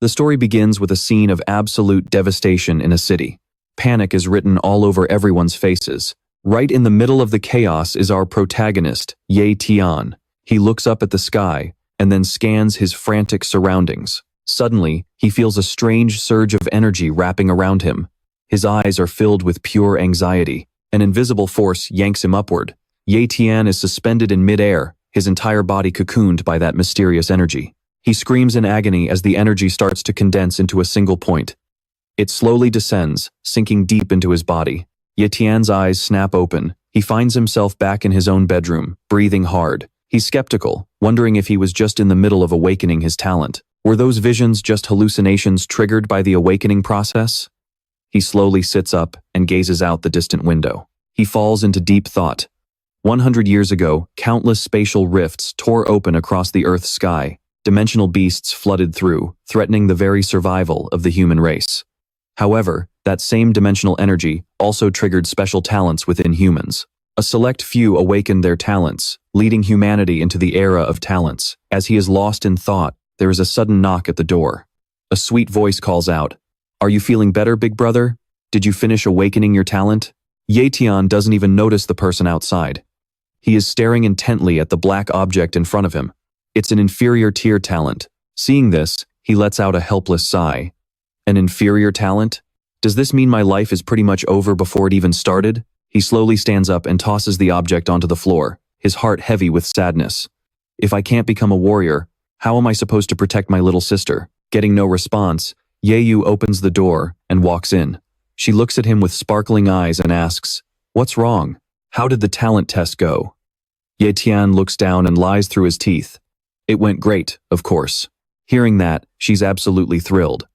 The story begins with a scene of absolute devastation in a city. Panic is written all over everyone's faces. Right in the middle of the chaos is our protagonist, Tian. He looks up at the sky and then scans his frantic surroundings. Suddenly, he feels a strange surge of energy wrapping around him. His eyes are filled with pure anxiety. An invisible force yanks him upward. Tian is suspended in midair, his entire body cocooned by that mysterious energy. He screams in agony as the energy starts to condense into a single point. It slowly descends, sinking deep into his body. Tian's eyes snap open. He finds himself back in his own bedroom, breathing hard. He's skeptical, wondering if he was just in the middle of awakening his talent. Were those visions just hallucinations triggered by the awakening process? He slowly sits up and gazes out the distant window. He falls into deep thought. 100 years ago, countless spatial rifts tore open across the Earth's sky. Dimensional beasts flooded through, threatening the very survival of the human race. However, that same dimensional energy also triggered special talents within humans. A select few awakened their talents, leading humanity into the era of talents. As he is lost in thought, there is a sudden knock at the door. A sweet voice calls out, "Are you feeling better, big brother? Did you finish awakening your talent?" Tian doesn't even notice the person outside. He is staring intently at the black object in front of him. It's an inferior-tier talent. Seeing this, he lets out a helpless sigh. An inferior talent? Does this mean my life is pretty much over before it even started? He slowly stands up and tosses the object onto the floor, his heart heavy with sadness. If I can't become a warrior, how am I supposed to protect my little sister? Getting no response, Yeyu opens the door and walks in. She looks at him with sparkling eyes and asks, "What's wrong? How did the talent test go?" Tian looks down and lies through his teeth. It went great, of course. Hearing that, she's absolutely thrilled.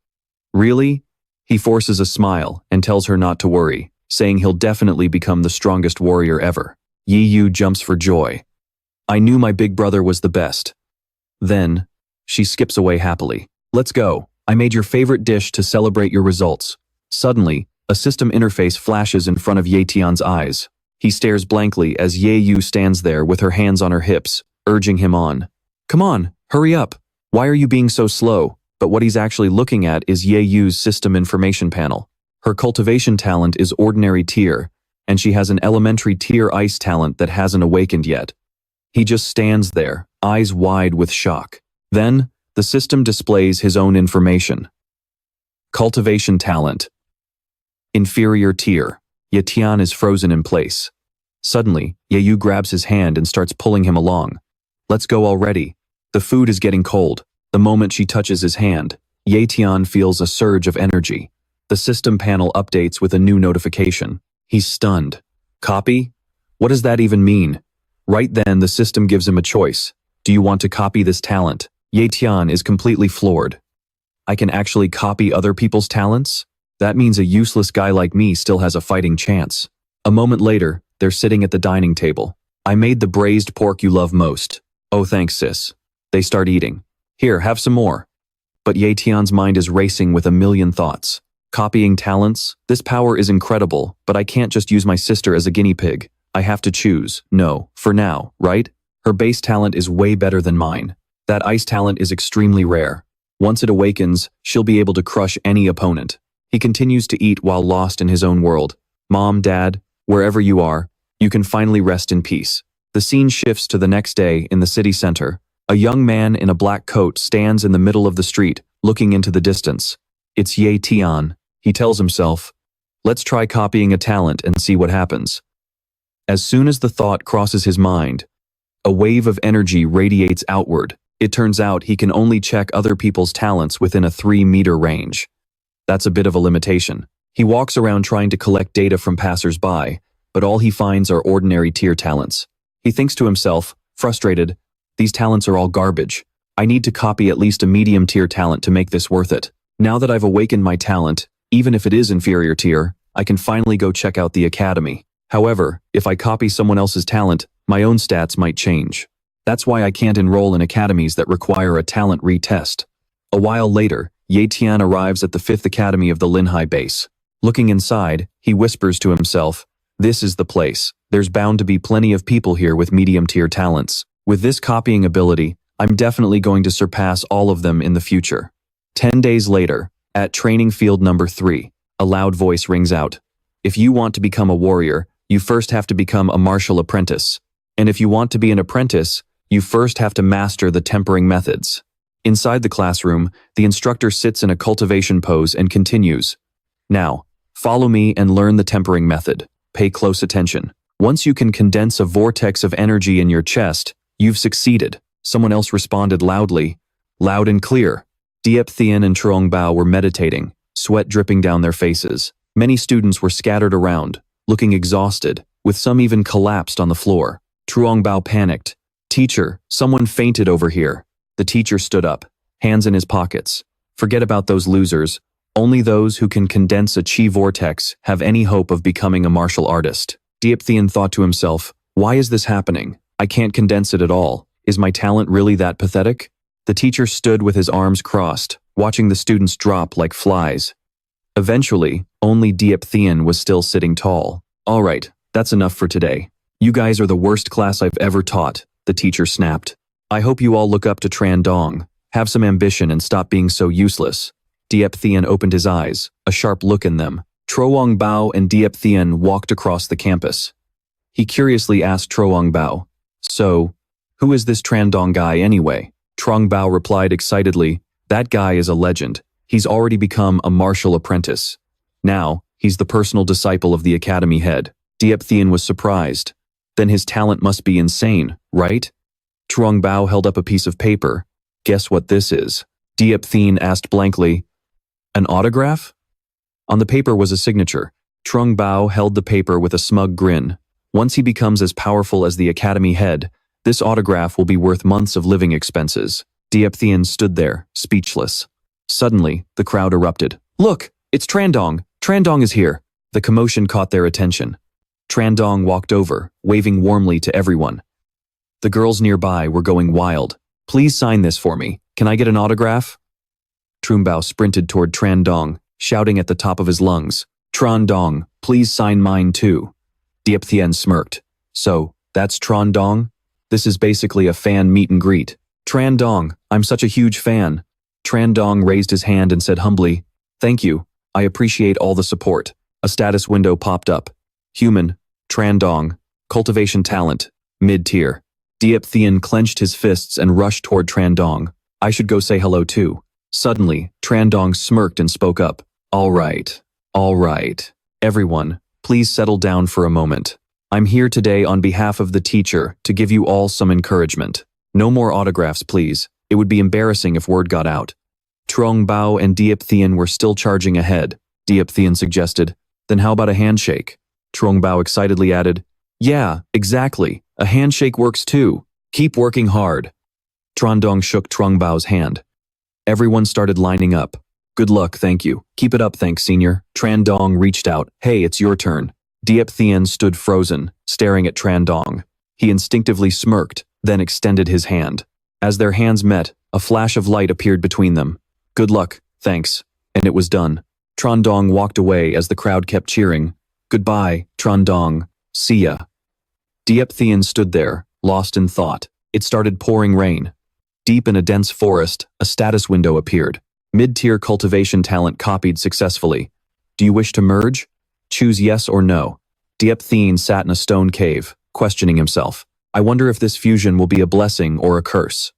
Really? He forces a smile and tells her not to worry, saying he'll definitely become the strongest warrior ever. Yeyu jumps for joy. "I knew my big brother was the best." Then, she skips away happily. "Let's go. I made your favorite dish to celebrate your results." Suddenly, a system interface flashes in front of Tian's eyes. He stares blankly as Yeyu stands there with her hands on her hips, urging him on. "Come on, hurry up. Why are you being so slow?" But what he's actually looking at is Yeyu's system information panel. Her cultivation talent is ordinary tier, and she has an elementary tier ice talent that hasn't awakened yet. He just stands there, eyes wide with shock. Then, the system displays his own information. Cultivation talent. Inferior tier. Tian is frozen in place. Suddenly, Yeyu grabs his hand and starts pulling him along. "Let's go already. The food is getting cold." The moment she touches his hand, Tian feels a surge of energy. The system panel updates with a new notification. He's stunned. Copy? What does that even mean? Right then, the system gives him a choice. Do you want to copy this talent? Tian is completely floored. I can actually copy other people's talents? That means a useless guy like me still has a fighting chance. A moment later, they're sitting at the dining table. "I made the braised pork you love most." "Oh, thanks, sis." They start eating. "Here, have some more." But Tian's mind is racing with a million thoughts. Copying talents? This power is incredible, but I can't just use my sister as a guinea pig. I have to choose. No, for now, right? Her base talent is way better than mine. That ice talent is extremely rare. Once it awakens, she'll be able to crush any opponent. He continues to eat while lost in his own world. "Mom, Dad, wherever you are, you can finally rest in peace." The scene shifts to the next day in the city center. A young man in a black coat stands in the middle of the street, looking into the distance. It's Tian. He tells himself, "Let's try copying a talent and see what happens." As soon as the thought crosses his mind, a wave of energy radiates outward. It turns out he can only check other people's talents within a 3-meter range. That's a bit of a limitation. He walks around trying to collect data from passers-by, but all he finds are ordinary tier talents. He thinks to himself, frustrated, "These talents are all garbage. I need to copy at least a medium tier talent to make this worth it. Now that I've awakened my talent, even if it is inferior tier, I can finally go check out the academy. However, if I copy someone else's talent, my own stats might change. That's why I can't enroll in academies that require a talent retest." A while later, Tian arrives at the 5th Academy of the Linhai base. Looking inside, he whispers to himself, "This is the place. There's bound to be plenty of people here with medium-tier talents. With this copying ability, I'm definitely going to surpass all of them in the future." 10 days later, at training field number 3, a loud voice rings out. If you want to become a warrior, you first have to become a martial apprentice. And if you want to be an apprentice, you first have to master the tempering methods. Inside the classroom, the instructor sits in a cultivation pose and continues. Now, follow me and learn the tempering method. Pay close attention. Once you can condense a vortex of energy in your chest, you've succeeded. Someone else responded loudly, loud and clear. Tian and Trong Bao were meditating, sweat dripping down their faces. Many students were scattered around, looking exhausted, with some even collapsed on the floor. Trong Bao panicked. Teacher, someone fainted over here. The teacher stood up, hands in his pockets. Forget about those losers. Only those who can condense a chi vortex have any hope of becoming a martial artist. Tian thought to himself, why is this happening? I can't condense it at all. Is my talent really that pathetic? The teacher stood with his arms crossed, watching the students drop like flies. Eventually, only Tian was still sitting tall. All right, that's enough for today. You guys are the worst class I've ever taught, the teacher snapped. I hope you all look up to Tran Dong, have some ambition and stop being so useless. Tian opened his eyes, a sharp look in them. Trong Bao and Tian walked across the campus. He curiously asked Trong Bao, so, who is this Tran Dong guy anyway? Trong Bao replied excitedly, that guy is a legend. He's already become a martial apprentice. Now, he's the personal disciple of the academy head. Tian was surprised. Then his talent must be insane, right? Trong Bao held up a piece of paper. Guess what this is? Tian asked blankly. An autograph? On the paper was a signature. Trong Bao held the paper with a smug grin. Once he becomes as powerful as the academy head, this autograph will be worth months of living expenses. Tian stood there, speechless. Suddenly, the crowd erupted. Look, it's Tran Dong. Tran Dong is here. The commotion caught their attention. Tran Dong walked over, waving warmly to everyone. The girls nearby were going wild. Please sign this for me. Can I get an autograph? Trong Bao sprinted toward Tran Dong, shouting at the top of his lungs. Tran Dong, please sign mine too. Tian smirked. So, that's Tran Dong? This is basically a fan meet and greet. Tran Dong, I'm such a huge fan. Tran Dong raised his hand and said humbly, thank you, I appreciate all the support. A status window popped up. Human, Tran Dong, cultivation talent, mid-tier. Tian clenched his fists and rushed toward Tran Dong. I should go say hello too. Suddenly, Tran Dong smirked and spoke up. All right. Everyone, please settle down for a moment. I'm here today on behalf of the teacher to give you all some encouragement. No more autographs, please. It would be embarrassing if word got out. Trong Bao and Tian were still charging ahead. Tian suggested, then how about a handshake? Trong Bao excitedly added, yeah, exactly. A handshake works too. Keep working hard. Tran Dong shook Trong Bao's hand. Everyone started lining up. Good luck, thank you. Keep it up, thanks, senior. Tran Dong reached out. Hey, it's your turn. Tian stood frozen, staring at Tran Dong. He instinctively smirked, then extended his hand. As their hands met, a flash of light appeared between them. Good luck, thanks. And it was done. Tran Dong walked away as the crowd kept cheering. Goodbye, Tran Dong. See ya. Tian stood there, lost in thought. It started pouring rain. Deep in a dense forest, a status window appeared. Mid-tier cultivation talent copied successfully. Do you wish to merge? Choose yes or no. Tian sat in a stone cave, questioning himself. I wonder if this fusion will be a blessing or a curse.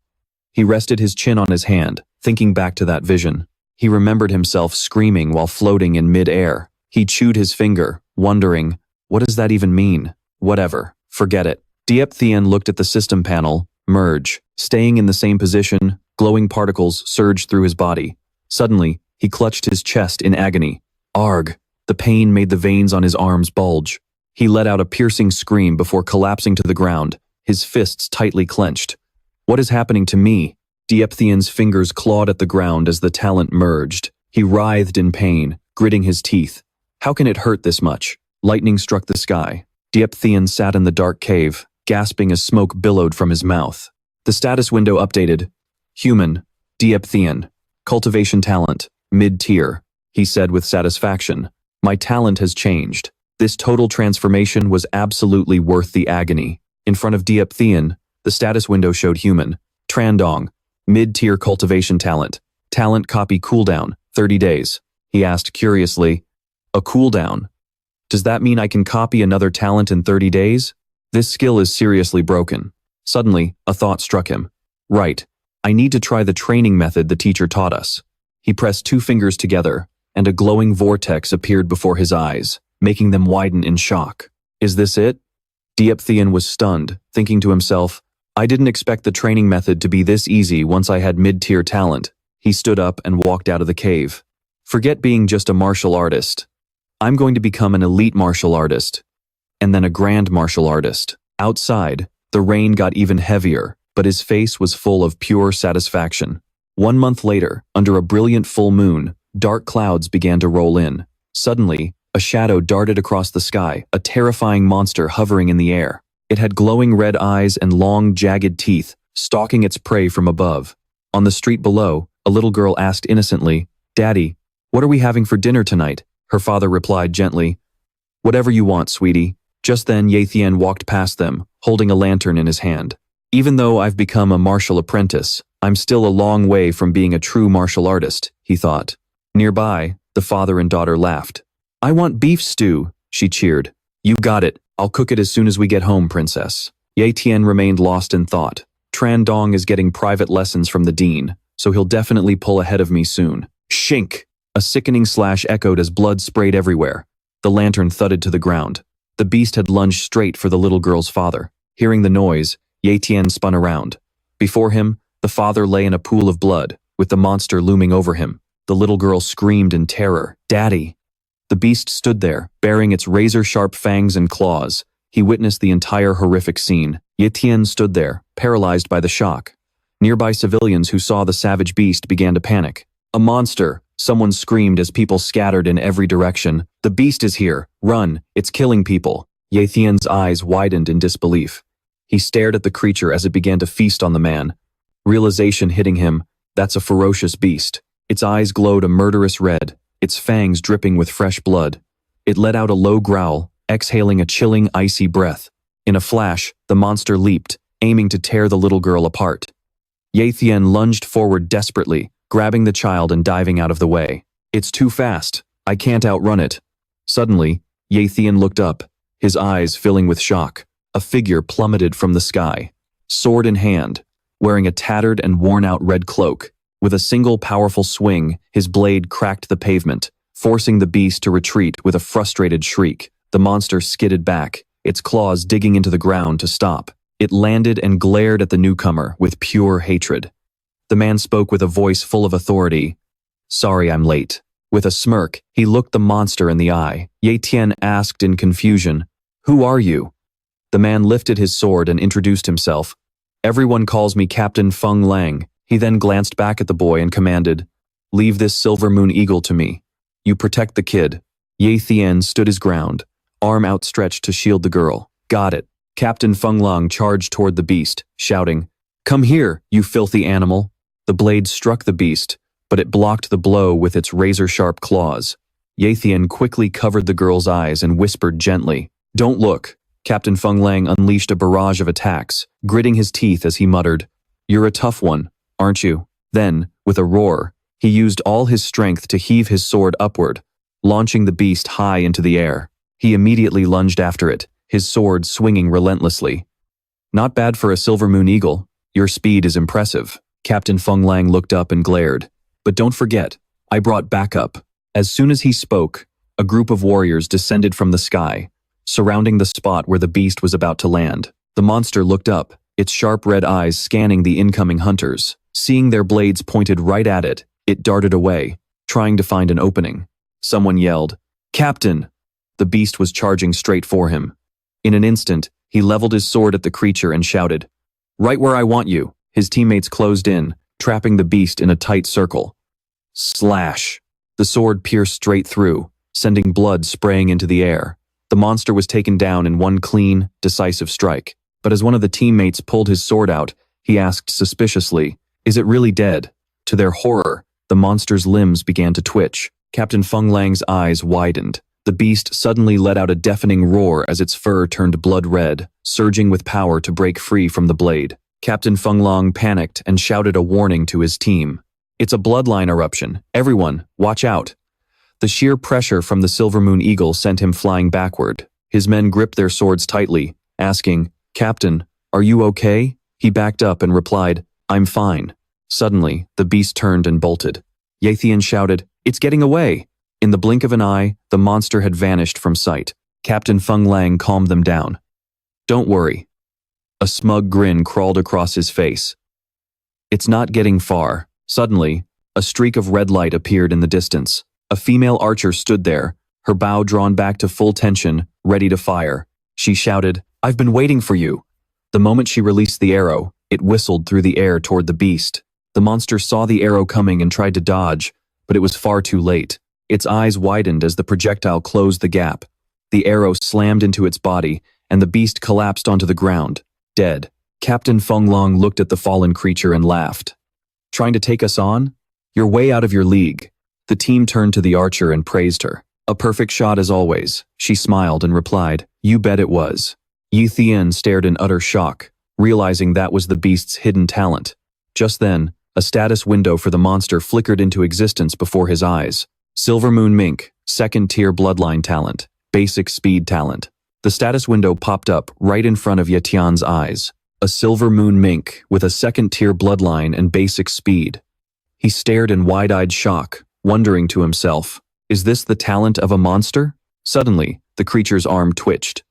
He rested his chin on his hand, thinking back to that vision. He remembered himself screaming while floating in mid-air. He chewed his finger, wondering, what does that even mean? Whatever, forget it. Tian looked at the system panel, merge. Staying in the same position, glowing particles surged through his body. Suddenly, he clutched his chest in agony. Arg! The pain made the veins on his arms bulge. He let out a piercing scream before collapsing to the ground, his fists tightly clenched. What is happening to me? Tian's fingers clawed at the ground as the talent merged. He writhed in pain, gritting his teeth. How can it hurt this much? Lightning struck the sky. Tian sat in the dark cave, gasping as smoke billowed from his mouth. The status window updated. Human, Tian. Cultivation talent, mid-tier, he said with satisfaction. My talent has changed. This total transformation was absolutely worth the agony. In front of Tian, the status window showed human, Tran Dong, mid-tier cultivation talent, Talent copy cooldown, 30 days. He asked curiously. A cooldown? Does that mean I can copy another talent in 30 days? This skill is seriously broken. Suddenly, a thought struck him. Right. I need to try the training method the teacher taught us. He pressed 2 fingers together, and a glowing vortex appeared before his eyes, making them widen in shock. Is this it? Tian was stunned, thinking to himself, I didn't expect the training method to be this easy once I had mid-tier talent. He stood up and walked out of the cave. Forget being just a martial artist. I'm going to become an elite martial artist, and then a grand martial artist. Outside, the rain got even heavier, but his face was full of pure satisfaction. 1 month later, under a brilliant full moon, dark clouds began to roll in. Suddenly, a shadow darted across the sky, a terrifying monster hovering in the air. It had glowing red eyes and long, jagged teeth, stalking its prey from above. On the street below, a little girl asked innocently, Daddy, what are we having for dinner tonight? Her father replied gently, Whatever you want, sweetie. Just then Tian walked past them, holding a lantern in his hand. Even though I've become a martial apprentice, I'm still a long way from being a true martial artist, he thought. Nearby, the father and daughter laughed. I want beef stew, she cheered. You got it. I'll cook it as soon as we get home, princess. Tian remained lost in thought. Tran Dong is getting private lessons from the dean, so he'll definitely pull ahead of me soon. Shink! A sickening slash echoed as blood sprayed everywhere. The lantern thudded to the ground. The beast had lunged straight for the little girl's father. Hearing the noise, Tian spun around. Before him, the father lay in a pool of blood, with the monster looming over him. The little girl screamed in terror. Daddy! The beast stood there, baring its razor-sharp fangs and claws. He witnessed the entire horrific scene. Tian stood there, paralyzed by the shock. Nearby civilians who saw the savage beast began to panic. A monster! Someone screamed as people scattered in every direction. The beast is here! Run! It's killing people! Tian's eyes widened in disbelief. He stared at the creature as it began to feast on the man. Realization hitting him, that's a ferocious beast. Its eyes glowed a murderous red, its fangs dripping with fresh blood. It let out a low growl, exhaling a chilling, icy breath. In a flash, the monster leaped, aiming to tear the little girl apart. Tian lunged forward desperately, grabbing the child and diving out of the way. It's too fast. I can't outrun it. Suddenly, Tian looked up, his eyes filling with shock. A figure plummeted from the sky, sword in hand, wearing a tattered and worn-out red cloak. With a single powerful swing, his blade cracked the pavement, forcing the beast to retreat with a frustrated shriek. The monster skidded back, its claws digging into the ground to stop. It landed and glared at the newcomer with pure hatred. The man spoke with a voice full of authority. Sorry I'm late. With a smirk, he looked the monster in the eye. Tian asked in confusion, Who are you? The man lifted his sword and introduced himself. Everyone calls me Captain Feng Lang. He then glanced back at the boy and commanded, Leave this silver moon eagle to me. You protect the kid. Tian stood his ground, arm outstretched to shield the girl. Got it. Captain Feng Lang charged toward the beast, shouting, Come here, you filthy animal. The blade struck the beast, but it blocked the blow with its razor-sharp claws. Tian quickly covered the girl's eyes and whispered gently, Don't look. Captain Feng Lang unleashed a barrage of attacks, gritting his teeth as he muttered, You're a tough one, aren't you? Then, with a roar, he used all his strength to heave his sword upward, launching the beast high into the air. He immediately lunged after it, his sword swinging relentlessly. Not bad for a silver moon eagle. Your speed is impressive. Captain Feng Lang looked up and glared. But don't forget, I brought backup. As soon as he spoke, a group of warriors descended from the sky, surrounding the spot where the beast was about to land. The monster looked up, its sharp red eyes scanning the incoming hunters. Seeing their blades pointed right at it, it darted away, trying to find an opening. Someone yelled, Captain! The beast was charging straight for him. In an instant, he leveled his sword at the creature and shouted, Right where I want you. His teammates closed in, trapping the beast in a tight circle. Slash! The sword pierced straight through, sending blood spraying into the air. The monster was taken down in one clean, decisive strike. But as one of the teammates pulled his sword out, he asked suspiciously, Is it really dead? To their horror, the monster's limbs began to twitch. Captain Feng Lang's eyes widened. The beast suddenly let out a deafening roar as its fur turned blood red, surging with power to break free from the blade. Captain Feng Lang panicked and shouted a warning to his team. It's a bloodline eruption. Everyone, watch out. The sheer pressure from the Silver Moon Eagle sent him flying backward. His men gripped their swords tightly, asking, "Captain, are you okay?" He backed up and replied, "I'm fine." Suddenly, the beast turned and bolted. Tian shouted, "It's getting away!" In the blink of an eye, the monster had vanished from sight. Captain Feng Lang calmed them down. "Don't worry." A smug grin crawled across his face. "It's not getting far." Suddenly, a streak of red light appeared in the distance. A female archer stood there, her bow drawn back to full tension, ready to fire. She shouted, "I've been waiting for you." The moment she released the arrow, it whistled through the air toward the beast. The monster saw the arrow coming and tried to dodge, but it was far too late. Its eyes widened as the projectile closed the gap. The arrow slammed into its body, and the beast collapsed onto the ground, dead. Captain Feng Lang looked at the fallen creature and laughed. "Trying to take us on? You're way out of your league." The team turned to the archer and praised her. "A perfect shot as always." She smiled and replied, "You bet it was." Tian stared in utter shock, realizing that was the beast's hidden talent. Just then, a status window for the monster flickered into existence before his eyes. Silver Moon Mink, 2nd tier bloodline talent, basic speed talent. The status window popped up right in front of Tian's eyes. A Silver Moon Mink with a 2nd tier bloodline and basic speed. He stared in wide-eyed shock, wondering to himself, is this the talent of a monster? Suddenly, the creature's arm twitched.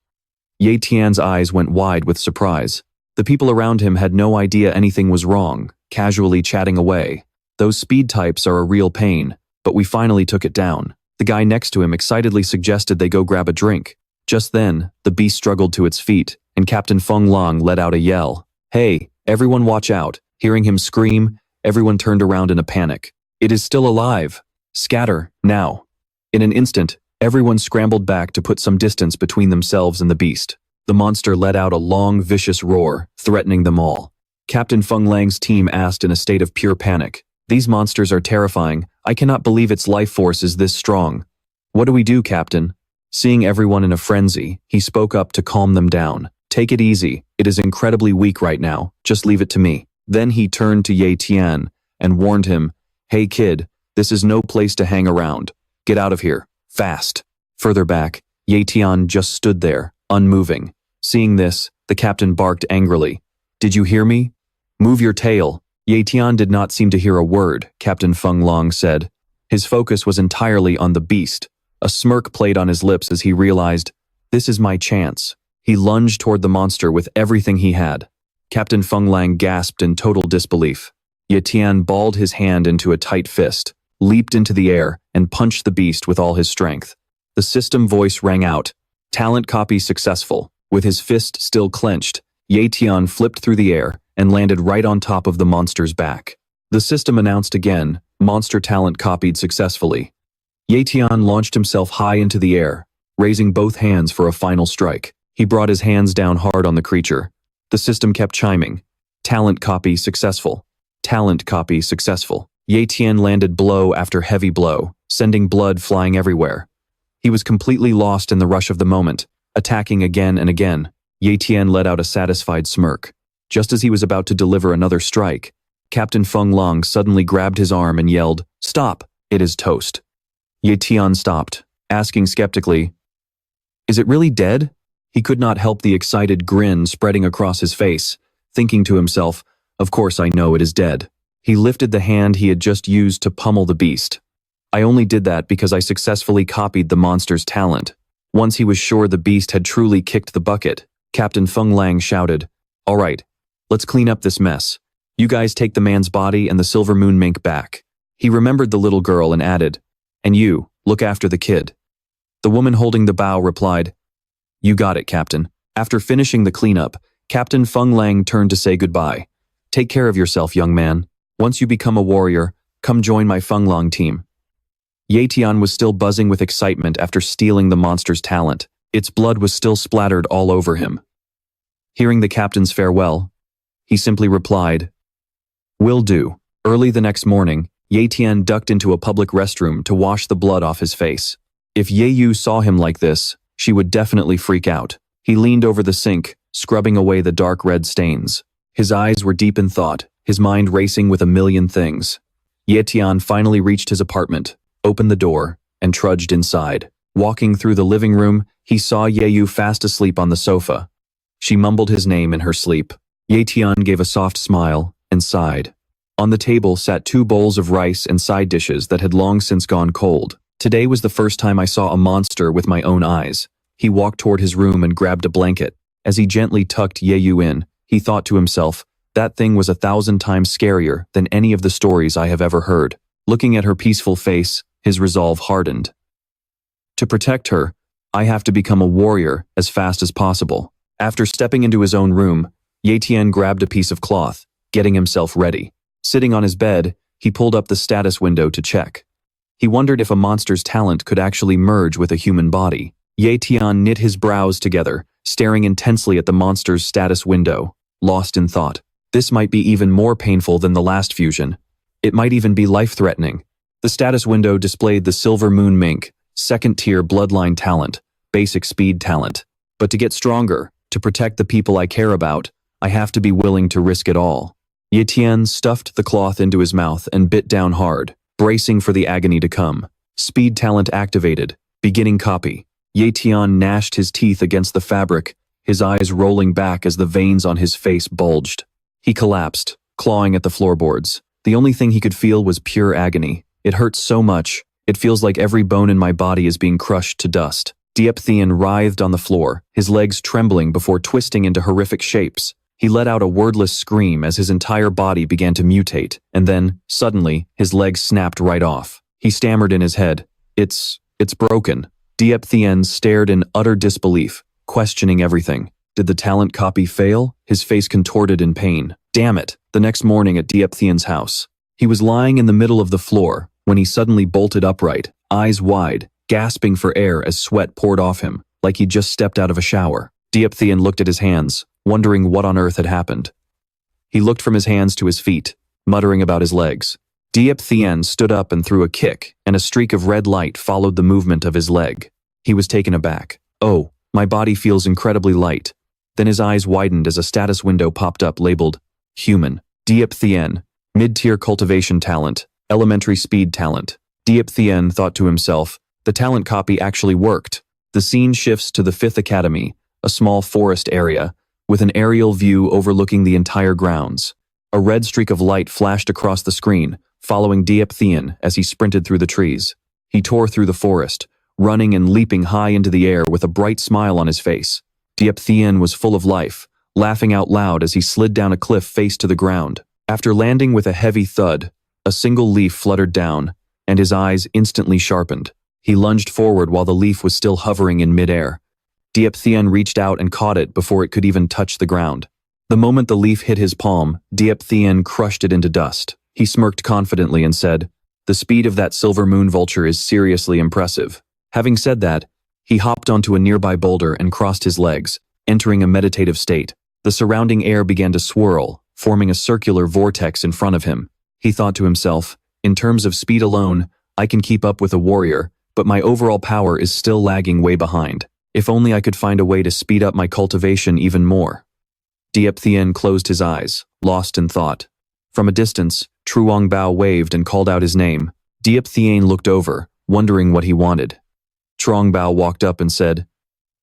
Tian's eyes went wide with surprise. The people around him had no idea anything was wrong, casually chatting away. "Those speed types are a real pain, but we finally took it down." The guy next to him excitedly suggested they go grab a drink. Just then, the beast struggled to its feet, and Captain Feng Lang let out a yell. "Hey, everyone watch out." Hearing him scream, everyone turned around in a panic. "It is still alive. Scatter, now." In an instant, everyone scrambled back to put some distance between themselves and the beast. The monster let out a long, vicious roar, threatening them all. Captain Feng Lang's team asked in a state of pure panic, "These monsters are terrifying. I cannot believe its life force is this strong." "What do we do, Captain?" Seeing everyone in a frenzy, he spoke up to calm them down. "Take it easy. It is incredibly weak right now. Just leave it to me." Then he turned to Tian and warned him, "Hey kid, this is no place to hang around. Get out of here, fast." Further back, Tian just stood there, unmoving. Seeing this, the captain barked angrily. "Did you hear me? Move your tail." Tian did not seem to hear a word, Captain Feng Lang said. His focus was entirely on the beast. A smirk played on his lips as he realized, "This is my chance." He lunged toward the monster with everything he had. Captain Feng Lang gasped in total disbelief. Tian balled his hand into a tight fist, leaped into the air, and punched the beast with all his strength. The system voice rang out, "Talent copy successful." With his fist still clenched, Tian flipped through the air and landed right on top of the monster's back. The system announced again, "Monster talent copied successfully." Tian launched himself high into the air, raising both hands for a final strike. He brought his hands down hard on the creature. The system kept chiming, "Talent copy successful. Talent copy successful." Tian landed blow after heavy blow, sending blood flying everywhere. He was completely lost in the rush of the moment, attacking again and again. Tian let out a satisfied smirk. Just as he was about to deliver another strike, Captain Feng Lang suddenly grabbed his arm and yelled, "Stop, it is toast." Tian stopped, asking skeptically, "Is it really dead?" He could not help the excited grin spreading across his face, thinking to himself, "Of course I know it is dead." He lifted the hand he had just used to pummel the beast. "I only did that because I successfully copied the monster's talent." Once he was sure the beast had truly kicked the bucket, Captain Feng Lang shouted, "All right, let's clean up this mess. You guys take the man's body and the Silver Moon Mink back." He remembered the little girl and added, "And you, look after the kid." The woman holding the bow replied, "You got it, Captain." After finishing the cleanup, Captain Feng Lang turned to say goodbye. "Take care of yourself, young man. Once you become a warrior, come join my Feng Lang team." Tian was still buzzing with excitement after stealing the monster's talent. Its blood was still splattered all over him. Hearing the captain's farewell, he simply replied, "Will do." Early the next morning, Tian ducked into a public restroom to wash the blood off his face. If Yu saw him like this, she would definitely freak out. He leaned over the sink, scrubbing away the dark red stains. His eyes were deep in thought, his mind racing with a million things. Tian finally reached his apartment, opened the door, and trudged inside. Walking through the living room, he saw Yu fast asleep on the sofa. She mumbled his name in her sleep. Tian gave a soft smile and sighed. On the table sat 2 bowls of rice and side dishes that had long since gone cold. Today was the first time I saw a monster with my own eyes. He walked toward his room and grabbed a blanket. As he gently tucked Yu in, he thought to himself, that thing was 1,000 times scarier than any of the stories I have ever heard. Looking at her peaceful face, his resolve hardened. To protect her, I have to become a warrior as fast as possible. After stepping into his own room, Tian grabbed a piece of cloth, getting himself ready. Sitting on his bed, he pulled up the status window to check. He wondered if a monster's talent could actually merge with a human body. Tian knit his brows together, staring intensely at the monster's status window, lost in thought. This might be even more painful than the last fusion. It might even be life-threatening. The status window displayed the Silver Moon Mink, 2nd-tier bloodline talent, basic speed talent. But to get stronger, to protect the people I care about, I have to be willing to risk it all. Tian stuffed the cloth into his mouth and bit down hard, bracing for the agony to come. Speed talent activated. Beginning copy. Tian gnashed his teeth against the fabric, his eyes rolling back as the veins on his face bulged. He collapsed, clawing at the floorboards. The only thing he could feel was pure agony. It hurts so much, it feels like every bone in my body is being crushed to dust. Tian writhed on the floor, his legs trembling before twisting into horrific shapes. He let out a wordless scream as his entire body began to mutate, and then, suddenly, his legs snapped right off. He stammered in his head, It's broken. Tian stared in utter disbelief, questioning everything. Did the talent copy fail? His face contorted in pain. Damn it! The next morning at Tian's house. He was lying in the middle of the floor when he suddenly bolted upright, eyes wide, gasping for air as sweat poured off him, like he'd just stepped out of a shower. Tian looked at his hands, wondering what on earth had happened. He looked from his hands to his feet, muttering about his legs. Tian stood up and threw a kick, and a streak of red light followed the movement of his leg. He was taken aback. Oh, my body feels incredibly light. Then his eyes widened as a status window popped up labeled, Human. Tian, mid-tier cultivation talent, elementary speed talent. Tian thought to himself, the talent copy actually worked. The scene shifts to the 5th Academy, a small forest area, with an aerial view overlooking the entire grounds. A red streak of light flashed across the screen, following Tian as he sprinted through the trees. He tore through the forest, running and leaping high into the air with a bright smile on his face. Tian was full of life, laughing out loud as he slid down a cliff face to the ground. After landing with a heavy thud, a single leaf fluttered down, and his eyes instantly sharpened. He lunged forward while the leaf was still hovering in midair. Tian reached out and caught it before it could even touch the ground. The moment the leaf hit his palm, Tian crushed it into dust. He smirked confidently and said, the speed of that silver moon vulture is seriously impressive. Having said that, he hopped onto a nearby boulder and crossed his legs, entering a meditative state. The surrounding air began to swirl, forming a circular vortex in front of him. He thought to himself, in terms of speed alone, I can keep up with a warrior, but my overall power is still lagging way behind. If only I could find a way to speed up my cultivation even more. Tian closed his eyes, lost in thought. From a distance, Trong Bao waved and called out his name. Tian looked over, wondering what he wanted. Trong Bao walked up and said,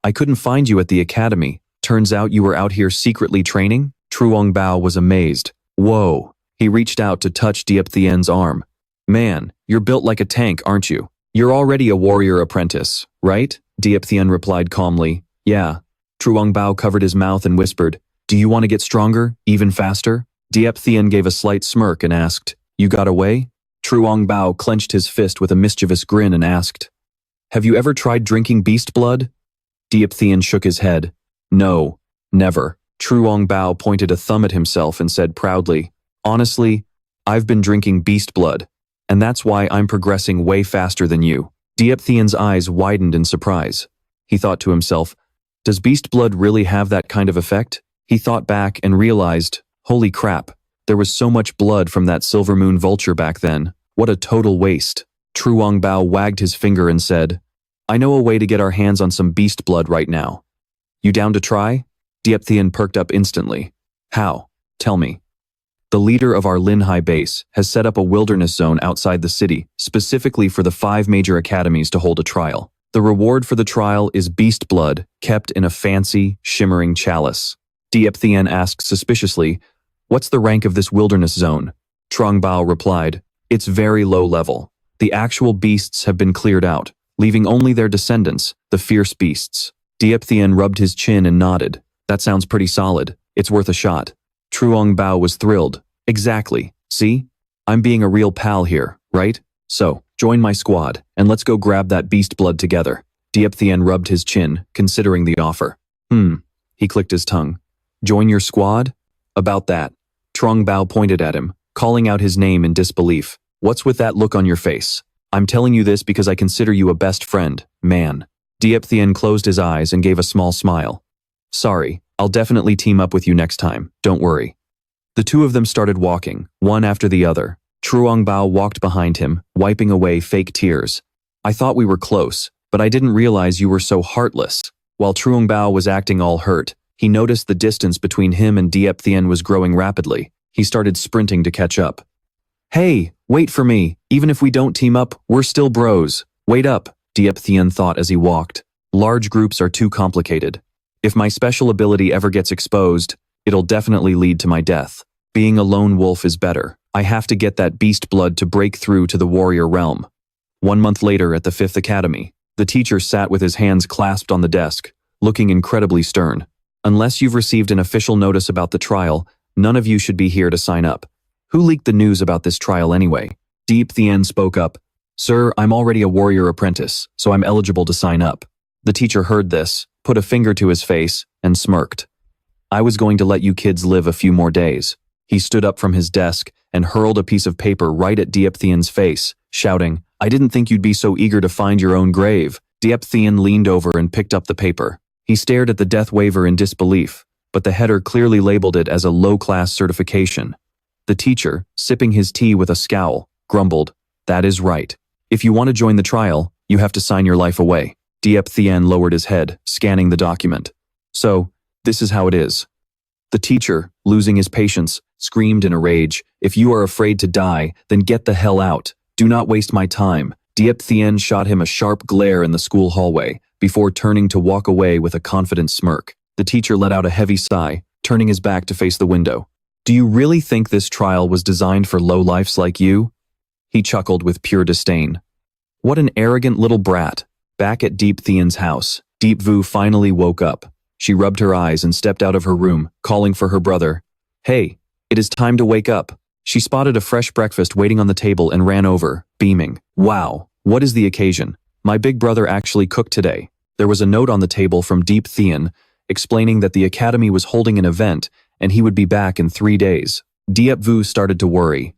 I couldn't find you at the academy. Turns out you were out here secretly training? Trong Bao was amazed. Whoa. He reached out to touch Tian's arm. Man, you're built like a tank, aren't you? You're already a warrior apprentice, right? Tian replied calmly. Yeah. Trong Bao covered his mouth and whispered, do you want to get stronger, even faster? Tian gave a slight smirk and asked, you got away? Trong Bao clenched his fist with a mischievous grin and asked, have you ever tried drinking beast blood? Tian shook his head. No, never. Trong Bao pointed a thumb at himself and said proudly, honestly, I've been drinking beast blood, and that's why I'm progressing way faster than you. Tian's eyes widened in surprise. He thought to himself, does beast blood really have that kind of effect? He thought back and realized, holy crap, there was so much blood from that silver moon vulture back then. What a total waste. Trong Bao wagged his finger and said, I know a way to get our hands on some beast blood right now. You down to try? Tian perked up instantly. How? Tell me. The leader of our Linhai base has set up a wilderness zone outside the city, specifically for the 5 major academies to hold a trial. The reward for the trial is beast blood, kept in a fancy, shimmering chalice. Tian asked suspiciously, "What's the rank of this wilderness zone?" Trong Bao replied, "It's very low level. The actual beasts have been cleared out, leaving only their descendants, the fierce beasts." Tian rubbed his chin and nodded. "That sounds pretty solid. It's worth a shot." Trong Bao was thrilled. "Exactly. See? I'm being a real pal here, right? So, join my squad, and let's go grab that beast blood together." Tian rubbed his chin, considering the offer. He clicked his tongue. "Join your squad?" "About that." Trong Bao pointed at him, calling out his name in disbelief. "What's with that look on your face? I'm telling you this because I consider you a best friend, man." Tian closed his eyes and gave a small smile. "Sorry, I'll definitely team up with you next time, don't worry." The two of them started walking, one after the other. Trong Bao walked behind him, wiping away fake tears. "I thought we were close, but I didn't realize you were so heartless." While Trong Bao was acting all hurt, he noticed the distance between him and Tian was growing rapidly. He started sprinting to catch up. "Hey, wait for me. Even if we don't team up, we're still bros. Wait up," Tian thought as he walked. "Large groups are too complicated. If my special ability ever gets exposed, it'll definitely lead to my death. Being a lone wolf is better. I have to get that beast blood to break through to the warrior realm." 1 month later at the 5th Academy, the teacher sat with his hands clasped on the desk, looking incredibly stern. "Unless you've received an official notice about the trial, none of you should be here to sign up." "Who leaked the news about this trial anyway?" Tian spoke up. "Sir, I'm already a warrior apprentice, so I'm eligible to sign up." The teacher heard this, put a finger to his face, and smirked. "I was going to let you kids live a few more days." He stood up from his desk and hurled a piece of paper right at Tian's face, shouting, "I didn't think you'd be so eager to find your own grave." Tian leaned over and picked up the paper. He stared at the death waiver in disbelief, but the header clearly labeled it as a low-class certification. The teacher, sipping his tea with a scowl, grumbled, "That is right. If you want to join the trial, you have to sign your life away." Tian lowered his head, scanning the document. "So, this is how it is." The teacher, losing his patience, screamed in a rage, "If you are afraid to die, then get the hell out. Do not waste my time." Tian shot him a sharp glare in the school hallway, before turning to walk away with a confident smirk. The teacher let out a heavy sigh, turning his back to face the window. "Do you really think this trial was designed for lowlifes like you?" He chuckled with pure disdain. "What an arrogant little brat." Back at Tian's house, Vu finally woke up. She rubbed her eyes and stepped out of her room, calling for her brother. "Hey, it is time to wake up." She spotted a fresh breakfast waiting on the table and ran over, beaming. "Wow, what is the occasion? My big brother actually cooked today." There was a note on the table from Tian, explaining that the academy was holding an event and he would be back in 3 days. Vu started to worry.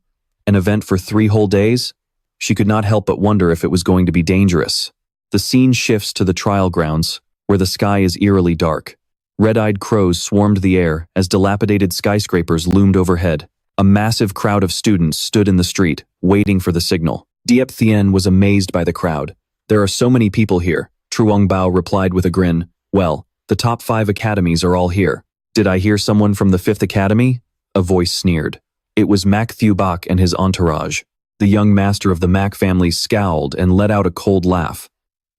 An event for 3 whole days? She could not help but wonder if it was going to be dangerous. The scene shifts to the trial grounds, where the sky is eerily dark. Red-eyed crows swarmed the air as dilapidated skyscrapers loomed overhead. A massive crowd of students stood in the street, waiting for the signal. Tian was amazed by the crowd. "There are so many people here," Trong Bao replied with a grin. "Well, the top 5 academies are all here." "Did I hear someone from the 5th Academy?" A voice sneered. It was Bak and his entourage. The young master of the Mac family scowled and let out a cold laugh.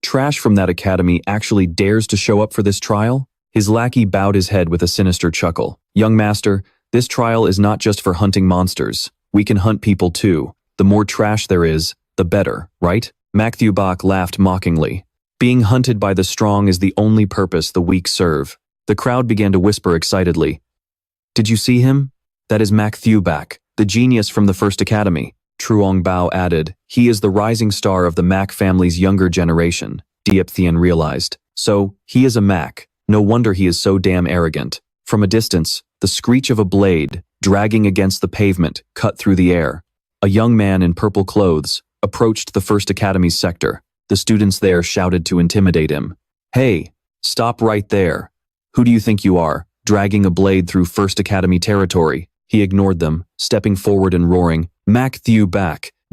"Trash from that academy actually dares to show up for this trial?" His lackey bowed his head with a sinister chuckle. "Young master, this trial is not just for hunting monsters. We can hunt people too. The more trash there is, the better, right?" Bak laughed mockingly. "Being hunted by the strong is the only purpose the weak serve." The crowd began to whisper excitedly. "Did you see him? That is Bak, the genius from the 1st Academy." Trong Bao added, "He is the rising star of the Mac family's younger generation." Tian realized. "So, he is a Mac. No wonder he is so damn arrogant." From a distance, the screech of a blade, dragging against the pavement, cut through the air. A young man in purple clothes approached the 1st Academy's sector. The students there shouted to intimidate him. "Hey, stop right there. Who do you think you are, dragging a blade through 1st Academy territory?" He ignored them, stepping forward and roaring, Bak,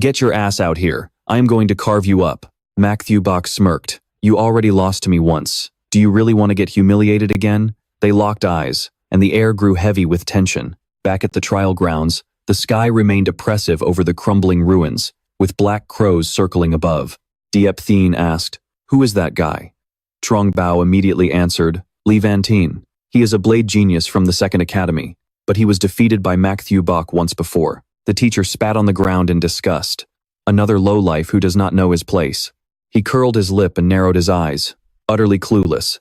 get your ass out here. I am going to carve you up." Bak smirked. "You already lost to me once. Do you really want to get humiliated again?" They locked eyes, and the air grew heavy with tension. Back at the trial grounds, The sky remained oppressive over the crumbling ruins, with black crows circling above. Diep asked, "Who is that guy?" Trong Bao immediately answered, "Li Van. He is a blade genius from the Second Academy, but he was defeated by Bok once before." The teacher spat on the ground in disgust. Another lowlife who does not know his place. He curled his lip and narrowed his eyes, utterly clueless.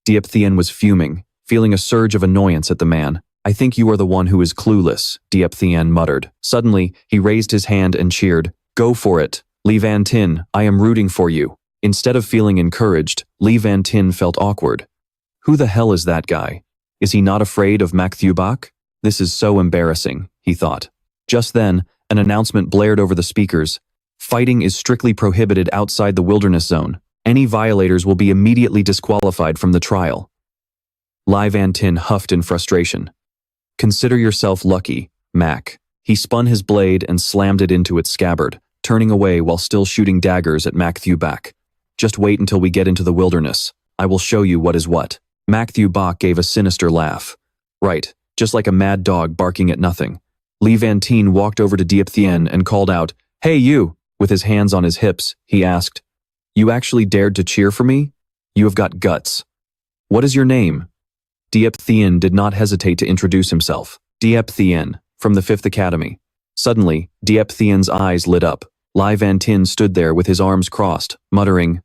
Diep was fuming, feeling a surge of annoyance at the man. "I think you are the one who is clueless," Diep muttered. Suddenly, he raised his hand and cheered, "Go for it, Li Van, I am rooting for you." Instead of feeling encouraged, Li Van felt awkward. Who the hell is that guy? Is he not afraid of Bok? This is so embarrassing, he thought. Just then, an announcement blared over the speakers. Fighting is strictly prohibited outside the wilderness zone. Any violators will be immediately disqualified from the trial. Li Van huffed in frustration. "Consider yourself lucky, Mac." He spun his blade and slammed it into its scabbard, turning away while still shooting daggers at Bok. "Just wait until we get into the wilderness. I will show you what is what." Bok gave a sinister laugh. "Right, just like a mad dog barking at nothing." Li Van walked over to Diep and called out, "Hey you!" With his hands on his hips, he asked, "You actually dared to cheer for me? You have got guts. What is your name?" Diep did not hesitate to introduce himself. "Diep from the Fifth Academy." Suddenly, Diep eyes lit up. Li Van stood there with his arms crossed, muttering,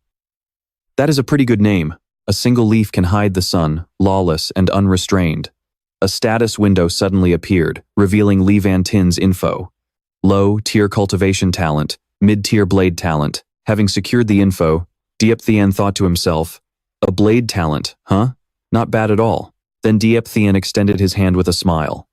"That is a pretty good name. A single leaf can hide the sun, lawless and unrestrained." A status window suddenly appeared, revealing Li Van info. Low-tier cultivation talent, mid-tier blade talent. Having secured the info, Diep thought to himself, "A blade talent, huh? Not bad at all." Then Diep extended his hand with a smile.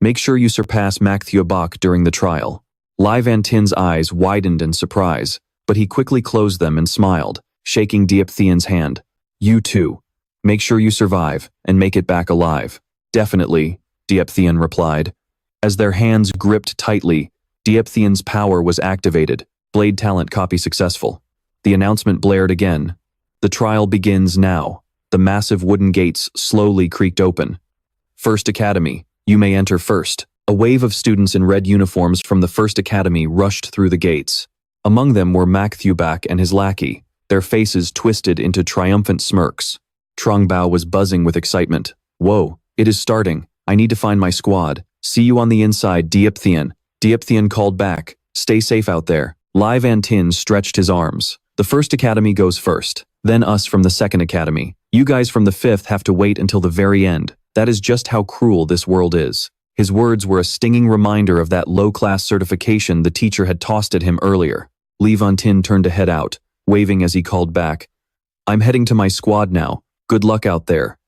"Make sure you surpass Bok during the trial." Li Van eyes widened in surprise, but he quickly closed them and smiled, shaking Diep hand. "You too. Make sure you survive, and make it back alive." "Definitely," Diep replied. As their hands gripped tightly, Diep power was activated. Blade talent copy successful. The announcement blared again. "The trial begins now." The massive wooden gates slowly creaked open. "First Academy, you may enter first." A wave of students in red uniforms from the First Academy rushed through the gates. Among them were Bok and his lackey, their faces twisted into triumphant smirks. Trong Bao was buzzing with excitement. "Whoa, it is starting. I need to find my squad. See you on the inside, Diep." Diep called back, "Stay safe out there." Li Van stretched his arms. "The First Academy goes first, then us from the Second Academy. You guys from the Fifth have to wait until the very end. That is just how cruel this world is." His words were a stinging reminder of that low-class certification the teacher had tossed at him earlier. Li Van turned to head out, waving as he called back, "I'm heading to my squad now. Good luck out there."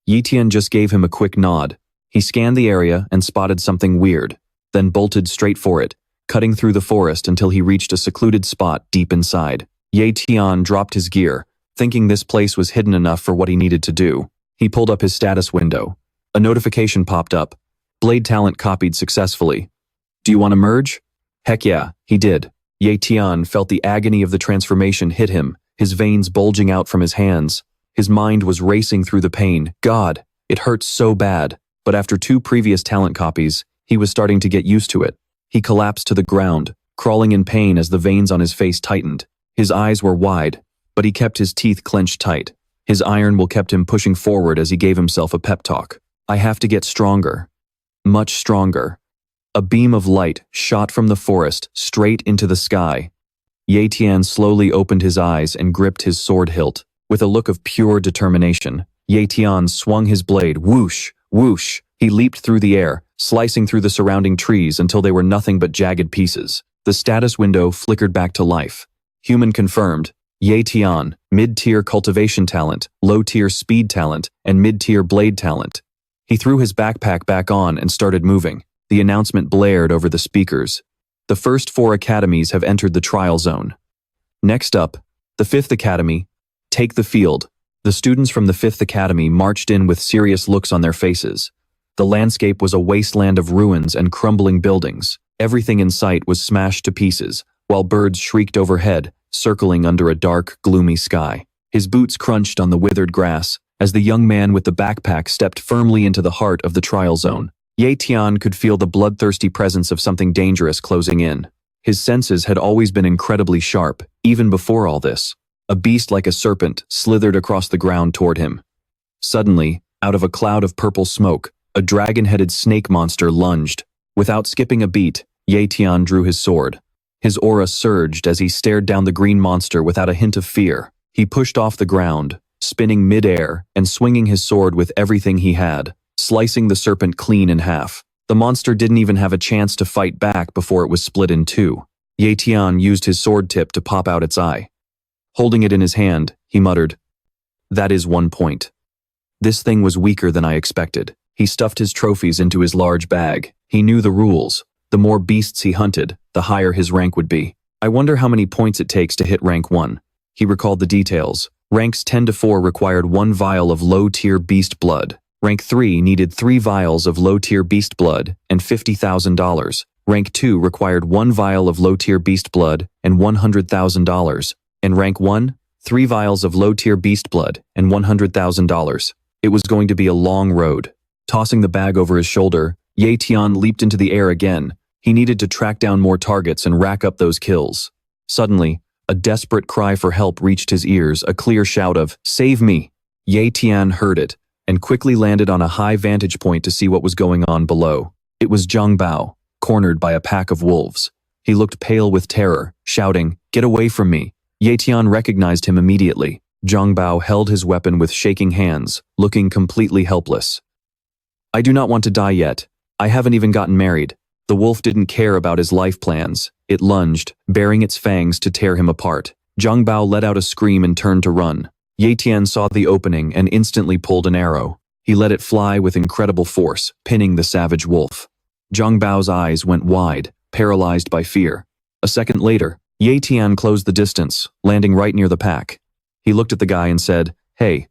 Tian just gave him a quick nod. He scanned the area and spotted something weird, then bolted straight for it, cutting through the forest until he reached a secluded spot deep inside. Tian dropped his gear, thinking this place was hidden enough for what he needed to do. He pulled up his status window. A notification popped up. "Blade talent copied successfully. Do you want to merge?" Heck yeah, he did. Tian felt the agony of the transformation hit him, his veins bulging out from his hands. His mind was racing through the pain. God, it hurt so bad. But after 2 previous talent copies, he was starting to get used to it. He collapsed to the ground, crawling in pain as the veins on his face tightened. His eyes were wide, but he kept his teeth clenched tight. His iron will kept him pushing forward as he gave himself a pep talk. "I have to get stronger. Much stronger." A beam of light shot from the forest straight into the sky. Tian slowly opened his eyes and gripped his sword hilt. With a look of pure determination, Tian swung his blade. Whoosh, whoosh. He leaped through the air, slicing through the surrounding trees until they were nothing but jagged pieces. The status window flickered back to life. Human confirmed. Tian, mid-tier cultivation talent, low-tier speed talent, and mid-tier blade talent. He threw his backpack back on and started moving. The announcement blared over the speakers. "The first 4 academies have entered the trial zone. Next up, the Fifth Academy. Take the field." The students from the Fifth Academy marched in with serious looks on their faces. The landscape was a wasteland of ruins and crumbling buildings. Everything in sight was smashed to pieces, while birds shrieked overhead, circling under a dark, gloomy sky. His boots crunched on the withered grass as the young man with the backpack stepped firmly into the heart of the trial zone. Tian could feel the bloodthirsty presence of something dangerous closing in. His senses had always been incredibly sharp, even before all this. A beast like a serpent slithered across the ground toward him. Suddenly, out of a cloud of purple smoke, a dragon-headed snake monster lunged. Without skipping a beat, Tian drew his sword. His aura surged as he stared down the green monster without a hint of fear. He pushed off the ground, spinning mid-air and swinging his sword with everything he had, slicing the serpent clean in half. The monster didn't even have a chance to fight back before it was split in two. Tian used his sword tip to pop out its eye. Holding it in his hand, he muttered, "That is 1 point." This thing was weaker than I expected. He stuffed his trophies into his large bag. He knew the rules. The more beasts he hunted, the higher his rank would be. I wonder how many points it takes to hit rank 1. He recalled the details. Ranks 10 to 4 required 1 vial of low-tier beast blood. Rank 3 needed 3 vials of low-tier beast blood and $50,000. Rank 2 required 1 vial of low-tier beast blood and $100,000. And rank 1, 3 vials of low-tier beast blood and $100,000. It was going to be a long road. Tossing the bag over his shoulder, Tian leaped into the air again. He needed to track down more targets and rack up those kills. Suddenly, a desperate cry for help reached his ears, a clear shout of, "Save me!" Tian heard it, and quickly landed on a high vantage point to see what was going on below. It was Trong Bao, cornered by a pack of wolves. He looked pale with terror, shouting, "Get away from me!" Tian recognized him immediately. Trong Bao held his weapon with shaking hands, looking completely helpless. "I do not want to die yet. I haven't even gotten married." The wolf didn't care about his life plans. It lunged, baring its fangs to tear him apart. Trong Bao let out a scream and turned to run. Tian saw the opening and instantly pulled an arrow. He let it fly with incredible force, pinning the savage wolf. Trong Bao's eyes went wide, paralyzed by fear. A second later, Tian closed the distance, landing right near the pack. He looked at the guy and said, "Hey,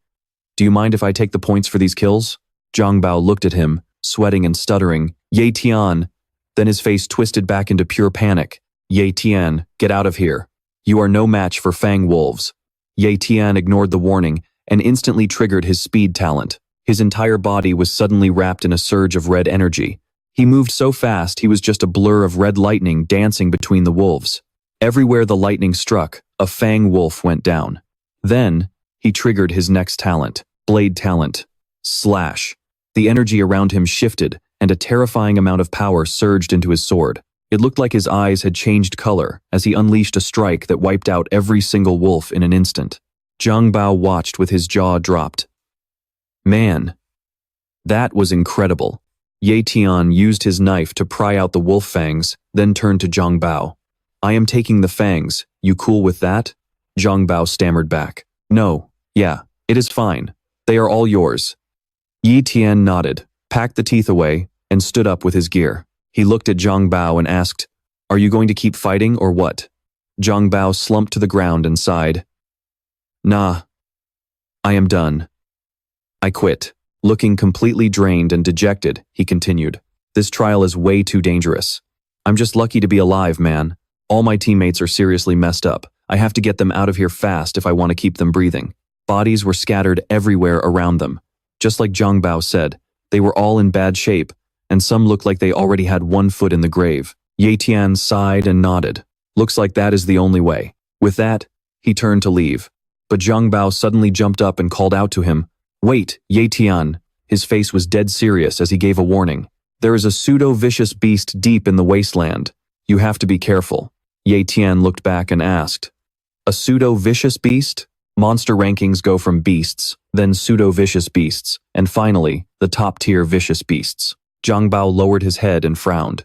do you mind if I take the points for these kills?" Trong Bao looked at him, sweating and stuttering, "Tian." Then his face twisted back into pure panic. "Tian, get out of here. You are no match for Fang wolves." Tian ignored the warning and instantly triggered his speed talent. His entire body was suddenly wrapped in a surge of red energy. He moved so fast he was just a blur of red lightning dancing between the wolves. Everywhere the lightning struck, a Fang wolf went down. Then, he triggered his next talent, blade talent. Slash. The energy around him shifted, and a terrifying amount of power surged into his sword. It looked like his eyes had changed color as he unleashed a strike that wiped out every single wolf in an instant. Trong Bao watched with his jaw dropped. Man, that was incredible. Tian used his knife to pry out the wolf fangs, then turned to Trong Bao. "I am taking the fangs. You cool with that?" Trong Bao stammered back. "No, yeah, it is fine. They are all yours." Tian nodded, packed the teeth away, and stood up with his gear. He looked at Trong Bao and asked, "Are you going to keep fighting or what?" Trong Bao slumped to the ground and sighed. "Nah, I am done. I quit." Looking completely drained and dejected, he continued, "This trial is way too dangerous. I'm just lucky to be alive, man. All my teammates are seriously messed up. I have to get them out of here fast if I want to keep them breathing." Bodies were scattered everywhere around them. Just like Trong Bao said, they were all in bad shape, and some looked like they already had 1 foot in the grave. Tian sighed and nodded. "Looks like that is the only way." With that, he turned to leave. But Trong Bao suddenly jumped up and called out to him, "Wait, Tian." His face was dead serious as he gave a warning. "There is a pseudo-vicious beast deep in the wasteland. You have to be careful." Tian looked back and asked, "A pseudo-vicious beast?" Monster rankings go from beasts, then pseudo-vicious beasts, and finally, the top-tier vicious beasts. Trong Bao lowered his head and frowned.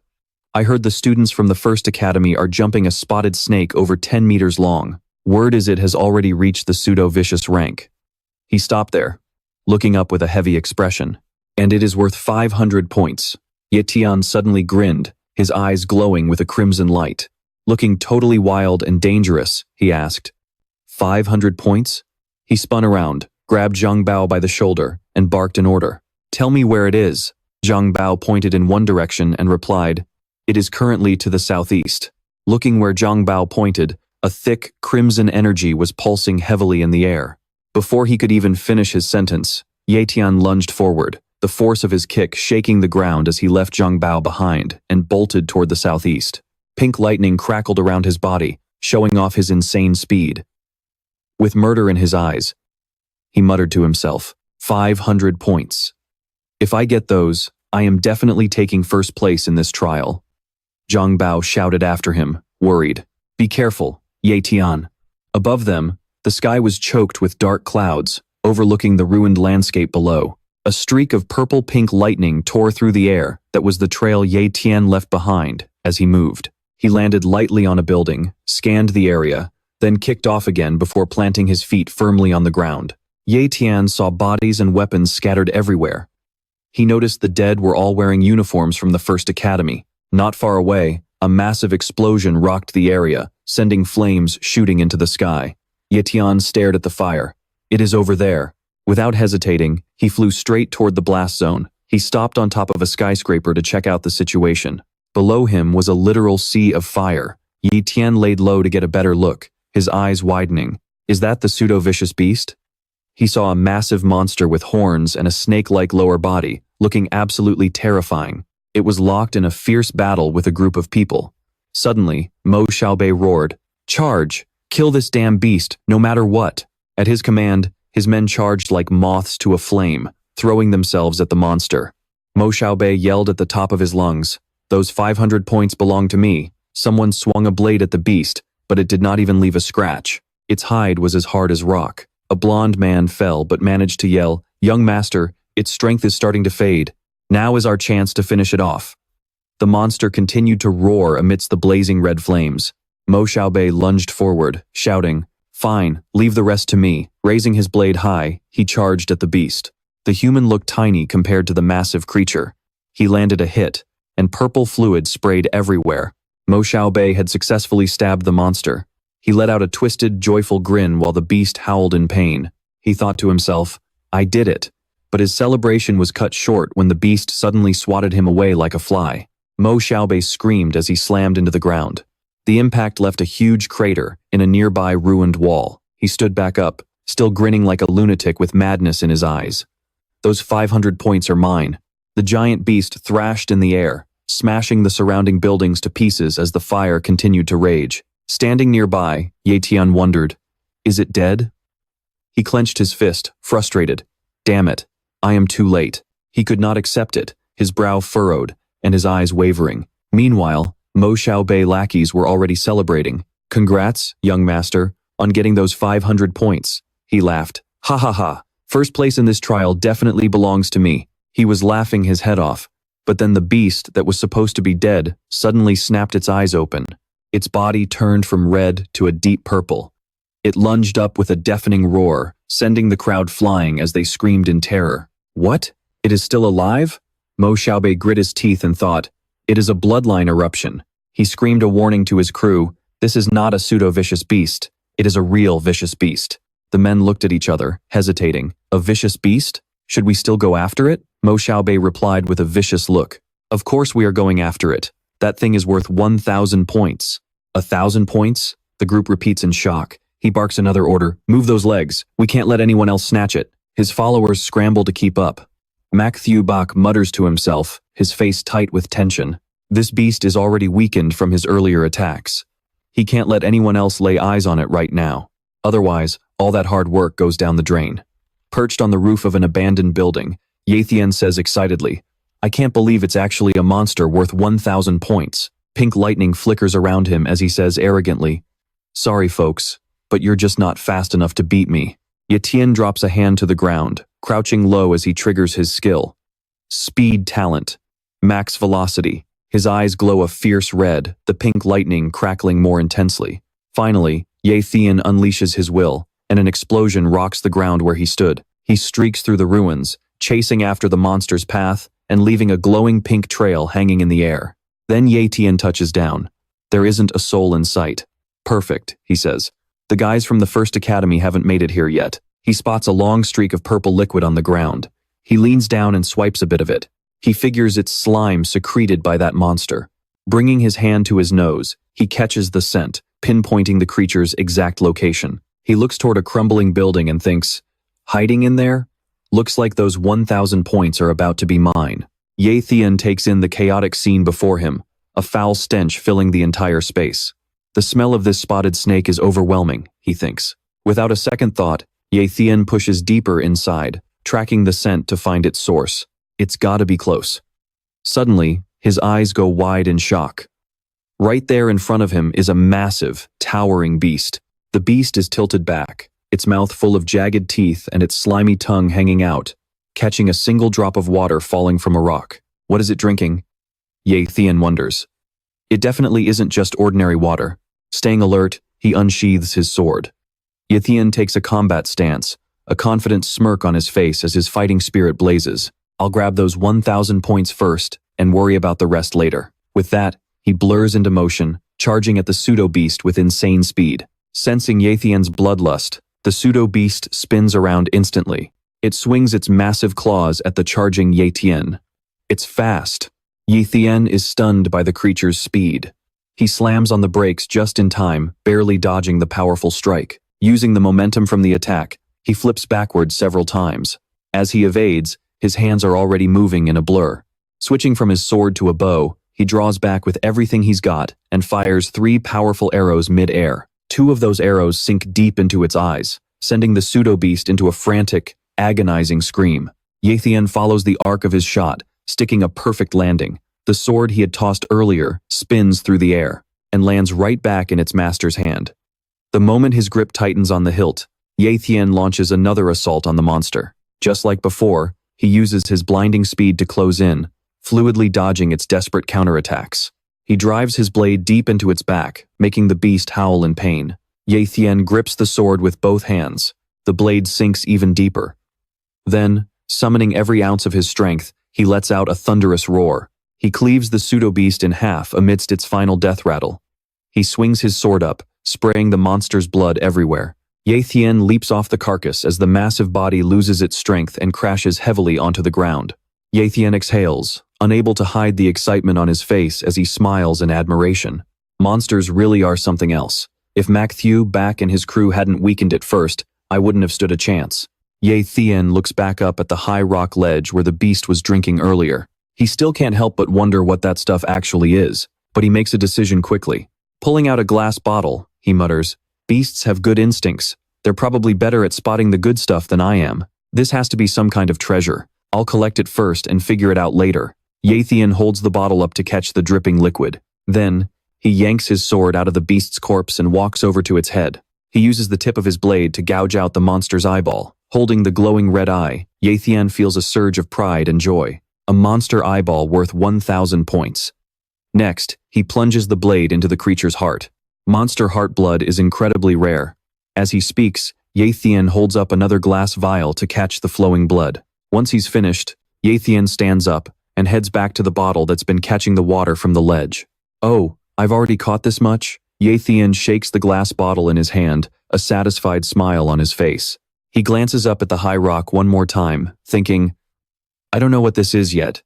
"I heard the students from the first academy are jumping a spotted snake over 10 meters long. Word is it has already reached the pseudo-vicious rank." He stopped there, looking up with a heavy expression. "And it is worth 500 points. Tian suddenly grinned, his eyes glowing with a crimson light. Looking totally wild and dangerous, he asked, 500 points? He spun around, grabbed Trong Bao by the shoulder, and barked an order. "Tell me where it is." Trong Bao pointed in one direction and replied, "It is currently to the southeast." Looking where Trong Bao pointed, a thick, crimson energy was pulsing heavily in the air. Before he could even finish his sentence, Tian lunged forward, the force of his kick shaking the ground as he left Trong Bao behind and bolted toward the southeast. Pink lightning crackled around his body, showing off his insane speed. With murder in his eyes, he muttered to himself, 500 points. If I get those, I am definitely taking first place in this trial. Trong Bao shouted after him, worried. Be careful, Ye Tian. Above them, the sky was choked with dark clouds, overlooking the ruined landscape below. A streak of purple-pink lightning tore through the air that was the trail Ye Tian left behind as he moved. He landed lightly on a building, scanned the area, then kicked off again before planting his feet firmly on the ground. Ye Tian saw bodies and weapons scattered everywhere. He noticed the dead were all wearing uniforms from the First Academy. Not far away, a massive explosion rocked the area, sending flames shooting into the sky. Ye Tian stared at the fire. It is over there. Without hesitating, he flew straight toward the blast zone. He stopped on top of a skyscraper to check out the situation. Below him was a literal sea of fire. Ye Tian laid low to get a better look, his eyes widening. Is that the pseudo-vicious beast? He saw a massive monster with horns and a snake-like lower body, looking absolutely terrifying. It was locked in a fierce battle with a group of people. Suddenly, Mo Xiaobei roared, "Charge! Kill this damn beast, no matter what!" At his command, his men charged like moths to a flame, throwing themselves at the monster. Mo Xiaobei yelled at the top of his lungs, "Those 500 points belong to me." Someone swung a blade at the beast, but it did not even leave a scratch. Its hide was as hard as rock. A blond man fell but managed to yell, "Young master, its strength is starting to fade. Now is our chance to finish it off." The monster continued to roar amidst the blazing red flames. Mo Xiaobei lunged forward, shouting, "Fine, leave the rest to me." Raising his blade high, he charged at the beast. The human looked tiny compared to the massive creature. He landed a hit, and purple fluid sprayed everywhere. Mo Xiaobei had successfully stabbed the monster. He let out a twisted, joyful grin while the beast howled in pain. He thought to himself, "I did it." But his celebration was cut short when the beast suddenly swatted him away like a fly. Mo Xiaobei screamed as he slammed into the ground. The impact left a huge crater in a nearby ruined wall. He stood back up, still grinning like a lunatic with madness in his eyes. "Those 500 points are mine." The giant beast thrashed in the air, smashing the surrounding buildings to pieces as the fire continued to rage. Standing nearby, Ye Tian wondered, "Is it dead?" He clenched his fist, frustrated. "Damn it, I am too late." He could not accept it, his brow furrowed, and his eyes wavering. Meanwhile, Mo Xiaobei lackeys were already celebrating. "Congrats, young master, on getting those 500 points." He laughed. "Ha ha ha, first place in this trial definitely belongs to me." He was laughing his head off, but then the beast that was supposed to be dead suddenly snapped its eyes open. Its body turned from red to a deep purple. It lunged up with a deafening roar, sending the crowd flying as they screamed in terror. "What? It is still alive?" Mo Xiaobei grit his teeth and thought, "It is a bloodline eruption." He screamed a warning to his crew, "This is not a pseudo-vicious beast. It is a real vicious beast." The men looked at each other, hesitating. "A vicious beast? Should we still go after it?" Mo Xiaobei replied with a vicious look. "Of course we are going after it. That thing is worth 1,000 points. 1,000 points? The group repeats in shock. He barks another order, "Move those legs. We can't let anyone else snatch it." His followers scramble to keep up. Mak Thieu Bak mutters to himself, his face tight with tension. This beast is already weakened from his earlier attacks. He can't let anyone else lay eyes on it right now. Otherwise, all that hard work goes down the drain. Perched on the roof of an abandoned building, Ye Tian says excitedly, "I can't believe it's actually a monster worth 1,000 points." Pink lightning flickers around him as he says arrogantly, "Sorry folks, but you're just not fast enough to beat me." Ye Tian drops a hand to the ground, crouching low as he triggers his skill. Speed talent. Max velocity. His eyes glow a fierce red, the pink lightning crackling more intensely. Finally, Ye Tian unleashes his will, and an explosion rocks the ground where he stood. He streaks through the ruins, chasing after the monster's path, and leaving a glowing pink trail hanging in the air. Then Ye Tian touches down. There isn't a soul in sight. "Perfect," he says. "The guys from the First Academy haven't made it here yet." He spots a long streak of purple liquid on the ground. He leans down and swipes a bit of it. He figures it's slime secreted by that monster. Bringing his hand to his nose, he catches the scent, pinpointing the creature's exact location. He looks toward a crumbling building and thinks, "Hiding in there? Looks like those 1,000 points are about to be mine. Tian takes in the chaotic scene before him, a foul stench filling the entire space. The smell of this spotted snake is overwhelming, he thinks. Without a second thought, Tian pushes deeper inside, tracking the scent to find its source. It's gotta be close. Suddenly, his eyes go wide in shock. Right there in front of him is a massive, towering beast. The beast is tilted back, its mouth full of jagged teeth and its slimy tongue hanging out, catching a single drop of water falling from a rock. What is it drinking? Tian wonders. It definitely isn't just ordinary water. Staying alert, he unsheathes his sword. Tian takes a combat stance, a confident smirk on his face as his fighting spirit blazes. I'll grab those 1,000 points first and worry about the rest later. With that, he blurs into motion, charging at the pseudo-beast with insane speed. Sensing Tian's bloodlust, the pseudo-beast spins around instantly. It swings its massive claws at the charging Tian. It's fast. Tian is stunned by the creature's speed. He slams on the brakes just in time, barely dodging the powerful strike. Using the momentum from the attack, he flips backwards several times. As he evades, his hands are already moving in a blur. Switching from his sword to a bow, he draws back with everything he's got and fires 3 powerful arrows mid-air. 2 of those arrows sink deep into its eyes, sending the pseudo-beast into a frantic, agonizing scream. Tian follows the arc of his shot, sticking a perfect landing. The sword he had tossed earlier spins through the air and lands right back in its master's hand. The moment his grip tightens on the hilt, Tian launches another assault on the monster. Just like before, he uses his blinding speed to close in, fluidly dodging its desperate counterattacks. He drives his blade deep into its back, making the beast howl in pain. Tian grips the sword with both hands. The blade sinks even deeper. Then, summoning every ounce of his strength, he lets out a thunderous roar. He cleaves the pseudo-beast in half amidst its final death rattle. He swings his sword up, spraying the monster's blood everywhere. Tian leaps off the carcass as the massive body loses its strength and crashes heavily onto the ground. Tian exhales, unable to hide the excitement on his face as he smiles in admiration. Monsters really are something else. If Matthew Back and his crew hadn't weakened it first, I wouldn't have stood a chance. Tian looks back up at the high rock ledge where the beast was drinking earlier. He still can't help but wonder what that stuff actually is, but he makes a decision quickly. Pulling out a glass bottle, he mutters, "Beasts have good instincts. They're probably better at spotting the good stuff than I am. This has to be some kind of treasure. I'll collect it first and figure it out later." Tian holds the bottle up to catch the dripping liquid. Then, he yanks his sword out of the beast's corpse and walks over to its head. He uses the tip of his blade to gouge out the monster's eyeball. Holding the glowing red eye, Tian feels a surge of pride and joy. A monster eyeball worth 1,000 points. Next, he plunges the blade into the creature's heart. Monster heart blood is incredibly rare. As he speaks, Tian holds up another glass vial to catch the flowing blood. Once he's finished, Tian stands up and heads back to the bottle that's been catching the water from the ledge. "Oh, I've already caught this much?" Tian shakes the glass bottle in his hand, a satisfied smile on his face. He glances up at the high rock one more time, thinking, "I don't know what this is yet,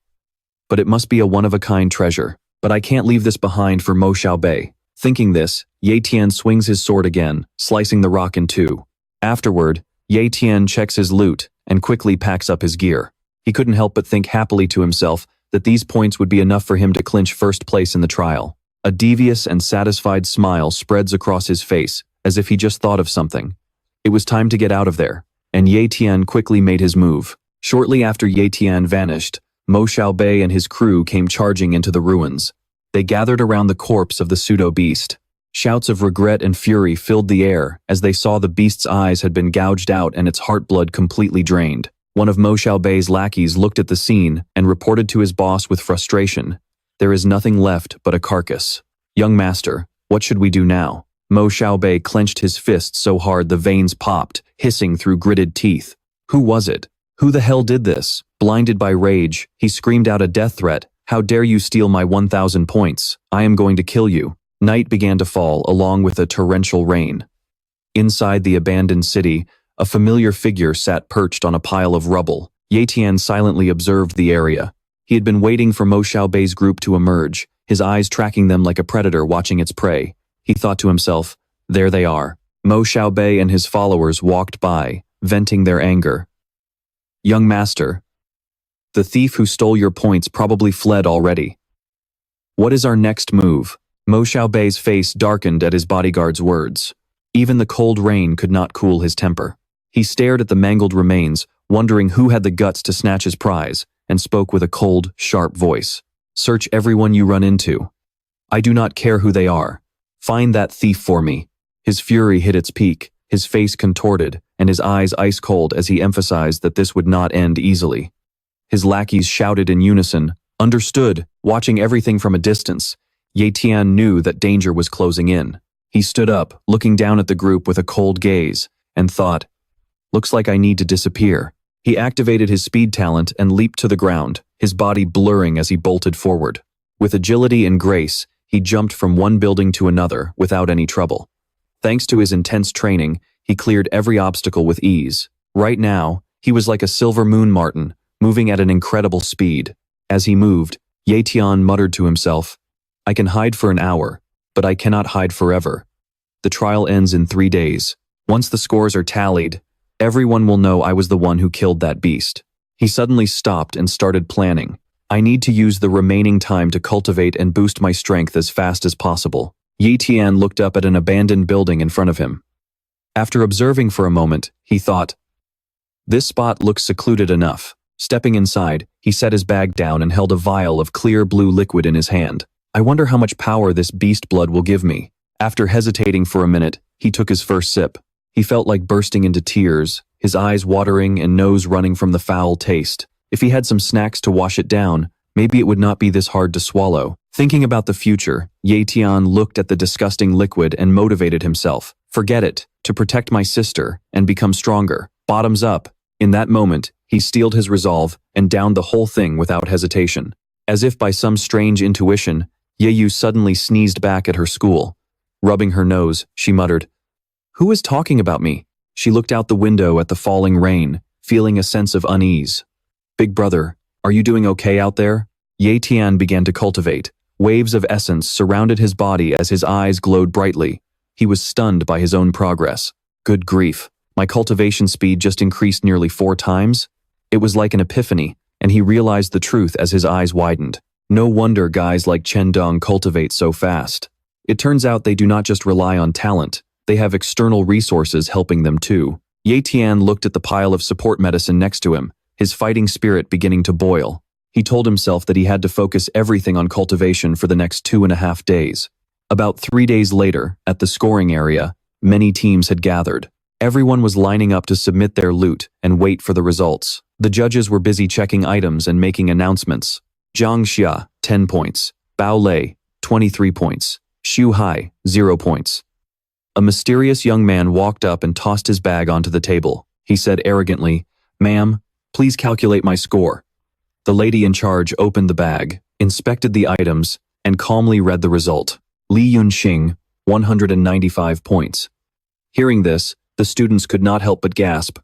but it must be a one-of-a-kind treasure. But I can't leave this behind for Mo Xiaobei." Thinking this, Tian swings his sword again, slicing the rock in 2. Afterward, Tian checks his loot and quickly packs up his gear. He couldn't help but think happily to himself that these points would be enough for him to clinch first place in the trial. A devious and satisfied smile spreads across his face, as if he just thought of something. It was time to get out of there, and Tian quickly made his move. Shortly after Tian vanished, Mo Xiaobei and his crew came charging into the ruins. They gathered around the corpse of the pseudo-beast. Shouts of regret and fury filled the air as they saw the beast's eyes had been gouged out and its heart blood completely drained. One of Mo Xiaobei's lackeys looked at the scene and reported to his boss with frustration, "There is nothing left but a carcass. Young master, what should we do now?" Mo Xiaobei clenched his fist so hard the veins popped, hissing through gritted teeth. Who was it? Who the hell did this? Blinded by rage, he screamed out a death threat. "How dare you steal my 1,000 points? I am going to kill you." Night began to fall along with a torrential rain. Inside the abandoned city, a familiar figure sat perched on a pile of rubble. Tian silently observed the area. He had been waiting for Mo Xiaobei's group to emerge, his eyes tracking them like a predator watching its prey. He thought to himself, there they are. Mo Xiaobei and his followers walked by, venting their anger. Young master, the thief who stole your points probably fled already. What is our next move? Mo Xiaobei's face darkened at his bodyguard's words. Even the cold rain could not cool his temper. He stared at the mangled remains, wondering who had the guts to snatch his prize, and spoke with a cold, sharp voice. Search everyone you run into. I do not care who they are. Find that thief for me. His fury hit its peak, his face contorted, and his eyes ice cold as he emphasized that this would not end easily. His lackeys shouted in unison, understood, watching everything from a distance. Tian knew that danger was closing in. He stood up, looking down at the group with a cold gaze, and thought, looks like I need to disappear. He activated his speed talent and leaped to the ground, his body blurring as he bolted forward. With agility and grace, he jumped from one building to another without any trouble. Thanks to his intense training, he cleared every obstacle with ease. Right now, he was like a silver moon martin, moving at an incredible speed. As he moved, Tian muttered to himself, I can hide for an hour, but I cannot hide forever. The trial ends in 3 days. Once the scores are tallied, everyone will know I was the one who killed that beast. He suddenly stopped and started planning. I need to use the remaining time to cultivate and boost my strength as fast as possible. Tian looked up at an abandoned building in front of him. After observing for a moment, he thought, this spot looks secluded enough. Stepping inside, he set his bag down and held a vial of clear blue liquid in his hand. I wonder how much power this beast blood will give me. After hesitating for a minute, he took his first sip. He felt like bursting into tears, his eyes watering and nose running from the foul taste. If he had some snacks to wash it down, maybe it would not be this hard to swallow. Thinking about the future, Tian looked at the disgusting liquid and motivated himself. Forget it, to protect my sister and become stronger. Bottoms up. In that moment, he steeled his resolve and downed the whole thing without hesitation. As if by some strange intuition, Yeyu suddenly sneezed back at her school. Rubbing her nose, she muttered, who is talking about me? She looked out the window at the falling rain, feeling a sense of unease. Big brother, are you doing okay out there? Tian began to cultivate. Waves of essence surrounded his body as his eyes glowed brightly. He was stunned by his own progress. Good grief, my cultivation speed just increased nearly 4 times? It was like an epiphany, and he realized the truth as his eyes widened. No wonder guys like Chen Dong cultivate so fast. It turns out they do not just rely on talent, they have external resources helping them too. Tian looked at the pile of support medicine next to him, his fighting spirit beginning to boil. He told himself that he had to focus everything on cultivation for the next 2.5 days. About 3 days later, at the scoring area, many teams had gathered. Everyone was lining up to submit their loot and wait for the results. The judges were busy checking items and making announcements. Zhang Xia, 10 points. Bao Lei, 23 points. Xu Hai, 0 points. A mysterious young man walked up and tossed his bag onto the table. He said arrogantly, ma'am, please calculate my score. The lady in charge opened the bag, inspected the items, and calmly read the result. Li Yunxing, 195 points. Hearing this, the students could not help but gasp.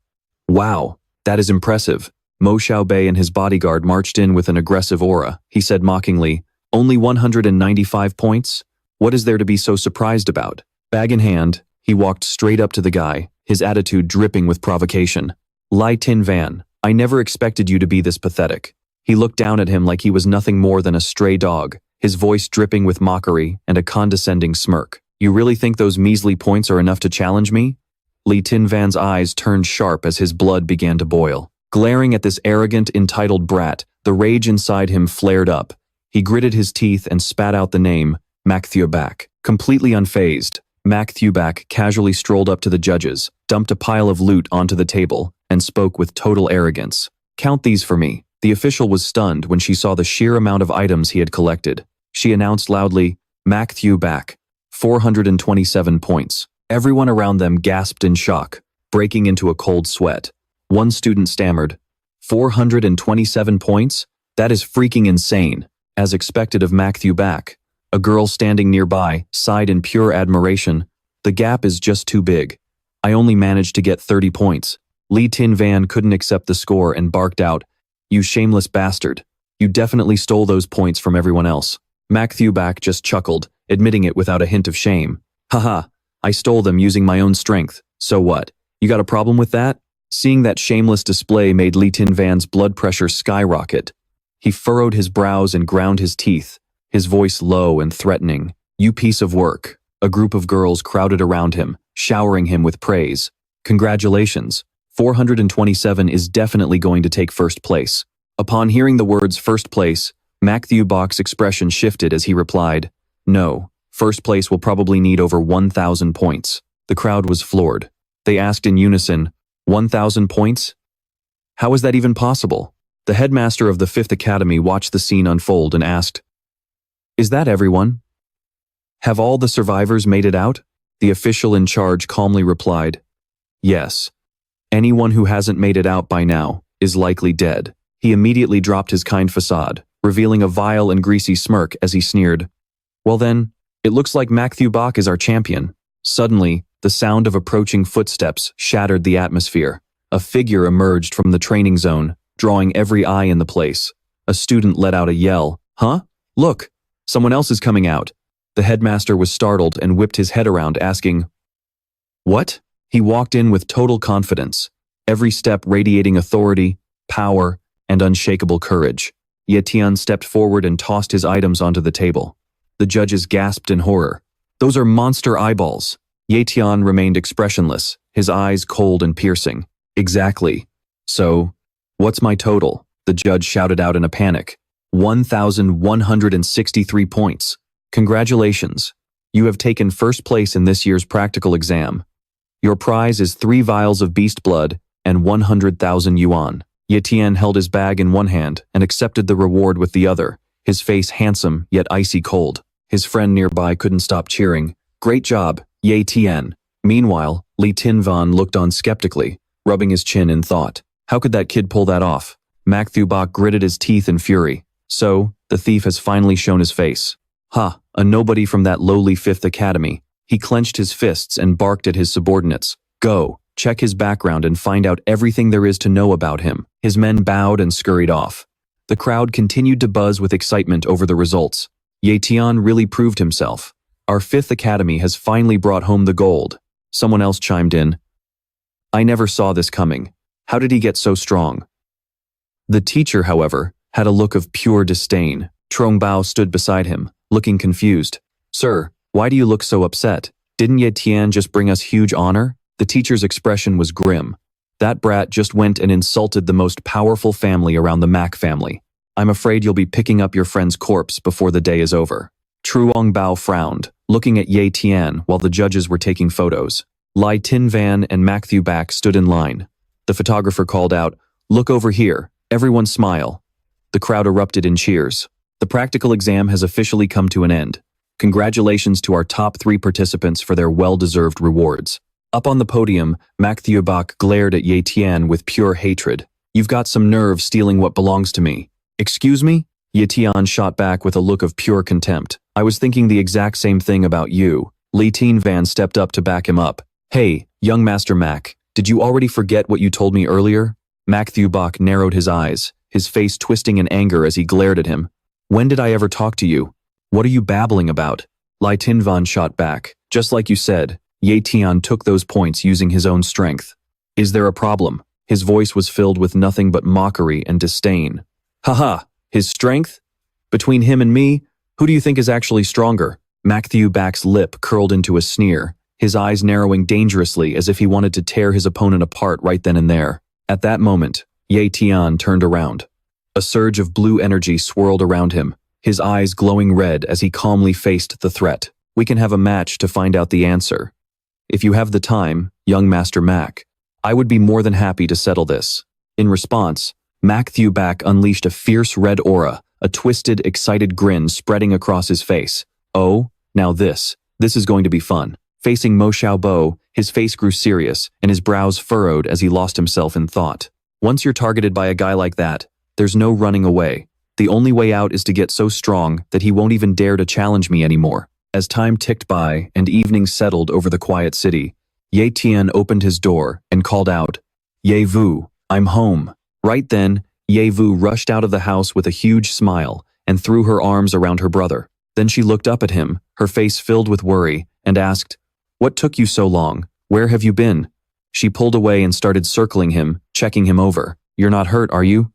Wow, that is impressive. Mo Xiaobei and his bodyguard marched in with an aggressive aura. He said mockingly, only 195 points? What is there to be so surprised about? Bag in hand, he walked straight up to the guy, his attitude dripping with provocation. Lai Tin Van, I never expected you to be this pathetic. He looked down at him like he was nothing more than a stray dog, his voice dripping with mockery and a condescending smirk. You really think those measly points are enough to challenge me? Li Tin Van's eyes turned sharp as his blood began to boil. Glaring at this arrogant, entitled brat, the rage inside him flared up. He gritted his teeth and spat out the name, Mac Thubak. Completely unfazed, Mac Thubak casually strolled up to the judges, dumped a pile of loot onto the table, and spoke with total arrogance. Count these for me. The official was stunned when she saw the sheer amount of items he had collected. She announced loudly, Mac Thubak, 427 points. Everyone around them gasped in shock, breaking into a cold sweat. One student stammered, 427 points? That is freaking insane. As expected of Mac Thubak, a girl standing nearby sighed in pure admiration. The gap is just too big. I only managed to get 30 points. Li Tin Van couldn't accept the score and barked out, you shameless bastard. You definitely stole those points from everyone else. Mac Thubak just chuckled, admitting it without a hint of shame. Haha, I stole them using my own strength. So what? You got a problem with that? Seeing that shameless display made Li Tinvan's blood pressure skyrocket. He furrowed his brows and ground his teeth, his voice low and threatening. "You piece of work." A group of girls crowded around him, showering him with praise. "Congratulations. 427 is definitely going to take first place." Upon hearing the words first place, Matthew Bach's expression shifted as he replied, "No, first place will probably need over 1,000 points." The crowd was floored. They asked in unison, 1,000 points? How is that even possible? The headmaster of the 5th Academy watched the scene unfold and asked, "Is that everyone? Have all the survivors made it out?" The official in charge calmly replied, "Yes. Anyone who hasn't made it out by now is likely dead." He immediately dropped his kind facade, revealing a vile and greasy smirk as he sneered, "Well then, it looks like Matthew Bach is our champion." Suddenly, the sound of approaching footsteps shattered the atmosphere. A figure emerged from the training zone, drawing every eye in the place. A student let out a yell. "Huh? Look! Someone else is coming out." The headmaster was startled and whipped his head around, asking, "What?" He walked in with total confidence, every step radiating authority, power, and unshakable courage. Tian stepped forward and tossed his items onto the table. The judges gasped in horror. "Those are monster eyeballs." Tian remained expressionless, his eyes cold and piercing. "Exactly. So, what's my total?" The judge shouted out in a panic. 1,163 points. "Congratulations. You have taken first place in this year's practical exam. Your prize is 3 vials of beast blood and 100,000 yuan. Tian held his bag in one hand and accepted the reward with the other, his face handsome yet icy cold. His friend nearby couldn't stop cheering. "Great job, Tian." Meanwhile, Li Tinvan looked on skeptically, rubbing his chin in thought. How could that kid pull that off? Matthew Bach gritted his teeth in fury. So, the thief has finally shown his face. Ha, a nobody from that lowly 5th Academy. He clenched his fists and barked at his subordinates. "Go, check his background and find out everything there is to know about him." His men bowed and scurried off. The crowd continued to buzz with excitement over the results. Tian really proved himself. "Our 5th Academy has finally brought home the gold." Someone else chimed in. "I never saw this coming. How did he get so strong?" The teacher, however, had a look of pure disdain. Trong Bao stood beside him, looking confused. "Sir, why do you look so upset? Didn't Tian just bring us huge honor?" The teacher's expression was grim. "That brat just went and insulted the most powerful family around the Mac family. I'm afraid you'll be picking up your friend's corpse before the day is over." Trong Bao frowned, looking at Tian while the judges were taking photos. Li Tinvan and Matthew Bach stood in line. The photographer called out, "Look over here, everyone smile." The crowd erupted in cheers. The practical exam has officially come to an end. Congratulations to our top 3 participants for their well-deserved rewards. Up on the podium, Matthew Bach glared at Tian with pure hatred. "You've got some nerve stealing what belongs to me." "Excuse me?" Tian shot back with a look of pure contempt. "I was thinking the exact same thing about you." Li Tinvan stepped up to back him up. "Hey, young Master Mac, did you already forget what you told me earlier?" Matthew Bach narrowed his eyes, his face twisting in anger as he glared at him. "When did I ever talk to you? What are you babbling about?" Li Tinvan shot back. "Just like you said, Tian took those points using his own strength. Is there a problem?" His voice was filled with nothing but mockery and disdain. "Haha, his strength? Between him and me, who do you think is actually stronger?" Matthew Bach's lip curled into a sneer, his eyes narrowing dangerously as if he wanted to tear his opponent apart right then and there. At that moment, Tian turned around. A surge of blue energy swirled around him, his eyes glowing red as he calmly faced the threat. "We can have a match to find out the answer. If you have the time, young Master Mac, I would be more than happy to settle this." In response, Matthew Bach unleashed a fierce red aura, a twisted, excited grin spreading across his face. "Oh, now this is going to be fun." Facing Mo Xiaobo, his face grew serious and his brows furrowed as he lost himself in thought. "Once you're targeted by a guy like that, there's no running away. The only way out is to get so strong that he won't even dare to challenge me anymore." As time ticked by and evening settled over the quiet city, Tian opened his door and called out, "Ye Vu, I'm home." Right then, Ye Vu rushed out of the house with a huge smile and threw her arms around her brother. Then she looked up at him, her face filled with worry, and asked, "What took you so long? Where have you been?" She pulled away and started circling him, checking him over. "You're not hurt, are you?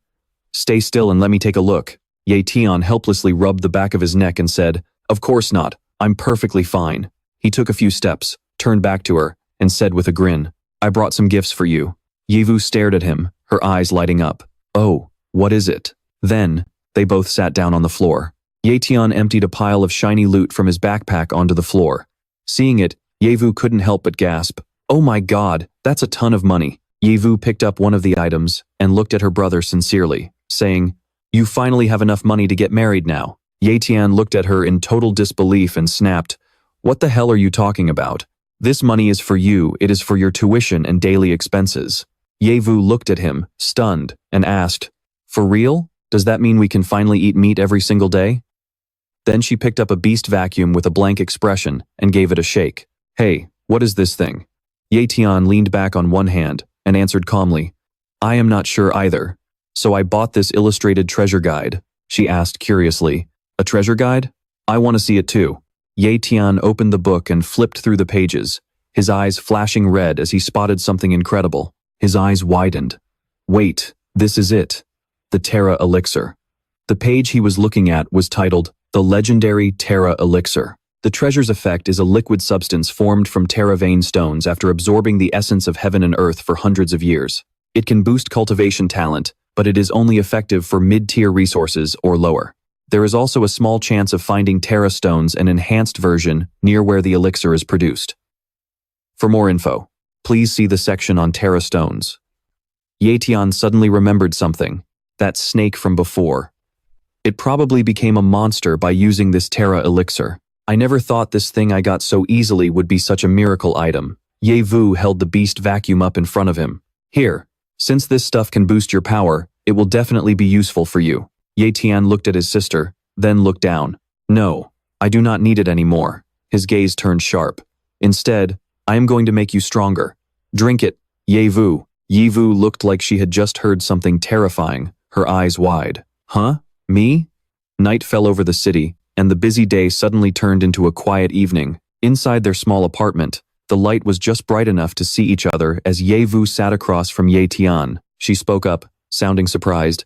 Stay still and let me take a look." Tian helplessly rubbed the back of his neck and said, "Of course not. I'm perfectly fine." He took a few steps, turned back to her, and said with a grin, "I brought some gifts for you." Yevu stared at him, her eyes lighting up. "Oh, what is it?" Then, they both sat down on the floor. Tian emptied a pile of shiny loot from his backpack onto the floor. Seeing it, Yevu couldn't help but gasp. "Oh my god, that's a ton of money." Yevu picked up one of the items and looked at her brother sincerely, saying, "You finally have enough money to get married now." Tian looked at her in total disbelief and snapped, "What the hell are you talking about? This money is for you, it is for your tuition and daily expenses." Yevu looked at him, stunned, and asked, "For real? Does that mean we can finally eat meat every single day?" Then she picked up a beast vacuum with a blank expression and gave it a shake. "Hey, what is this thing?" Tian leaned back on one hand and answered calmly, "I am not sure either. So I bought this illustrated treasure guide." She asked curiously, "A treasure guide? I want to see it too." Tian opened the book and flipped through the pages, his eyes flashing red as he spotted something incredible. His eyes widened. "Wait, this is it. The Terra Elixir." The page he was looking at was titled, "The Legendary Terra Elixir." The treasure's effect is a liquid substance formed from Terra vein stones after absorbing the essence of heaven and earth for hundreds of years. It can boost cultivation talent, but it is only effective for mid-tier resources or lower. There is also a small chance of finding Terra stones, an enhanced version, near where the elixir is produced. For more info, please see the section on Terra stones. Tian suddenly remembered something. That snake from before. It probably became a monster by using this Terra elixir. I never thought this thing I got so easily would be such a miracle item. Yevu held the beast vacuum up in front of him. "Here, since this stuff can boost your power, it will definitely be useful for you." Tian looked at his sister, then looked down. "No, I do not need it anymore." His gaze turned sharp. "Instead, I am going to make you stronger. Drink it, Yevu." Yevu looked like she had just heard something terrifying, her eyes wide. "Huh? Me?" Night fell over the city, and the busy day suddenly turned into a quiet evening. Inside their small apartment, the light was just bright enough to see each other as Yevu sat across from Tian. She spoke up, sounding surprised.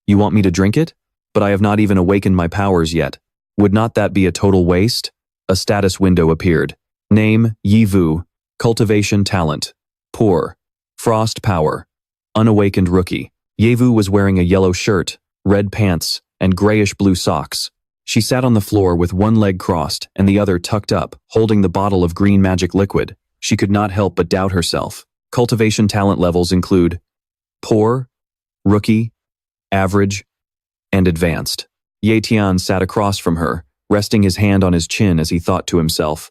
"You want me to drink it? But I have not even awakened my powers yet. Would not that be a total waste?" A status window appeared. Name, Yevu. Cultivation talent. Poor. Frost power. Unawakened rookie. Yevu was wearing a yellow shirt, red pants, and grayish-blue socks. She sat on the floor with one leg crossed and the other tucked up, holding the bottle of green magic liquid. She could not help but doubt herself. Cultivation talent levels include poor, rookie, average, and advanced. Tian sat across from her, resting his hand on his chin as he thought to himself,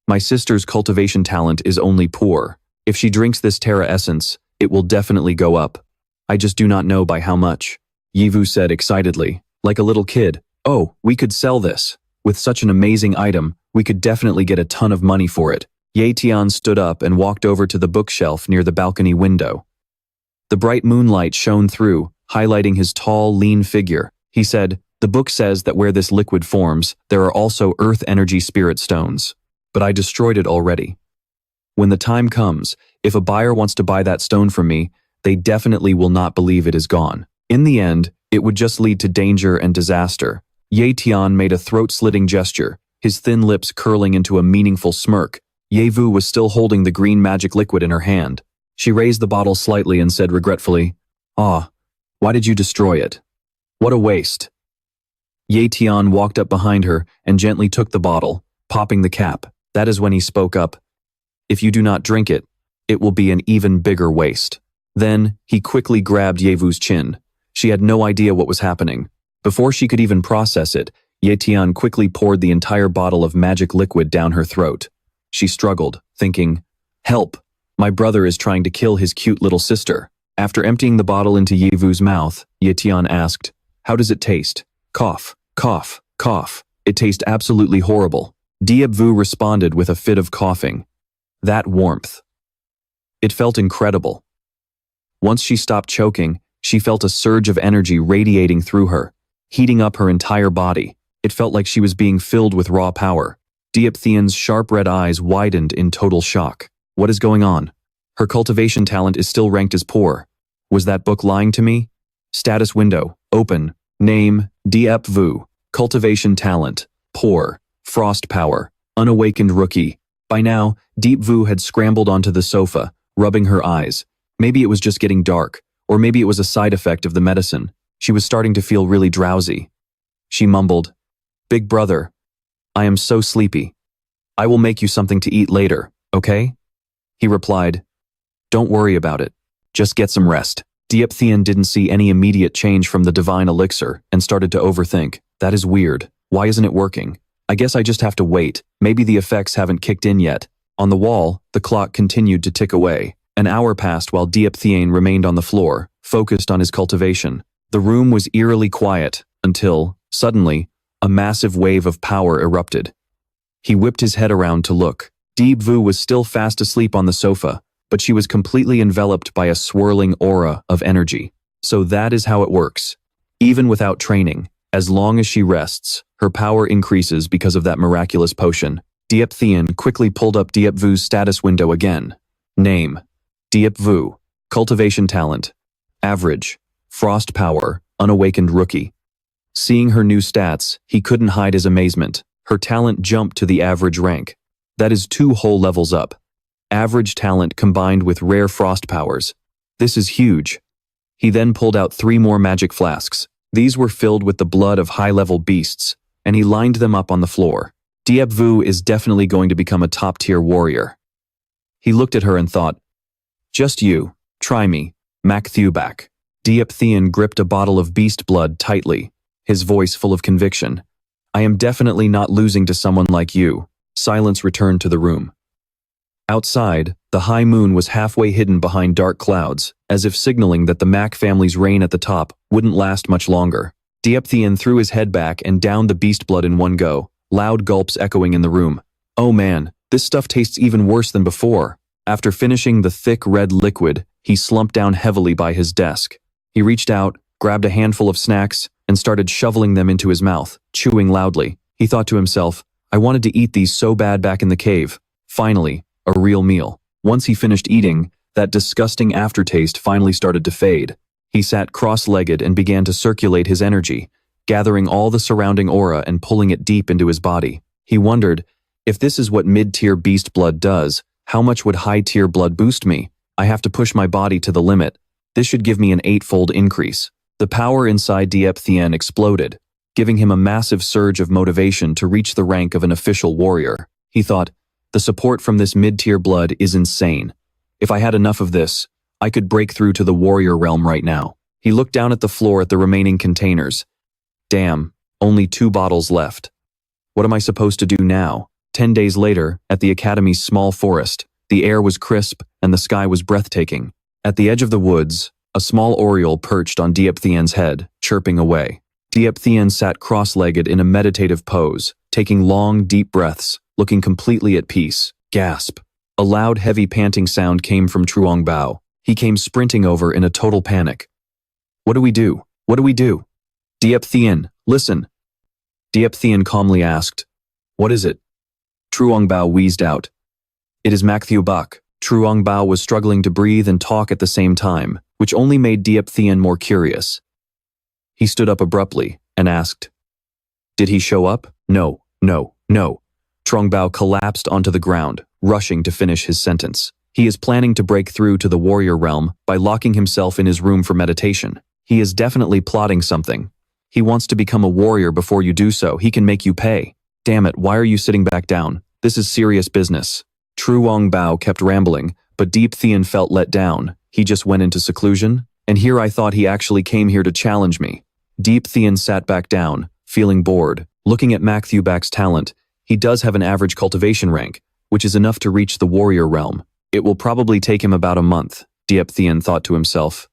"My sister's cultivation talent is only poor. If she drinks this Terra essence, it will definitely go up. I just do not know by how much." Yevu said excitedly, like a little kid, "Oh, we could sell this. With such an amazing item, we could definitely get a ton of money for it." Tian stood up and walked over to the bookshelf near the balcony window. The bright moonlight shone through, highlighting his tall, lean figure. He said, "The book says that where this liquid forms, there are also earth energy spirit stones. But I destroyed it already. When the time comes, if a buyer wants to buy that stone from me, they definitely will not believe it is gone. In the end, it would just lead to danger and disaster." Tian made a throat-slitting gesture, his thin lips curling into a meaningful smirk. Yevu was still holding the green magic liquid in her hand. She raised the bottle slightly and said regretfully, "Ah, why did you destroy it? What a waste." Tian walked up behind her and gently took the bottle, popping the cap. That is when he spoke up. "If you do not drink it, it will be an even bigger waste." Then, he quickly grabbed Yevu's chin. She had no idea what was happening. Before she could even process it, Tian quickly poured the entire bottle of magic liquid down her throat. She struggled, thinking, "Help! My brother is trying to kill his cute little sister." After emptying the bottle into Yevu's mouth, Tian asked, "How does it taste?" Cough, cough, cough. "It tastes absolutely horrible." Yevu responded with a fit of coughing. That warmth. It felt incredible. Once she stopped choking, she felt a surge of energy radiating through her, heating up her entire body. It felt like she was being filled with raw power. Tian's sharp red eyes widened in total shock. "What is going on?" Her cultivation talent is still ranked as poor. Was that book lying to me? Status window, open. Name, Diep Vu. Cultivation talent, poor. Frost power, unawakened rookie. By now, Diep Vu had scrambled onto the sofa, rubbing her eyes. Maybe it was just getting dark, or maybe it was a side effect of the medicine. She was starting to feel really drowsy. She mumbled, "Big brother, I am so sleepy. I will make you something to eat later, okay?" He replied, "Don't worry about it. Just get some rest." Diep Tian didn't see any immediate change from the divine elixir and started to overthink. That is weird. Why isn't it working? I guess I just have to wait. Maybe the effects haven't kicked in yet. On the wall, the clock continued to tick away. An hour passed while Diep Tian remained on the floor, focused on his cultivation. The room was eerily quiet until, suddenly, a massive wave of power erupted. He whipped his head around to look. Diep Vu was still fast asleep on the sofa, but she was completely enveloped by a swirling aura of energy. So that is how it works. Even without training, as long as she rests, her power increases because of that miraculous potion. Diep Tian quickly pulled up Diep Vu's status window again. Name, Diep Vu. Cultivation talent, average. Frost power, unawakened rookie. Seeing her new stats, he couldn't hide his amazement. Her talent jumped to the average rank. That is 2 whole levels up. Average talent combined with rare frost powers. This is huge. He then pulled out 3 more magic flasks. These were filled with the blood of high-level beasts, and he lined them up on the floor. Diep Vu is definitely going to become a top-tier warrior. He looked at her and thought, "Just you, try me, Mac Thubak." Diep Tian gripped a bottle of beast blood tightly, his voice full of conviction. "I am definitely not losing to someone like you." Silence returned to the room. Outside, the high moon was halfway hidden behind dark clouds, as if signaling that the Mac family's reign at the top wouldn't last much longer. Diep Tian threw his head back and downed the beast blood in one go, loud gulps echoing in the room. Oh man, this stuff tastes even worse than before. After finishing the thick red liquid, he slumped down heavily by his desk. He reached out, grabbed a handful of snacks, and started shoveling them into his mouth, chewing loudly. He thought to himself, I wanted to eat these so bad back in the cave. Finally, a real meal. Once he finished eating, that disgusting aftertaste finally started to fade. He sat cross-legged and began to circulate his energy, gathering all the surrounding aura and pulling it deep into his body. He wondered, if this is what mid-tier beast blood does, how much would high-tier blood boost me? I have to push my body to the limit. This should give me an 8-fold increase. The power inside Diep Tian exploded, giving him a massive surge of motivation to reach the rank of an official warrior. He thought, the support from this mid-tier blood is insane. If I had enough of this, I could break through to the warrior realm right now. He looked down at the floor at the remaining containers. Damn, only 2 bottles left. What am I supposed to do now? 10 days later, at the Academy's small forest, the air was crisp and the sky was breathtaking. At the edge of the woods, a small oriole perched on Diep Tian's head, chirping away. Diep Tian sat cross-legged in a meditative pose, taking long, deep breaths, looking completely at peace. Gasp. A loud, heavy panting sound came from Trong Bao. He came sprinting over in a total panic. What do we do? What do we do? Diep Tian, listen. Diep Tian calmly asked, What is it? Trong Bao wheezed out. It is Mac Thubak. Trong Bao was struggling to breathe and talk at the same time, which only made Diep Tian more curious. He stood up abruptly and asked, Did he show up? No. Trong Bao collapsed onto the ground, rushing to finish his sentence. He is planning to break through to the warrior realm by locking himself in his room for meditation. He is definitely plotting something. He wants to become a warrior before you do so. He can make you pay. Damn it, why are you sitting back down? This is serious business. Trong Bao kept rambling, but Diep Tian felt let down. He just went into seclusion, and here I thought he actually came here to challenge me. Diep Tian sat back down, feeling bored. Looking at Mac Thubak's talent, he does have an average cultivation rank, which is enough to reach the warrior realm. It will probably take him about a month, Diep Tian thought to himself.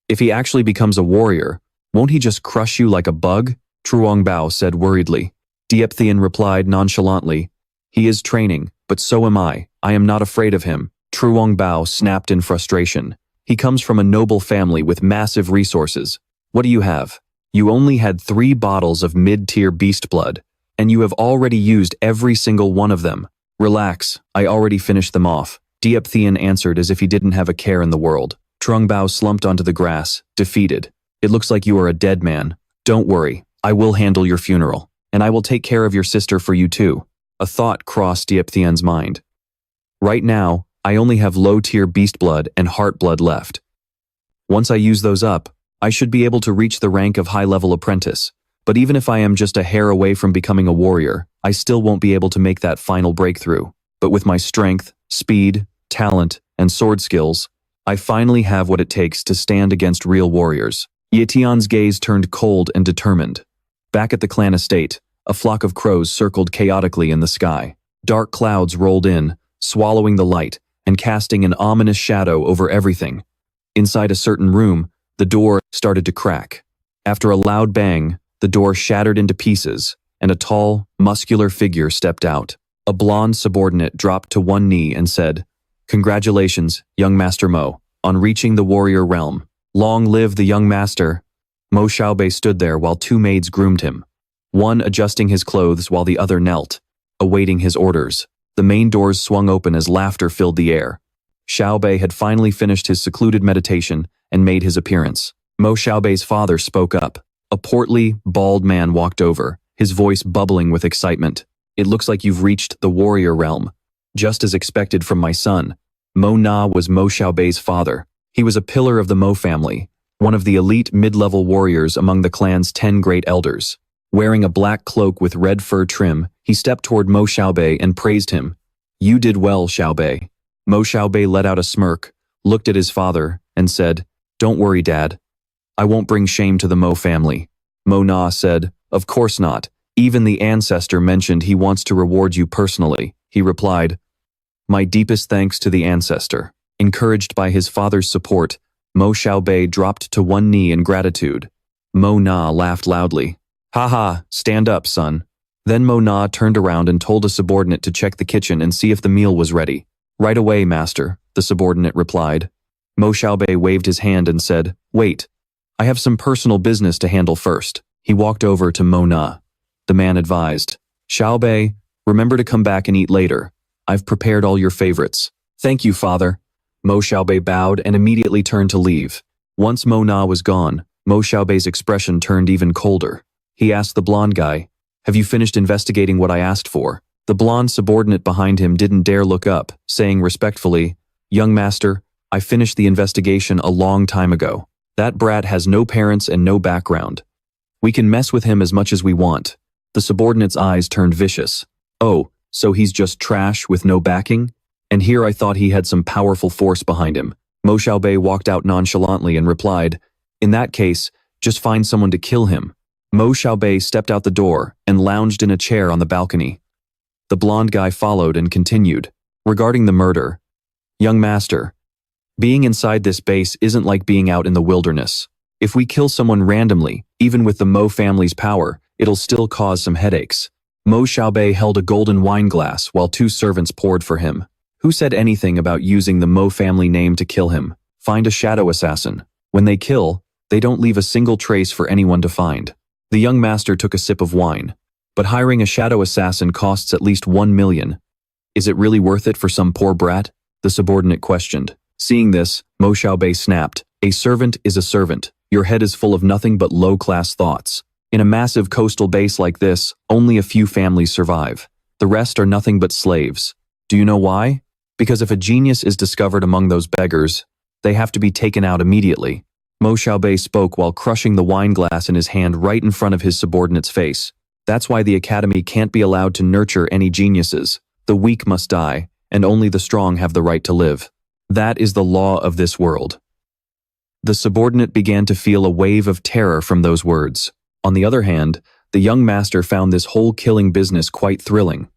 If he actually becomes a warrior, won't he just crush you like a bug? Trong Bao said worriedly. Diep Tian replied nonchalantly, He is training, but so am I. I am not afraid of him. Trong Bao snapped in frustration. He comes from a noble family with massive resources. What do you have? You only had 3 bottles of mid-tier beast blood, and you have already used every single one of them. Relax, I already finished them off. Tian answered as if he didn't have a care in the world. Trong Bao slumped onto the grass, defeated. It looks like you are a dead man. Don't worry, I will handle your funeral. And I will take care of your sister for you too. A thought crossed Tian's mind. Right now, I only have low-tier beast blood and heart blood left. Once I use those up, I should be able to reach the rank of high-level apprentice. But even if I am just a hair away from becoming a warrior, I still won't be able to make that final breakthrough. But with my strength, speed, talent, and sword skills, I finally have what it takes to stand against real warriors. Tian's gaze turned cold and determined. Back at the clan estate, a flock of crows circled chaotically in the sky. Dark clouds rolled in, swallowing the light, and casting an ominous shadow over everything. Inside a certain room, the door started to crack. After a loud bang, the door shattered into pieces, and a tall, muscular figure stepped out. A blonde subordinate dropped to one knee and said, "Congratulations, young Master Mo, on reaching the warrior realm. Long live the young master." Mo Xiaobei stood there while two maids groomed him, one adjusting his clothes while the other knelt, awaiting his orders. The main doors swung open as laughter filled the air. Xiaobei had finally finished his secluded meditation and made his appearance. Mo Xiaobei's father spoke up. A portly, bald man walked over, his voice bubbling with excitement. "It looks like you've reached the warrior realm. Just as expected from my son." Mo Na was Mo Xiaobei's father. He was a pillar of the Mo family, one of the elite mid-level warriors among the clan's 10 great elders. Wearing a black cloak with red fur trim, he stepped toward Mo Xiaobei and praised him. "You did well, Xiaobei." Mo Xiaobei let out a smirk, looked at his father, and said, "Don't worry, Dad. I won't bring shame to the Mo family." Mo Na said, "Of course not. Even the ancestor mentioned he wants to reward you personally." He replied, "My deepest thanks to the ancestor." Encouraged by his father's support, Mo Xiaobei dropped to one knee in gratitude. Mo Na laughed loudly. "Ha, stand up, son." Then Mo Na turned around and told a subordinate to check the kitchen and see if the meal was ready. "Right away, master," the subordinate replied. Mo Xiaobei waved his hand and said, "Wait, I have some personal business to handle first." He walked over to Mo Na. The man advised, "Xiaobei, remember to come back and eat later. I've prepared all your favorites." "Thank you, father." Mo Xiaobei bowed and immediately turned to leave. Once Mo Na was gone, Mo Xiaobei's expression turned even colder. He asked the blonde guy, "Have you finished investigating what I asked for?" The blonde subordinate behind him didn't dare look up, saying respectfully, "Young master, I finished the investigation a long time ago. That brat has no parents and no background. We can mess with him as much as we want." The subordinate's eyes turned vicious. "Oh, so he's just trash with no backing? And here I thought he had some powerful force behind him." Mo Xiaobei walked out nonchalantly and replied, "In that case, just find someone to kill him." Mo Xiaobei stepped out the door and lounged in a chair on the balcony. The blonde guy followed and continued, "Regarding the murder, young master, being inside this base isn't like being out in the wilderness. If we kill someone randomly, even with the Mo family's power, it'll still cause some headaches." Mo Xiaobei held a golden wine glass while two servants poured for him. Who said anything about using the Mo family name to kill him? Find a shadow assassin. When they kill, they don't leave a single trace for anyone to find. The young master took a sip of wine. "But hiring a shadow assassin costs at least 1 million. Is it really worth it for some poor brat?" the subordinate questioned. Seeing this, Mo Xiaobei snapped, "A servant is a servant. Your head is full of nothing but low-class thoughts. In a massive coastal base like this, only a few families survive. The rest are nothing but slaves. Do you know why? Because if a genius is discovered among those beggars, they have to be taken out immediately." Mo Xiaobei spoke while crushing the wine glass in his hand right in front of his subordinate's face. "That's why the academy can't be allowed to nurture any geniuses. The weak must die, and only the strong have the right to live. That is the law of this world." The subordinate began to feel a wave of terror from those words. On the other hand, the young master found this whole killing business quite thrilling.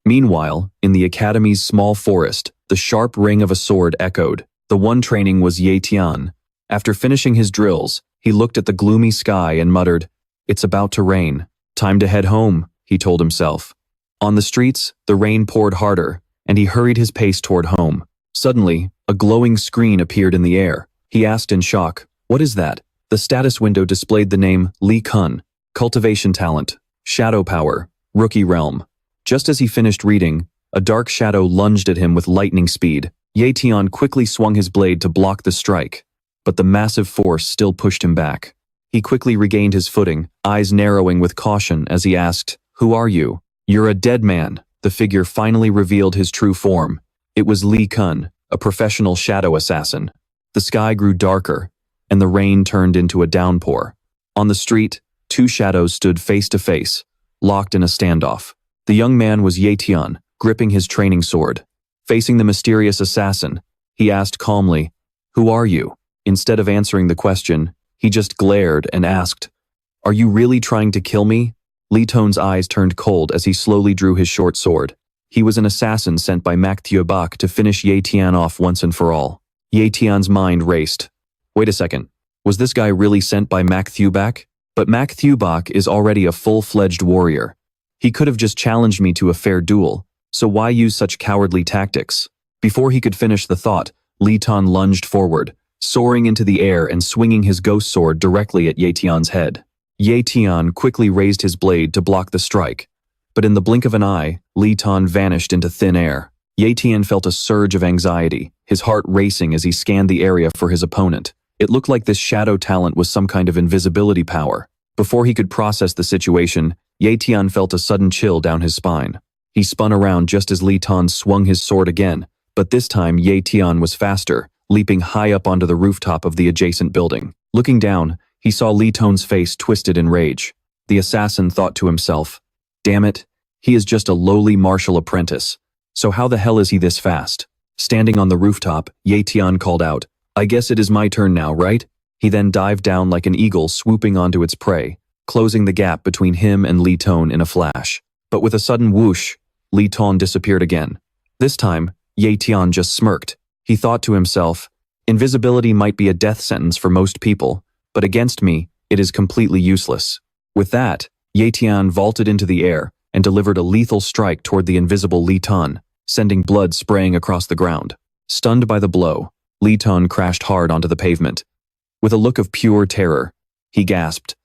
Meanwhile, in the academy's small forest, the sharp ring of a sword echoed. The one training was Tian. After finishing his drills, he looked at the gloomy sky and muttered, "It's about to rain. Time to head home," he told himself. On the streets, the rain poured harder, and he hurried his pace toward home. Suddenly, a glowing screen appeared in the air. He asked in shock, "What is that?" The status window displayed the name Li Kun, cultivation talent, shadow power, rookie realm. Just as he finished reading, a dark shadow lunged at him with lightning speed. Tian quickly swung his blade to block the strike, but the massive force still pushed him back. He quickly regained his footing, eyes narrowing with caution as he asked, "Who are you?" "You're a dead man." The figure finally revealed his true form. It was Li Kun, a professional shadow assassin. The sky grew darker, and the rain turned into a downpour. On the street, two shadows stood face to face, locked in a standoff. The young man was Tian, gripping his training sword. Facing the mysterious assassin, he asked calmly, "Who are you?" Instead of answering the question, he just glared and asked, "Are you really trying to kill me?" Li Ton's eyes turned cold as he slowly drew his short sword. He was an assassin sent by Mak Thieu-bak to finish Tian off once and for all. Tian's mind raced. Wait a second, was this guy really sent by Mak Thieu-bak? But Mak Thieu-bak is already a full-fledged warrior. He could have just challenged me to a fair duel, so why use such cowardly tactics? Before he could finish the thought, Li Ton lunged forward, soaring into the air and swinging his ghost sword directly at Tian's head. Tian quickly raised his blade to block the strike, but in the blink of an eye, Li Ton vanished into thin air. Tian felt a surge of anxiety, his heart racing as he scanned the area for his opponent. It looked like this shadow talent was some kind of invisibility power. Before he could process the situation, Tian felt a sudden chill down his spine. He spun around just as Li Ton swung his sword again, but this time Tian was faster, leaping high up onto the rooftop of the adjacent building. Looking down, he saw Li Ton's face twisted in rage. The assassin thought to himself, "Damn it, he is just a lowly martial apprentice. So how the hell is he this fast?" Standing on the rooftop, Tian called out, "I guess it is my turn now, right?" He then dived down like an eagle swooping onto its prey, closing the gap between him and Li Ton in a flash. But with a sudden whoosh, Li Ton disappeared again. This time, Tian just smirked. He thought to himself, "Invisibility might be a death sentence for most people, but against me, it is completely useless." With that, Tian vaulted into the air and delivered a lethal strike toward the invisible Li Ton, sending blood spraying across the ground. Stunned by the blow, Li Ton crashed hard onto the pavement. With a look of pure terror, he gasped,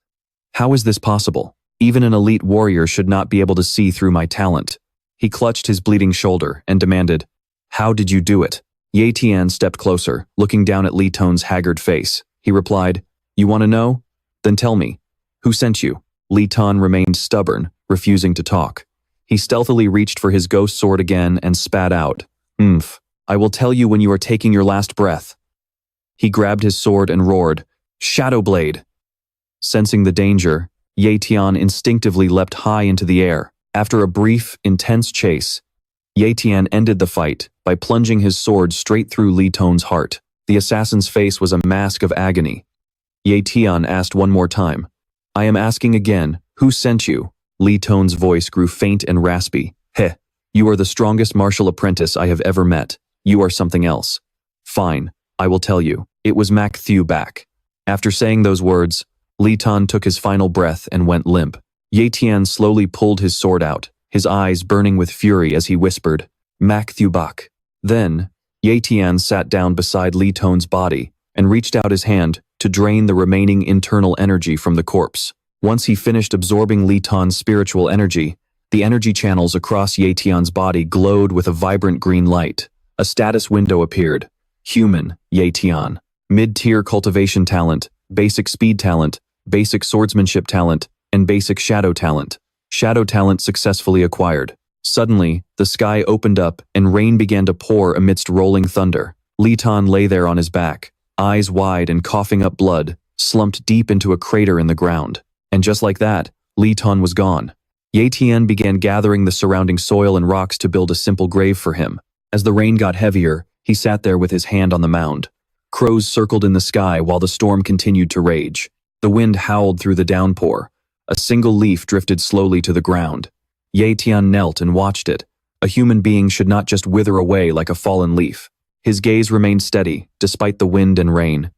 "How is this possible? Even an elite warrior should not be able to see through my talent." He clutched his bleeding shoulder and demanded, "How did you do it?" Tian stepped closer, looking down at Li Ton's haggard face. He replied, "You want to know? Then tell me. Who sent you?" Li Ton remained stubborn, refusing to talk. He stealthily reached for his ghost sword again and spat out, "Umph. I will tell you when you are taking your last breath." He grabbed his sword and roared, "Shadow Blade!" Sensing the danger, Tian instinctively leapt high into the air. After a brief, intense chase, Tian ended the fight by plunging his sword straight through Li Ton's heart. The assassin's face was a mask of agony. Tian asked one more time, "I am asking again, who sent you?" Li Ton's voice grew faint and raspy. "Heh, you are the strongest martial apprentice I have ever met. You are something else." "Fine, I will tell you. It was Mak Thieu-bak." After saying those words, Li Ton took his final breath and went limp. Tian slowly pulled his sword out, his eyes burning with fury as he whispered, "Mak Thieu-bak." Then, Tian sat down beside Li Ton's body and reached out his hand to drain the remaining internal energy from the corpse. Once he finished absorbing Li Ton's spiritual energy, the energy channels across Tian's body glowed with a vibrant green light. A status window appeared. Human, Tian. Mid-tier cultivation talent, basic speed talent, basic swordsmanship talent, and basic shadow talent. Shadow talent successfully acquired. Suddenly, the sky opened up and rain began to pour amidst rolling thunder. Li Ton lay there on his back, eyes wide and coughing up blood, slumped deep into a crater in the ground. And just like that, Li Ton was gone. Tian began gathering the surrounding soil and rocks to build a simple grave for him. As the rain got heavier, he sat there with his hand on the mound. Crows circled in the sky while the storm continued to rage. The wind howled through the downpour. A single leaf drifted slowly to the ground. Tian knelt and watched it. A human being should not just wither away like a fallen leaf. His gaze remained steady, despite the wind and rain.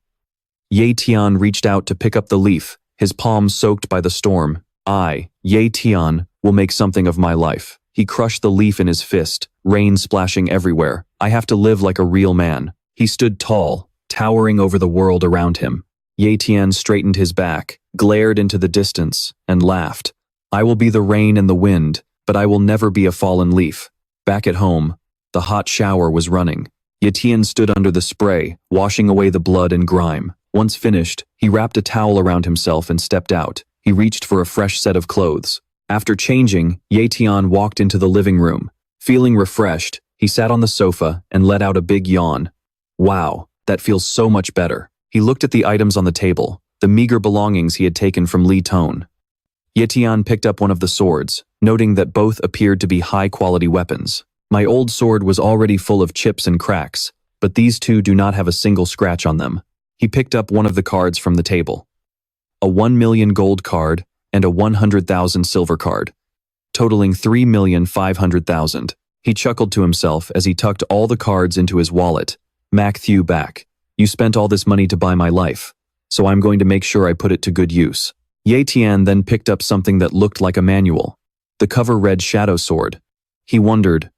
Tian reached out to pick up the leaf, his palms soaked by the storm. "I, Tian, will make something of my life." He crushed the leaf in his fist, rain splashing everywhere. "I have to live like a real man." He stood tall, towering over the world around him. Tian straightened his back, glared into the distance, and laughed. "I will be the rain and the wind, but I will never be a fallen leaf." Back at home, the hot shower was running. Tian stood under the spray, washing away the blood and grime. Once finished, he wrapped a towel around himself and stepped out. He reached for a fresh set of clothes. After changing, Tian walked into the living room. Feeling refreshed, he sat on the sofa and let out a big yawn. Wow, that feels so much better. He looked at the items on the table, the meager belongings he had taken from Li Tone. Tian picked up one of the swords, noting that both appeared to be high-quality weapons. My old sword was already full of chips and cracks, but these two do not have a single scratch on them. He picked up one of the cards from the table. A 1 million gold card and a 100,000 silver card, totaling 3,500,000. He chuckled to himself as he tucked all the cards into his wallet. Matthew back. You spent all this money to buy my life, so I'm going to make sure I put it to good use. Tian then picked up something that looked like a manual. The cover read Shadow Sword. He wondered,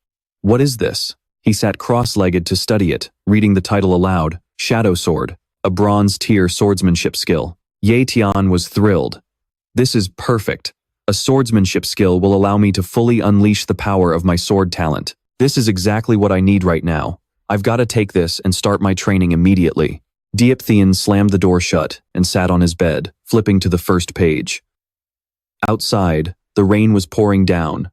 what is this? He sat cross-legged to study it, reading the title aloud, Shadow Sword, a bronze-tier swordsmanship skill. Tian was thrilled. This is perfect. A swordsmanship skill will allow me to fully unleash the power of my sword talent. This is exactly what I need right now. I've got to take this and start my training immediately. Tian slammed the door shut and sat on his bed, flipping to the first page. Outside, the rain was pouring down,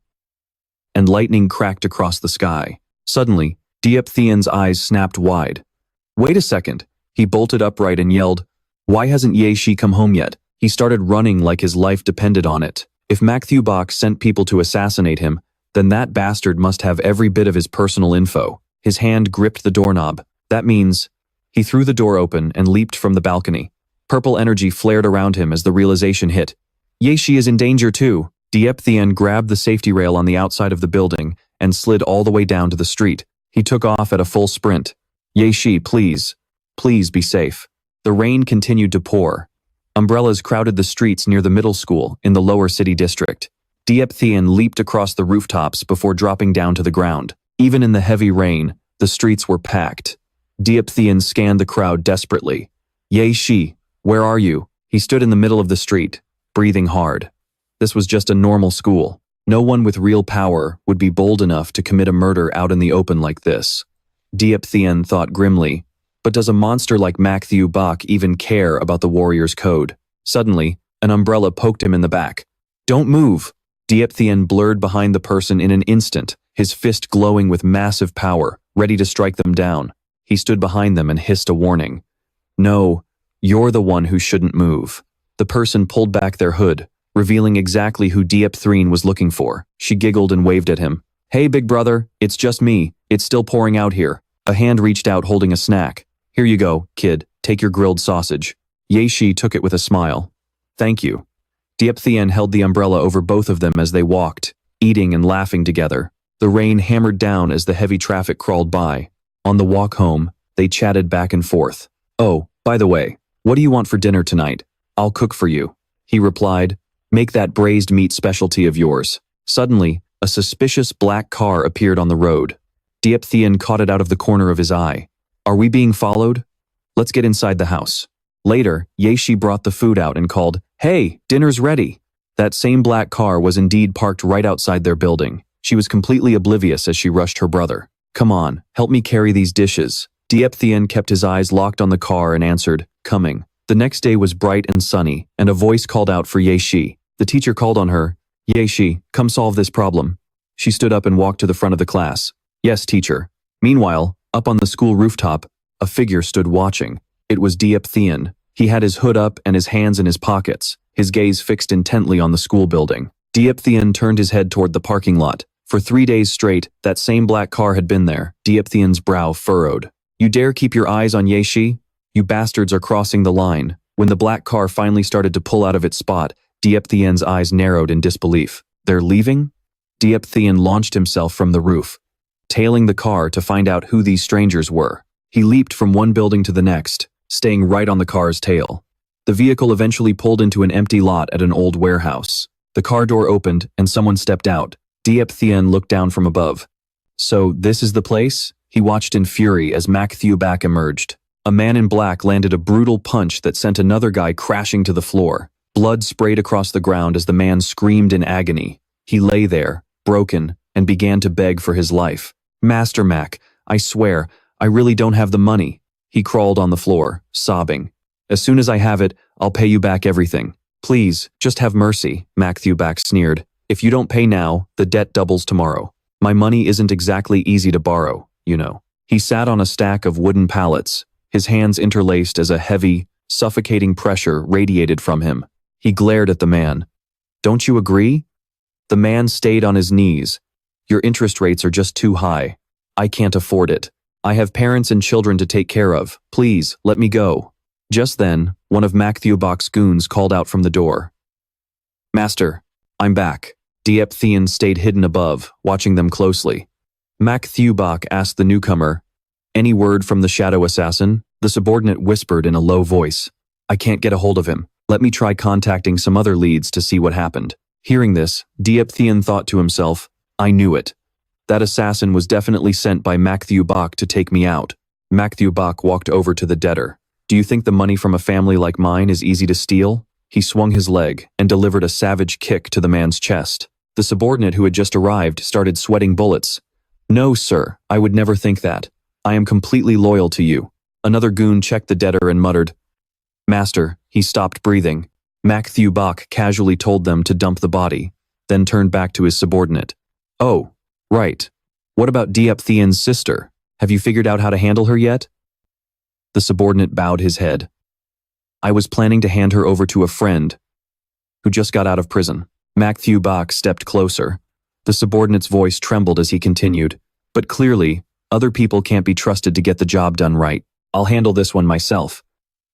and lightning cracked across the sky. Suddenly, Tian's eyes snapped wide. Wait a second. He bolted upright and yelled, why hasn't Ye come home yet? He started running like his life depended on it. If Matthew Bach sent people to assassinate him, then that bastard must have every bit of his personal info. His hand gripped the doorknob. That means... He threw the door open and leaped from the balcony. Purple energy flared around him as the realization hit. Ye is in danger too. Tian grabbed the safety rail on the outside of the building and slid all the way down to the street. He took off at a full sprint. Ye, please. Please be safe. The rain continued to pour. Umbrellas crowded the streets near the middle school in the lower city district. Tian leaped across the rooftops before dropping down to the ground. Even in the heavy rain, the streets were packed. Tian scanned the crowd desperately. Ye, where are you? He stood in the middle of the street, breathing hard. This was just a normal school. No one with real power would be bold enough to commit a murder out in the open like this. Tian thought grimly, but does a monster like Matthew Bach even care about the warrior's code? Suddenly, an umbrella poked him in the back. Don't move! Tian blurred behind the person in an instant, his fist glowing with massive power, ready to strike them down. He stood behind them and hissed a warning. No, you're the one who shouldn't move. The person pulled back their hood, revealing exactly who Tran was looking for. She giggled and waved at him. Hey, big brother, it's just me. It's still pouring out here. A hand reached out holding a snack. Here you go, kid. Take your grilled sausage. Ye took it with a smile. Thank you. Tian held the umbrella over both of them as they walked, eating and laughing together. The rain hammered down as the heavy traffic crawled by. On the walk home, they chatted back and forth. Oh, by the way, what do you want for dinner tonight? I'll cook for you. He replied, make that braised meat specialty of yours. Suddenly, a suspicious black car appeared on the road. Tian caught it out of the corner of his eye. Are we being followed? Let's get inside the house. Later, Ye brought the food out and called, hey, dinner's ready. That same black car was indeed parked right outside their building. She was completely oblivious as she rushed her brother. Come on, help me carry these dishes. Tian kept his eyes locked on the car and answered, coming. The next day was bright and sunny, and a voice called out for Ye. The teacher called on her. Ye, come solve this problem. She stood up and walked to the front of the class. Yes, teacher. Meanwhile, up on the school rooftop, a figure stood watching. It was Tian. He had his hood up and his hands in his pockets, his gaze fixed intently on the school building. Tian turned his head toward the parking lot. For 3 days straight, that same black car had been there. Tian's brow furrowed. You dare keep your eyes on Ye? You bastards are crossing the line. When the black car finally started to pull out of its spot, Tian's eyes narrowed in disbelief. They're leaving? Tian launched himself from the roof, tailing the car to find out who these strangers were. He leaped from one building to the next, staying right on the car's tail. The vehicle eventually pulled into an empty lot at an old warehouse. The car door opened and someone stepped out. Tian looked down from above. So this is the place? He watched in fury as Matthew Bach emerged. A man in black landed a brutal punch that sent another guy crashing to the floor. Blood sprayed across the ground as the man screamed in agony. He lay there, broken, and began to beg for his life. Master Mac, I swear, I really don't have the money. He crawled on the floor, sobbing. As soon as I have it, I'll pay you back everything. Please, just have mercy, Mac Thewback sneered. If you don't pay now, the debt doubles tomorrow. My money isn't exactly easy to borrow, you know. He sat on a stack of wooden pallets, his hands interlaced as a heavy, suffocating pressure radiated from him. He glared at the man. Don't you agree? The man stayed on his knees. Your interest rates are just too high. I can't afford it. I have parents and children to take care of. Please, let me go. Just then, one of Mac Thewback's goons called out from the door. Master, I'm back. Tian stayed hidden above, watching them closely. Mac Thewback asked the newcomer, Any word from the shadow assassin? The subordinate whispered in a low voice. I can't get a hold of him. Let me try contacting some other leads to see what happened. Hearing this, Tian thought to himself, I knew it. That assassin was definitely sent by Mac Thewback to take me out. Mac Thewback walked over to the debtor. Do you think the money from a family like mine is easy to steal? He swung his leg and delivered a savage kick to the man's chest. The subordinate who had just arrived started sweating bullets. No, sir, I would never think that. I am completely loyal to you. Another goon checked the debtor and muttered, Master, he stopped breathing. Mac Thewback casually told them to dump the body, then turned back to his subordinate. Oh, right. What about Tian's sister? Have you figured out how to handle her yet? The subordinate bowed his head. I was planning to hand her over to a friend who just got out of prison. Mac Thewback stepped closer. The subordinate's voice trembled as he continued. But clearly, other people can't be trusted to get the job done right. I'll handle this one myself.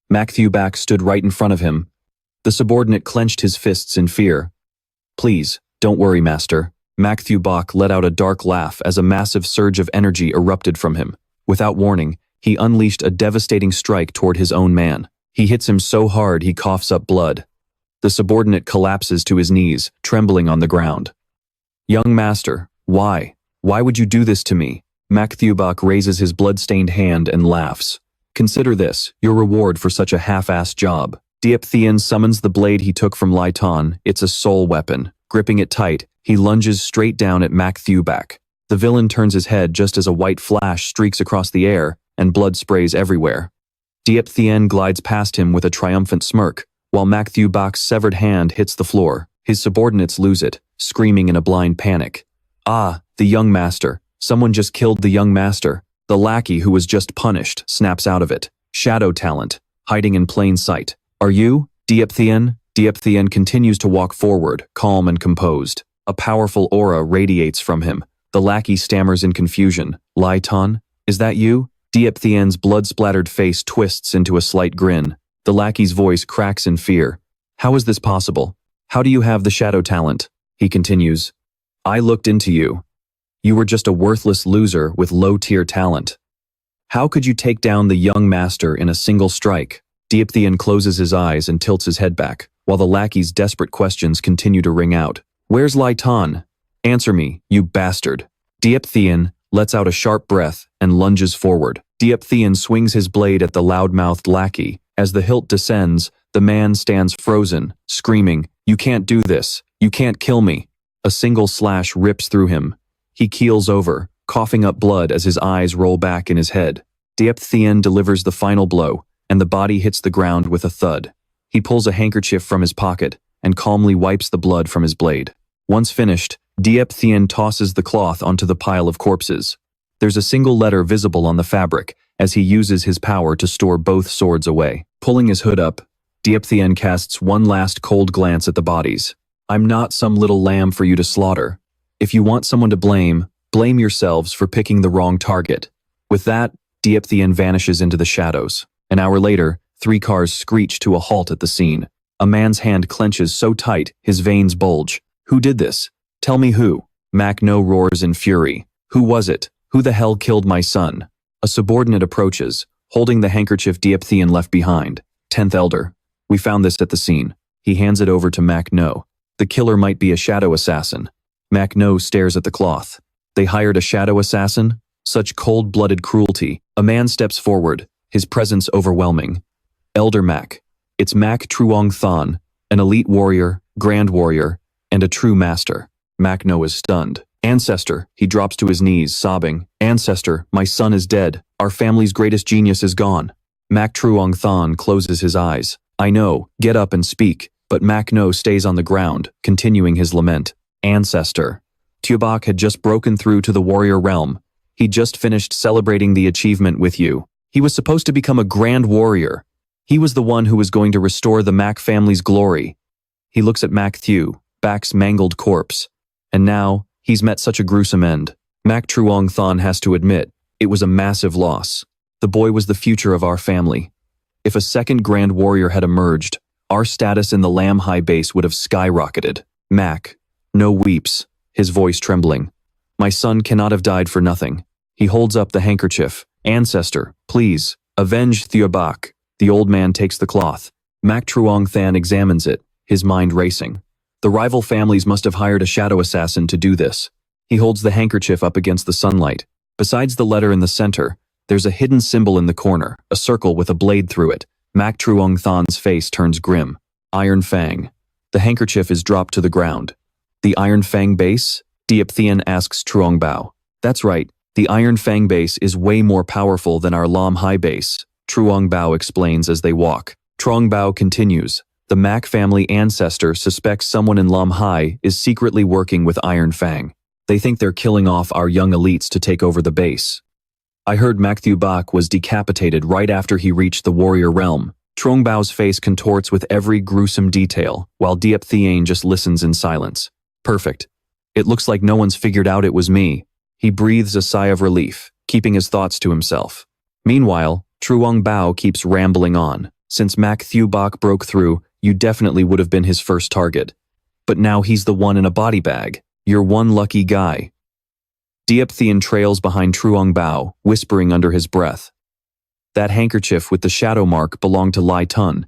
Mac Thewback stood right in front of him. The subordinate clenched his fists in fear. Please, don't worry, master. Mac Thewback let out a dark laugh as a massive surge of energy erupted from him. Without warning, he unleashed a devastating strike toward his own man. He hits him so hard he coughs up blood. The subordinate collapses to his knees, trembling on the ground. Young master, why? Why would you do this to me? Mac Thewback raises his blood-stained hand and laughs. Consider this, your reward for such a half-assed job. Tian summons the blade he took from Tan. It's a soul weapon. Gripping it tight, he lunges straight down at Mac Thewback. The villain turns his head just as a white flash streaks across the air, and blood sprays everywhere. Tian glides past him with a triumphant smirk, while Mac Thewback's severed hand hits the floor. His subordinates lose it, screaming in a blind panic. Ah, the young master. Someone just killed the young master. The lackey who was just punished snaps out of it. Shadow talent, hiding in plain sight. Are you, Tian? Tian continues to walk forward, calm and composed. A powerful aura radiates from him. The lackey stammers in confusion. Tan, is that you? Tian's blood-splattered face twists into a slight grin. The lackey's voice cracks in fear. How is this possible? How do you have the shadow talent? He continues. I looked into you. You were just a worthless loser with low-tier talent. How could you take down the young master in a single strike? Tian closes his eyes and tilts his head back, while the lackey's desperate questions continue to ring out. Where's Tan? Answer me, you bastard. Tian lets out a sharp breath and lunges forward. Tian swings his blade at the loud-mouthed lackey. As the hilt descends, the man stands frozen, screaming, You can't do this. You can't kill me. A single slash rips through him. He keels over, coughing up blood as his eyes roll back in his head. Tian delivers the final blow, and the body hits the ground with a thud. He pulls a handkerchief from his pocket and calmly wipes the blood from his blade. Once finished, Tian tosses the cloth onto the pile of corpses. There's a single letter visible on the fabric as he uses his power to store both swords away. Pulling his hood up, Tian casts one last cold glance at the bodies. I'm not some little lamb for you to slaughter. If you want someone to blame, blame yourselves for picking the wrong target. With that, Tian vanishes into the shadows. An hour later, 3 cars screech to a halt at the scene. A man's hand clenches so tight, his veins bulge. Who did this? Tell me who. Mac No roars in fury. Who was it? Who the hell killed my son? A subordinate approaches, holding the handkerchief Tian left behind. 10th Elder. We found this at the scene. He hands it over to Mac No. The killer might be a shadow assassin. Mac No stares at the cloth. They hired a shadow assassin? Such cold-blooded cruelty. A man steps forward, his presence overwhelming. Elder Mac. It's Mac Truong Thon, an elite warrior, grand warrior, and a true master. Mac No is stunned. Ancestor, he drops to his knees, sobbing. Ancestor, my son is dead. Our family's greatest genius is gone. Mak Truong Thon closes his eyes. I know, get up and speak, but Mak No stays on the ground, continuing his lament. Ancestor. Tuebok had just broken through to the warrior realm. He'd just finished celebrating the achievement with you. He was supposed to become a grand warrior. He was the one who was going to restore the Mak family's glory. He looks at Mak Thu, Bak's mangled corpse. And now, he's met such a gruesome end. Mak Truong Thon has to admit, it was a massive loss. The boy was the future of our family. If a second grand warrior had emerged, our status in the Lam Hai base would have skyrocketed. Mak No weeps, his voice trembling. My son cannot have died for nothing. He holds up the handkerchief. Ancestor, please, avenge Tuebok. The old man takes the cloth. Mak Truong Than examines it, his mind racing. The rival families must have hired a shadow assassin to do this. He holds the handkerchief up against the sunlight. Besides the letter in the center, there's a hidden symbol in the corner, a circle with a blade through it. Mak Truong Than's face turns grim. Iron Fang. The handkerchief is dropped to the ground. The Iron Fang base? Tian asks Trong Bao. That's right, the Iron Fang base is way more powerful than our Lam Hai base, Trong Bao explains as they walk. Trong Bao continues. The Mak family ancestor suspects someone in Lam Hai is secretly working with Iron Fang. They think they're killing off our young elites to take over the base. I heard Mak Tuebok was decapitated right after he reached the warrior realm. Trong Bao's face contorts with every gruesome detail, while Tian just listens in silence. Perfect. It looks like no one's figured out it was me. He breathes a sigh of relief, keeping his thoughts to himself. Meanwhile, Trong Bao keeps rambling on. Since Mak Tuebok broke through, you definitely would have been his first target. But now he's the one in a body bag. You're one lucky guy. Tian trails behind Trong Bao, whispering under his breath. That handkerchief with the shadow mark belonged to Lai Tun.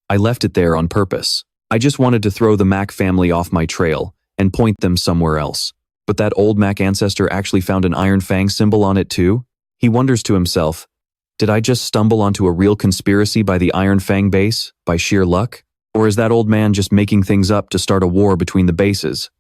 I left it there on purpose. I just wanted to throw the Mak family off my trail and point them somewhere else. But that old Mak ancestor actually found an Iron Fang symbol on it too? He wonders to himself, did I just stumble onto a real conspiracy by the Iron Fang base, by sheer luck? Or is that old man just making things up to start a war between the bases?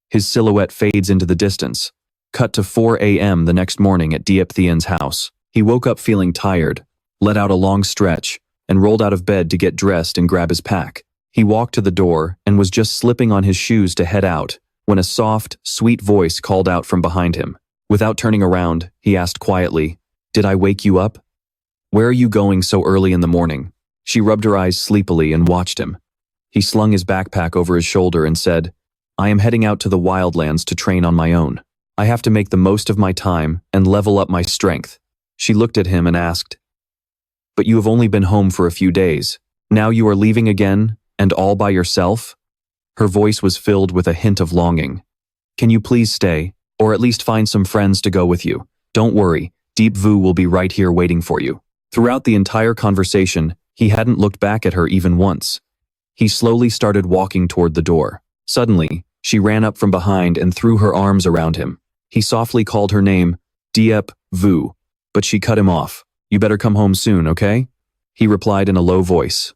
His silhouette fades into the distance. Cut to 4 a.m. the next morning at Tian's house. He woke up feeling tired, let out a long stretch, and rolled out of bed to get dressed and grab his pack. He walked to the door and was just slipping on his shoes to head out, when a soft, sweet voice called out from behind him. Without turning around, he asked quietly, "Did I wake you up? Where are you going so early in the morning?" She rubbed her eyes sleepily and watched him. He slung his backpack over his shoulder and said, "I am heading out to the wildlands to train on my own. I have to make the most of my time and level up my strength." She looked at him and asked, "But you have only been home for a few days. Now you are leaving again, and all by yourself?" Her voice was filled with a hint of longing. "Can you please stay, or at least find some friends to go with you? Don't worry, Deep Vu will be right here waiting for you." Throughout the entire conversation, he hadn't looked back at her even once. He slowly started walking toward the door. Suddenly, she ran up from behind and threw her arms around him. He softly called her name, Diep Vu, but she cut him off. "You better come home soon, okay?" He replied in a low voice,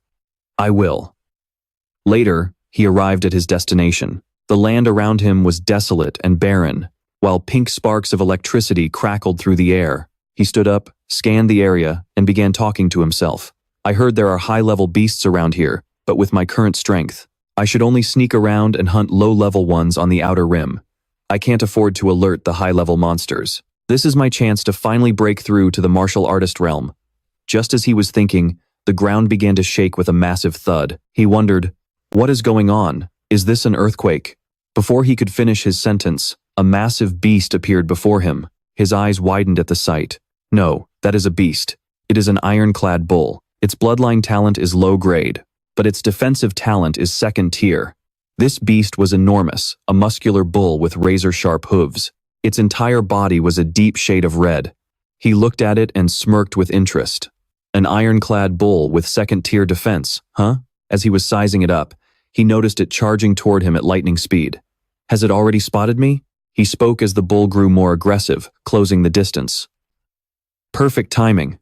"I will." Later, he arrived at his destination. The land around him was desolate and barren, while pink sparks of electricity crackled through the air. He stood up, scanned the area, and began talking to himself. "I heard there are high-level beasts around here, but with my current strength, I should only sneak around and hunt low-level ones on the outer rim. I can't afford to alert the high-level monsters. This is my chance to finally break through to the martial artist realm." Just as he was thinking, the ground began to shake with a massive thud. He wondered, what is going on? Is this an earthquake? Before he could finish his sentence, a massive beast appeared before him. His eyes widened at the sight. No, that is a beast. It is an ironclad bull. Its bloodline talent is low grade, but its defensive talent is second tier. This beast was enormous, a muscular bull with razor-sharp hooves. Its entire body was a deep shade of red. He looked at it and smirked with interest. An ironclad bull with second-tier defense, huh? As he was sizing it up, he noticed it charging toward him at lightning speed. "Has it already spotted me?" He spoke as the bull grew more aggressive, closing the distance. Perfect timing.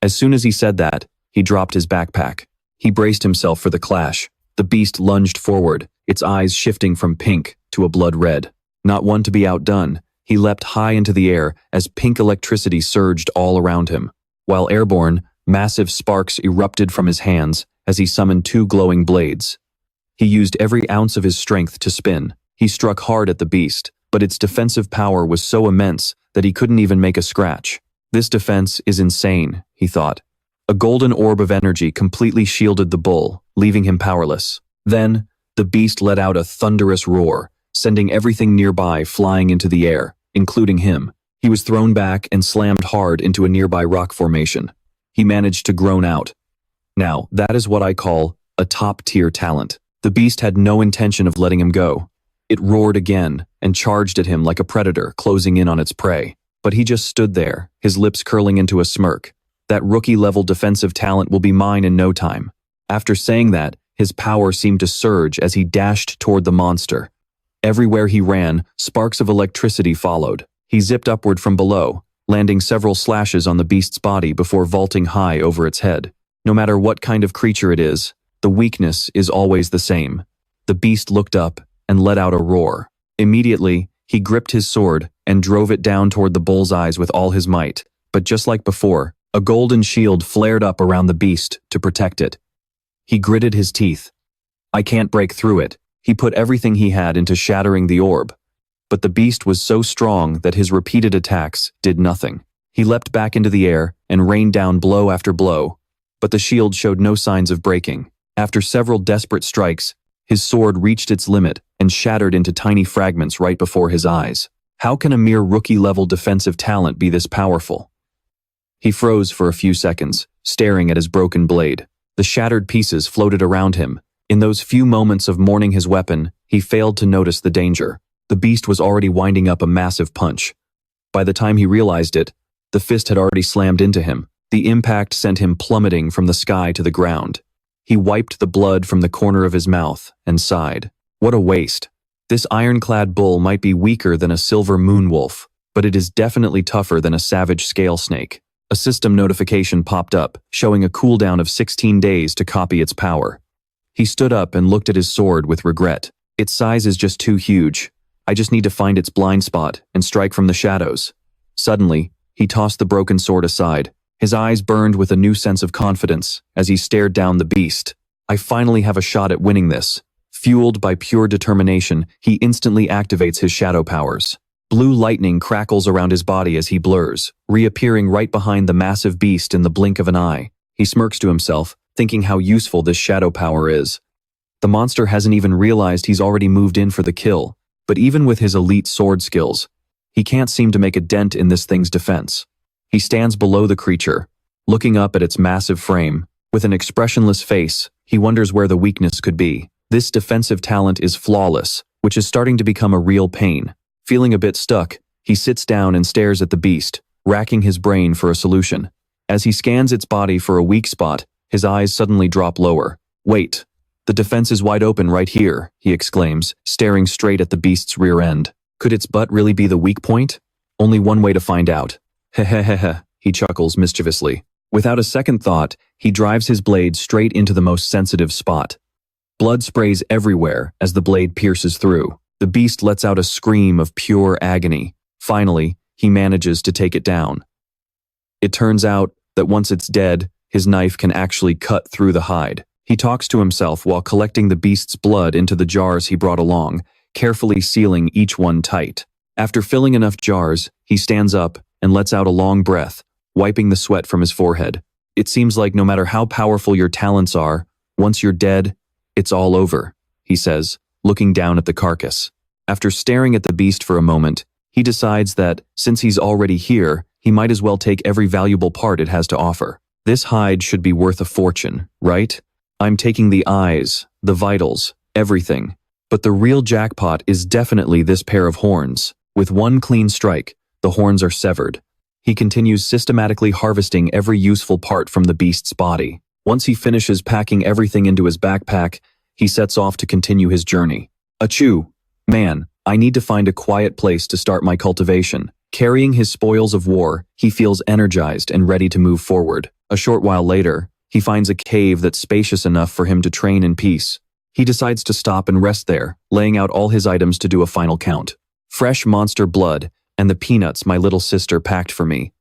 As soon as he said that, he dropped his backpack. He braced himself for the clash. The beast lunged forward, its eyes shifting from pink to a blood red. Not one to be outdone, He leapt high into the air as pink electricity surged all around him. While airborne, massive sparks erupted from his hands as he summoned two glowing blades. He used every ounce of his strength to spin. He struck hard at the beast, but its defensive power was so immense that he couldn't even make a scratch. This defense is insane, he thought. A golden orb of energy completely shielded the bull, leaving him powerless. Then, the beast let out a thunderous roar, sending everything nearby flying into the air, including him. He was thrown back and slammed hard into a nearby rock formation. He managed to groan out. Now, that is what I call a top-tier talent. The beast had no intention of letting him go. It roared again and charged at him like a predator closing in on its prey. But he just stood there, his lips curling into a smirk. That rookie-level defensive talent will be mine in no time. After saying that, his power seemed to surge as he dashed toward the monster. Everywhere he ran, sparks of electricity followed. He zipped upward from below, landing several slashes on the beast's body before vaulting high over its head. No matter what kind of creature it is, the weakness is always the same. The beast looked up and let out a roar. Immediately, he gripped his sword and drove it down toward the bull's eyes with all his might. But just like before, a golden shield flared up around the beast to protect it. He gritted his teeth. I can't break through it. He put everything he had into shattering the orb. But the beast was so strong that his repeated attacks did nothing. He leapt back into the air and rained down blow after blow. But the shield showed no signs of breaking. After several desperate strikes, his sword reached its limit and shattered into tiny fragments right before his eyes. How can a mere rookie-level defensive talent be this powerful? He froze for a few seconds, staring at his broken blade. The shattered pieces floated around him. In those few moments of mourning his weapon, he failed to notice the danger. The beast was already winding up a massive punch. By the time he realized it, the fist had already slammed into him. The impact sent him plummeting from the sky to the ground. He wiped the blood from the corner of his mouth and sighed. What a waste. This ironclad bull might be weaker than a silver moon wolf, but it is definitely tougher than a savage scale snake. A system notification popped up, showing a cooldown of 16 days to copy its power. He stood up and looked at his sword with regret. Its size is just too huge. I just need to find its blind spot and strike from the shadows. Suddenly, he tossed the broken sword aside. His eyes burned with a new sense of confidence as he stared down the beast. I finally have a shot at winning this. Fueled by pure determination, he instantly activates his shadow powers. Blue lightning crackles around his body as he blurs, reappearing right behind the massive beast in the blink of an eye. He smirks to himself, thinking how useful this shadow power is. The monster hasn't even realized he's already moved in for the kill, but even with his elite sword skills, he can't seem to make a dent in this thing's defense. He stands below the creature, looking up at its massive frame. With an expressionless face, he wonders where the weakness could be. This defensive talent is flawless, which is starting to become a real pain. Feeling a bit stuck, he sits down and stares at the beast, racking his brain for a solution. As he scans its body for a weak spot, his eyes suddenly drop lower. Wait, the defense is wide open right here, he exclaims, staring straight at the beast's rear end. Could its butt really be the weak point? Only one way to find out. Hehehehe, he chuckles mischievously. Without a second thought, he drives his blade straight into the most sensitive spot. Blood sprays everywhere as the blade pierces through. The beast lets out a scream of pure agony. Finally, he manages to take it down. It turns out that once it's dead, his knife can actually cut through the hide. He talks to himself while collecting the beast's blood into the jars he brought along, carefully sealing each one tight. After filling enough jars, he stands up and lets out a long breath, wiping the sweat from his forehead. It seems like no matter how powerful your talents are, once you're dead, it's all over, he says, looking down at the carcass. After staring at the beast for a moment, he decides that, since he's already here, he might as well take every valuable part it has to offer. This hide should be worth a fortune, right? I'm taking the eyes, the vitals, everything. But the real jackpot is definitely this pair of horns. With one clean strike, the horns are severed. He continues systematically harvesting every useful part from the beast's body. Once he finishes packing everything into his backpack, he sets off to continue his journey. Achoo! Man, I need to find a quiet place to start my cultivation. Carrying his spoils of war, he feels energized and ready to move forward. A short while later, he finds a cave that's spacious enough for him to train in peace. He decides to stop and rest there, laying out all his items to do a final count. Fresh monster blood, and the peanuts my little sister packed for me.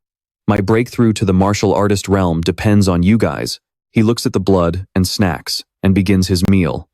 My breakthrough to the martial artist realm depends on you guys. He looks at the blood and snacks and begins his meal.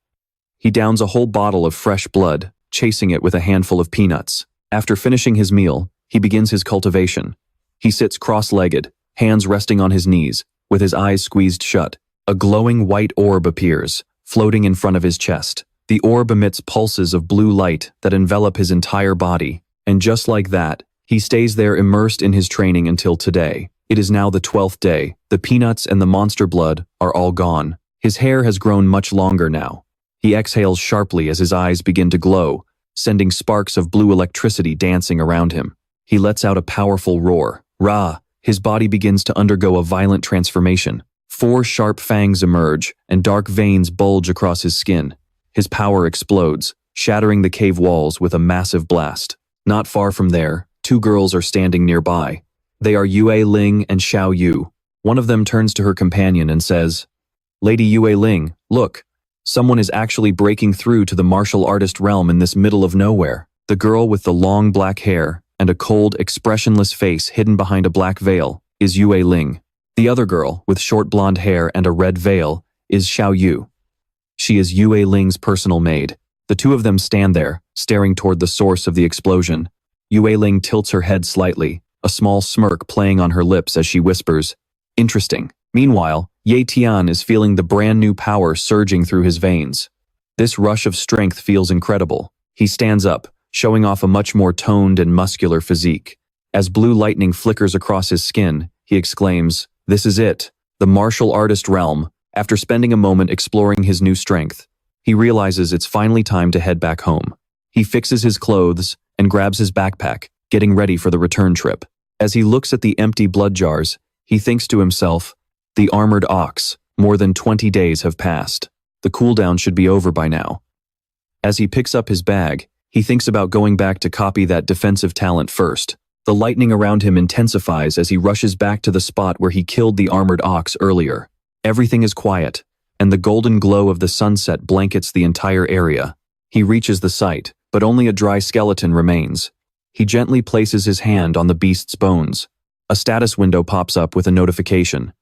He downs a whole bottle of fresh blood, chasing it with a handful of peanuts. After finishing his meal, he begins his cultivation. He sits cross-legged, hands resting on his knees, with his eyes squeezed shut. A glowing white orb appears, floating in front of his chest. The orb emits pulses of blue light that envelop his entire body, and just like that, he stays there immersed in his training until today. It is now the 12th day. The peanuts and the monster blood are all gone. His hair has grown much longer now. He exhales sharply as his eyes begin to glow, sending sparks of blue electricity dancing around him. He lets out a powerful roar. Rah! His body begins to undergo a violent transformation. 4 sharp fangs emerge, and dark veins bulge across his skin. His power explodes, shattering the cave walls with a massive blast. Not far from there, 2 girls are standing nearby. They are Yue Ling and Xiao Yu. One of them turns to her companion and says, "Lady Yue Ling, look, someone is actually breaking through to the martial artist realm in this middle of nowhere." The girl with the long black hair and a cold, expressionless face hidden behind a black veil is Yue Ling. The other girl, with short blonde hair and a red veil, is Xiao Yu. She is Yue Ling's personal maid. The 2 of them stand there, staring toward the source of the explosion. Yue Ling tilts her head slightly, a small smirk playing on her lips as she whispers, "Interesting." Meanwhile, Tian is feeling the brand new power surging through his veins. This rush of strength feels incredible. He stands up, showing off a much more toned and muscular physique. As blue lightning flickers across his skin, he exclaims, "This is it, the martial artist realm." After spending a moment exploring his new strength, he realizes it's finally time to head back home. He fixes his clothes and grabs his backpack, getting ready for the return trip. As he looks at the empty blood jars, he thinks to himself, "The armored ox, more than 20 days have passed. The cooldown should be over by now." As he picks up his bag, he thinks about going back to copy that defensive talent first. The lightning around him intensifies as he rushes back to the spot where he killed the armored ox earlier. Everything is quiet, and the golden glow of the sunset blankets the entire area. He reaches the site, but only a dry skeleton remains. He gently places his hand on the beast's bones. A status window pops up with a notification.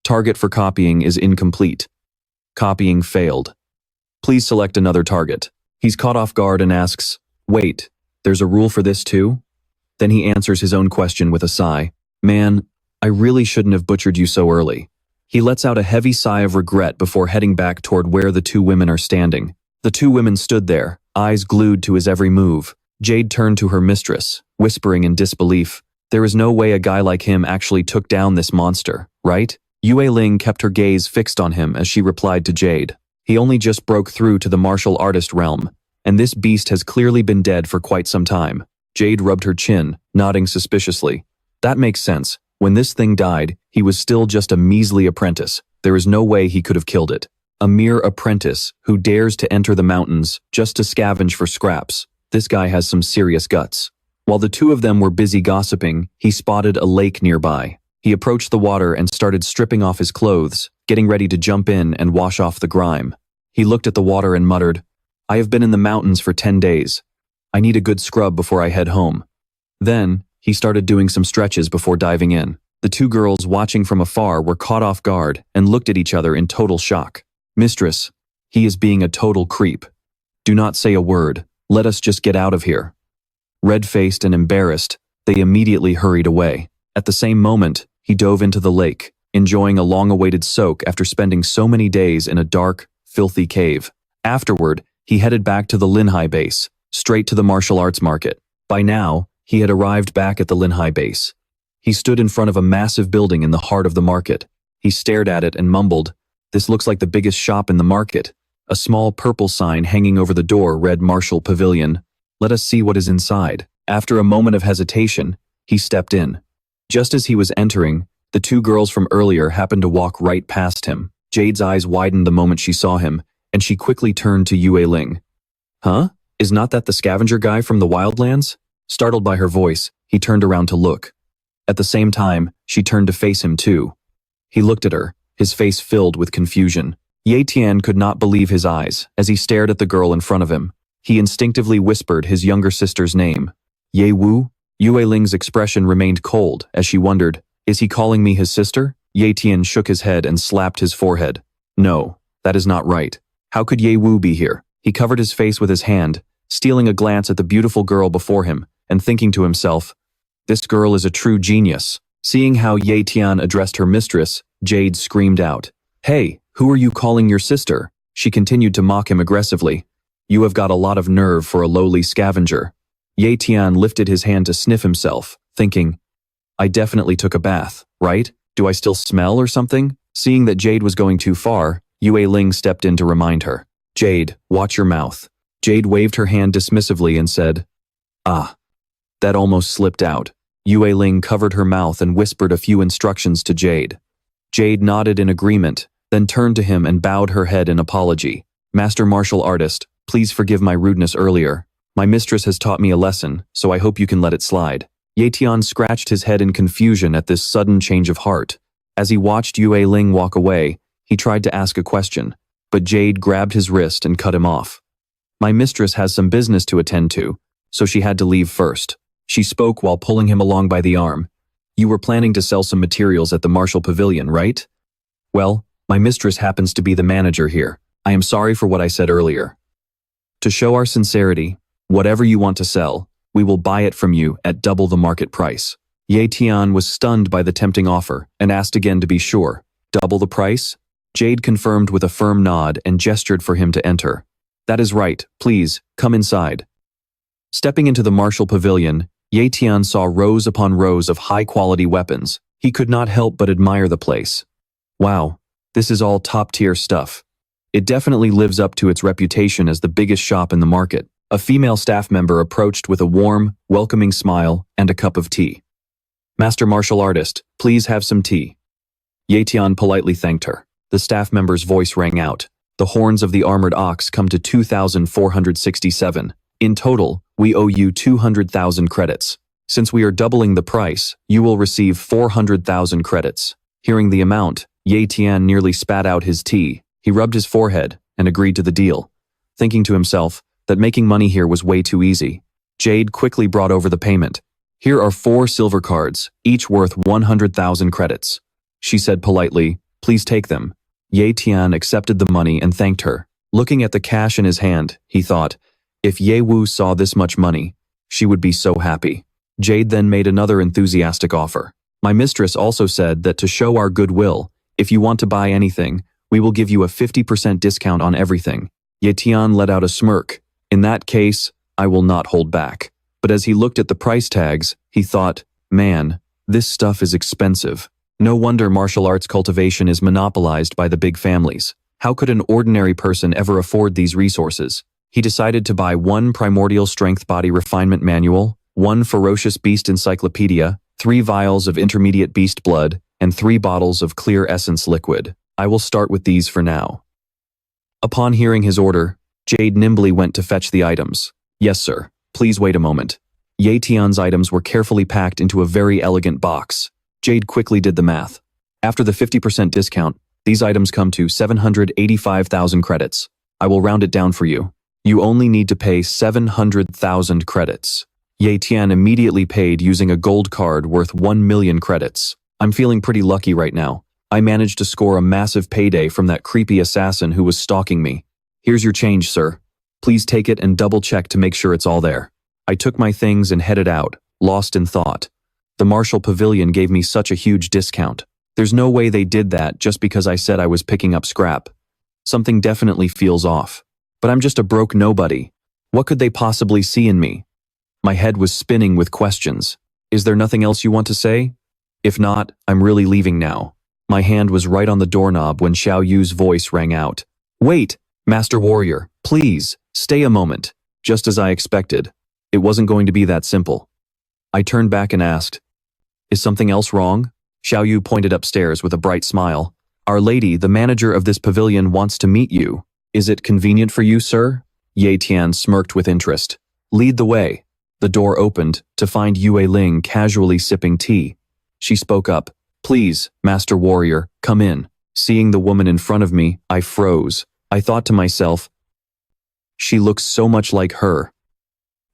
Target for copying is incomplete. Copying failed. Please select another target. He's caught off guard and asks, "Wait, there's a rule for this too?" Then he answers his own question with a sigh. "Man, I really shouldn't have butchered you so early." He lets out a heavy sigh of regret before heading back toward where the 2 women are standing. The 2 women stood there, eyes glued to his every move. Jade turned to her mistress, whispering in disbelief, "There is no way a guy like him actually took down this monster, right?" Yue Ling kept her gaze fixed on him as she replied to Jade. "He only just broke through to the martial artist realm, and this beast has clearly been dead for quite some time." Jade rubbed her chin, nodding suspiciously. "That makes sense. When this thing died, he was still just a measly apprentice. There is no way he could have killed it. A mere apprentice who dares to enter the mountains just to scavenge for scraps. This guy has some serious guts." While the 2 of them were busy gossiping, he spotted a lake nearby. He approached the water and started stripping off his clothes, getting ready to jump in and wash off the grime. He looked at the water and muttered, "I have been in the mountains for 10 days. I need a good scrub before I head home." Then, he started doing some stretches before diving in. The 2 girls watching from afar were caught off guard and looked at each other in total shock. "Mistress, he is being a total creep. Do not say a word. Let us just get out of here." Red-faced and embarrassed, they immediately hurried away. At the same moment, he dove into the lake, enjoying a long-awaited soak after spending so many days in a dark, filthy cave. Afterward, he headed back to the Linhai base, straight to the martial arts market. By now, he had arrived back at the Linhai base. He stood in front of a massive building in the heart of the market. He stared at it and mumbled, "This looks like the biggest shop in the market." A small purple sign hanging over the door read Marshall Pavilion. "Let us see what is inside." After a moment of hesitation, he stepped in. Just as he was entering, the 2 girls from earlier happened to walk right past him. Jade's eyes widened the moment she saw him, and she quickly turned to Yue Ling. "Huh? Is not that the scavenger guy from the Wildlands?" Startled by her voice, he turned around to look. At the same time, she turned to face him too. He looked at her, his face filled with confusion. Tian could not believe his eyes as he stared at the girl in front of him. He instinctively whispered his younger sister's name. "Ye Wu?" Yue Ling's expression remained cold as she wondered, is he calling me his sister? Tian shook his head and slapped his forehead. No, that is not right. How could Ye Wu be here? He covered his face with his hand, stealing a glance at the beautiful girl before him, and thinking to himself, this girl is a true genius. Seeing how Ye Tian addressed her mistress, Jade screamed out, Hey, who are you calling your sister? She continued to mock him aggressively. You have got a lot of nerve for a lowly scavenger. Ye Tian lifted his hand to sniff himself, thinking, I definitely took a bath, right? Do I still smell or something? Seeing that Jade was going too far, Yue Ling stepped in to remind her. Jade, watch your mouth. Jade waved her hand dismissively and said, Ah. That almost slipped out. Yue Ling covered her mouth and whispered a few instructions to Jade. Jade nodded in agreement, then turned to him and bowed her head in apology. Master martial artist, please forgive my rudeness earlier. My mistress has taught me a lesson, so I hope you can let it slide. Ye Tian scratched his head in confusion at this sudden change of heart. As he watched Yue Ling walk away, he tried to ask a question, but Jade grabbed his wrist and cut him off. My mistress has some business to attend to, so she had to leave first. She spoke while pulling him along by the arm. You were planning to sell some materials at the Marshall Pavilion, right? Well, my mistress happens to be the manager here. I am sorry for what I said earlier. To show our sincerity, whatever you want to sell, we will buy it from you at double the market price. Ye Tian was stunned by the tempting offer and asked again to be sure. Double the price? Jade confirmed with a firm nod and gestured for him to enter. That is right, please, come inside. Stepping into the Marshall Pavilion, Ye Tian saw rows upon rows of high-quality weapons. He could not help but admire the place. Wow, this is all top-tier stuff. It definitely lives up to its reputation as the biggest shop in the market. A female staff member approached with a warm, welcoming smile and a cup of tea. Master martial artist, please have some tea. Ye Tian politely thanked her. The staff member's voice rang out. The horns of the armored ox come to 2,467. In total, we owe you 200,000 credits. Since we are doubling the price, you will receive 400,000 credits. Hearing the amount, Ye Tian nearly spat out his tea. He rubbed his forehead and agreed to the deal, thinking to himself that making money here was way too easy. Jade quickly brought over the payment. Here are 4 silver cards, each worth 100,000 credits. She said politely, please take them. Ye Tian accepted the money and thanked her. Looking at the cash in his hand, he thought, if Ye Wu saw this much money, she would be so happy. Jade then made another enthusiastic offer. My mistress also said that to show our goodwill, if you want to buy anything, we will give you a 50% discount on everything. Ye Tian let out a smirk. In that case, I will not hold back. But as he looked at the price tags, he thought, man, this stuff is expensive. No wonder martial arts cultivation is monopolized by the big families. How could an ordinary person ever afford these resources? He decided to buy 1 primordial strength body refinement manual, 1 ferocious beast encyclopedia, 3 vials of intermediate beast blood, and 3 bottles of clear essence liquid. I will start with these for now. Upon hearing his order, Jade nimbly went to fetch the items. Yes, sir. Please wait a moment. Ye Tian's items were carefully packed into a very elegant box. Jade quickly did the math. After the 50% discount, these items come to 785,000 credits. I will round it down for you. You only need to pay 700,000 credits. Ye Tian immediately paid using a gold card worth 1 million credits. I'm feeling pretty lucky right now. I managed to score a massive payday from that creepy assassin who was stalking me. Here's your change, sir. Please take it and double-check to make sure it's all there. I took my things and headed out, lost in thought. The Marshall Pavilion gave me such a huge discount. There's no way they did that just because I said I was picking up scrap. Something definitely feels off. But I'm just a broke nobody. What could they possibly see in me? My head was spinning with questions. Is there nothing else you want to say? If not, I'm really leaving now. My hand was right on the doorknob when Xiao Yu's voice rang out. Wait, Master Warrior, please, stay a moment. Just as I expected. It wasn't going to be that simple. I turned back and asked, is something else wrong? Xiao Yu pointed upstairs with a bright smile. Our lady, the manager of this pavilion, wants to meet you. Is it convenient for you, sir? Ye Tian smirked with interest. Lead the way. The door opened to find Yue Ling casually sipping tea. She spoke up. Please, Master Warrior, come in. Seeing the woman in front of me, I froze. I thought to myself, she looks so much like her.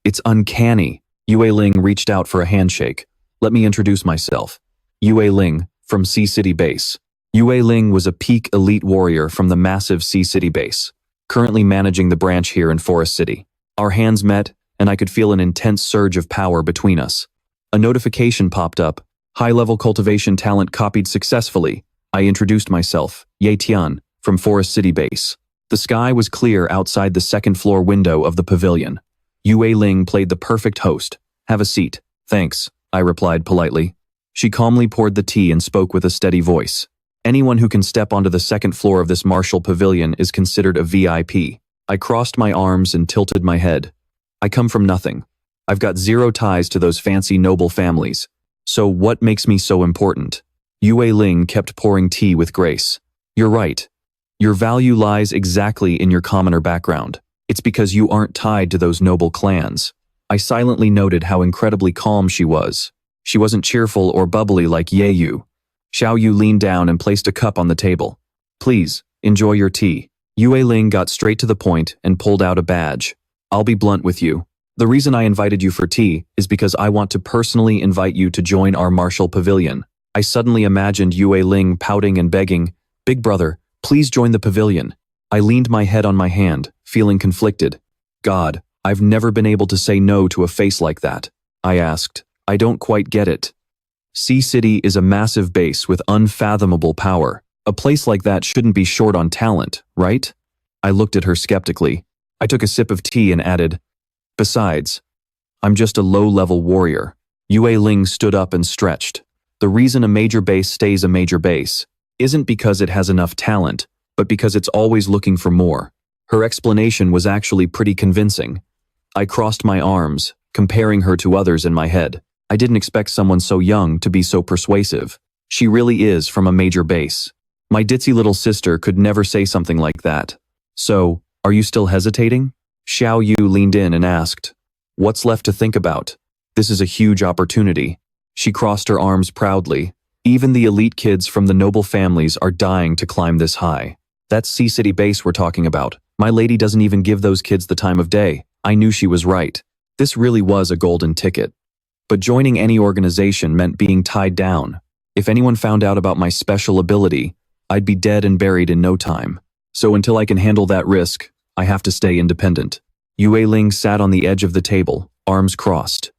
It's uncanny. Yue Ling reached out for a handshake. Let me introduce myself. Yue Ling, from Sea City Base. Yue Ling was a peak elite warrior from the massive Sea City Base, currently managing the branch here in Forest City. Our hands met, and I could feel an intense surge of power between us. A notification popped up. High-level cultivation talent copied successfully. I introduced myself, Tian, from Forest City Base. The sky was clear outside the second-floor window of the pavilion. Yue Ling played the perfect host. Have a seat. Thanks, I replied politely. She calmly poured the tea and spoke with a steady voice. Anyone who can step onto the second floor of this Marshall Pavilion is considered a VIP. I crossed my arms and tilted my head. I come from nothing. I've got zero ties to those fancy noble families. So what makes me so important? Yue Ling kept pouring tea with grace. You're right. Your value lies exactly in your commoner background. It's because you aren't tied to those noble clans. I silently noted how incredibly calm she was. She wasn't cheerful or bubbly like Yeyu. Xiao Yu leaned down and placed a cup on the table. Please, enjoy your tea. Yue Ling got straight to the point and pulled out a badge. I'll be blunt with you. The reason I invited you for tea is because I want to personally invite you to join our Marshall Pavilion. I suddenly imagined Yue Ling pouting and begging, Big brother, please join the pavilion. I leaned my head on my hand, feeling conflicted. God, I've never been able to say no to a face like that. I asked, I don't quite get it. Sea City is a massive base with unfathomable power. A place like that shouldn't be short on talent, right? I looked at her skeptically. I took a sip of tea and added, Besides, I'm just a low-level warrior. Yue Ling stood up and stretched. The reason a major base stays a major base isn't because it has enough talent, but because it's always looking for more. Her explanation was actually pretty convincing. I crossed my arms, comparing her to others in my head. I didn't expect someone so young to be so persuasive. She really is from a major base. My ditzy little sister could never say something like that. So, are you still hesitating? Xiao Yu leaned in and asked, What's left to think about? This is a huge opportunity. She crossed her arms proudly. Even the elite kids from the noble families are dying to climb this high. That's Sea City Base we're talking about. My lady doesn't even give those kids the time of day. I knew she was right. This really was a golden ticket. But joining any organization meant being tied down. If anyone found out about my special ability, I'd be dead and buried in no time. So until I can handle that risk, I have to stay independent. Yue Ling sat on the edge of the table, arms crossed.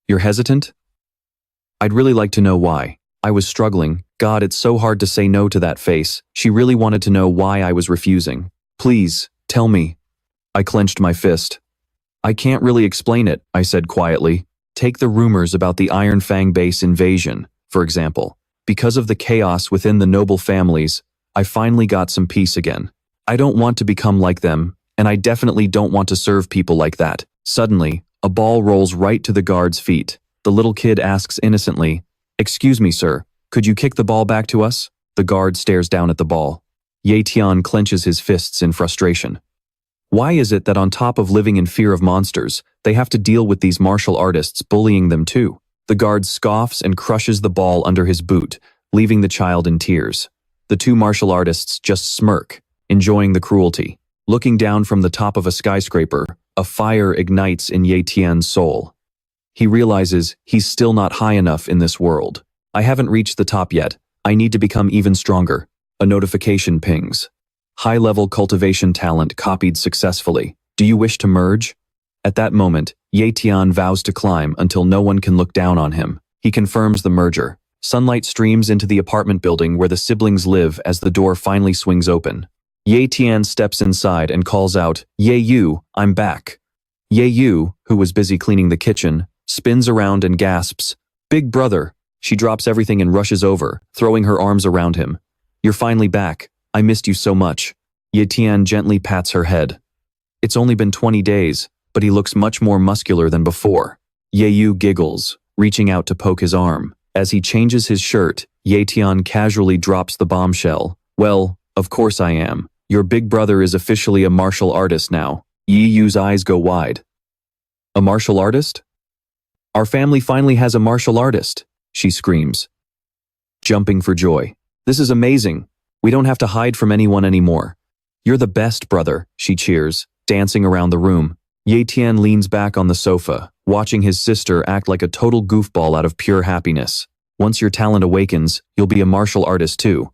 You're hesitant? I'd really like to know why. I was struggling. God, it's so hard to say no to that face. She really wanted to know why I was refusing. Please, tell me. I clenched my fist. I can't really explain it, I said quietly. Take the rumors about the Iron Fang base invasion, for example. Because of the chaos within the noble families, I finally got some peace again. I don't want to become like them, and I definitely don't want to serve people like that. Suddenly, a ball rolls right to the guard's feet. The little kid asks innocently, Excuse me, sir, could you kick the ball back to us? The guard stares down at the ball. Tian clenches his fists in frustration. Why is it that on top of living in fear of monsters, they have to deal with these martial artists bullying them too? The guard scoffs and crushes the ball under his boot, leaving the child in tears. The two martial artists just smirk, enjoying the cruelty. Looking down from the top of a skyscraper, a fire ignites in Tian's soul. He realizes he's still not high enough in this world. I haven't reached the top yet. I need to become even stronger. A notification pings. High-level cultivation talent copied successfully. Do you wish to merge? At that moment, Tian vows to climb until no one can look down on him. He confirms the merger. Sunlight streams into the apartment building where the siblings live as the door finally swings open. Tian steps inside and calls out, Yeyu, I'm back. Yeyu, who was busy cleaning the kitchen, spins around and gasps, Big brother. She drops everything and rushes over, throwing her arms around him. You're finally back. I missed you so much. Tian gently pats her head. It's only been 20 days, but he looks much more muscular than before. Yeyu giggles, reaching out to poke his arm. As he changes his shirt, Tian casually drops the bombshell. Well, of course I am. Your big brother is officially a martial artist now. Yeyu's eyes go wide. A martial artist? Our family finally has a martial artist, she screams, jumping for joy. This is amazing. We don't have to hide from anyone anymore. You're the best, brother, she cheers, dancing around the room. Tian leans back on the sofa, watching his sister act like a total goofball out of pure happiness. Once your talent awakens, you'll be a martial artist too.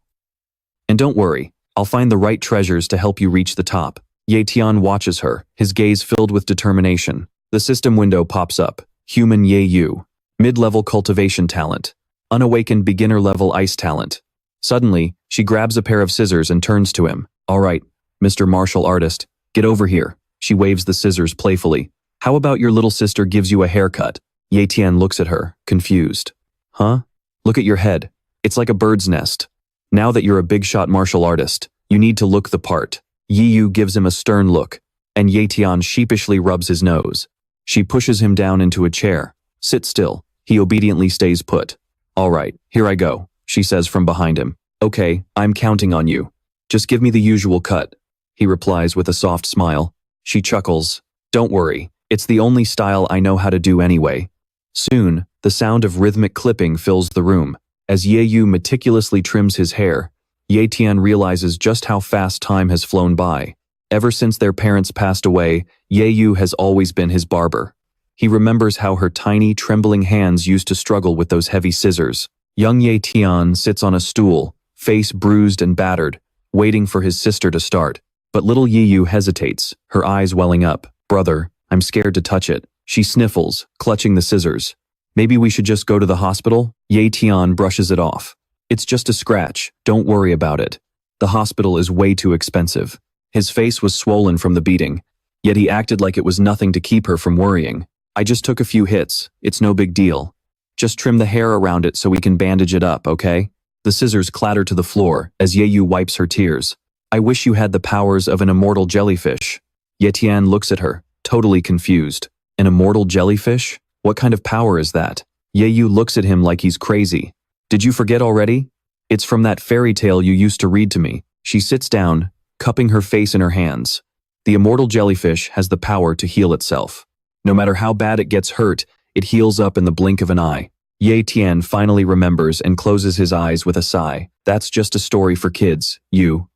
And don't worry, I'll find the right treasures to help you reach the top. Tian watches her, his gaze filled with determination. The system window pops up. Human Yu. Mid-level cultivation talent. Unawakened beginner-level ice talent. Suddenly, she grabs a pair of scissors and turns to him. All right, Mr. Martial Artist, get over here. She waves the scissors playfully. How about your little sister gives you a haircut? Tian looks at her, confused. Huh? Look at your head. It's like a bird's nest. Now that you're a big-shot martial artist, you need to look the part. Yu gives him a stern look, and Tian sheepishly rubs his nose. She pushes him down into a chair. Sit still. He obediently stays put. All right, here I go, she says from behind him. Okay, I'm counting on you. Just give me the usual cut. He replies with a soft smile. She chuckles. Don't worry, it's the only style I know how to do anyway. Soon, the sound of rhythmic clipping fills the room. As Yu meticulously trims his hair, Tian realizes just how fast time has flown by. Ever since their parents passed away, Yu has always been his barber. He remembers how her tiny, trembling hands used to struggle with those heavy scissors. Young Tian sits on a stool, face bruised and battered, waiting for his sister to start. But little Yu hesitates, her eyes welling up. Brother, I'm scared to touch it. She sniffles, clutching the scissors. Maybe we should just go to the hospital? Tian brushes it off. It's just a scratch, don't worry about it. The hospital is way too expensive. His face was swollen from the beating, yet he acted like it was nothing to keep her from worrying. I just took a few hits, it's no big deal. Just trim the hair around it so we can bandage it up, okay? The scissors clatter to the floor as Yu wipes her tears. I wish you had the powers of an immortal jellyfish. Tian looks at her, totally confused. An immortal jellyfish? What kind of power is that? Yu looks at him like he's crazy. Did you forget already? It's from that fairy tale you used to read to me. She sits down, cupping her face in her hands. The immortal jellyfish has the power to heal itself. No matter how bad it gets hurt, it heals up in the blink of an eye. Tian finally remembers and closes his eyes with a sigh. That's just a story for kids.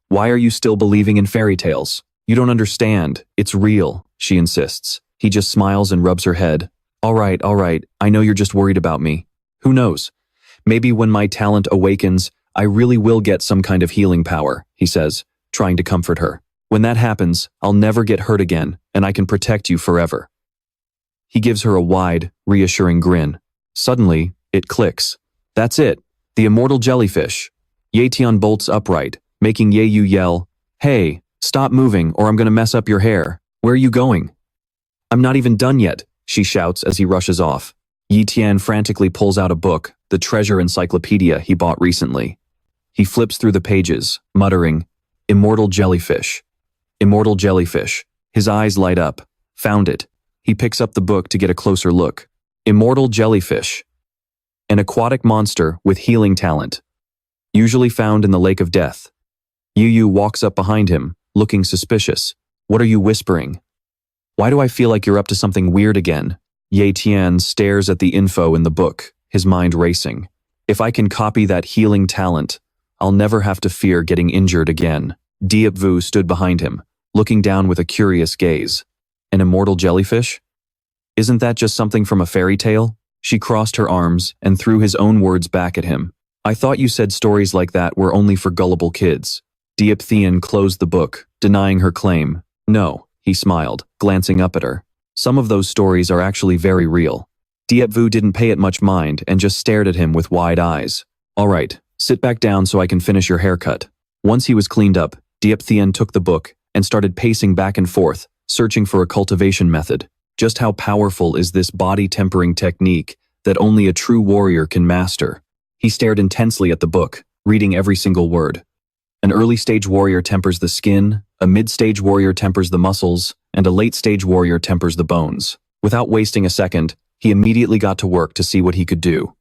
Why are you still believing in fairy tales? You don't understand. It's real, she insists. He just smiles and rubs her head. All right, I know you're just worried about me. Who knows? Maybe when my talent awakens, I really will get some kind of healing power, he says, trying to comfort her. When that happens, I'll never get hurt again, and I can protect you forever. He gives her a wide, reassuring grin. Suddenly, it clicks. That's it, the immortal jellyfish. Tian bolts upright, making Yu yell, Hey, stop moving or I'm gonna mess up your hair. Where are you going? I'm not even done yet, she shouts as he rushes off. Tian frantically pulls out a book, the treasure encyclopedia he bought recently. He flips through the pages, muttering, Immortal jellyfish. Immortal jellyfish. His eyes light up. Found it. He picks up the book to get a closer look. Immortal jellyfish. An aquatic monster with healing talent. Usually found in the Lake of Death. Yu walks up behind him, looking suspicious. What are you whispering? Why do I feel like you're up to something weird again? Tian stares at the info in the book, his mind racing. If I can copy that healing talent, I'll never have to fear getting injured again. Vu stood behind him, looking down with a curious gaze. An immortal jellyfish? Isn't that just something from a fairy tale? She crossed her arms and threw his own words back at him. I thought you said stories like that were only for gullible kids. Tian closed the book, denying her claim. No, he smiled, glancing up at her. Some of those stories are actually very real. Vu didn't pay it much mind and just stared at him with wide eyes. All right, sit back down so I can finish your haircut. Once he was cleaned up, Tian took the book and started pacing back and forth, searching for a cultivation method. Just how powerful is this body-tempering technique that only a true warrior can master? He stared intensely at the book, reading every single word. An early-stage warrior tempers the skin, a mid-stage warrior tempers the muscles, and a late-stage warrior tempers the bones. Without wasting a second, he immediately got to work to see what he could do.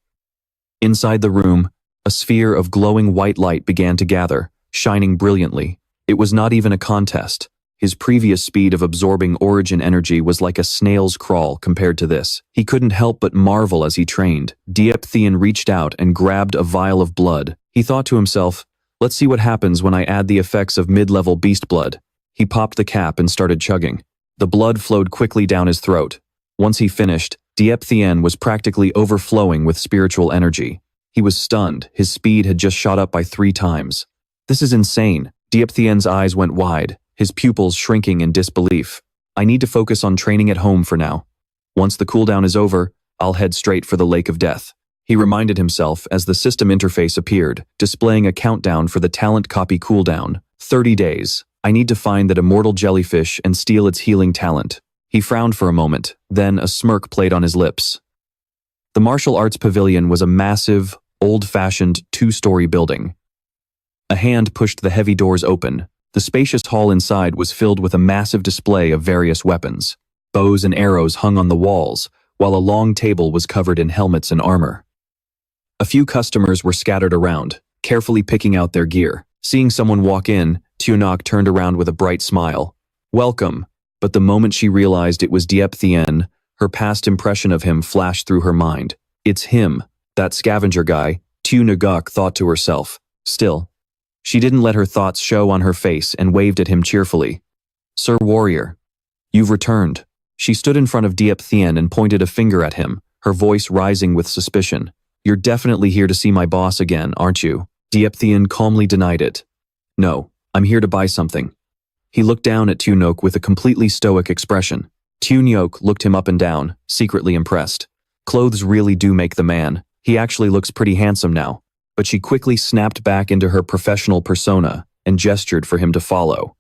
Inside the room, a sphere of glowing white light began to gather, shining brilliantly. It was not even a contest. His previous speed of absorbing origin energy was like a snail's crawl compared to this. He couldn't help but marvel as he trained. Tian reached out and grabbed a vial of blood. He thought to himself, let's see what happens when I add the effects of mid-level beast blood. He popped the cap and started chugging. The blood flowed quickly down his throat. Once he finished, Tian was practically overflowing with spiritual energy. He was stunned. His speed had just shot up by 3 times. This is insane. Tian's eyes went wide, his pupils shrinking in disbelief. I need to focus on training at home for now. Once the cooldown is over, I'll head straight for the Lake of Death. He reminded himself as the system interface appeared, displaying a countdown for the talent copy cooldown. 30 days. I need to find that immortal jellyfish and steal its healing talent. He frowned for a moment, then a smirk played on his lips. The Martial Arts Pavilion was a massive, old-fashioned 2-story building. A hand pushed the heavy doors open. The spacious hall inside was filled with a massive display of various weapons. Bows and arrows hung on the walls, while a long table was covered in helmets and armor. A few customers were scattered around, carefully picking out their gear. Seeing someone walk in, Tian turned around with a bright smile. Welcome. But the moment she realized it was Tian, her past impression of him flashed through her mind. It's him, that scavenger guy, Tian thought to herself. Still, she didn't let her thoughts show on her face and waved at him cheerfully. Sir Warrior, you've returned. She stood in front of Tian and pointed a finger at him, her voice rising with suspicion. You're definitely here to see my boss again, aren't you? Tian calmly denied it. No, I'm here to buy something. He looked down at Tian with a completely stoic expression. Tian looked him up and down, secretly impressed. Clothes really do make the man. He actually looks pretty handsome now. But she quickly snapped back into her professional persona and gestured for him to follow.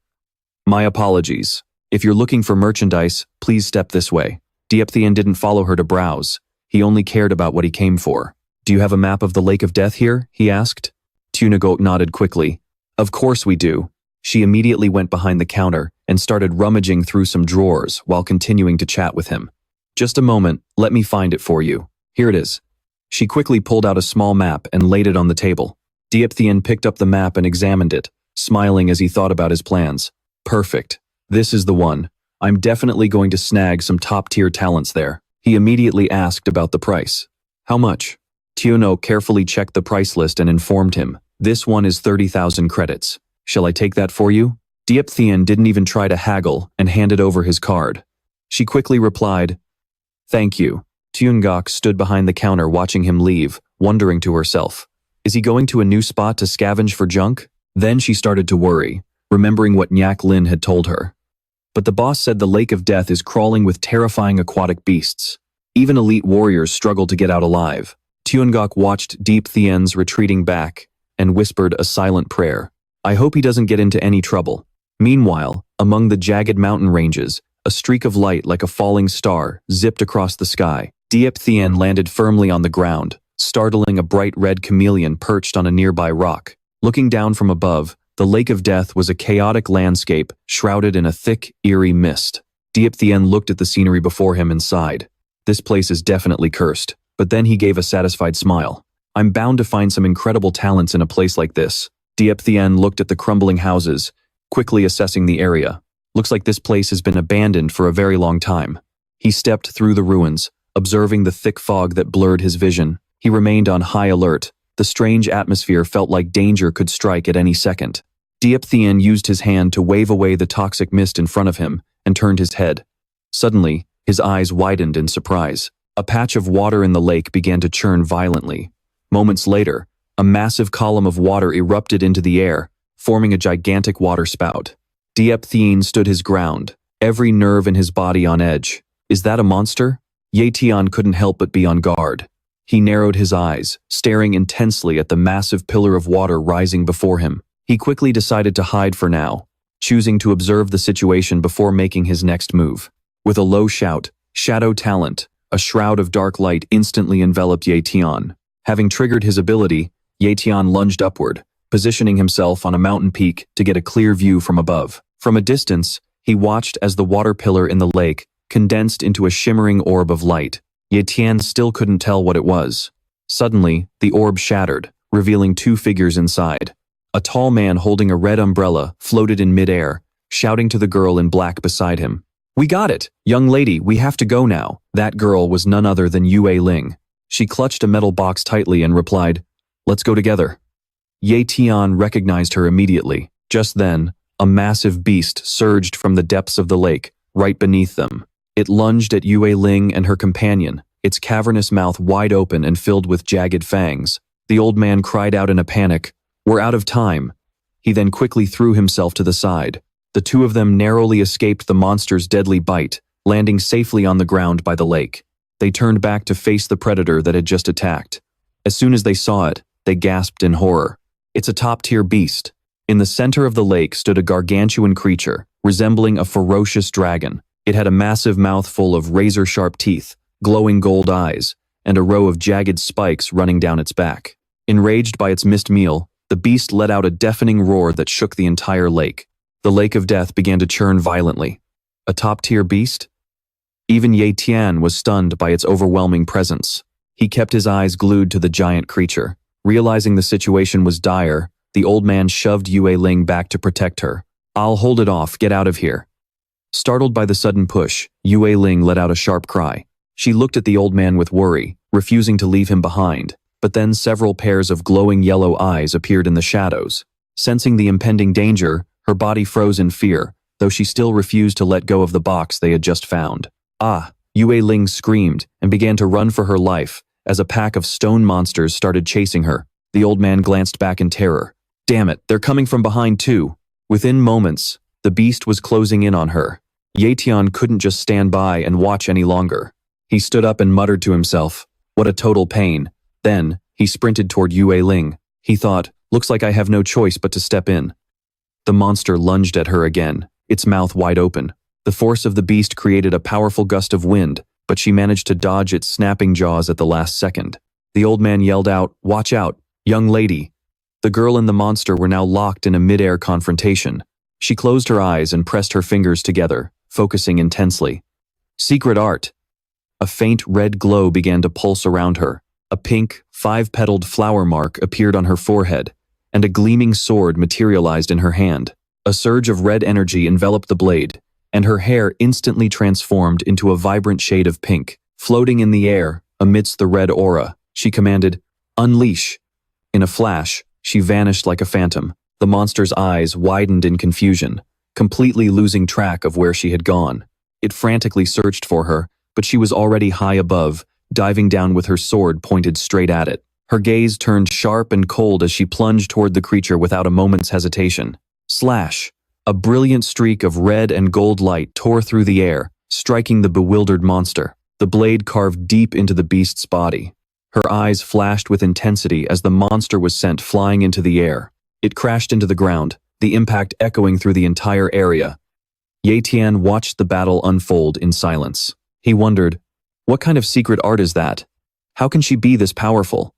My apologies. If you're looking for merchandise, please step this way. Tian didn't follow her to browse. He only cared about what he came for. Do you have a map of the Lake of Death here? He asked. Tian nodded quickly. Of course we do. She immediately went behind the counter and started rummaging through some drawers while continuing to chat with him. Just a moment, let me find it for you. Here it is. She quickly pulled out a small map and laid it on the table. Tian picked up the map and examined it, smiling as he thought about his plans. Perfect. This is the one. I'm definitely going to snag some top-tier talents there. He immediately asked about the price. How much? Tian carefully checked the price list and informed him. This one is 30,000 credits. Shall I take that for you? Tian didn't even try to haggle and handed over his card. She quickly replied, Thank you. Tian stood behind the counter watching him leave, wondering to herself. Is he going to a new spot to scavenge for junk? Then she started to worry, remembering what Nyak Lin had told her. But the boss said the Lake of Death is crawling with terrifying aquatic beasts. Even elite warriors struggle to get out alive. Tian watched Tian's retreating back and whispered a silent prayer. I hope he doesn't get into any trouble. Meanwhile, among the jagged mountain ranges, a streak of light like a falling star zipped across the sky. Tian landed firmly on the ground, startling a bright red chameleon perched on a nearby rock. Looking down from above, the Lake of Death was a chaotic landscape shrouded in a thick, eerie mist. Tian looked at the scenery before him and sighed. This place is definitely cursed, but then he gave a satisfied smile. I'm bound to find some incredible talents in a place like this. Tian looked at the crumbling houses, quickly assessing the area. Looks like this place has been abandoned for a very long time. He stepped through the ruins, observing the thick fog that blurred his vision. He remained on high alert. The strange atmosphere felt like danger could strike at any second. Tian used his hand to wave away the toxic mist in front of him and turned his head. Suddenly, his eyes widened in surprise. A patch of water in the lake began to churn violently. Moments later, a massive column of water erupted into the air, forming a gigantic water spout. Tian stood his ground, every nerve in his body on edge. Is that a monster? Tian couldn't help but be on guard. He narrowed his eyes, staring intensely at the massive pillar of water rising before him. He quickly decided to hide for now, choosing to observe the situation before making his next move. With a low shout, Shadow Talent, a shroud of dark light instantly enveloped Tian. Having triggered his ability, Tian lunged upward, positioning himself on a mountain peak to get a clear view from above. From a distance, he watched as the water pillar in the lake condensed into a shimmering orb of light. Tian still couldn't tell what it was. Suddenly, the orb shattered, revealing 2 figures inside. A tall man holding a red umbrella floated in midair, shouting to the girl in black beside him. We got it! Young lady, we have to go now. That girl was none other than Yue Ling. She clutched a metal box tightly and replied, Let's go together. Tian recognized her immediately. Just then, a massive beast surged from the depths of the lake, right beneath them. It lunged at Yue Ling and her companion, its cavernous mouth wide open and filled with jagged fangs. The old man cried out in a panic, "We're out of time." He then quickly threw himself to the side. The two of them narrowly escaped the monster's deadly bite, landing safely on the ground by the lake. They turned back to face the predator that had just attacked. As soon as they saw it, they gasped in horror. It's a top-tier beast. In the center of the lake stood a gargantuan creature, resembling a ferocious dragon. It had a massive mouth full of razor-sharp teeth, glowing gold eyes, and a row of jagged spikes running down its back. Enraged by its missed meal, the beast let out a deafening roar that shook the entire lake. The lake of death began to churn violently. A top-tier beast? Even Tian was stunned by its overwhelming presence. He kept his eyes glued to the giant creature. Realizing the situation was dire, the old man shoved Yue Ling back to protect her. "I'll hold it off, get out of here." Startled by the sudden push, Yue Ling let out a sharp cry. She looked at the old man with worry, refusing to leave him behind, but then several pairs of glowing yellow eyes appeared in the shadows. Sensing the impending danger, her body froze in fear, though she still refused to let go of the box they had just found. "Ah!" Yue Ling screamed and began to run for her life as a pack of stone monsters started chasing her. The old man glanced back in terror. "Damn it, they're coming from behind too." Within moments, the beast was closing in on her. Tian couldn't just stand by and watch any longer. He stood up and muttered to himself, "What a total pain." Then, he sprinted toward Yue Ling. He thought, "Looks like I have no choice but to step in." The monster lunged at her again, its mouth wide open. The force of the beast created a powerful gust of wind, but she managed to dodge its snapping jaws at the last second. The old man yelled out, "Watch out, young lady." The girl and the monster were now locked in a mid-air confrontation. She closed her eyes and pressed her fingers together, focusing intensely. Secret art. A faint red glow began to pulse around her. A pink, five-petaled flower mark appeared on her forehead, and a gleaming sword materialized in her hand. A surge of red energy enveloped the blade, and her hair instantly transformed into a vibrant shade of pink. Floating in the air, amidst the red aura, she commanded, "Unleash." In a flash, she vanished like a phantom. The monster's eyes widened in confusion, completely losing track of where she had gone. It frantically searched for her, but she was already high above, diving down with her sword pointed straight at it. Her gaze turned sharp and cold as she plunged toward the creature without a moment's hesitation. Slash! A brilliant streak of red and gold light tore through the air, striking the bewildered monster. The blade carved deep into the beast's body. Her eyes flashed with intensity as the monster was sent flying into the air. It crashed into the ground, the impact echoing through the entire area. Tian watched the battle unfold in silence. He wondered, what kind of secret art is that? How can she be this powerful?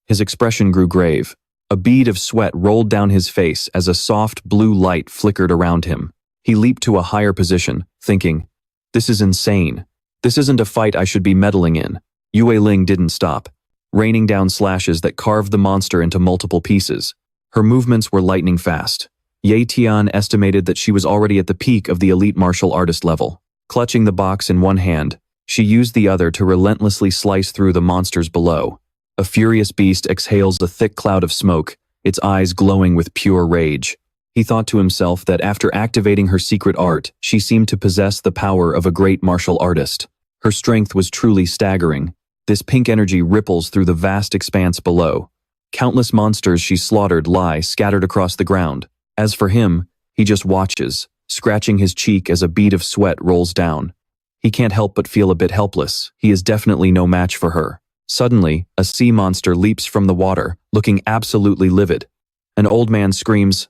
His expression grew grave. A bead of sweat rolled down his face as a soft blue light flickered around him. He leaped to a higher position, thinking, "This is insane. This isn't a fight I should be meddling in." Yue Ling didn't stop, raining down slashes that carved the monster into multiple pieces. Her movements were lightning fast. Tian estimated that she was already at the peak of the elite martial artist level. Clutching the box in one hand, she used the other to relentlessly slice through the monsters below. A furious beast exhales a thick cloud of smoke, its eyes glowing with pure rage. He thought to himself that after activating her secret art, she seemed to possess the power of a great martial artist. Her strength was truly staggering. This pink energy ripples through the vast expanse below. Countless monsters she slaughtered lie scattered across the ground. As for him, he just watches, scratching his cheek as a bead of sweat rolls down. He can't help but feel a bit helpless. He is definitely no match for her. Suddenly, a sea monster leaps from the water, looking absolutely livid. An old man screams,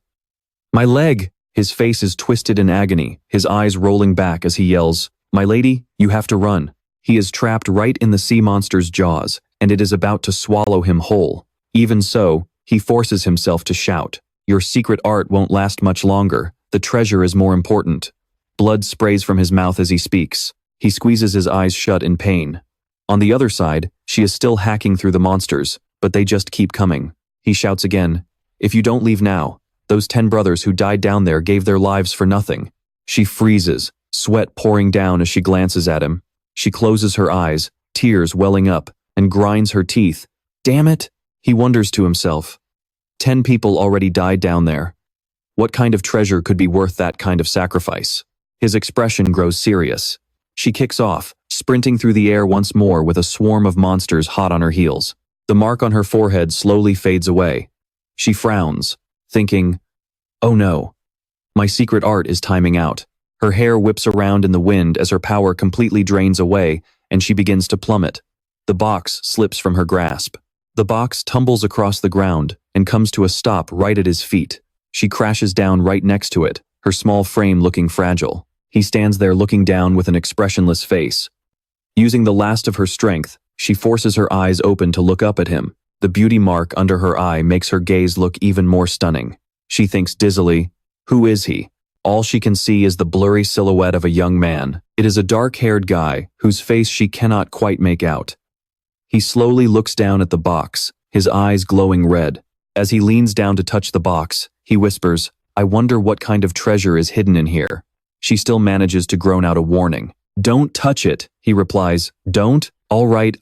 "My leg!" His face is twisted in agony, his eyes rolling back as he yells, "My lady, you have to run." He is trapped right in the sea monster's jaws, and it is about to swallow him whole. Even so, he forces himself to shout, "Your secret art won't last much longer. The treasure is more important." Blood sprays from his mouth as he speaks. He squeezes his eyes shut in pain. On the other side, she is still hacking through the monsters, but they just keep coming. He shouts again, "If you don't leave now, those 10 brothers who died down there gave their lives for nothing." She freezes, sweat pouring down as she glances at him. She closes her eyes, tears welling up, and grinds her teeth. Damn it, he wonders to himself. 10 people already died down there. What kind of treasure could be worth that kind of sacrifice? His expression grows serious. She kicks off, sprinting through the air once more with a swarm of monsters hot on her heels. The mark on her forehead slowly fades away. She frowns, thinking, "Oh no, my secret art is timing out." Her hair whips around in the wind as her power completely drains away and she begins to plummet. The box slips from her grasp. The box tumbles across the ground and comes to a stop right at his feet. She crashes down right next to it, her small frame looking fragile. He stands there looking down with an expressionless face. Using the last of her strength, she forces her eyes open to look up at him. The beauty mark under her eye makes her gaze look even more stunning. She thinks dizzily, who is he? All she can see is the blurry silhouette of a young man. It is a dark-haired guy whose face she cannot quite make out. He slowly looks down at the box, his eyes glowing red. As he leans down to touch the box, he whispers, "I wonder what kind of treasure is hidden in here." She still manages to groan out a warning. "Don't touch it," he replies. "Don't? All right,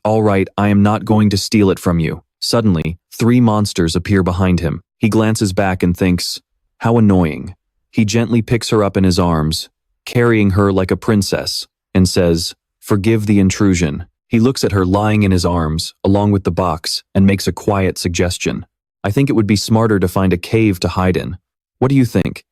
I am not going to steal it from you." Suddenly, 3 monsters appear behind him. He glances back and thinks, how annoying. He gently picks her up in his arms, carrying her like a princess, and says, "Forgive the intrusion." He looks at her lying in his arms, along with the box, and makes a quiet suggestion. "I think it would be smarter to find a cave to hide in. What do you think?"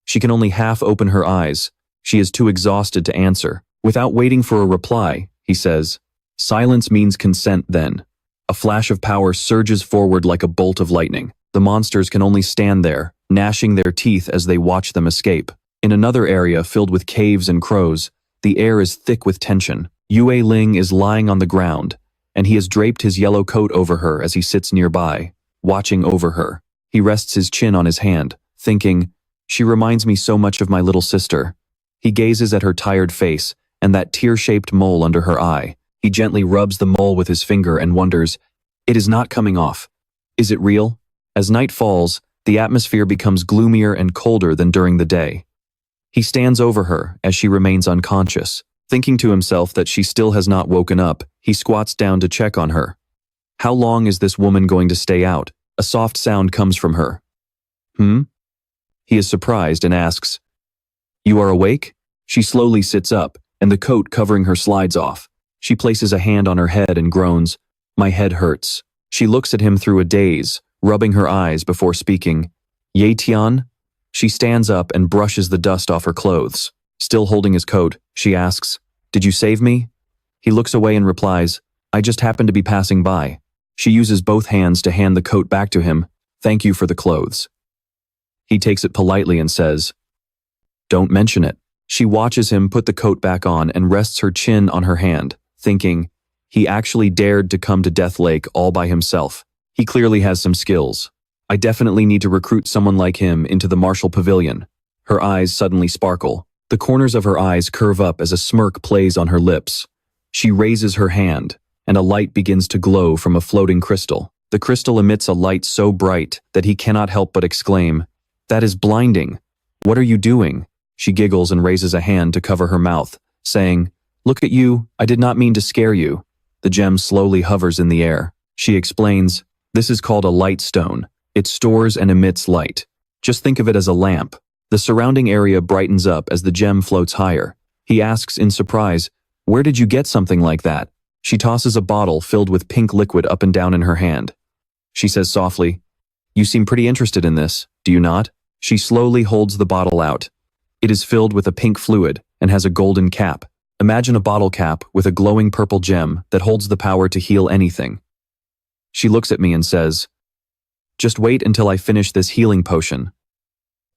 She can only half open her eyes. She is too exhausted to answer. Without waiting for a reply, he says, "Silence means consent then." A flash of power surges forward like a bolt of lightning. The monsters can only stand there, gnashing their teeth as they watch them escape. In another area filled with caves and crows, the air is thick with tension. Yue Ling is lying on the ground, and he has draped his yellow coat over her as he sits nearby, watching over her. He rests his chin on his hand, thinking, "She reminds me so much of my little sister." He gazes at her tired face and that tear-shaped mole under her eye. He gently rubs the mole with his finger and wonders, "It is not coming off. Is it real?" As night falls, the atmosphere becomes gloomier and colder than during the day. He stands over her as she remains unconscious. Thinking to himself that she still has not woken up, he squats down to check on her. How long is this woman going to stay out? A soft sound comes from her. He is surprised and asks, "You are awake?" She slowly sits up, and the coat covering her slides off. She places a hand on her head and groans, "My head hurts." She looks at him through a daze, rubbing her eyes before speaking. "Ye Tian?" She stands up and brushes the dust off her clothes. Still holding his coat, she asks, "Did you save me?" He looks away and replies, "I just happened to be passing by." She uses both hands to hand the coat back to him. "Thank you for the clothes." He takes it politely and says, "Don't mention it." She watches him put the coat back on and rests her chin on her hand, thinking, he actually dared to come to Death Lake all by himself. He clearly has some skills. I definitely need to recruit someone like him into the Marshall Pavilion. Her eyes suddenly sparkle. The corners of her eyes curve up as a smirk plays on her lips. She raises her hand, and a light begins to glow from a floating crystal. The crystal emits a light so bright that he cannot help but exclaim, "That is blinding. What are you doing?" She giggles and raises a hand to cover her mouth, saying, "Look at you, I did not mean to scare you." The gem slowly hovers in the air. She explains, "This is called a light stone. It stores and emits light. Just think of it as a lamp." The surrounding area brightens up as the gem floats higher. He asks in surprise, "Where did you get something like that?" She tosses a bottle filled with pink liquid up and down in her hand. She says softly, "You seem pretty interested in this, do you not?" She slowly holds the bottle out. It is filled with a pink fluid and has a golden cap. Imagine a bottle cap with a glowing purple gem that holds the power to heal anything. She looks at me and says, "Just wait until I finish this healing potion.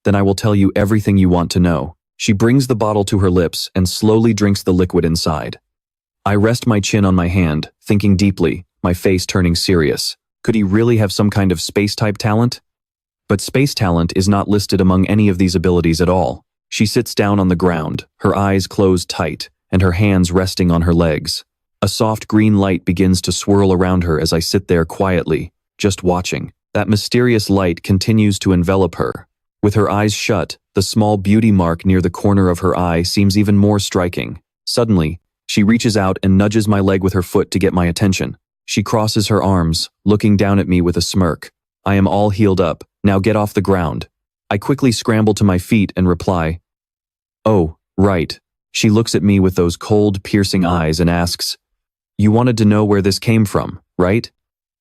Then I will tell you everything you want to know." She brings the bottle to her lips and slowly drinks the liquid inside. I rest my chin on my hand, thinking deeply, my face turning serious. Could he really have some kind of space-type talent? But space talent is not listed among any of these abilities at all. She sits down on the ground, her eyes closed tight, and her hands resting on her legs. A soft green light begins to swirl around her as I sit there quietly, just watching. That mysterious light continues to envelop her. With her eyes shut, the small beauty mark near the corner of her eye seems even more striking. Suddenly, she reaches out and nudges my leg with her foot to get my attention. She crosses her arms, looking down at me with a smirk. I am all healed up, now get off the ground. I quickly scramble to my feet and reply, "Oh, right." She looks at me with those cold, piercing eyes and asks, "You wanted to know where this came from, right?"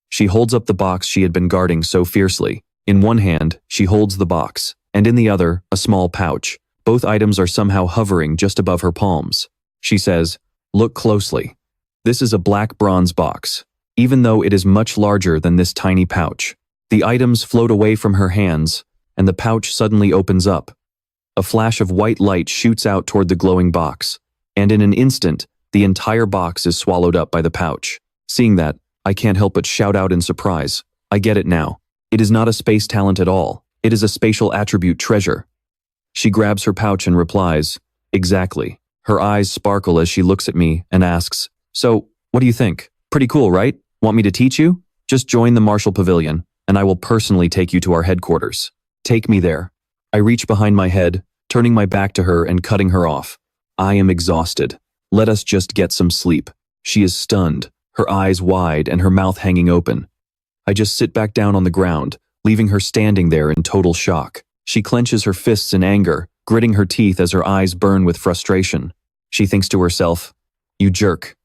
She holds up the box she had been guarding so fiercely. In one hand, she holds the box, and in the other, a small pouch. Both items are somehow hovering just above her palms. She says, "Look closely. This is a black bronze box, even though it is much larger than this tiny pouch." The items float away from her hands, and the pouch suddenly opens up. A flash of white light shoots out toward the glowing box, and in an instant, the entire box is swallowed up by the pouch. Seeing that, I can't help but shout out in surprise. I get it now. It is not a space talent at all. It is a spatial attribute treasure. She grabs her pouch and replies, "Exactly." Her eyes sparkle as she looks at me and asks, "So, what do you think? Pretty cool, right? Want me to teach you? Just join the Marshall Pavilion, and I will personally take you to our headquarters. Take me there." I reach behind my head, turning my back to her and cutting her off. "I am exhausted. Let us just get some sleep." She is stunned, her eyes wide and her mouth hanging open. I just sit back down on the ground, leaving her standing there in total shock. She clenches her fists in anger, gritting her teeth as her eyes burn with frustration. She thinks to herself, "You jerk.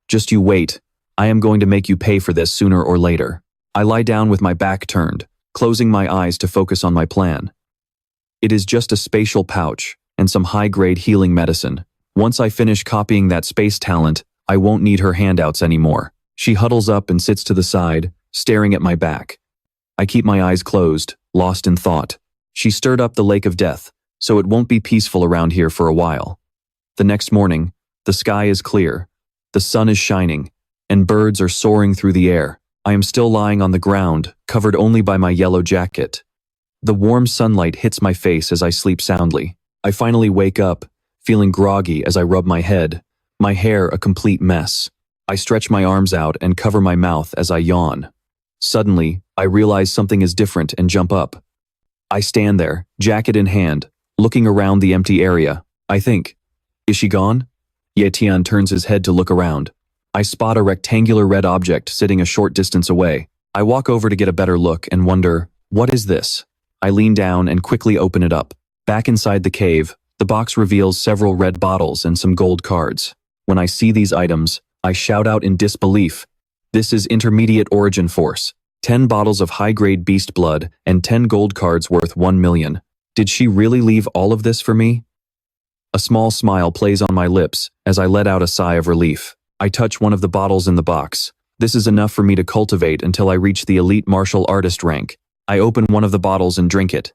Just you wait. I am going to make you pay for this sooner or later." I lie down with my back turned, closing my eyes to focus on my plan. It is just a spatial pouch and some high-grade healing medicine. Once I finish copying that space talent, I won't need her handouts anymore. She huddles up and sits to the side, staring at my back. I keep my eyes closed, lost in thought. She stirred up the lake of death, so it won't be peaceful around here for a while. The next morning, the sky is clear, the sun is shining, and birds are soaring through the air. I am still lying on the ground, covered only by my yellow jacket. The warm sunlight hits my face as I sleep soundly. I finally wake up, feeling groggy as I rub my head, my hair a complete mess. I stretch my arms out and cover my mouth as I yawn. Suddenly, I realize something is different and jump up. I stand there, jacket in hand, looking around the empty area. I think, is she gone? Tian turns his head to look around. I spot a rectangular red object sitting a short distance away. I walk over to get a better look and wonder, what is this? I lean down and quickly open it up. Back inside the cave, the box reveals several red bottles and some gold cards. When I see these items, I shout out in disbelief. This is intermediate origin force. 10 bottles of high-grade beast blood and 10 gold cards worth 1 million. Did she really leave all of this for me? A small smile plays on my lips as I let out a sigh of relief. I touch one of the bottles in the box. This is enough for me to cultivate until I reach the elite martial artist rank. I open one of the bottles and drink it,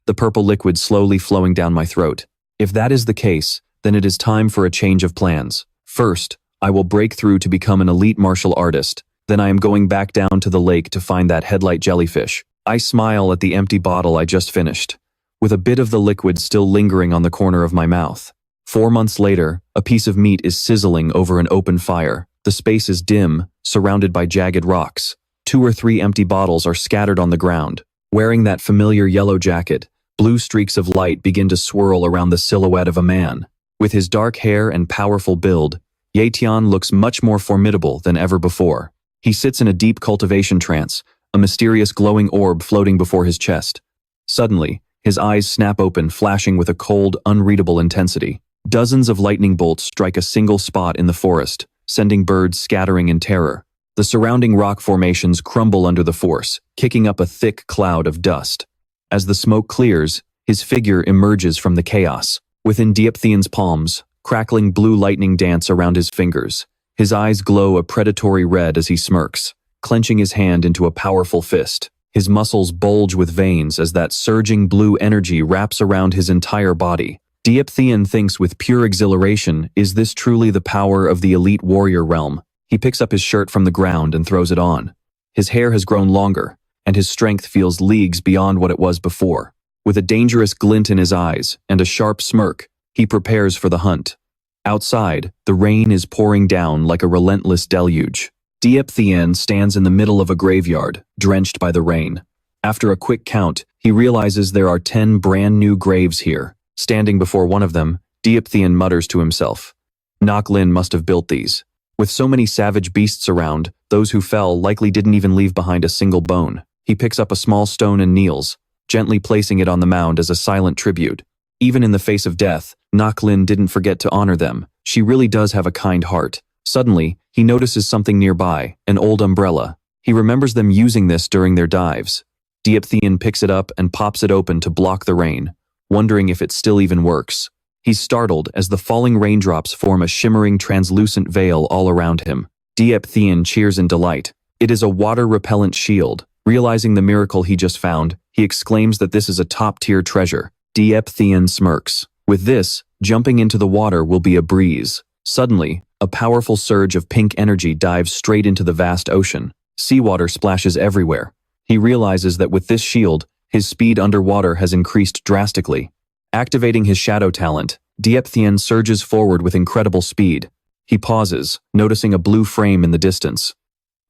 the purple liquid slowly flowing down my throat. If that is the case, then it is time for a change of plans. First, I will break through to become an elite martial artist. Then I am going back down to the lake to find that headlight jellyfish. I smile at the empty bottle I just finished, with a bit of the liquid still lingering on the corner of my mouth. 4 months later, a piece of meat is sizzling over an open fire. The space is dim, surrounded by jagged rocks. 2 or 3 empty bottles are scattered on the ground. Wearing that familiar yellow jacket, blue streaks of light begin to swirl around the silhouette of a man. With his dark hair and powerful build, Tian looks much more formidable than ever before. He sits in a deep cultivation trance, a mysterious glowing orb floating before his chest. Suddenly, his eyes snap open, flashing with a cold, unreadable intensity. Dozens of lightning bolts strike a single spot in the forest, sending birds scattering in terror. The surrounding rock formations crumble under the force, kicking up a thick cloud of dust. As the smoke clears, his figure emerges from the chaos. Within Tian's palms, crackling blue lightning dance around his fingers. His eyes glow a predatory red as he smirks, clenching his hand into a powerful fist. His muscles bulge with veins as that surging blue energy wraps around his entire body. Tian thinks with pure exhilaration, is this truly the power of the elite warrior realm? He picks up his shirt from the ground and throws it on. His hair has grown longer, and his strength feels leagues beyond what it was before. With a dangerous glint in his eyes and a sharp smirk, he prepares for the hunt. Outside, the rain is pouring down like a relentless deluge. Tian stands in the middle of a graveyard, drenched by the rain. After a quick count, he realizes there are 10 brand new graves here. Standing before one of them, Tian mutters to himself, "Nok Lin must have built these." With so many savage beasts around, those who fell likely didn't even leave behind a single bone. He picks up a small stone and kneels, gently placing it on the mound as a silent tribute. Even in the face of death, Naklin didn't forget to honor them. She really does have a kind heart. Suddenly, he notices something nearby, an old umbrella. He remembers them using this during their dives. Tian picks it up and pops it open to block the rain, wondering if it still even works. He's startled as the falling raindrops form a shimmering translucent veil all around him. Tian cheers in delight. It is a water-repellent shield. Realizing the miracle he just found, he exclaims that this is a top-tier treasure. Tian smirks. With this, jumping into the water will be a breeze. Suddenly, a powerful surge of pink energy dives straight into the vast ocean. Seawater splashes everywhere. He realizes that with this shield, his speed underwater has increased drastically. Activating his shadow talent, Tian surges forward with incredible speed. He pauses, noticing a blue frame in the distance.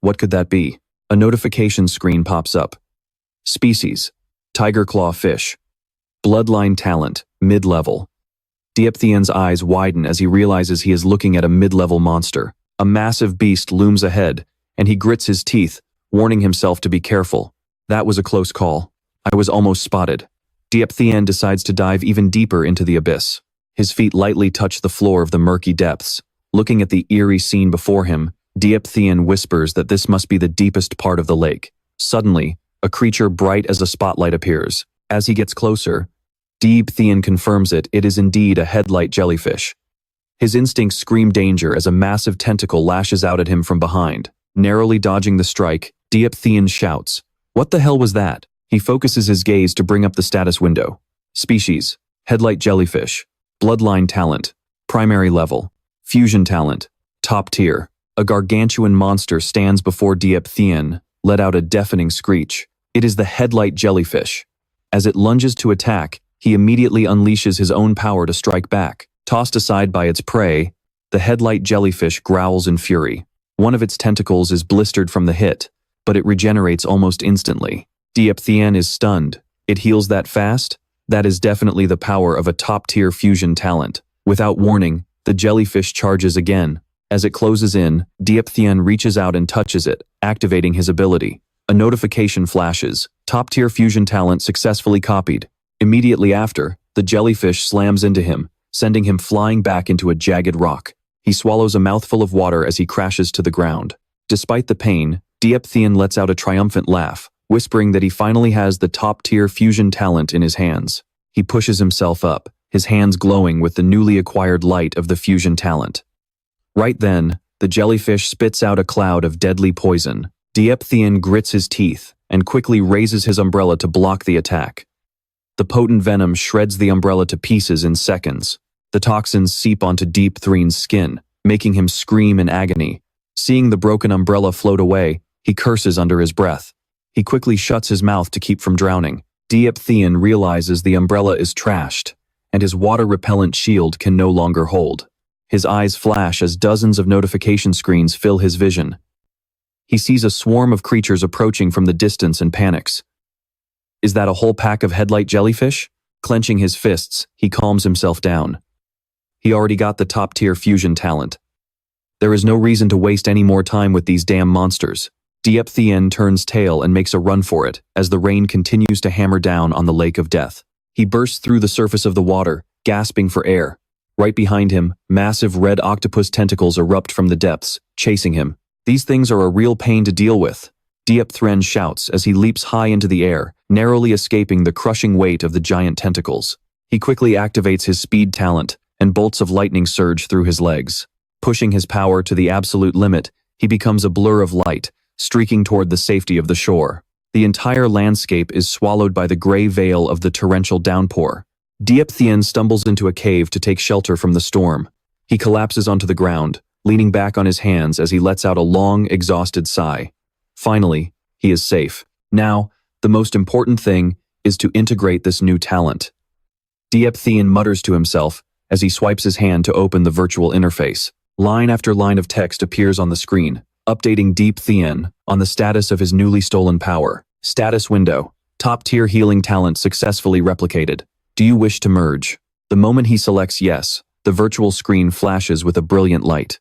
What could that be? A notification screen pops up. Species: tiger claw fish. Bloodline talent: mid-level. Tian's eyes widen as he realizes he is looking at a mid-level monster. A massive beast looms ahead, and he grits his teeth, warning himself to be careful. That was a close call. I was almost spotted. Tian decides to dive even deeper into the abyss. His feet lightly touch the floor of the murky depths. Looking at the eerie scene before him, Tian whispers that this must be the deepest part of the lake. Suddenly, a creature bright as a spotlight appears. As he gets closer, Tian confirms it is indeed a headlight jellyfish. His instincts scream danger as a massive tentacle lashes out at him from behind. Narrowly dodging the strike, Tian shouts, "What the hell was that?" He focuses his gaze to bring up the status window. Species: headlight jellyfish. Bloodline talent: primary level. Fusion talent: top tier. A gargantuan monster stands before Tian, let out a deafening screech. It is the headlight jellyfish. As it lunges to attack, he immediately unleashes his own power to strike back. Tossed aside by its prey, the headlight jellyfish growls in fury. One of its tentacles is blistered from the hit, but it regenerates almost instantly. Tian is stunned. It heals that fast? That is definitely the power of a top-tier fusion talent. Without warning, the jellyfish charges again. As it closes in, Tian reaches out and touches it, activating his ability. A notification flashes. Top-tier fusion talent successfully copied. Immediately after, the jellyfish slams into him, sending him flying back into a jagged rock. He swallows a mouthful of water as he crashes to the ground. Despite the pain, Tian lets out a triumphant laugh, whispering that he finally has the top-tier fusion talent in his hands. He pushes himself up, his hands glowing with the newly acquired light of the fusion talent. Right then, the jellyfish spits out a cloud of deadly poison. Tian grits his teeth and quickly raises his umbrella to block the attack. The potent venom shreds the umbrella to pieces in seconds. The toxins seep onto Tian's skin, making him scream in agony. Seeing the broken umbrella float away, he curses under his breath. He quickly shuts his mouth to keep from drowning. Tian realizes the umbrella is trashed, and his water-repellent shield can no longer hold. His eyes flash as dozens of notification screens fill his vision. He sees a swarm of creatures approaching from the distance and panics. Is that a whole pack of headlight jellyfish? Clenching his fists, he calms himself down. He already got the top-tier fusion talent. There is no reason to waste any more time with these damn monsters. Tian turns tail and makes a run for it as the rain continues to hammer down on the lake of death. He bursts through the surface of the water, gasping for air. Right behind him, massive red octopus tentacles erupt from the depths, chasing him. These things are a real pain to deal with. Tran shouts as he leaps high into the air, narrowly escaping the crushing weight of the giant tentacles. He quickly activates his speed talent, and bolts of lightning surge through his legs. Pushing his power to the absolute limit, he becomes a blur of light, streaking toward the safety of the shore. The entire landscape is swallowed by the gray veil of the torrential downpour. Tian stumbles into a cave to take shelter from the storm. He collapses onto the ground, leaning back on his hands as he lets out a long, exhausted sigh. Finally, he is safe. Now, the most important thing is to integrate this new talent. Tian mutters to himself as he swipes his hand to open the virtual interface. Line after line of text appears on the screen, updating Tian on the status of his newly stolen power. Status window. Top-tier healing talent successfully replicated. Do you wish to merge? The moment he selects yes, the virtual screen flashes with a brilliant light.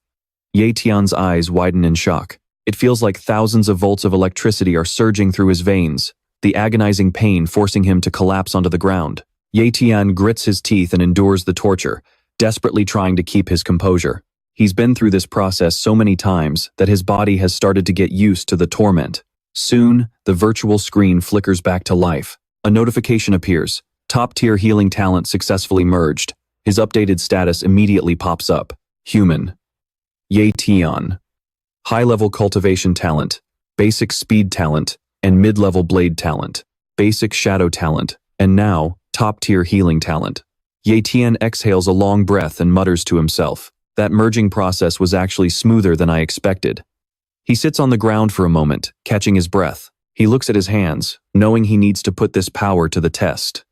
Tian's eyes widen in shock. It feels like thousands of volts of electricity are surging through his veins, the agonizing pain forcing him to collapse onto the ground. Ye Tian grits his teeth and endures the torture, desperately trying to keep his composure. He's been through this process so many times that his body has started to get used to the torment. Soon, the virtual screen flickers back to life. A notification appears. Top-tier healing talent successfully merged. His updated status immediately pops up. Human. Ye Tian. High-level cultivation talent, basic speed talent, and mid-level blade talent, basic shadow talent, and now, top-tier healing talent. Ye Tian exhales a long breath and mutters to himself. That merging process was actually smoother than I expected. He sits on the ground for a moment, catching his breath. He looks at his hands, knowing he needs to put this power to the test.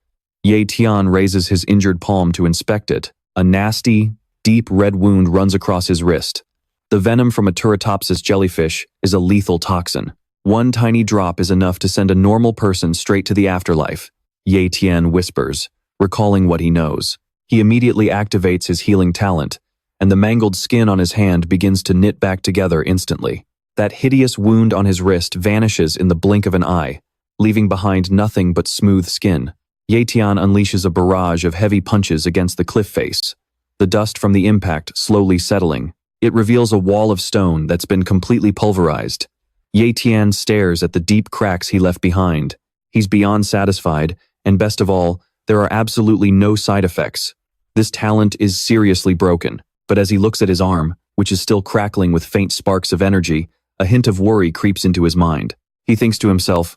Ye Tian raises his injured palm to inspect it. A nasty, deep red wound runs across his wrist. The venom from a Turritopsis jellyfish is a lethal toxin. One tiny drop is enough to send a normal person straight to the afterlife. Ye Tian whispers, recalling what he knows. He immediately activates his healing talent, and the mangled skin on his hand begins to knit back together instantly. That hideous wound on his wrist vanishes in the blink of an eye, leaving behind nothing but smooth skin. Ye Tian unleashes a barrage of heavy punches against the cliff face, the dust from the impact slowly settling. It reveals a wall of stone that's been completely pulverized. Ye Tian stares at the deep cracks he left behind. He's beyond satisfied, and best of all, there are absolutely no side effects. This talent is seriously broken, but as he looks at his arm, which is still crackling with faint sparks of energy, a hint of worry creeps into his mind. He thinks to himself,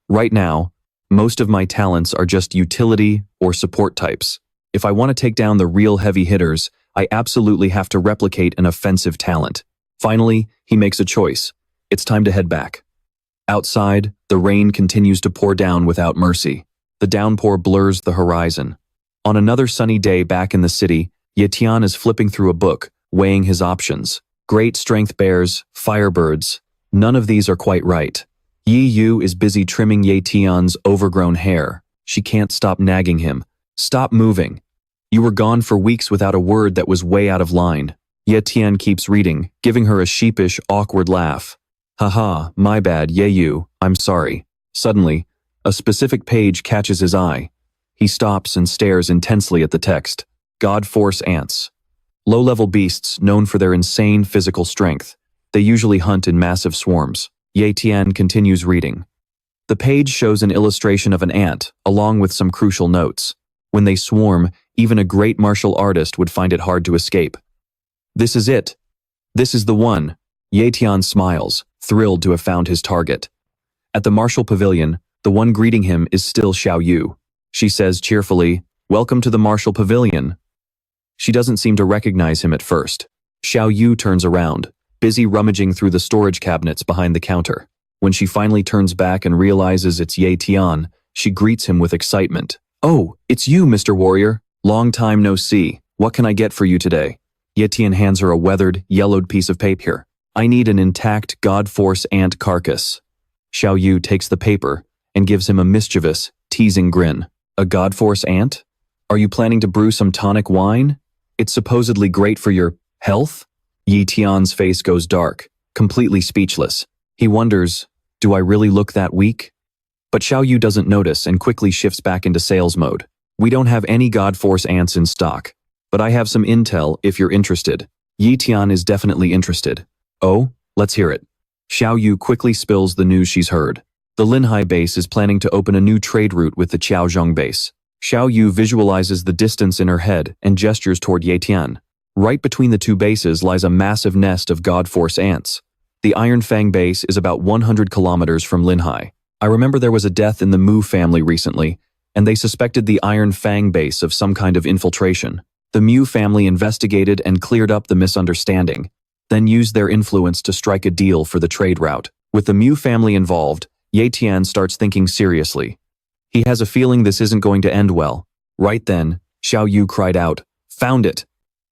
right now, most of my talents are just utility or support types. If I want to take down the real heavy hitters, I absolutely have to replicate an offensive talent. Finally, he makes a choice. It's time to head back. Outside, the rain continues to pour down without mercy. The downpour blurs the horizon. On another sunny day back in the city, Ye Tian is flipping through a book, weighing his options. Great strength bears, firebirds. None of these are quite right. Yi Yu is busy trimming Ye Tian's overgrown hair. She can't stop nagging him. Stop moving. You were gone for weeks without a word that was way out of line. Ye Tian keeps reading, giving her a sheepish, awkward laugh. Haha, my bad, Ye Yu, I'm sorry. Suddenly, a specific page catches his eye. He stops and stares intensely at the text. God Force Ants. Low-level beasts known for their insane physical strength. They usually hunt in massive swarms. Ye Tian continues reading. The page shows an illustration of an ant, along with some crucial notes. When they swarm, even a great martial artist would find it hard to escape. This is it. This is the one. Ye Tian smiles, thrilled to have found his target. At the Marshall Pavilion, the one greeting him is still Xiao Yu. She says cheerfully, "Welcome to the Marshall Pavilion." She doesn't seem to recognize him at first. Xiao Yu turns around, busy rummaging through the storage cabinets behind the counter. When she finally turns back and realizes it's Ye Tian, she greets him with excitement. "Oh, it's you, Mr. Warrior. Long time no see. What can I get for you today?" Ye Tian hands her a weathered, yellowed piece of paper. "I need an intact God Force ant carcass." Xiao Yu takes the paper and gives him a mischievous, teasing grin. "A God Force ant? Are you planning to brew some tonic wine? It's supposedly great for your health?" Ye Tian's face goes dark, completely speechless. He wonders, do I really look that weak? But Xiao Yu doesn't notice and quickly shifts back into sales mode. "We don't have any God Force ants in stock, but I have some intel if you're interested." Ye Tian is definitely interested. "Oh, let's hear it." Xiao Yu quickly spills the news she's heard. The Linhai base is planning to open a new trade route with the Chaozhong base. Xiao Yu visualizes the distance in her head and gestures toward Ye Tian. Right between the two bases lies a massive nest of God Force ants. The Iron Fang base is about 100 kilometers from Linhai. I remember there was a death in the Mu family recently, and they suspected the Iron Fang base of some kind of infiltration. The Mu family investigated and cleared up the misunderstanding, then used their influence to strike a deal for the trade route. With the Mu family involved, Ye Tian starts thinking seriously. He has a feeling this isn't going to end well. Right then, Xiao Yu cried out, "Found it!"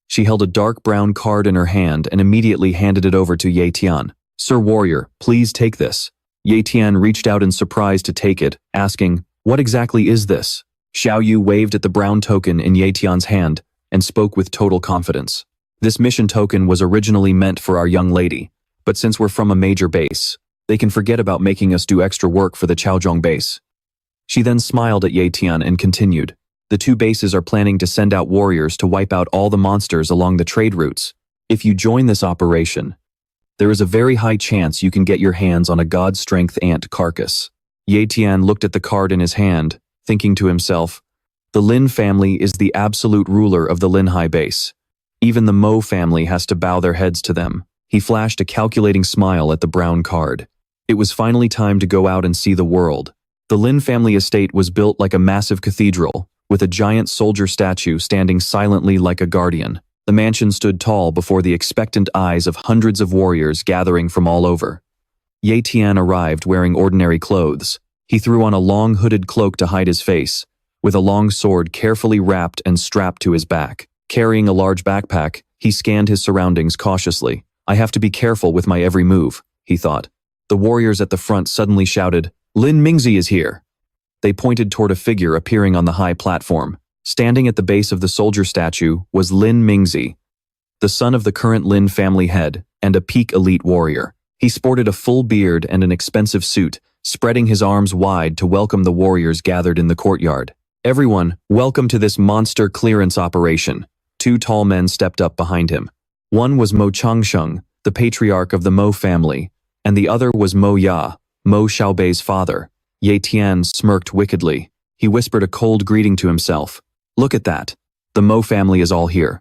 She held a dark brown card in her hand and immediately handed it over to Ye Tian. "Sir Warrior, please take this." Ye Tian reached out in surprise to take it, asking, "What exactly is this?" Xiao Yu waved at the brown token in Ye Tian's hand and spoke with total confidence. "This mission token was originally meant for our young lady, but since we're from a major base, they can forget about making us do extra work for the Chaozhong base." She then smiled at Ye Tian and continued, The two bases are planning to send out warriors to wipe out all the monsters along the trade routes. If you join this operation, there is a very high chance you can get your hands on a god-strength ant carcass. Tian looked at the card in his hand, thinking to himself, the Lin family is the absolute ruler of the Linhai base. Even the Mo family has to bow their heads to them. He flashed a calculating smile at the brown card. It was finally time to go out and see the world. The Lin family estate was built like a massive cathedral, with a giant soldier statue standing silently like a guardian. The mansion stood tall before the expectant eyes of hundreds of warriors gathering from all over. Tian arrived wearing ordinary clothes. He threw on a long hooded cloak to hide his face, with a long sword carefully wrapped and strapped to his back. Carrying a large backpack, he scanned his surroundings cautiously. I have to be careful with my every move, he thought. The warriors at the front suddenly shouted, Lin Mingzi is here. They pointed toward a figure appearing on the high platform. Standing at the base of the soldier statue was Lin Mingzi, the son of the current Lin family head and a peak elite warrior. He sported a full beard and an expensive suit, spreading his arms wide to welcome the warriors gathered in the courtyard. Everyone, welcome to this monster clearance operation. Two tall men stepped up behind him. One was Mo Changsheng, the patriarch of the Mo family, and the other was Mo Ya, Mo Xiaobei's father. Tian smirked wickedly. He whispered a cold greeting to himself. Look at that. The Mo family is all here.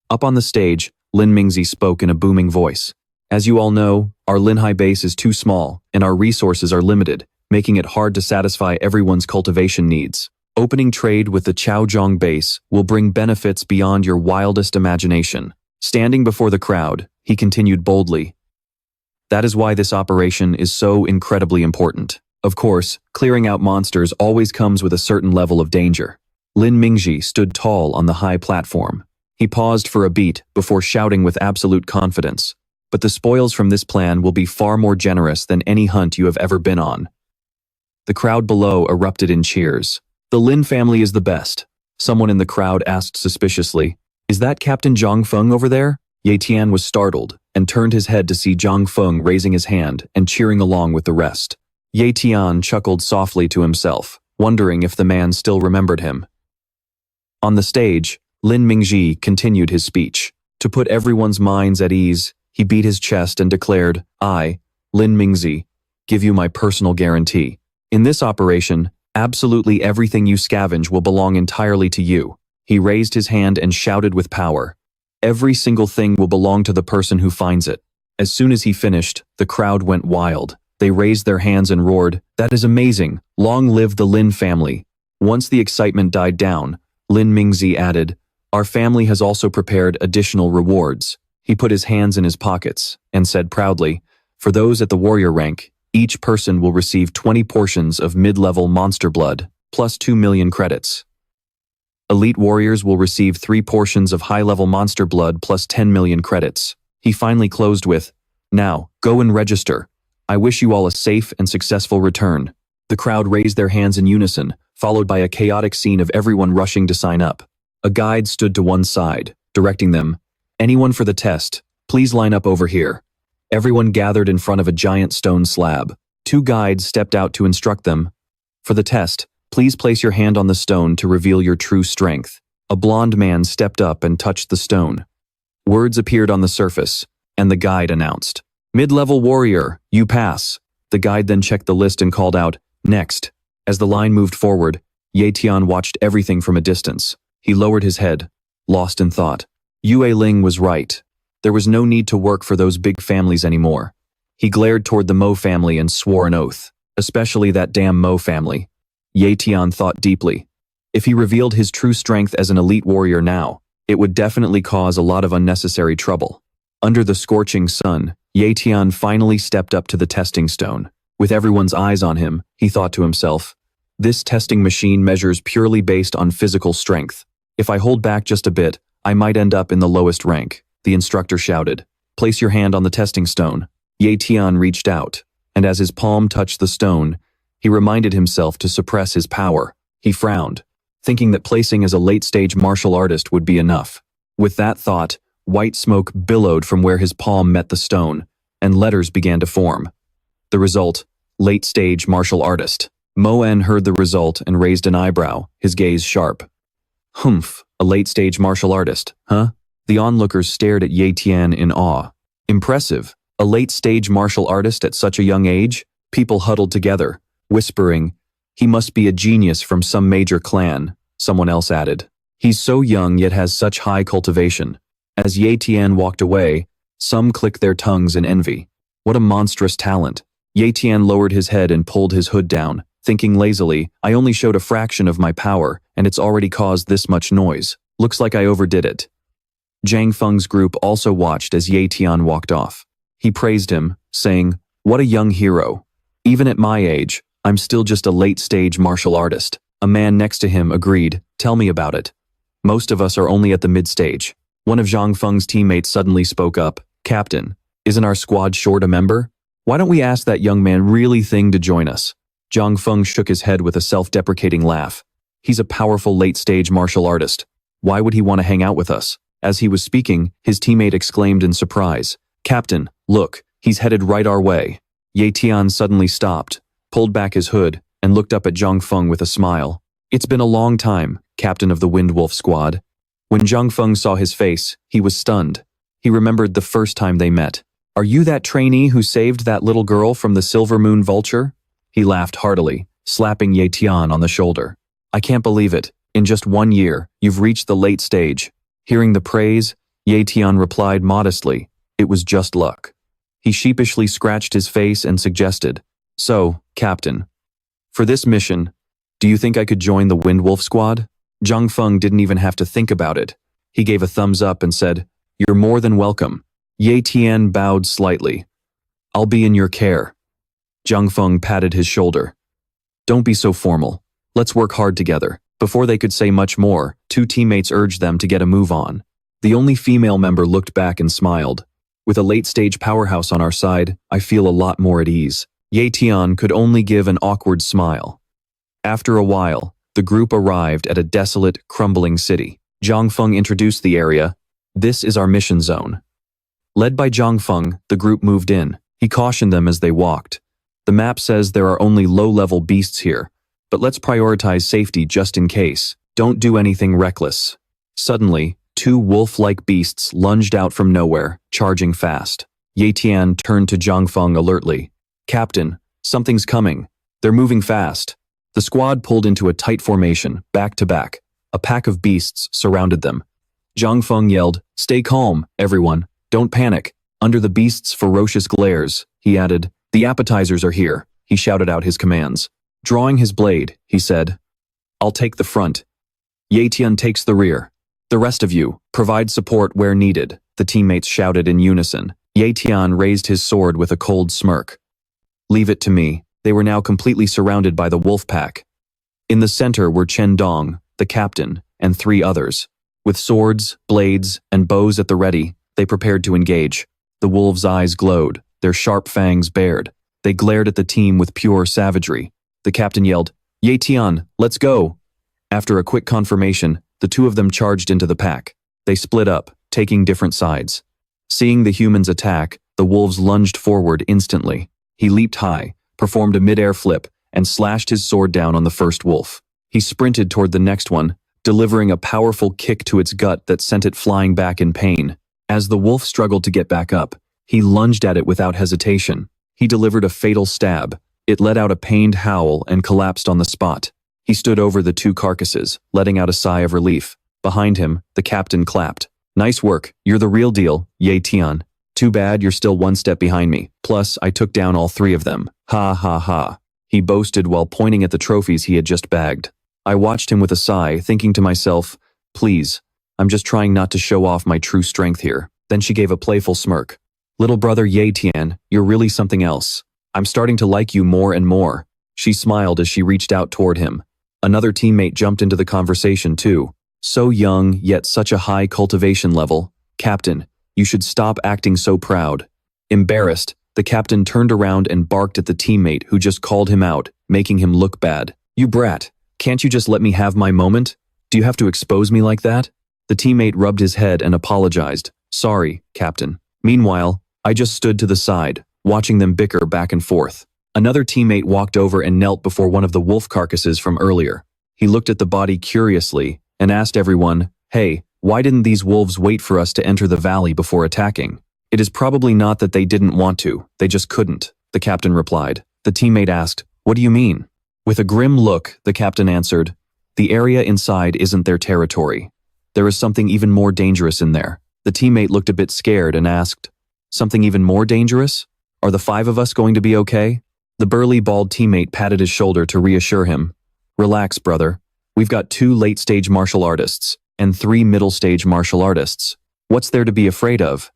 Up on the stage, Lin Mingzi spoke in a booming voice. As you all know, our Linhai base is too small, and our resources are limited, making it hard to satisfy everyone's cultivation needs. Opening trade with the Chaozhong base will bring benefits beyond your wildest imagination. Standing before the crowd, he continued boldly. That is why this operation is so incredibly important. Of course, clearing out monsters always comes with a certain level of danger. Lin Mingzi stood tall on the high platform. He paused for a beat before shouting with absolute confidence. But the spoils from this plan will be far more generous than any hunt you have ever been on. The crowd below erupted in cheers. The Lin family is the best. Someone in the crowd asked suspiciously, Is that Captain Zhang Feng over there? Tian was startled and turned his head to see Zhang Feng raising his hand and cheering along with the rest. Tian chuckled softly to himself, wondering if the man still remembered him. On the stage, Lin Mingzi continued his speech. To put everyone's minds at ease, he beat his chest and declared, I, Lin Mingzi, give you my personal guarantee. In this operation, absolutely everything you scavenge will belong entirely to you. He raised his hand and shouted with power. Every single thing will belong to the person who finds it. As soon as he finished, the crowd went wild. They raised their hands and roared, That is amazing! Long live the Lin family! Once the excitement died down, Lin Mingzi added, Our family has also prepared additional rewards. He put his hands in his pockets and said proudly, For those at the warrior rank, each person will receive 20 portions of mid-level monster blood, plus 2 million credits. Elite warriors will receive 3 portions of high-level monster blood plus 10 million credits. He finally closed with, Now, go and register. I wish you all a safe and successful return. The crowd raised their hands in unison, followed by a chaotic scene of everyone rushing to sign up. A guide stood to one side, directing them, Anyone for the test, please line up over here. Everyone gathered in front of a giant stone slab. 2 guides stepped out to instruct them. For the test, please place your hand on the stone to reveal your true strength. A blond man stepped up and touched the stone. Words appeared on the surface, and the guide announced, Mid-level warrior, you pass. The guide then checked the list and called out, Next. As the line moved forward, Tian watched everything from a distance. He lowered his head, lost in thought. Yue Ling was right. There was no need to work for those big families anymore. He glared toward the Mo family and swore an oath, especially that damn Mo family. Tian thought deeply. If he revealed his true strength as an elite warrior now, it would definitely cause a lot of unnecessary trouble. Under the scorching sun, Tian finally stepped up to the testing stone. With everyone's eyes on him, he thought to himself, This testing machine measures purely based on physical strength. If I hold back just a bit, I might end up in the lowest rank. The instructor shouted, Place your hand on the testing stone. Tian reached out, and as his palm touched the stone, he reminded himself to suppress his power. He frowned, thinking that placing as a late-stage martial artist would be enough. With that thought, white smoke billowed from where his palm met the stone, and letters began to form. The result, late-stage martial artist. Moen heard the result and raised an eyebrow, his gaze sharp. Humph, a late-stage martial artist, huh? The onlookers stared at Tian in awe. Impressive, a late-stage martial artist at such a young age? People huddled together, whispering, he must be a genius from some major clan, someone else added. He's so young yet has such high cultivation. As Tian walked away, some clicked their tongues in envy. What a monstrous talent. Tian lowered his head and pulled his hood down, thinking lazily, I only showed a fraction of my power, and it's already caused this much noise. Looks like I overdid it. Zhang Feng's group also watched as Tian walked off. He praised him, saying, what a young hero. Even at my age, I'm still just a late-stage martial artist. A man next to him agreed, tell me about it. Most of us are only at the mid-stage. One of Zhang Feng's teammates suddenly spoke up, Captain, isn't our squad short a member? Why don't we ask that young man really thing to join us? Zhang Feng shook his head with a self-deprecating laugh. He's a powerful late-stage martial artist. Why would he want to hang out with us? As he was speaking, his teammate exclaimed in surprise, Captain, look, he's headed right our way. Tian suddenly stopped, pulled back his hood, and looked up at Zhang Feng with a smile. It's been a long time, Captain of the Windwolf Squad. When Zhang Feng saw his face, he was stunned. He remembered the first time they met. Are you that trainee who saved that little girl from the Silver Moon Vulture? He laughed heartily, slapping Tian on the shoulder. I can't believe it. In just 1 year, you've reached the late stage. Hearing the praise, Tian replied modestly, it was just luck. He sheepishly scratched his face and suggested, so, Captain, for this mission, do you think I could join the Windwolf Squad? Zhang Feng didn't even have to think about it. He gave a thumbs up and said, you're more than welcome. Tian bowed slightly. I'll be in your care. Zhang Feng patted his shoulder. Don't be so formal. Let's work hard together. Before they could say much more, two teammates urged them to get a move on. The only female member looked back and smiled. With a late-stage powerhouse on our side, I feel a lot more at ease. Tian could only give an awkward smile. After a while, the group arrived at a desolate, crumbling city. Zhang Feng introduced the area. This is our mission zone. Led by Zhang Feng, the group moved in. He cautioned them as they walked. The map says there are only low-level beasts here, but let's prioritize safety just in case. Don't do anything reckless. Suddenly, two wolf-like beasts lunged out from nowhere, charging fast. Tian turned to Zhang Feng alertly. Captain, something's coming. They're moving fast. The squad pulled into a tight formation, back to back. A pack of beasts surrounded them. Zhang Feng yelled, stay calm, everyone. Don't panic. Under the beasts' ferocious glares, he added, the appetizers are here. He shouted out his commands. Drawing his blade, he said, I'll take the front. Tian takes the rear. The rest of you, provide support where needed, the teammates shouted in unison. Tian raised his sword with a cold smirk. Leave it to me. They were now completely surrounded by the wolf pack. In the center were Chen Dong, the captain, and 3 others. With swords, blades, and bows at the ready, they prepared to engage. The wolves' eyes glowed, their sharp fangs bared. They glared at the team with pure savagery. The captain yelled, Tian, let's go. After a quick confirmation, the 2 of them charged into the pack. They split up, taking different sides. Seeing the humans attack, the wolves lunged forward instantly. He leaped high, performed a mid-air flip, and slashed his sword down on the first wolf. He sprinted toward the next one, delivering a powerful kick to its gut that sent it flying back in pain. As the wolf struggled to get back up, he lunged at it without hesitation. He delivered a fatal stab. It let out a pained howl and collapsed on the spot. He stood over the 2 carcasses, letting out a sigh of relief. Behind him, the captain clapped. Nice work, you're the real deal, Tian. Too bad you're still 1 step behind me. Plus, I took down all 3 of them. Ha ha ha. He boasted while pointing at the trophies he had just bagged. I watched him with a sigh, thinking to myself, please, I'm just trying not to show off my true strength here. Then she gave a playful smirk. Little brother Tian, you're really something else. I'm starting to like you more and more. She smiled as she reached out toward him. Another teammate jumped into the conversation too. So young, yet such a high cultivation level. Captain, you should stop acting so proud. Embarrassed, the captain turned around and barked at the teammate who just called him out, making him look bad. You brat, can't you just let me have my moment? Do you have to expose me like that? The teammate rubbed his head and apologized. Sorry, Captain. Meanwhile, I just stood to the side, watching them bicker back and forth. Another teammate walked over and knelt before one of the wolf carcasses from earlier. He looked at the body curiously, and asked everyone, "Hey, why didn't these wolves wait for us to enter the valley before attacking?" "It is probably not that they didn't want to, they just couldn't," the captain replied. The teammate asked, "What do you mean?" With a grim look, the captain answered, "The area inside isn't their territory. There is something even more dangerous in there." The teammate looked a bit scared and asked, "Something even more dangerous? Are the 5 of us going to be okay?" The burly, bald teammate patted his shoulder to reassure him. "Relax, brother. We've got 2 late-stage martial artists and 3 middle-stage martial artists. What's there to be afraid of?"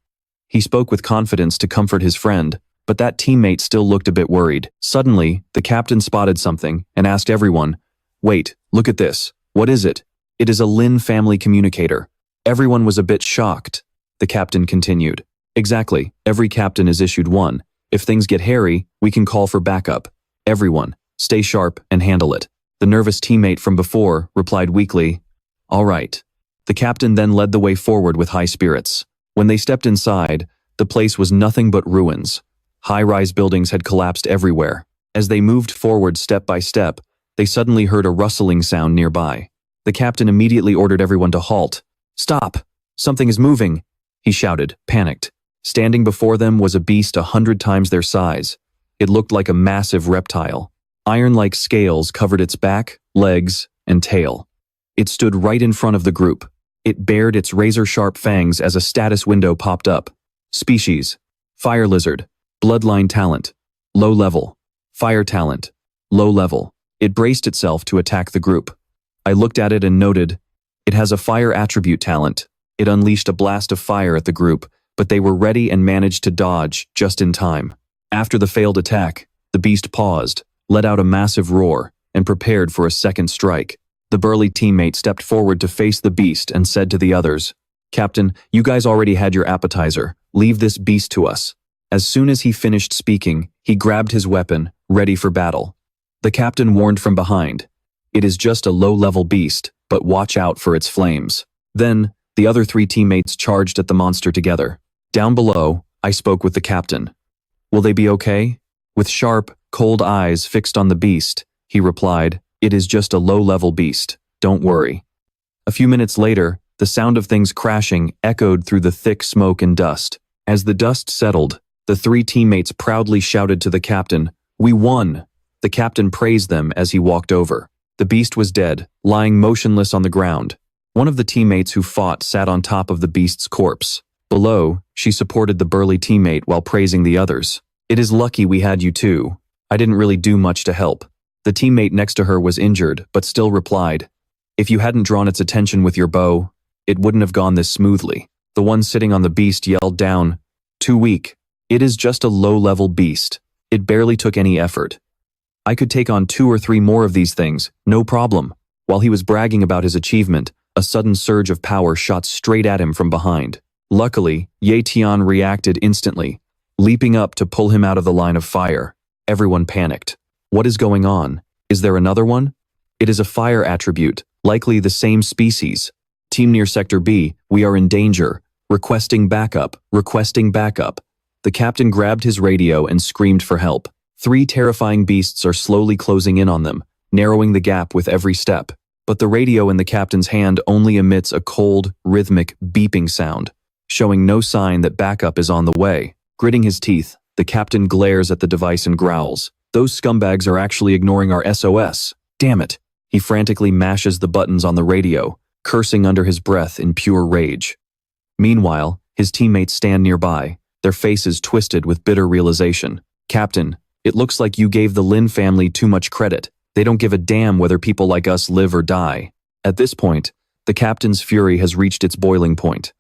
He spoke with confidence to comfort his friend, but that teammate still looked a bit worried. Suddenly, the captain spotted something and asked everyone, "Wait, look at this. What is it?" "It is a Lin family communicator." Everyone was a bit shocked. The captain continued, "Exactly, every captain is issued one. If things get hairy, we can call for backup. Everyone, stay sharp and handle it." The nervous teammate from before replied weakly, "All right." The captain then led the way forward with high spirits. When they stepped inside, the place was nothing but ruins. High-rise buildings had collapsed everywhere. As they moved forward step by step, they suddenly heard a rustling sound nearby. The captain immediately ordered everyone to halt. "Stop! Something is moving!" he shouted, panicked. Standing before them was a beast 100 times their size. It looked like a massive reptile. Iron-like scales covered its back, legs, and tail. It stood right in front of the group. It bared its razor-sharp fangs as a status window popped up. Species: Fire Lizard. Bloodline talent: Low level. Fire talent: Low level. It braced itself to attack the group. I looked at it and noted, it has a fire attribute talent. It unleashed a blast of fire at the group, but they were ready and managed to dodge just in time. After the failed attack, the beast paused, let out a massive roar, and prepared for a second strike. The burly teammate stepped forward to face the beast and said to the others, "Captain, you guys already had your appetizer. Leave this beast to us." As soon as he finished speaking, he grabbed his weapon, ready for battle. The captain warned from behind, "It is just a low-level beast, but watch out for its flames." Then, the other 3 teammates charged at the monster together. Down below, I spoke with the captain. "Will they be okay?" With sharp, cold eyes fixed on the beast, he replied, "It is just a low-level beast. Don't worry." A few minutes later, the sound of things crashing echoed through the thick smoke and dust. As the dust settled, the 3 teammates proudly shouted to the captain, "We won!" The captain praised them as he walked over. The beast was dead, lying motionless on the ground. One of the teammates who fought sat on top of the beast's corpse. Below, she supported the burly teammate while praising the others. "It is lucky we had you too. I didn't really do much to help." The teammate next to her was injured, but still replied, "If you hadn't drawn its attention with your bow, it wouldn't have gone this smoothly." The one sitting on the beast yelled down, "Too weak. It is just a low-level beast. It barely took any effort. I could take on 2 or 3 more of these things, no problem." While he was bragging about his achievement, a sudden surge of power shot straight at him from behind. Luckily, Tian reacted instantly, leaping up to pull him out of the line of fire. Everyone panicked. What is going on? Is there another one? It is a fire attribute, likely the same species. Team near Sector B, we are in danger. Requesting backup, requesting backup. The captain grabbed his radio and screamed for help. 3 terrifying beasts are slowly closing in on them, narrowing the gap with every step. But the radio in the captain's hand only emits a cold, rhythmic, beeping sound, showing no sign that backup is on the way. Gritting his teeth, the captain glares at the device and growls. "Those scumbags are actually ignoring our SOS. Damn it." He frantically mashes the buttons on the radio, cursing under his breath in pure rage. Meanwhile, his teammates stand nearby, their faces twisted with bitter realization. "Captain, it looks like you gave the Lin family too much credit. They don't give a damn whether people like us live or die." At this point, the captain's fury has reached its boiling point.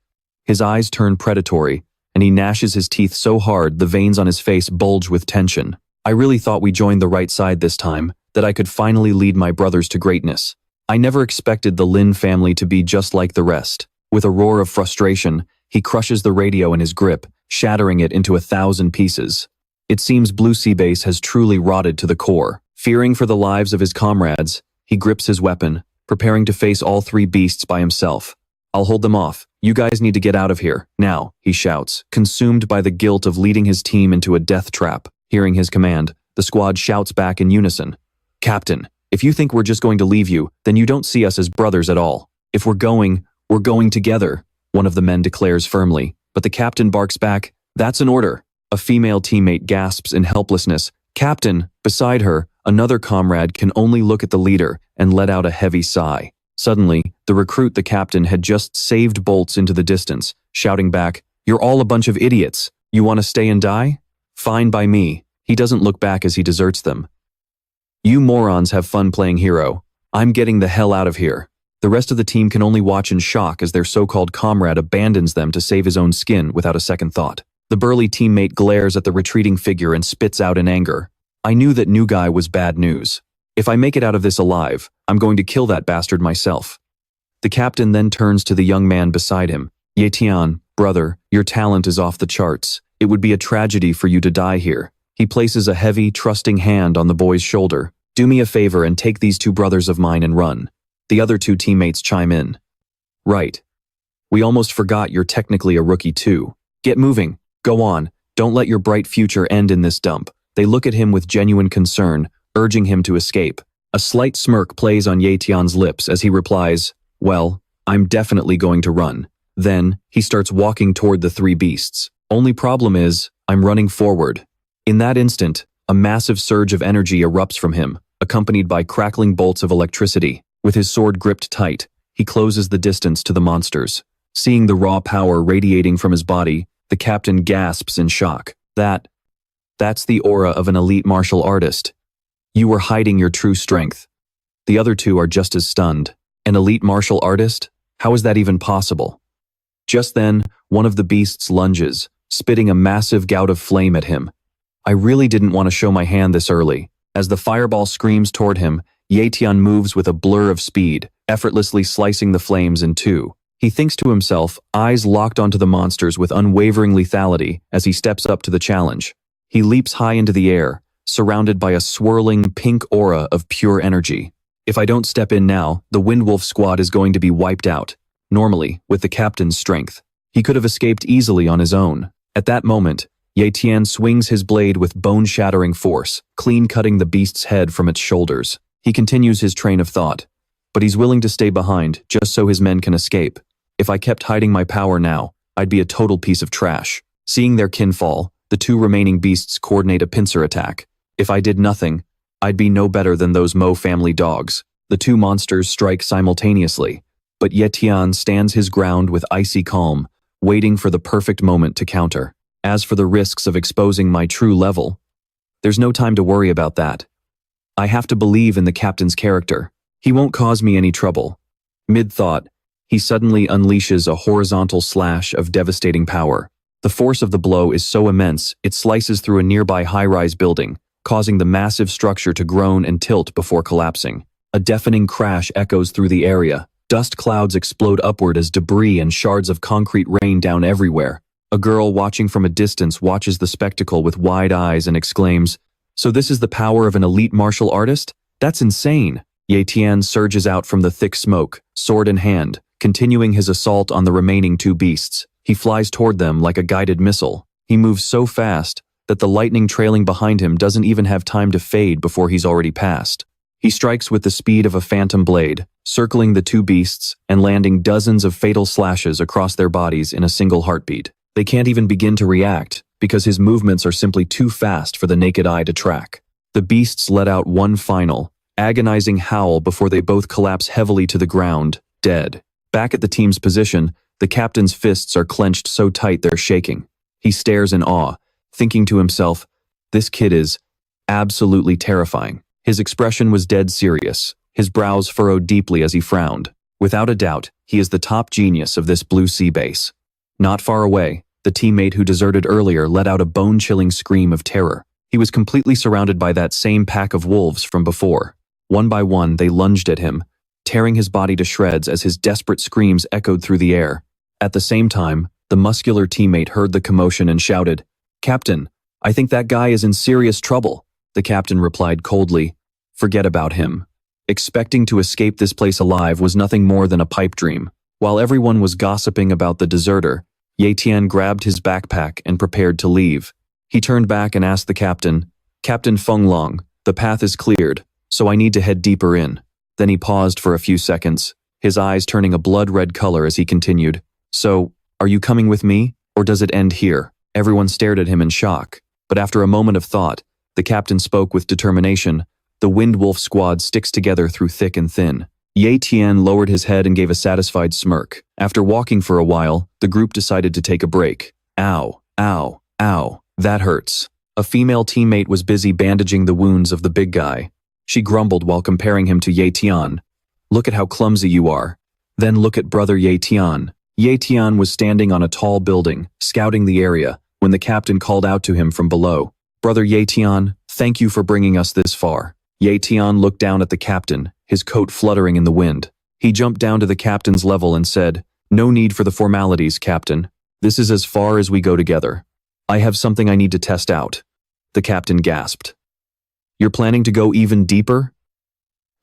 His eyes turn predatory, and he gnashes his teeth so hard the veins on his face bulge with tension. "I really thought we joined the right side this time, that I could finally lead my brothers to greatness. I never expected the Lin family to be just like the rest." With a roar of frustration, he crushes the radio in his grip, shattering it into 1,000 pieces. It seems Blue Sea Base has truly rotted to the core. Fearing for the lives of his comrades, he grips his weapon, preparing to face all 3 beasts by himself. "I'll hold them off. You guys need to get out of here, now," he shouts, consumed by the guilt of leading his team into a death trap. Hearing his command, the squad shouts back in unison, "Captain, if you think we're just going to leave you, then you don't see us as brothers at all." If we're going together, one of the men declares firmly, but the captain barks back, "That's an order." A female teammate gasps in helplessness. "Captain!" Beside her, another comrade can only look at the leader and let out a heavy sigh. Suddenly, the recruit the captain had just saved bolts into the distance, shouting back, "You're all a bunch of idiots. You want to stay and die? Fine by me." He doesn't look back as he deserts them. "You morons have fun playing hero. I'm getting the hell out of here." The rest of the team can only watch in shock as their so-called comrade abandons them to save his own skin without a second thought. The burly teammate glares at the retreating figure and spits out in anger. "I knew that new guy was bad news. If I make it out of this alive, I'm going to kill that bastard myself." The captain then turns to the young man beside him. "Tian, brother, your talent is off the charts. It would be a tragedy for you to die here." He places a heavy, trusting hand on the boy's shoulder. "Do me a favor and take these two brothers of mine and run." The other two teammates chime in. "Right. We almost forgot you're technically a rookie too. Get moving. Go on. Don't let your bright future end in this dump." They look at him with genuine concern, urging him to escape. A slight smirk plays on Tian's lips as he replies, "Well, I'm definitely going to run." Then, he starts walking toward the three beasts. "Only problem is, I'm running forward." In that instant, a massive surge of energy erupts from him, accompanied by crackling bolts of electricity. With his sword gripped tight, he closes the distance to the monsters. Seeing the raw power radiating from his body, the captain gasps in shock. That's the aura of an elite martial artist. You were hiding your true strength." The other two are just as stunned. An elite martial artist? How is that even possible? Just then, one of the beasts lunges, spitting a massive gout of flame at him. I really didn't want to show my hand this early. As the fireball screams toward him, Tian moves with a blur of speed, effortlessly slicing the flames in two. He thinks to himself, eyes locked onto the monsters with unwavering lethality as he steps up to the challenge. He leaps high into the air, surrounded by a swirling pink aura of pure energy. If I don't step in now, the Windwolf squad is going to be wiped out. Normally, with the captain's strength, he could have escaped easily on his own. At that moment, Tian swings his blade with bone-shattering force, clean-cutting the beast's head from its shoulders. He continues his train of thought, but he's willing to stay behind just so his men can escape. If I kept hiding my power now, I'd be a total piece of trash. Seeing their kin fall, the two remaining beasts coordinate a pincer attack. If I did nothing, I'd be no better than those Mo family dogs. The two monsters strike simultaneously, but Tian stands his ground with icy calm, waiting for the perfect moment to counter. As for the risks of exposing my true level, there's no time to worry about that. I have to believe in the captain's character. He won't cause me any trouble. Mid-thought, he suddenly unleashes a horizontal slash of devastating power. The force of the blow is so immense, it slices through a nearby high-rise building, causing the massive structure to groan and tilt before collapsing. A deafening crash echoes through the area. Dust clouds explode upward as debris and shards of concrete rain down everywhere. A girl watching from a distance watches the spectacle with wide eyes and exclaims, "So this is the power of an elite martial artist? That's insane." Tian surges out from the thick smoke, sword in hand, continuing his assault on the remaining two beasts. He flies toward them like a guided missile. He moves so fast that the lightning trailing behind him doesn't even have time to fade before he's already passed. He strikes with the speed of a phantom blade, circling the two beasts and landing dozens of fatal slashes across their bodies in a single heartbeat. They can't even begin to react, because his movements are simply too fast for the naked eye to track. The beasts let out one final, agonizing howl before they both collapse heavily to the ground, dead. Back at the team's position, the captain's fists are clenched so tight they're shaking. He stares in awe, thinking to himself, this kid is absolutely terrifying. His expression was dead serious, his brows furrowed deeply as he frowned. Without a doubt, he is the top genius of this Blue Sea base. Not far away, the teammate who deserted earlier let out a bone-chilling scream of terror. He was completely surrounded by that same pack of wolves from before. One by one, they lunged at him, tearing his body to shreds as his desperate screams echoed through the air. At the same time, the muscular teammate heard the commotion and shouted, "Captain, I think that guy is in serious trouble." The captain replied coldly, "Forget about him." Expecting to escape this place alive was nothing more than a pipe dream. While everyone was gossiping about the deserter, Tian grabbed his backpack and prepared to leave. He turned back and asked the captain, "Captain Fenglong, the path is cleared, so I need to head deeper in." Then he paused for a few seconds, his eyes turning a blood-red color as he continued. So, are you coming with me, or does it end here? Everyone stared at him in shock, but after a moment of thought, the captain spoke with determination. The Wind Wolf squad sticks together through thick and thin. Tian lowered his head and gave a satisfied smirk. After walking for a while, the group decided to take a break. Ow, ow, ow, that hurts. A female teammate was busy bandaging the wounds of the big guy. She grumbled while comparing him to Tian. Look at how clumsy you are. Then look at brother Tian. Tian was standing on a tall building, scouting the area, when the captain called out to him from below. Brother Tian, thank you for bringing us this far. Tian looked down at the captain, his coat fluttering in the wind. He jumped down to the captain's level and said, "No need for the formalities, Captain. This is as far as we go together. I have something I need to test out." The captain gasped. "You're planning to go even deeper?"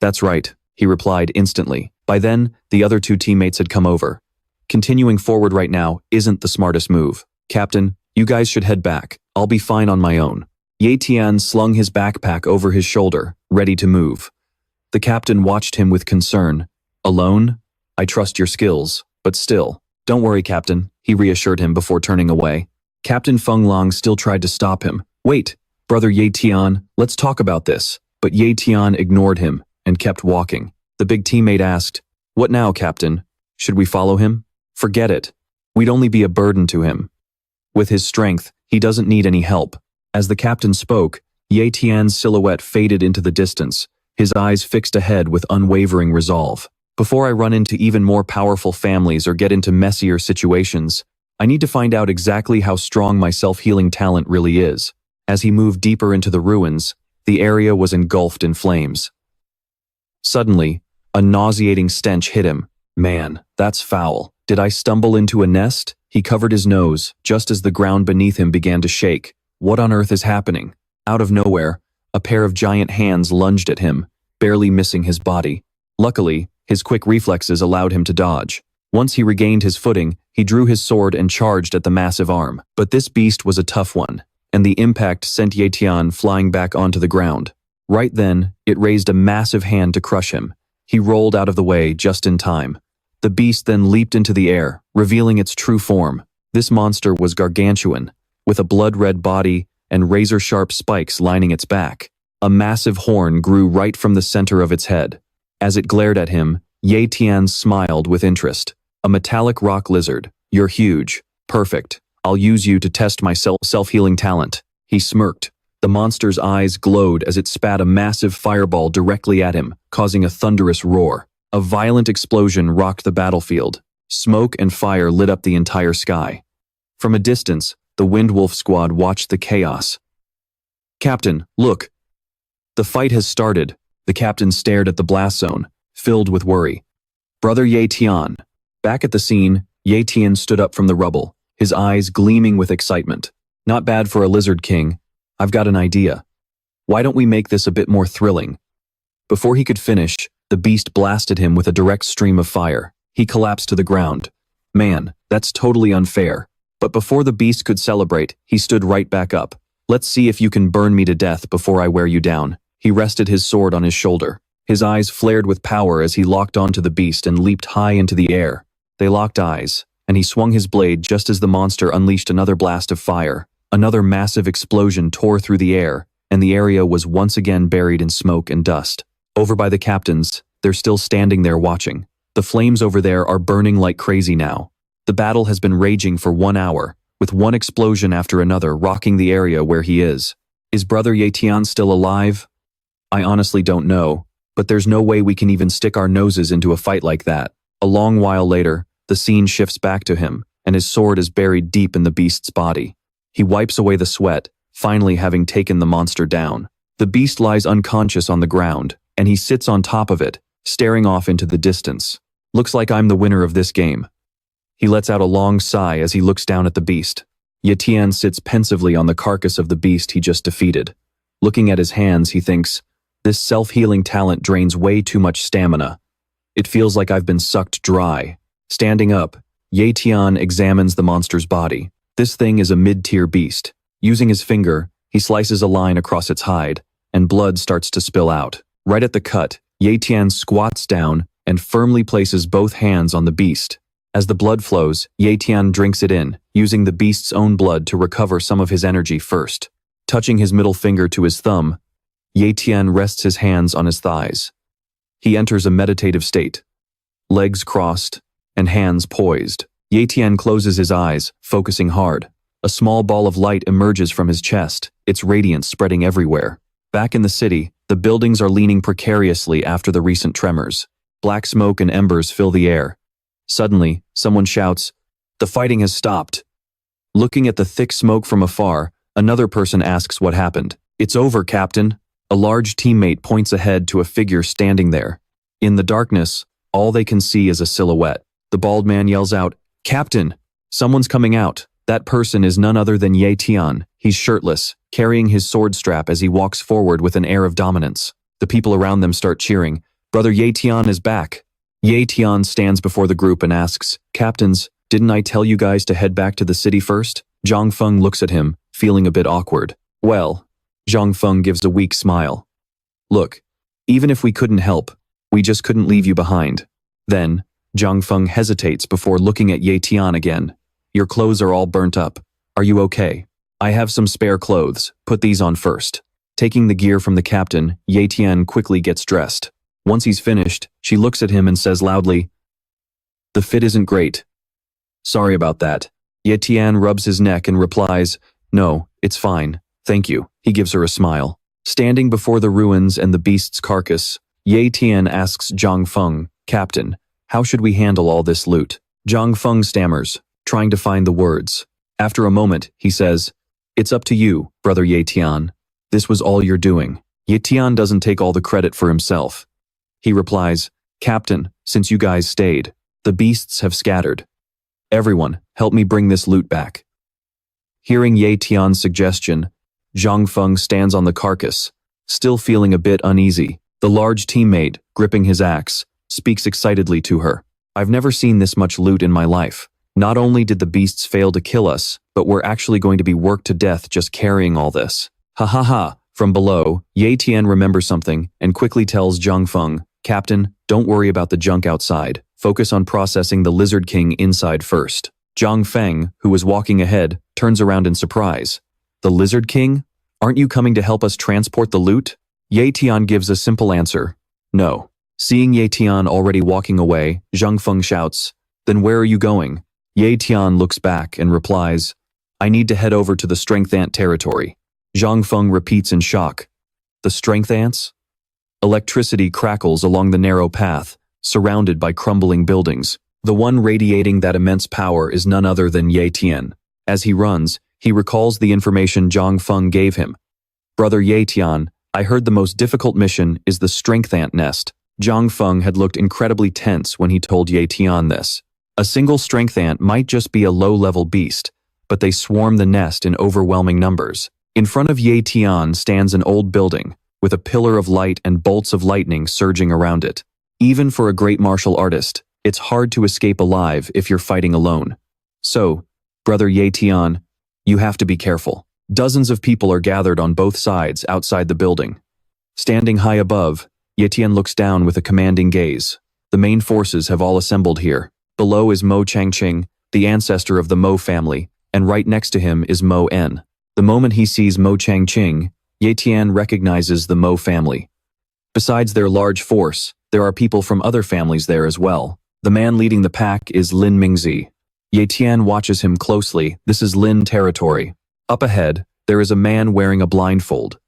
"That's right," he replied instantly. By then, the other two teammates had come over. "Continuing forward right now isn't the smartest move. Captain, you guys should head back. I'll be fine on my own." Tian slung his backpack over his shoulder, ready to move. The captain watched him with concern. "Alone? I trust your skills, but still." "Don't worry, Captain," he reassured him before turning away. Captain Feng Long still tried to stop him. "Wait, brother Tian, let's talk about this." But Tian ignored him and kept walking. The big teammate asked, "What now, Captain? Should we follow him?" "Forget it. We'd only be a burden to him. With his strength, he doesn't need any help." As the captain spoke, Tian's silhouette faded into the distance, his eyes fixed ahead with unwavering resolve. "Before I run into even more powerful families or get into messier situations, I need to find out exactly how strong my self-healing talent really is." As he moved deeper into the ruins, the area was engulfed in flames. Suddenly, a nauseating stench hit him. "Man, that's foul. Did I stumble into a nest?" He covered his nose, just as the ground beneath him began to shake. What on earth is happening? Out of nowhere, a pair of giant hands lunged at him, barely missing his body. Luckily, his quick reflexes allowed him to dodge. Once he regained his footing, he drew his sword and charged at the massive arm. But this beast was a tough one, and the impact sent Tian flying back onto the ground. Right then, it raised a massive hand to crush him. He rolled out of the way just in time. The beast then leaped into the air, revealing its true form. This monster was gargantuan, with a blood-red body and razor-sharp spikes lining its back. A massive horn grew right from the center of its head. As it glared at him, Tian smiled with interest. "A metallic rock lizard. You're huge. Perfect. I'll use you to test my self-healing talent." He smirked. The monster's eyes glowed as it spat a massive fireball directly at him, causing a thunderous roar. A violent explosion rocked the battlefield. Smoke and fire lit up the entire sky. From a distance, the Wind Wolf squad watched the chaos. "Captain, look." "The fight has started." The captain stared at the blast zone, filled with worry. "Brother Tian." Back at the scene, Tian stood up from the rubble, his eyes gleaming with excitement. "Not bad for a lizard king. I've got an idea. Why don't we make this a bit more thrilling?" Before he could finish, the beast blasted him with a direct stream of fire. He collapsed to the ground. "Man, that's totally unfair." But before the beast could celebrate, he stood right back up. "Let's see if you can burn me to death before I wear you down." He rested his sword on his shoulder. His eyes flared with power as he locked onto the beast and leaped high into the air. They locked eyes, and he swung his blade just as the monster unleashed another blast of fire. Another massive explosion tore through the air, and the area was once again buried in smoke and dust. Over by the captains, they're still standing there watching. The flames over there are burning like crazy now. The battle has been raging for 1 hour, with one explosion after another rocking the area where he is. Is brother Tian still alive? I honestly don't know, but there's no way we can even stick our noses into a fight like that. A long while later, the scene shifts back to him, and his sword is buried deep in the beast's body. He wipes away the sweat, finally having taken the monster down. The beast lies unconscious on the ground, and he sits on top of it, staring off into the distance. "Looks like I'm the winner of this game." He lets out a long sigh as he looks down at the beast. Tian sits pensively on the carcass of the beast he just defeated. Looking at his hands, he thinks, "This self-healing talent drains way too much stamina. It feels like I've been sucked dry." Standing up, Tian examines the monster's body. This thing is a mid-tier beast. Using his finger, he slices a line across its hide, and blood starts to spill out. Right at the cut, Tian squats down, and firmly places both hands on the beast. As the blood flows, Tian drinks it in, using the beast's own blood to recover some of his energy first. Touching his middle finger to his thumb, Tian rests his hands on his thighs. He enters a meditative state. Legs crossed and hands poised. Tian closes his eyes, focusing hard. A small ball of light emerges from his chest, its radiance spreading everywhere. Back in the city, the buildings are leaning precariously after the recent tremors. Black smoke and embers fill the air. Suddenly, someone shouts, "The fighting has stopped." Looking at the thick smoke from afar, another person asks what happened. "It's over, Captain." A large teammate points ahead to a figure standing there. In the darkness, all they can see is a silhouette. The bald man yells out, "Captain, someone's coming out." That person is none other than Tian. He's shirtless, carrying his sword strap as he walks forward with an air of dominance. The people around them start cheering. "Brother Tian is back." Tian stands before the group and asks, "Captains, didn't I tell you guys to head back to the city first?" Zhang Feng looks at him, feeling a bit awkward. "Well," Zhang Feng gives a weak smile. "Look, even if we couldn't help, we just couldn't leave you behind." Then, Zhang Feng hesitates before looking at Tian again. "Your clothes are all burnt up. Are you okay?" "I have some spare clothes. Put these on first." Taking the gear from the captain, Tian quickly gets dressed. Once he's finished, she looks at him and says loudly, "The fit isn't great." "Sorry about that." Tian rubs his neck and replies, "No, it's fine. Thank you." He gives her a smile. Standing before the ruins and the beast's carcass, Tian asks Zhang Feng, "Captain, how should we handle all this loot?" Zhang Feng stammers, trying to find the words. After a moment, he says, "It's up to you, Brother Tian. This was all you're doing." Tian doesn't take all the credit for himself. He replies, "Captain, since you guys stayed, the beasts have scattered. Everyone, help me bring this loot back." Hearing Tian's suggestion, Zhang Feng stands on the carcass, still feeling a bit uneasy. The large teammate, gripping his axe, speaks excitedly to her. "I've never seen this much loot in my life. Not only did the beasts fail to kill us, but we're actually going to be worked to death just carrying all this." "Ha ha ha." From below, Tian remembers something and quickly tells Zhang Feng, "Captain, don't worry about the junk outside. Focus on processing the Lizard King inside first." Zhang Feng, who was walking ahead, turns around in surprise. "The Lizard King? Aren't you coming to help us transport the loot?" Tian gives a simple answer, "No." Seeing Tian already walking away, Zhang Feng shouts, "Then where are you going?" Tian looks back and replies, "I need to head over to the Strength Ant territory." Zhang Feng repeats in shock, "The Strength Ants?" Electricity crackles along the narrow path, surrounded by crumbling buildings. The one radiating that immense power is none other than Tian. As he runs, he recalls the information Zhang Feng gave him. "Brother Tian, I heard the most difficult mission is the Strength Ant nest." Zhang Feng had looked incredibly tense when he told Tian this. A single Strength Ant might just be a low-level beast, but they swarm the nest in overwhelming numbers. In front of Tian stands an old building, with a pillar of light and bolts of lightning surging around it. Even for a great martial artist, it's hard to escape alive if you're fighting alone. So, Brother Tian, you have to be careful. Dozens of people are gathered on both sides outside the building. Standing high above, Tian looks down with a commanding gaze. The main forces have all assembled here. Below is Mo Changqing, the ancestor of the Mo family, and right next to him is Mo En. The moment he sees Mo Changqing, Tian recognizes the Mo family. Besides their large force, there are people from other families there as well. The man leading the pack is Lin Mingzi. Tian watches him closely. This is Lin territory. Up ahead, there is a man wearing a blindfold.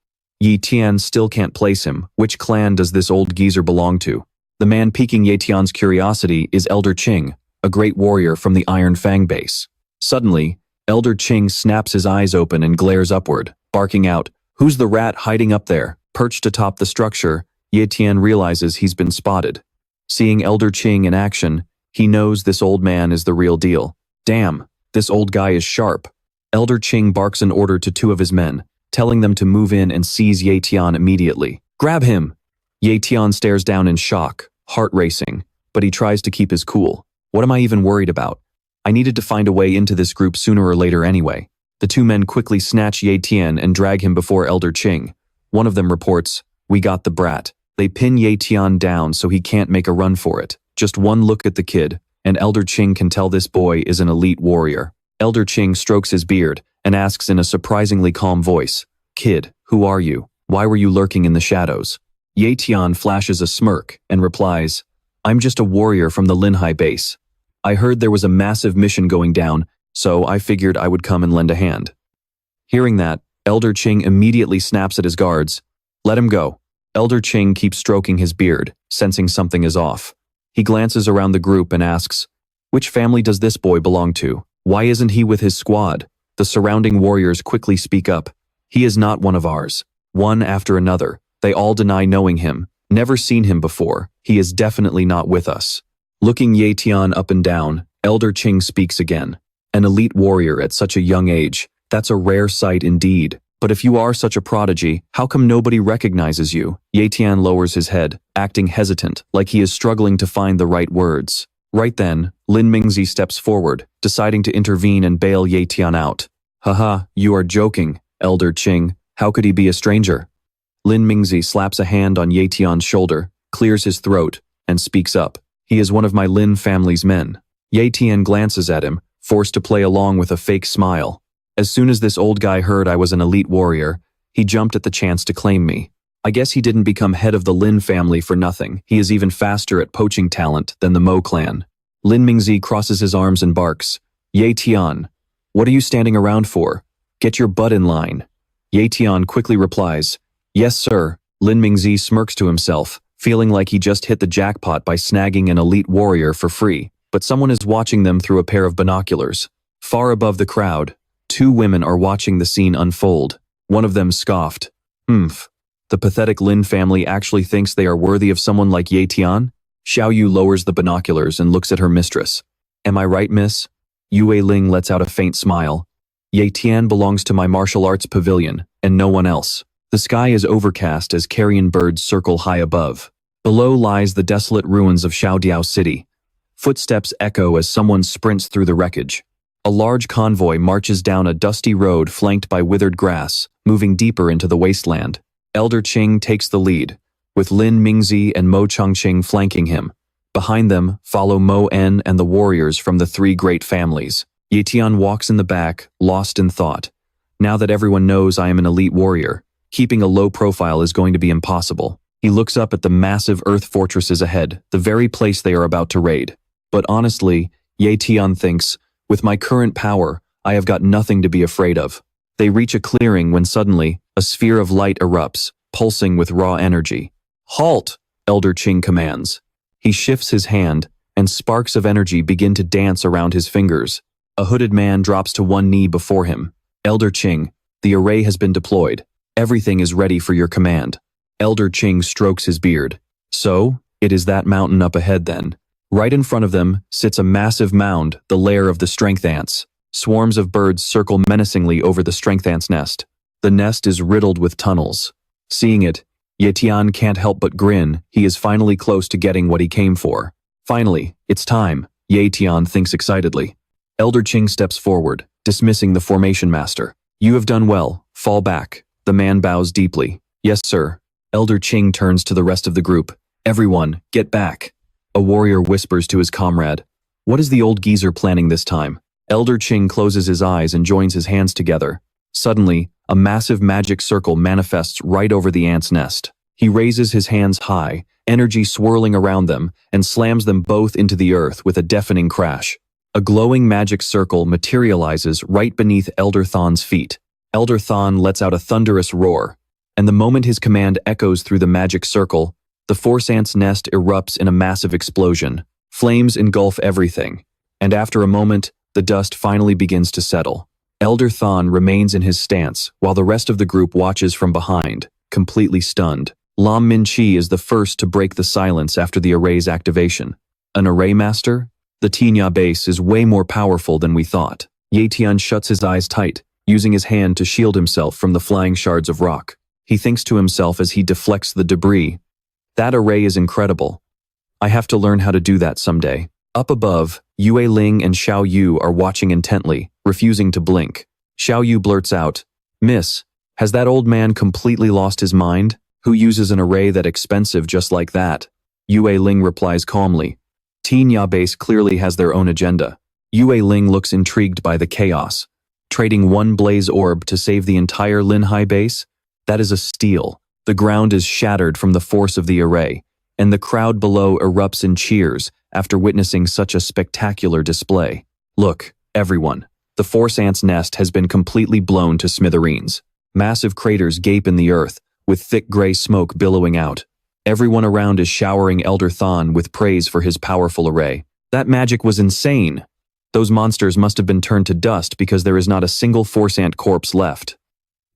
Tian still can't place him. Which clan does this old geezer belong to? The man piquing Tian's curiosity is Elder Qing, a great warrior from the Iron Fang base. Suddenly, Elder Qing snaps his eyes open and glares upward, barking out, "Who's the rat hiding up there?" Perched atop the structure, Tian realizes he's been spotted. Seeing Elder Qing in action, he knows this old man is the real deal. Damn, this old guy is sharp. Elder Qing barks an order to two of his men, telling them to move in and seize Tian immediately. "Grab him!" Tian stares down in shock, heart racing, but he tries to keep his cool. "What am I even worried about? I needed to find a way into this group sooner or later anyway." The two men quickly snatch Tian and drag him before Elder Qing. One of them reports, "We got the brat." They pin Ye Tian down so he can't make a run for it. Just one look at the kid, and Elder Qing can tell this boy is an elite warrior. Elder Qing strokes his beard and asks in a surprisingly calm voice, "Kid, who are you? Why were you lurking in the shadows?" Ye Tian flashes a smirk and replies, "I'm just a warrior from the Linhai base. I heard there was a massive mission going down, so I figured I would come and lend a hand." Hearing that, Elder Qing immediately snaps at his guards. "Let him go." Elder Qing keeps stroking his beard, sensing something is off. He glances around the group and asks, "Which family does this boy belong to? Why isn't he with his squad?" The surrounding warriors quickly speak up. "He is not one of ours." One after another, they all deny knowing him. "Never seen him before. He is definitely not with us." Looking Ye Tian up and down, Elder Qing speaks again. "An elite warrior at such a young age. That's a rare sight indeed. But if you are such a prodigy, how come nobody recognizes you?" Ye Tian lowers his head, acting hesitant, like he is struggling to find the right words. Right then, Lin Mingzi steps forward, deciding to intervene and bail Ye Tian out. "Haha, you are joking, Elder Qing. How could he be a stranger?" Lin Mingzi slaps a hand on Ye Tian's shoulder, clears his throat, and speaks up. "He is one of my Lin family's men." Ye Tian glances at him, forced to play along with a fake smile. "As soon as this old guy heard I was an elite warrior, he jumped at the chance to claim me. I guess he didn't become head of the Lin family for nothing. He is even faster at poaching talent than the Mo clan." Lin Mingzi crosses his arms and barks, "Ye Tian, what are you standing around for? Get your butt in line." Ye Tian quickly replies, "Yes, sir." Lin Mingzi smirks to himself, feeling like he just hit the jackpot by snagging an elite warrior for free. But someone is watching them through a pair of binoculars. Far above the crowd, two women are watching the scene unfold. One of them scoffed. "Humph. The pathetic Lin family actually thinks they are worthy of someone like Ye Tian?" Xiao Yu lowers the binoculars and looks at her mistress. "Am I right, miss?" Yue Ling lets out a faint smile. "Ye Tian belongs to my martial arts pavilion, and no one else." The sky is overcast as carrion birds circle high above. Below lies the desolate ruins of Xiaodiao City. Footsteps echo as someone sprints through the wreckage. A large convoy marches down a dusty road flanked by withered grass, moving deeper into the wasteland. Elder Qing takes the lead, with Lin Mingzi and Mo Chongqing flanking him. Behind them follow Mo En and the warriors from the three great families. Ye Tian walks in the back, lost in thought. Now that everyone knows I am an elite warrior, keeping a low profile is going to be impossible. He looks up at the massive earth fortresses ahead, the very place they are about to raid. But honestly, Ye Tian thinks, with my current power, I have got nothing to be afraid of. They reach a clearing when suddenly, a sphere of light erupts, pulsing with raw energy. "Halt!" Elder Qing commands. He shifts his hand, and sparks of energy begin to dance around his fingers. A hooded man drops to one knee before him. "Elder Qing, the array has been deployed. Everything is ready for your command." Elder Qing strokes his beard. "So, it is that mountain up ahead then." Right in front of them sits a massive mound, the lair of the strength ants. Swarms of birds circle menacingly over the strength ant's nest. The nest is riddled with tunnels. Seeing it, Ye Tian can't help but grin. He is finally close to getting what he came for. Finally, it's time, Ye Tian thinks excitedly. Elder Qing steps forward, dismissing the formation master. "You have done well, fall back." The man bows deeply. "Yes, sir." Elder Qing turns to the rest of the group. "Everyone, get back." A warrior whispers to his comrade, "What is the old geezer planning this time?" Elder Qing closes his eyes and joins his hands together. Suddenly, a massive magic circle manifests right over the ant's nest. He raises his hands high, energy swirling around them, and slams them both into the earth with a deafening crash. A glowing magic circle materializes right beneath Elder Than's feet. Elder Than lets out a thunderous roar, and the moment his command echoes through the magic circle, the force ant's nest erupts in a massive explosion. Flames engulf everything, and after a moment, the dust finally begins to settle. Elder Than remains in his stance, while the rest of the group watches from behind, completely stunned. Lam Minchi is the first to break the silence after the array's activation. "An array master? The Tinya base is way more powerful than we thought." Ye Tian shuts his eyes tight, using his hand to shield himself from the flying shards of rock. He thinks to himself as he deflects the debris, "That array is incredible. I have to learn how to do that someday." Up above, Yue Ling and Xiao Yu are watching intently, refusing to blink. Xiao Yu blurts out, "Miss, has that old man completely lost his mind?" Who uses an array that expensive just like that? Yue Ling replies calmly. Teen Ya base clearly has their own agenda. Yue Ling looks intrigued by the chaos. Trading one blaze orb to save the entire Linhai base? That is a steal. The ground is shattered from the force of the array, and the crowd below erupts in cheers after witnessing such a spectacular display. Look, everyone. The force ant's nest has been completely blown to smithereens. Massive craters gape in the earth, with thick gray smoke billowing out. Everyone around is showering Elder Than with praise for his powerful array. That magic was insane. Those monsters must have been turned to dust because there is not a single force ant corpse left.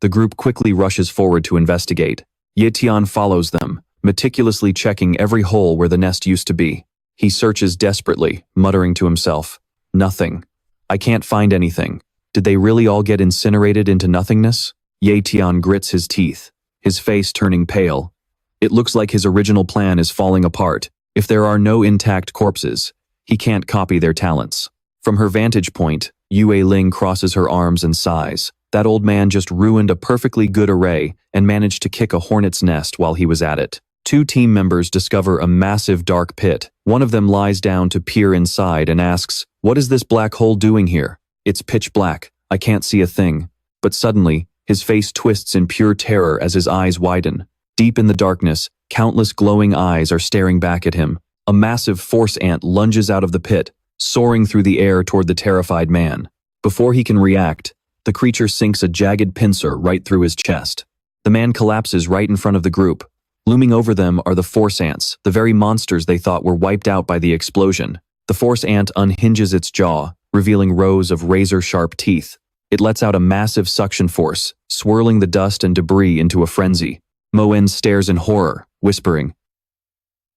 The group quickly rushes forward to investigate. Tian follows them, meticulously checking every hole where the nest used to be. He searches desperately, muttering to himself, "Nothing. I can't find anything. Did they really all get incinerated into nothingness?" Tian grits his teeth, his face turning pale. It looks like his original plan is falling apart. If there are no intact corpses, he can't copy their talents. From her vantage point, Yue Ling crosses her arms and sighs. That old man just ruined a perfectly good array and managed to kick a hornet's nest while he was at it. Two team members discover a massive dark pit. One of them lies down to peer inside and asks, "What is this black hole doing here? It's pitch black. I can't see a thing." But suddenly, his face twists in pure terror as his eyes widen. Deep in the darkness, countless glowing eyes are staring back at him. A massive force ant lunges out of the pit, soaring through the air toward the terrified man. Before he can react, the creature sinks a jagged pincer right through his chest. The man collapses right in front of the group. Looming over them are the force ants, the very monsters they thought were wiped out by the explosion. The force ant unhinges its jaw, revealing rows of razor-sharp teeth. It lets out a massive suction force, swirling the dust and debris into a frenzy. Moen stares in horror, whispering,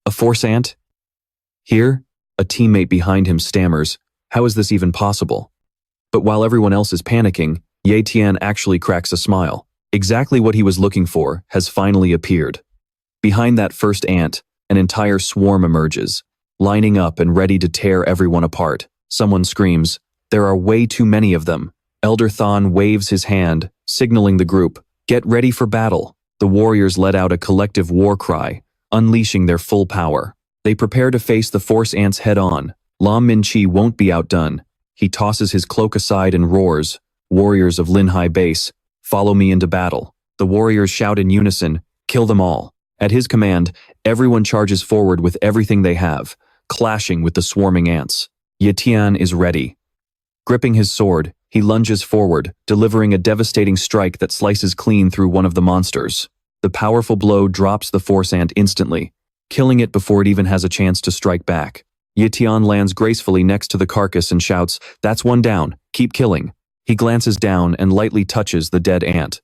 "A force ant? Here?" A teammate behind him stammers, "How is this even possible?" But while everyone else is panicking, Tian actually cracks a smile. Exactly what he was looking for has finally appeared. Behind that first ant, an entire swarm emerges, lining up and ready to tear everyone apart. Someone screams, "There are way too many of them." Elder Than waves his hand, signaling the group, "Get ready for battle." The warriors let out a collective war cry, unleashing their full power. They prepare to face the force ants head-on. Lam Minchi won't be outdone. He tosses his cloak aside and roars, "Warriors of Linhai base, follow me into battle." The warriors shout in unison, "Kill them all." At his command, everyone charges forward with everything they have, clashing with the swarming ants. Tian is ready. Gripping his sword, he lunges forward, delivering a devastating strike that slices clean through one of the monsters. The powerful blow drops the force ant instantly, killing it before it even has a chance to strike back. Tian lands gracefully next to the carcass and shouts, "That's one down, keep killing." He glances down and lightly touches the dead ant.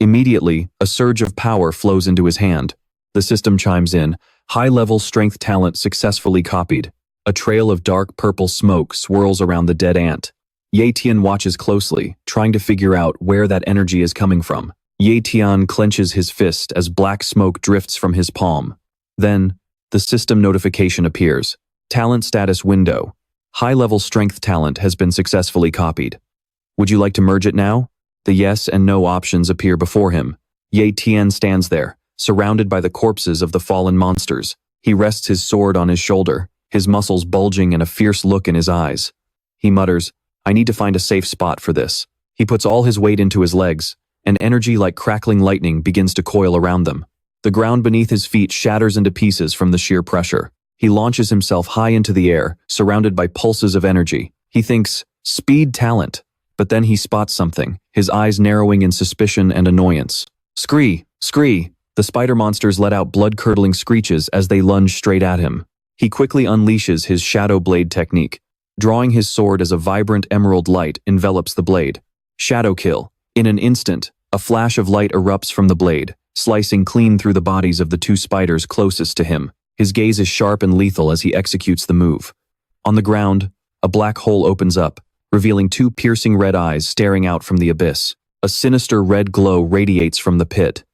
Immediately, a surge of power flows into his hand. The system chimes in, high-level strength talent successfully copied. A trail of dark purple smoke swirls around the dead ant. Tian watches closely, trying to figure out where that energy is coming from. Tian clenches his fist as black smoke drifts from his palm. Then, the system notification appears. Talent status window. High-level strength talent has been successfully copied. Would you like to merge it now? The yes and no options appear before him. Tian stands there, surrounded by the corpses of the fallen monsters. He rests his sword on his shoulder, his muscles bulging and a fierce look in his eyes. He mutters, "I need to find a safe spot for this." He puts all his weight into his legs, and energy like crackling lightning begins to coil around them. The ground beneath his feet shatters into pieces from the sheer pressure. He launches himself high into the air, surrounded by pulses of energy. He thinks, "Speed talent." But then he spots something, his eyes narrowing in suspicion and annoyance. Scree! Scree! The spider monsters let out blood-curdling screeches as they lunge straight at him. He quickly unleashes his shadow blade technique. Drawing his sword as a vibrant emerald light envelops the blade. Shadow kill. In an instant, a flash of light erupts from the blade, slicing clean through the bodies of the two spiders closest to him. His gaze is sharp and lethal as he executes the move. On the ground, a black hole opens up, revealing two piercing red eyes staring out from the abyss. A sinister red glow radiates from the pit.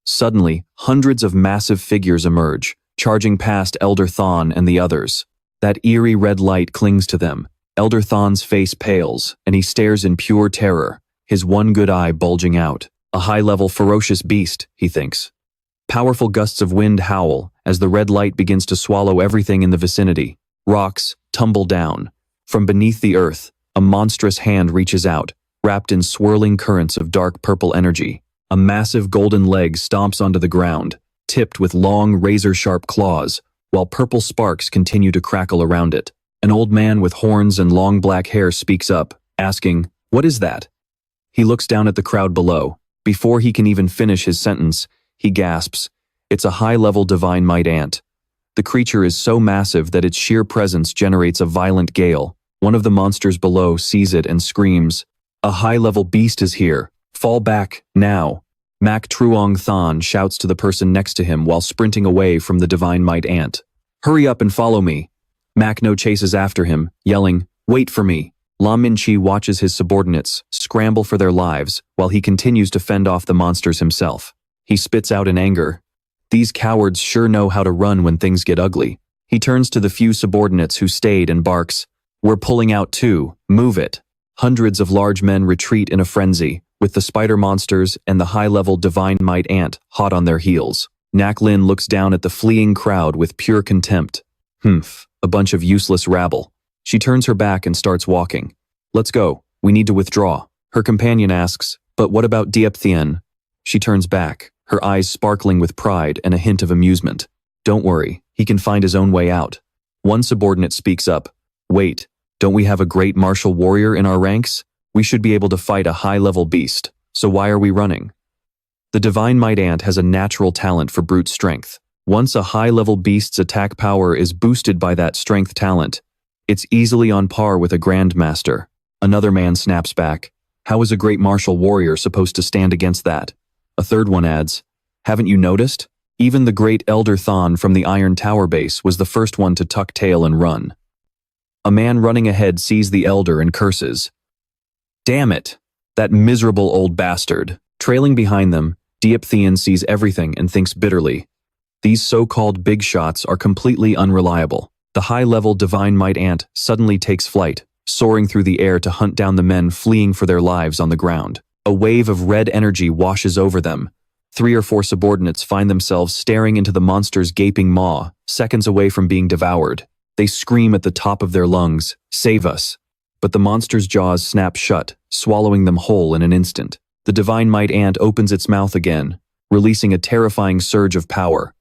Suddenly, hundreds of massive figures emerge, charging past Elder Than and the others. That eerie red light clings to them. Elder Than's face pales, and he stares in pure terror, his one good eye bulging out. A high-level ferocious beast, he thinks. Powerful gusts of wind howl as the red light begins to swallow everything in the vicinity. Rocks tumble down. From beneath the earth, a monstrous hand reaches out, wrapped in swirling currents of dark purple energy. A massive golden leg stomps onto the ground, tipped with long, razor-sharp claws, while purple sparks continue to crackle around it. An old man with horns and long black hair speaks up, asking, "What is that?" He looks down at the crowd below. Before he can even finish his sentence, he gasps, "It's a high-level divine might ant." The creature is so massive that its sheer presence generates a violent gale. One of the monsters below sees it and screams, "A high-level beast is here. Fall back, now." Mak Truong Than shouts to the person next to him while sprinting away from the divine might ant. "Hurry up and follow me." Makno chases after him, yelling, "Wait for me." Lam Minchi watches his subordinates scramble for their lives while he continues to fend off the monsters himself. He spits out in anger, "These cowards sure know how to run when things get ugly." He turns to the few subordinates who stayed and barks, "We're pulling out too, move it." Hundreds of large men retreat in a frenzy, with the spider monsters and the high-level divine might ant hot on their heels. Nak Lin looks down at the fleeing crowd with pure contempt. "Humph, a bunch of useless rabble." She turns her back and starts walking. "Let's go, we need to withdraw." Her companion asks, "But what about Diepthien?" She turns back, her eyes sparkling with pride and a hint of amusement. "Don't worry, he can find his own way out." One subordinate speaks up, "Wait, don't we have a great martial warrior in our ranks? We should be able to fight a high-level beast, so why are we running?" The divine might ant has a natural talent for brute strength. Once a high-level beast's attack power is boosted by that strength talent, it's easily on par with a grandmaster. Another man snaps back, "How is a great martial warrior supposed to stand against that?" A third one adds, "Haven't you noticed? Even the great Elder Than from the Iron Tower base was the first one to tuck tail and run." A man running ahead sees the elder and curses, "Damn it, that miserable old bastard." Trailing behind them, Diepthien sees everything and thinks bitterly, "These so-called big shots are completely unreliable." The high-level divine might ant suddenly takes flight, soaring through the air to hunt down the men fleeing for their lives on the ground. A wave of red energy washes over them. 3 or 4 subordinates find themselves staring into the monster's gaping maw, seconds away from being devoured. They scream at the top of their lungs, "Save us!" But the monster's jaws snap shut, swallowing them whole in an instant. The divine might ant opens its mouth again, releasing a terrifying surge of power.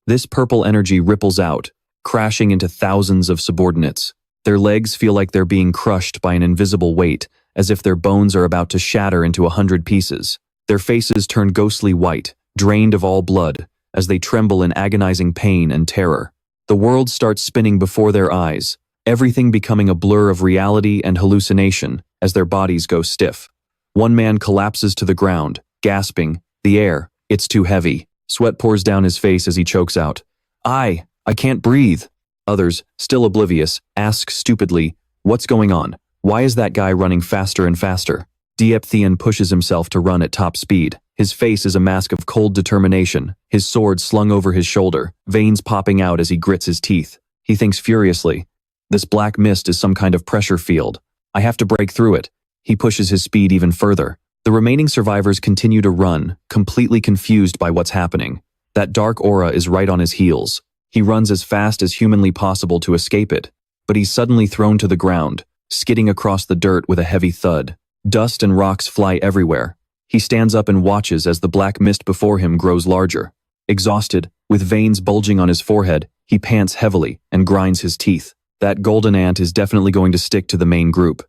This purple energy ripples out, crashing into thousands of subordinates. Their legs feel like they're being crushed by an invisible weight, as if their bones are about to shatter into 100 pieces. Their faces turn ghostly white, drained of all blood, as they tremble in agonizing pain and terror. The world starts spinning before their eyes, everything becoming a blur of reality and hallucination as their bodies go stiff. One man collapses to the ground, gasping, "The air, it's too heavy." Sweat pours down his face as he chokes out, I can't breathe." Others, still oblivious, ask stupidly, "What's going on? Why is that guy running faster and faster?" Diepthien pushes himself to run at top speed. His face is a mask of cold determination, his sword slung over his shoulder, veins popping out as he grits his teeth. He thinks furiously, "This black mist is some kind of pressure field. I have to break through it." He pushes his speed even further. The remaining survivors continue to run, completely confused by what's happening. That dark aura is right on his heels. He runs as fast as humanly possible to escape it, but he's suddenly thrown to the ground, skidding across the dirt with a heavy thud. Dust and rocks fly everywhere. He stands up and watches as the black mist before him grows larger. Exhausted, with veins bulging on his forehead, he pants heavily and grinds his teeth. That golden ant is definitely going to stick to the main group.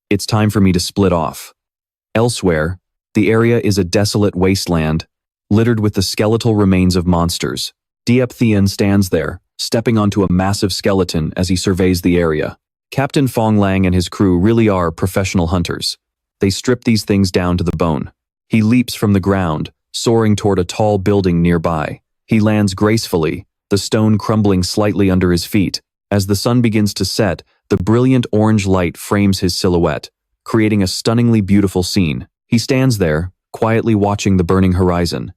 It's time for me to split off. Elsewhere, the area is a desolate wasteland, littered with the skeletal remains of monsters. Diepthien stands there, stepping onto a massive skeleton as he surveys the area. Captain Fong Lang and his crew really are professional hunters. They strip these things down to the bone. He leaps from the ground, soaring toward a tall building nearby. He lands gracefully, the stone crumbling slightly under his feet. As the sun begins to set, the brilliant orange light frames his silhouette, creating a stunningly beautiful scene. He stands there, quietly watching the burning horizon.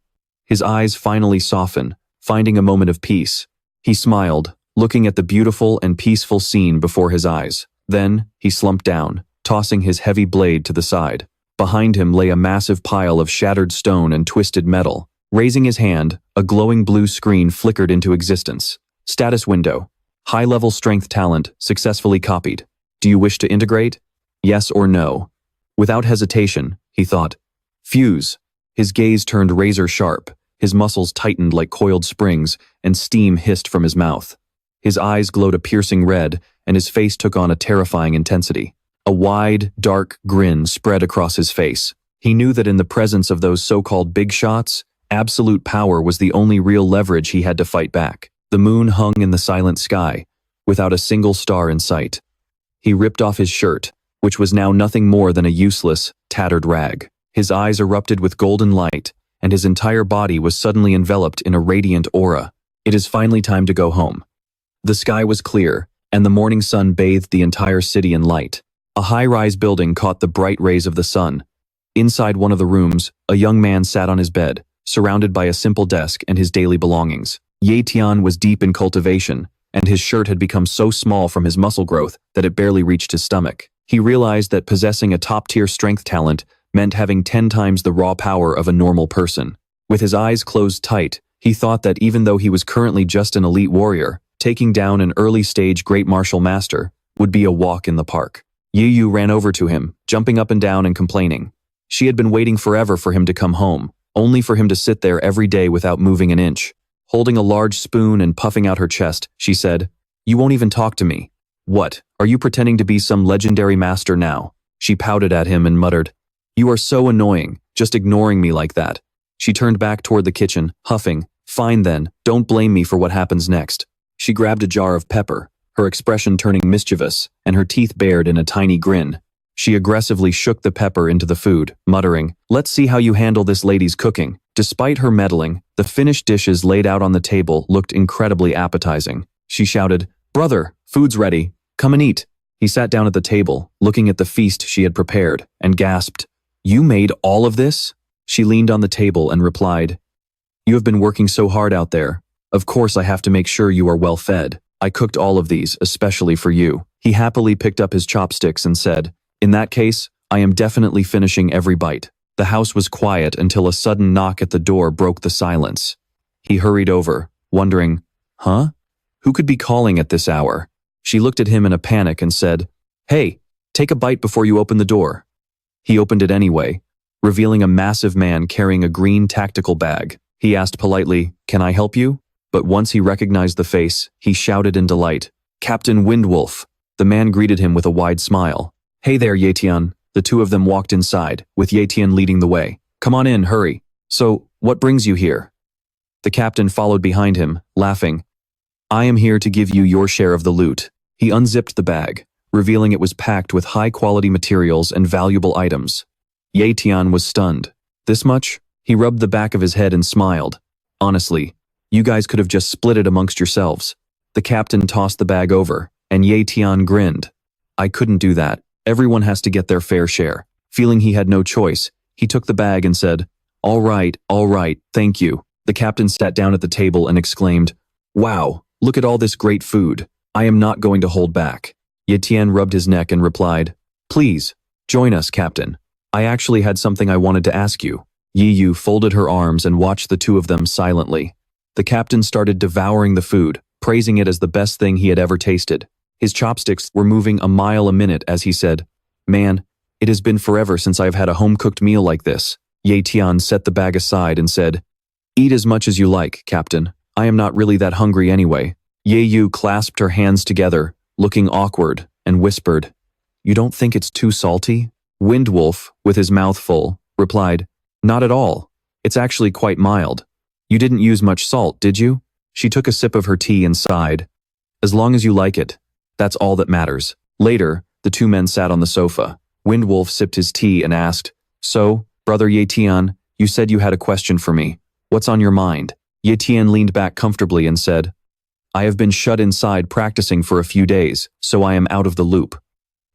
His eyes finally soften, finding a moment of peace. He smiled, looking at the beautiful and peaceful scene before his eyes. Then, he slumped down, tossing his heavy blade to the side. Behind him lay a massive pile of shattered stone and twisted metal. Raising his hand, a glowing blue screen flickered into existence. Status window. High-level strength talent successfully copied. Do you wish to integrate? Yes or no? Without hesitation, he thought. Fuse. His gaze turned razor sharp, his muscles tightened like coiled springs, and steam hissed from his mouth. His eyes glowed a piercing red, and his face took on a terrifying intensity. A wide, dark grin spread across his face. He knew that in the presence of those so-called big shots, absolute power was the only real leverage he had to fight back. The moon hung in the silent sky, without a single star in sight. He ripped off his shirt, which was now nothing more than a useless, tattered rag. His eyes erupted with golden light, and his entire body was suddenly enveloped in a radiant aura. It is finally time to go home. The sky was clear, and the morning sun bathed the entire city in light. A high-rise building caught the bright rays of the sun. Inside one of the rooms, a young man sat on his bed, surrounded by a simple desk and his daily belongings. Tian was deep in cultivation, and his shirt had become so small from his muscle growth that it barely reached his stomach. He realized that possessing a top-tier strength talent meant having 10 times the raw power of a normal person. With his eyes closed tight, he thought that even though he was currently just an elite warrior, taking down an early-stage great martial master would be a walk in the park. Yu ran over to him, jumping up and down and complaining. She had been waiting forever for him to come home, only for him to sit there every day without moving an inch. Holding a large spoon and puffing out her chest, she said, "You won't even talk to me. What, are you pretending to be some legendary master now?" She pouted at him and muttered, "You are so annoying, just ignoring me like that." She turned back toward the kitchen, huffing, "Fine then, don't blame me for what happens next." She grabbed a jar of pepper, her expression turning mischievous, and her teeth bared in a tiny grin. She aggressively shook the pepper into the food, muttering, "Let's see how you handle this lady's cooking." Despite her meddling, the finished dishes laid out on the table looked incredibly appetizing. She shouted, "Brother, food's ready. Come and eat." He sat down at the table, looking at the feast she had prepared, and gasped, "You made all of this?" She leaned on the table and replied, "You have been working so hard out there. Of course I have to make sure you are well fed. I cooked all of these, especially for you." He happily picked up his chopsticks and said, "In that case, I am definitely finishing every bite." The house was quiet until a sudden knock at the door broke the silence. He hurried over, wondering, "Huh? Who could be calling at this hour?" She looked at him in a panic and said, "Hey, take a bite before you open the door." He opened it anyway, revealing a massive man carrying a green tactical bag. He asked politely, "Can I help you?" But once he recognized the face, he shouted in delight, "Captain Windwolf." The man greeted him with a wide smile. "Hey there, Tian." The two of them walked inside, with Tian leading the way. "Come on in, hurry." "So, what brings you here?" The captain followed behind him, laughing. "I am here to give you your share of the loot." He unzipped the bag, revealing it was packed with high-quality materials and valuable items. Tian was stunned. "This much?" He rubbed the back of his head and smiled. "Honestly, you guys could have just split it amongst yourselves." The captain tossed the bag over, and Tian grinned. "I couldn't do that. Everyone has to get their fair share." Feeling he had no choice, he took the bag and said, all right, thank you." The captain sat down at the table and exclaimed, "Wow, look at all this great food. I am not going to hold back." Tian rubbed his neck and replied, "Please, join us, Captain. I actually had something I wanted to ask you." Yu folded her arms and watched the two of them silently. The captain started devouring the food, praising it as the best thing he had ever tasted. His chopsticks were moving a mile a minute as he said, "Man, it has been forever since I've had a home-cooked meal like this." Tian set the bag aside and said, "Eat as much as you like, Captain. I am not really that hungry anyway." Yu clasped her hands together, looking awkward, and whispered, "You don't think it's too salty?" Windwolf, with his mouth full, replied, "Not at all. It's actually quite mild. You didn't use much salt, did you?" She took a sip of her tea and sighed. "As long as you like it. That's all that matters." Later, the two men sat on the sofa. Windwolf sipped his tea and asked, "So, Brother Tian, you said you had a question for me. What's on your mind?" Tian leaned back comfortably and said, "I have been shut inside practicing for a few days, so I am out of the loop.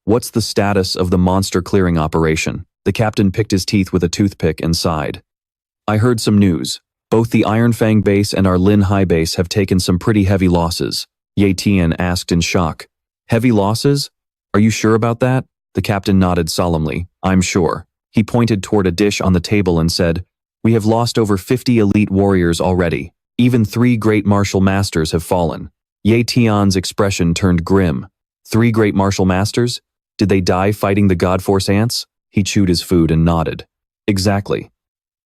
What's the status of the monster clearing operation?" The captain picked his teeth with a toothpick and sighed. "I heard some news. Both the Iron Fang base and our Lin Hai base have taken some pretty heavy losses." Tian asked in shock. "Heavy losses? Are you sure about that?" The captain nodded solemnly. "I'm sure." He pointed toward a dish on the table and said, We have lost over 50 elite warriors already. Even 3 great martial masters have fallen. Ye Tian's expression turned grim. 3 great martial masters? Did they die fighting the God-Force ants? He chewed his food and nodded. Exactly.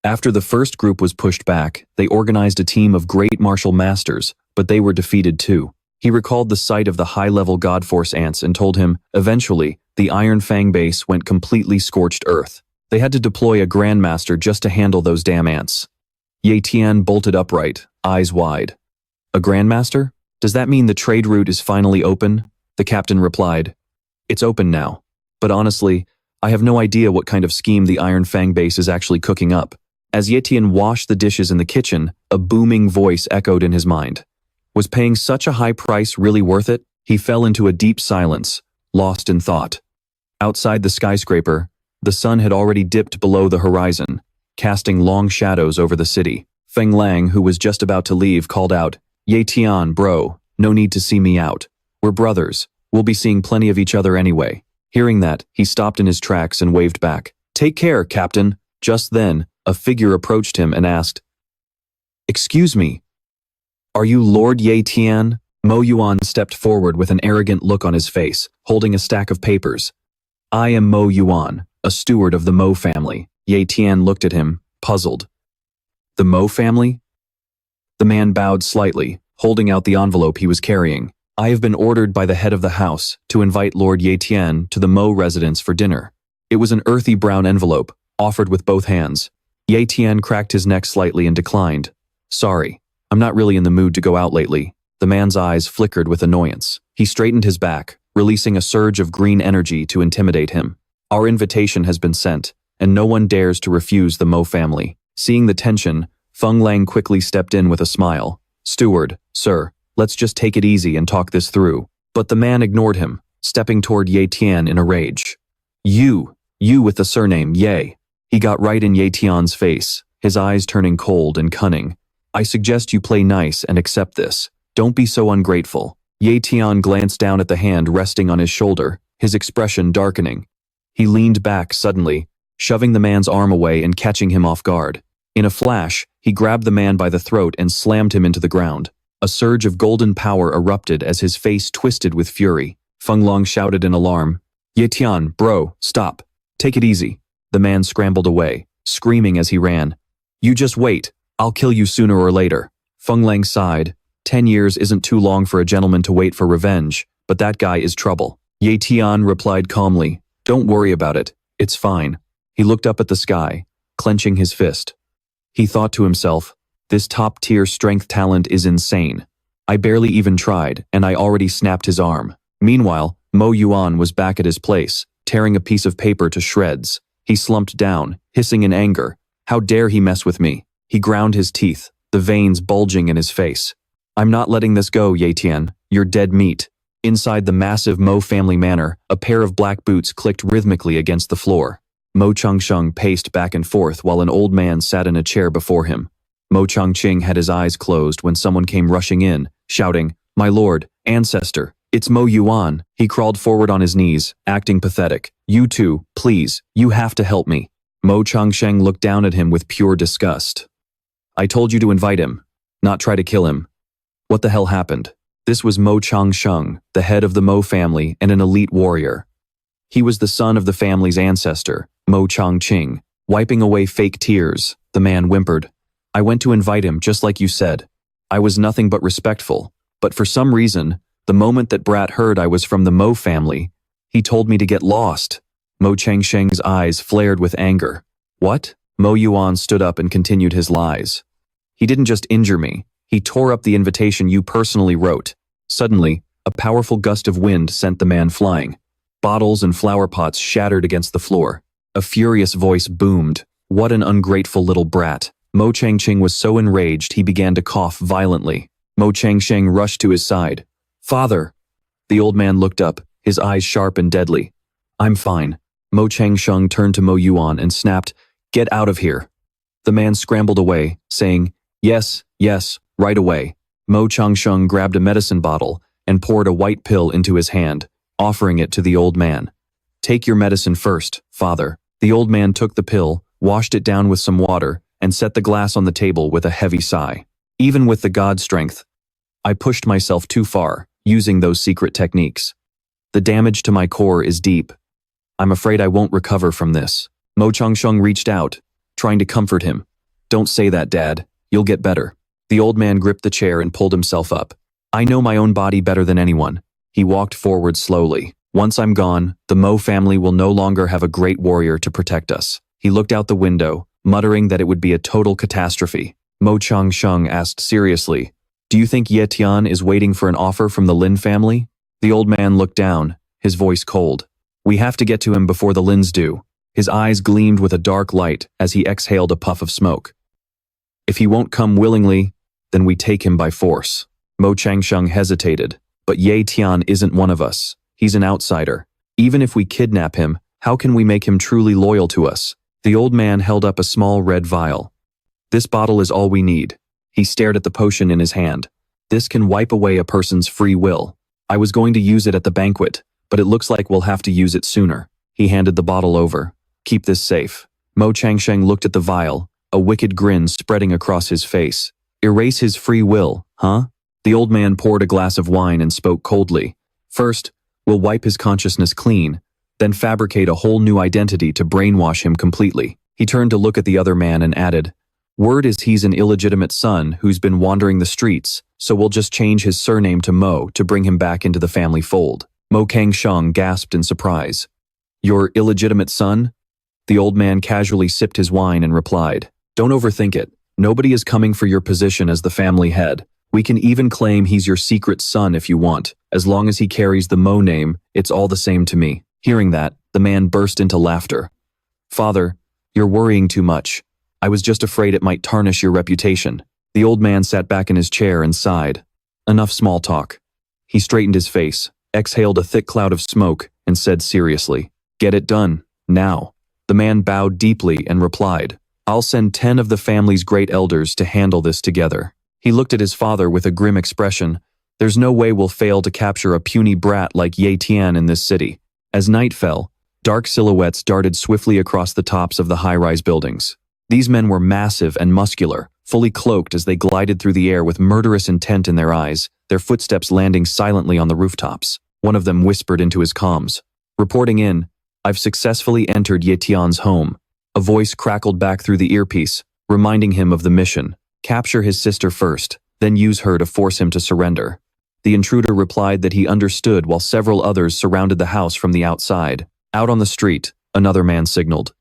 After the first group was pushed back, they organized a team of great martial masters, but they were defeated too. He recalled the sight of the high-level God-Force ants and told him, eventually, the Iron Fang base went completely scorched earth. They had to deploy a grandmaster just to handle those damn ants. Ye Tian bolted upright, eyes wide. A grandmaster? Does that mean the trade route is finally open? The captain replied. It's open now. But honestly, I have no idea what kind of scheme the Iron Fang base is actually cooking up. As Ye Tian washed the dishes in the kitchen, a booming voice echoed in his mind. Was paying such a high price really worth it? He fell into a deep silence, lost in thought. Outside the skyscraper, the sun had already dipped below the horizon, casting long shadows over the city. Feng Lang, who was just about to leave, called out, Ye Tian, bro, no need to see me out. We're brothers. We'll be seeing plenty of each other anyway. Hearing that, he stopped in his tracks and waved back. Take care, Captain. Just then, a figure approached him and asked, Excuse me, are you Lord Ye Tian? Mo Yuan stepped forward with an arrogant look on his face, holding a stack of papers. I am Mo Yuan, a steward of the Mo family. Ye Tian looked at him, puzzled. The Mo family? The man bowed slightly, holding out the envelope he was carrying. I have been ordered by the head of the house to invite Lord Ye Tian to the Mo residence for dinner. It was an earthy brown envelope, offered with both hands. Ye Tian cracked his neck slightly and declined. Sorry, I'm not really in the mood to go out lately. The man's eyes flickered with annoyance. He straightened his back, releasing a surge of green energy to intimidate him. Our invitation has been sent, and no one dares to refuse the Mo family. Seeing the tension, Feng Lang quickly stepped in with a smile. Steward, sir, let's just take it easy and talk this through. But the man ignored him, stepping toward Ye Tian in a rage. You with the surname Ye. He got right in Ye Tian's face, his eyes turning cold and cunning. I suggest you play nice and accept this. Don't be so ungrateful. Ye Tian glanced down at the hand resting on his shoulder, his expression darkening. He leaned back suddenly, shoving the man's arm away and catching him off guard. In a flash, he grabbed the man by the throat and slammed him into the ground. A surge of golden power erupted as his face twisted with fury. Feng Lang shouted in alarm. Ye Tian, bro, stop. Take it easy. The man scrambled away, screaming as he ran. You just wait. I'll kill you sooner or later. Feng Lang sighed. 10 years isn't too long for a gentleman to wait for revenge, but that guy is trouble. Ye Tian replied calmly. Don't worry about it. It's fine. He looked up at the sky, clenching his fist. He thought to himself, this top-tier strength talent is insane. I barely even tried, and I already snapped his arm. Meanwhile, Mo Yuan was back at his place, tearing a piece of paper to shreds. He slumped down, hissing in anger. How dare he mess with me? He ground his teeth, the veins bulging in his face. I'm not letting this go, Ye Tian. You're dead meat. Inside the massive Mo family manor, a pair of black boots clicked rhythmically against the floor. Mo Changsheng paced back and forth while an old man sat in a chair before him. Mo Changqing had his eyes closed when someone came rushing in, shouting, My lord, ancestor, it's Mo Yuan. He crawled forward on his knees, acting pathetic. You two, please, you have to help me. Mo Changsheng looked down at him with pure disgust. I told you to invite him, not try to kill him. What the hell happened? This was Mo Changsheng, the head of the Mo family and an elite warrior. He was the son of the family's ancestor, Mo Changqing. Wiping away fake tears, the man whimpered. I went to invite him just like you said. I was nothing but respectful, but for some reason, the moment that Brat heard I was from the Mo family, he told me to get lost. Mo Changsheng's eyes flared with anger. What? Mo Yuan stood up and continued his lies. He didn't just injure me. He tore up the invitation you personally wrote. Suddenly, a powerful gust of wind sent the man flying. Bottles and flower pots shattered against the floor. A furious voice boomed. What an ungrateful little brat. Mo Changqing was so enraged he began to cough violently. Mo Changsheng rushed to his side. Father! The old man looked up, his eyes sharp and deadly. I'm fine. Mo Changsheng turned to Mo Yuan and snapped, Get out of here. The man scrambled away, saying, Yes, right away. Mo Changsheng grabbed a medicine bottle and poured a white pill into his hand, offering it to the old man. Take your medicine first, father. The old man took the pill, washed it down with some water, and set the glass on the table with a heavy sigh. Even with the god strength, I pushed myself too far, using those secret techniques. The damage to my core is deep. I'm afraid I won't recover from this. Mo Changsheng reached out, trying to comfort him. Don't say that, Dad. You'll get better. The old man gripped the chair and pulled himself up. I know my own body better than anyone. He walked forward slowly. Once I'm gone, the Mo family will no longer have a great warrior to protect us. He looked out the window, muttering that it would be a total catastrophe. Mo Changsheng asked seriously, "Do you think Ye Tian is waiting for an offer from the Lin family?" The old man looked down, his voice cold. "We have to get to him before the Lins do." His eyes gleamed with a dark light as he exhaled a puff of smoke. "If he won't come willingly, then we take him by force." Mo Changsheng hesitated, "But Ye Tian isn't one of us. He's an outsider. Even if we kidnap him, how can we make him truly loyal to us?" The old man held up a small red vial. "This bottle is all we need." He stared at the potion in his hand. "This can wipe away a person's free will. I was going to use it at the banquet, but it looks like we'll have to use it sooner." He handed the bottle over. "Keep this safe." Mo Changsheng looked at the vial, a wicked grin spreading across his face. "Erase his free will, huh?" The old man poured a glass of wine and spoke coldly. "First, we'll wipe his consciousness clean, then fabricate a whole new identity to brainwash him completely." He turned to look at the other man and added, "Word is he's an illegitimate son who's been wandering the streets, so we'll just change his surname to Mo to bring him back into the family fold." Mo Changsheng gasped in surprise. "Your illegitimate son?" The old man casually sipped his wine and replied, "Don't overthink it. Nobody is coming for your position as the family head. We can even claim he's your secret son if you want. As long as he carries the Mo name, it's all the same to me." Hearing that, the man burst into laughter. "Father, you're worrying too much. I was just afraid it might tarnish your reputation." The old man sat back in his chair and sighed. "Enough small talk." He straightened his face, exhaled a thick cloud of smoke, and said seriously, "Get it done, now." The man bowed deeply and replied, "I'll send 10 of the family's great elders to handle this together." He looked at his father with a grim expression. "There's no way we'll fail to capture a puny brat like Ye Tian in this city." As night fell, dark silhouettes darted swiftly across the tops of the high-rise buildings. These men were massive and muscular, fully cloaked as they glided through the air with murderous intent in their eyes, their footsteps landing silently on the rooftops. One of them whispered into his comms, "Reporting in, I've successfully entered Ye Tian's home." A voice crackled back through the earpiece, reminding him of the mission. Capture his sister first, then use her to force him to surrender. The intruder replied that he understood while several others surrounded the house from the outside. Out on the street, another man signaled,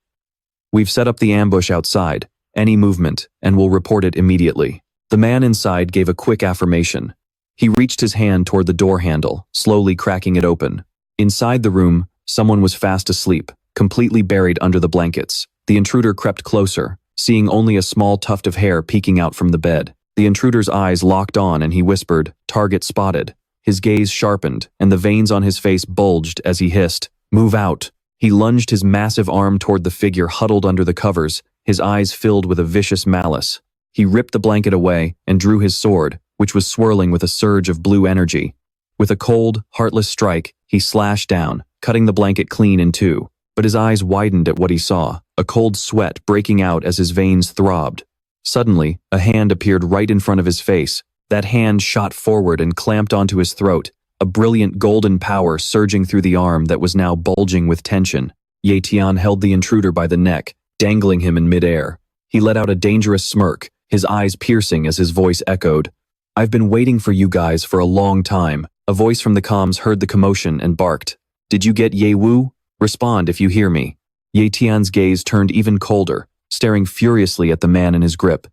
"We've set up the ambush outside. Any movement, and we'll report it immediately." The man inside gave a quick affirmation. He reached his hand toward the door handle, slowly cracking it open. Inside the room, someone was fast asleep, completely buried under the blankets. The intruder crept closer, seeing only a small tuft of hair peeking out from the bed. The intruder's eyes locked on and he whispered, "Target spotted." His gaze sharpened, and the veins on his face bulged as he hissed, "Move out." He lunged his massive arm toward the figure huddled under the covers, his eyes filled with a vicious malice. He ripped the blanket away and drew his sword, which was swirling with a surge of blue energy. With a cold, heartless strike, he slashed down, cutting the blanket clean in two. But his eyes widened at what he saw, a cold sweat breaking out as his veins throbbed. Suddenly, a hand appeared right in front of his face. That hand shot forward and clamped onto his throat, a brilliant golden power surging through the arm that was now bulging with tension. Ye Tian held the intruder by the neck, dangling him in midair. He let out a dangerous smirk, his eyes piercing as his voice echoed, "I've been waiting for you guys for a long time." A voice from the comms heard the commotion and barked, "Did you get Ye Wu? Respond if you hear me." Ye Tian's gaze turned even colder, staring furiously at the man in his grip.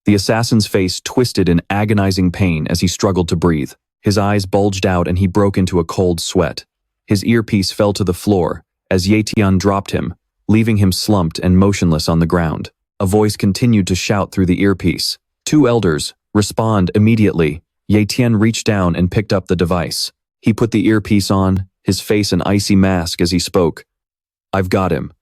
The assassin's face twisted in agonizing pain as he struggled to breathe. His eyes bulged out and he broke into a cold sweat. His earpiece fell to the floor as Ye Tian dropped him, leaving him slumped and motionless on the ground. A voice continued to shout through the earpiece, "Two elders, respond immediately." Ye Tian reached down and picked up the device. He put the earpiece on, his face an icy mask as he spoke. "I've got him.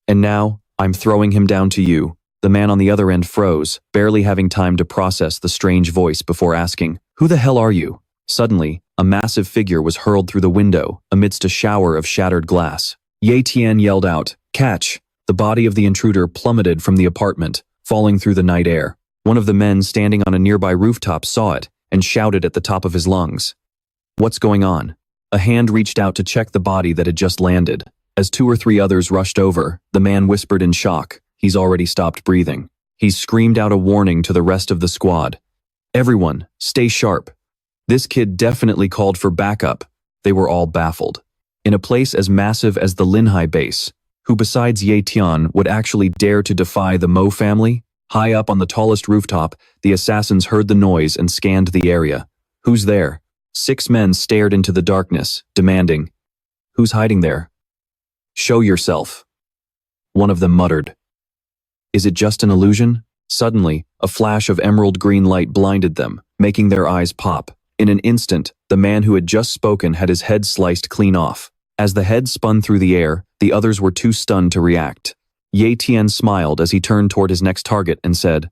And now, I'm throwing him down to you." The man on the other end froze, barely having time to process the strange voice before asking, "Who the hell are you?" Suddenly, a massive figure was hurled through the window, amidst a shower of shattered glass. Ye Tian yelled out, "Catch!" The body of the intruder plummeted from the apartment, falling through the night air. One of the men standing on a nearby rooftop saw it and shouted at the top of his lungs. "What's going on?" A hand reached out to check the body that had just landed. As 2 or 3 others rushed over, the man whispered in shock, "He's already stopped breathing." He screamed out a warning to the rest of the squad. "Everyone, stay sharp. This kid definitely called for backup." They were all baffled. In a place as massive as the Linhai base, who besides Tian would actually dare to defy the Mo family? High up on the tallest rooftop, the assassins heard the noise and scanned the area. "Who's there?" 6 men stared into the darkness, demanding, "Who's hiding there? Show yourself." One of them muttered, "Is it just an illusion?" Suddenly, a flash of emerald green light blinded them, making their eyes pop. In an instant, the man who had just spoken had his head sliced clean off. As the head spun through the air, the others were too stunned to react. Tian smiled as he turned toward his next target and said,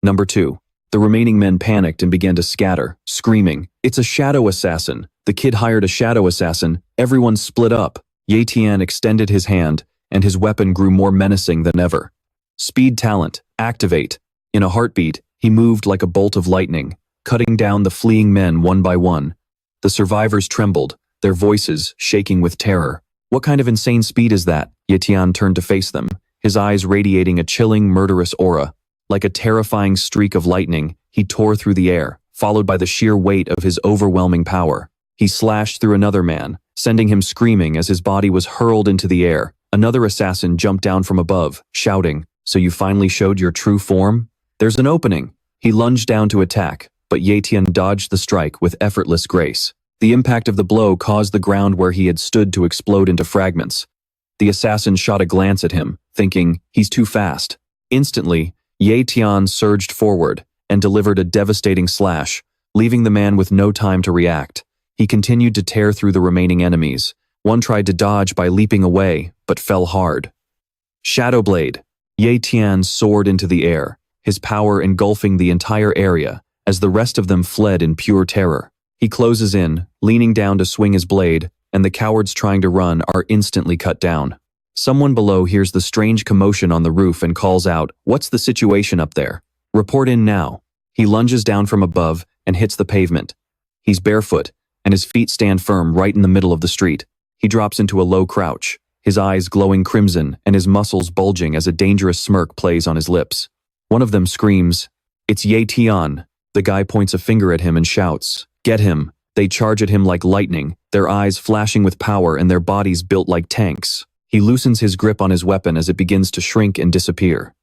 "Number 2. The remaining men panicked and began to scatter, screaming, "It's a shadow assassin! The kid hired a shadow assassin! Everyone split up!" Tian extended his hand, and his weapon grew more menacing than ever. "Speed talent, activate." In a heartbeat, he moved like a bolt of lightning, cutting down the fleeing men one by one. The survivors trembled, their voices shaking with terror. "What kind of insane speed is that?" Tian turned to face them, his eyes radiating a chilling, murderous aura. Like a terrifying streak of lightning, he tore through the air, followed by the sheer weight of his overwhelming power. He slashed through another man, sending him screaming as his body was hurled into the air. Another assassin jumped down from above, shouting, "So you finally showed your true form? There's an opening." He lunged down to attack, but Tian dodged the strike with effortless grace. The impact of the blow caused the ground where he had stood to explode into fragments. The assassin shot a glance at him, thinking, "He's too fast." Instantly, Tian surged forward and delivered a devastating slash, leaving the man with no time to react. He continued to tear through the remaining enemies. One tried to dodge by leaping away, but fell hard. Shadow Blade. Tian soared into the air, his power engulfing the entire area, as the rest of them fled in pure terror. He closes in, leaning down to swing his blade, and the cowards trying to run are instantly cut down. Someone below hears the strange commotion on the roof and calls out, "What's the situation up there? Report in now." He lunges down from above and hits the pavement. He's barefoot, and his feet stand firm right in the middle of the street. He drops into a low crouch, his eyes glowing crimson and his muscles bulging as a dangerous smirk plays on his lips. One of them screams, "It's Tian." The guy points a finger at him and shouts, "Get him." They charge at him like lightning, their eyes flashing with power and their bodies built like tanks. He loosens his grip on his weapon as it begins to shrink and disappear.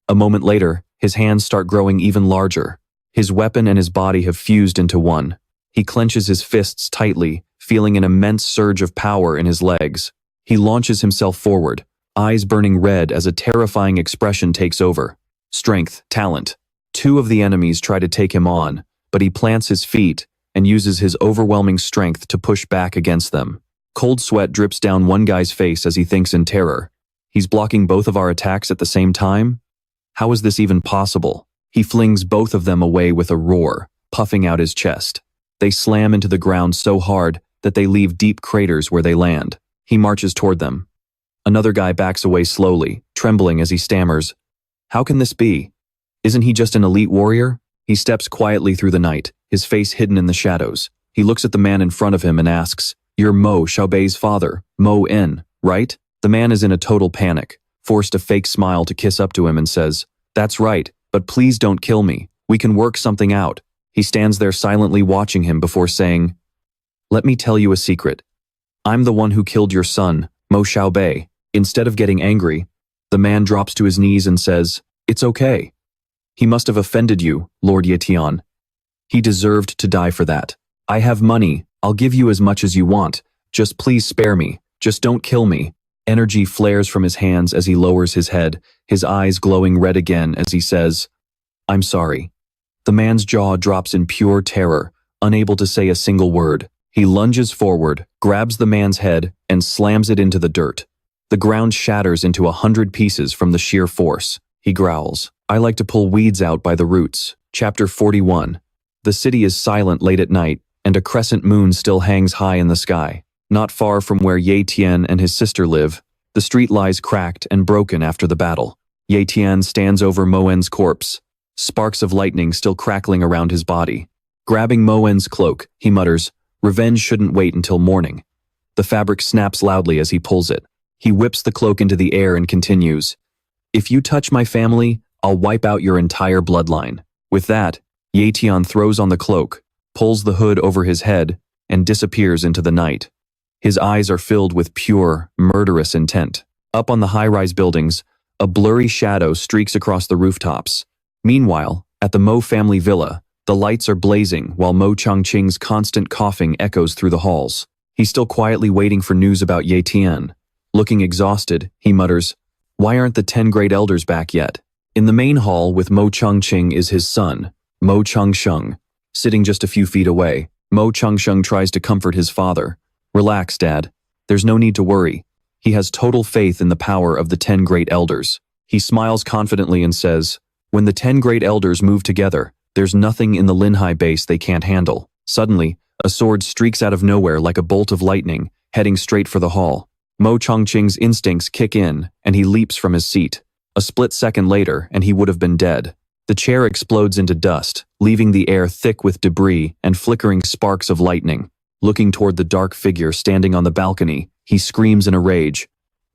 A moment later, his hands start growing even larger. His weapon and his body have fused into one. He clenches his fists tightly, feeling an immense surge of power in his legs. He launches himself forward, eyes burning red as a terrifying expression takes over. Strength, talent. 2 of the enemies try to take him on, but he plants his feet and uses his overwhelming strength to push back against them. Cold sweat drips down one guy's face as he thinks in terror. He's blocking both of our attacks at the same time? How is this even possible? He flings both of them away with a roar, puffing out his chest. They slam into the ground so hard that they leave deep craters where they land. He marches toward them. Another guy backs away slowly, trembling as he stammers, "How can this be? Isn't he just an elite warrior?" He steps quietly through the night, his face hidden in the shadows. He looks at the man in front of him and asks, "You're Mo Xiaobei's father, Mo N, right?" The man is in a total panic, forced a fake smile to kiss up to him and says, "That's right, but please don't kill me. We can work something out." He stands there silently watching him before saying, "Let me tell you a secret. I'm the one who killed your son, Mo Xiaobei." Instead of getting angry, the man drops to his knees and says, "It's okay. He must have offended you, Lord Tian. He deserved to die for that. I have money. I'll give you as much as you want. Just please spare me. Just don't kill me." Energy flares from his hands as he lowers his head, his eyes glowing red again as he says, "I'm sorry." The man's jaw drops in pure terror, unable to say a single word. He lunges forward, grabs the man's head, and slams it into the dirt. The ground shatters into 100 pieces from the sheer force. He growls, "I like to pull weeds out by the roots." Chapter 41. The city is silent late at night, and a crescent moon still hangs high in the sky. Not far from where Tian and his sister live, the street lies cracked and broken after the battle. Ye Tian stands over Mo En's corpse, sparks of lightning still crackling around his body. Grabbing Mo En's cloak, he mutters, "Revenge shouldn't wait until morning." The fabric snaps loudly as he pulls it. He whips the cloak into the air and continues, "If you touch my family, I'll wipe out your entire bloodline." With that, Ye Tian throws on the cloak, pulls the hood over his head, and disappears into the night. His eyes are filled with pure, murderous intent. Up on the high-rise buildings, a blurry shadow streaks across the rooftops. Meanwhile, at the Mo family villa, the lights are blazing while Mo Changqing's constant coughing echoes through the halls. He's still quietly waiting for news about Ye Tian. Looking exhausted, he mutters, "Why aren't the 10 great elders back yet?" In the main hall with Mo Changqing is his son, Mo Changsheng. Sitting just a few feet away, Mo Changsheng tries to comfort his father. "Relax, Dad. There's no need to worry." He has total faith in the power of the 10 great elders. He smiles confidently and says, "When the 10 great elders move together, there's nothing in the Linhai base they can't handle." Suddenly, a sword streaks out of nowhere like a bolt of lightning, heading straight for the hall. Mo Changqing's instincts kick in, and he leaps from his seat. A split second later, and he would have been dead. The chair explodes into dust, leaving the air thick with debris and flickering sparks of lightning. Looking toward the dark figure standing on the balcony, he screams in a rage,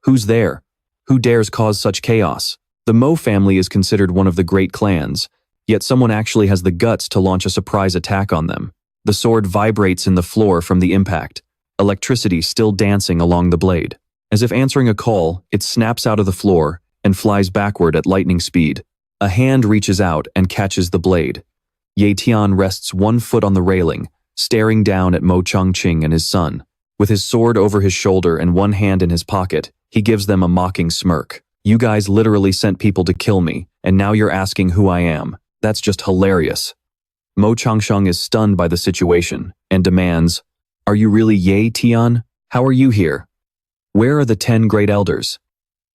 "Who's there? Who dares cause such chaos?" The Mo family is considered one of the great clans, yet someone actually has the guts to launch a surprise attack on them. The sword vibrates in the floor from the impact, electricity still dancing along the blade. As if answering a call, it snaps out of the floor and flies backward at lightning speed. A hand reaches out and catches the blade. Ye Tian rests one foot on the railing, staring down at Mo Changqing and his son. With his sword over his shoulder and one hand in his pocket, he gives them a mocking smirk. "You guys literally sent people to kill me, and now you're asking who I am. That's just hilarious." Mo Changsheng is stunned by the situation and demands, "Are you really Ye Tian? How are you here? Where are the 10 great elders?"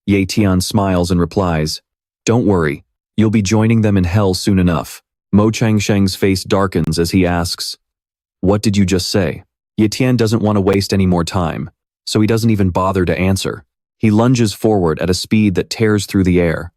Ye Tian smiles and replies, "Don't worry, you'll be joining them in hell soon enough." Mo Changsheng's face darkens as he asks, "What did you just say?" Ye Tian doesn't want to waste any more time, so he doesn't even bother to answer. He lunges forward at a speed that tears through the air.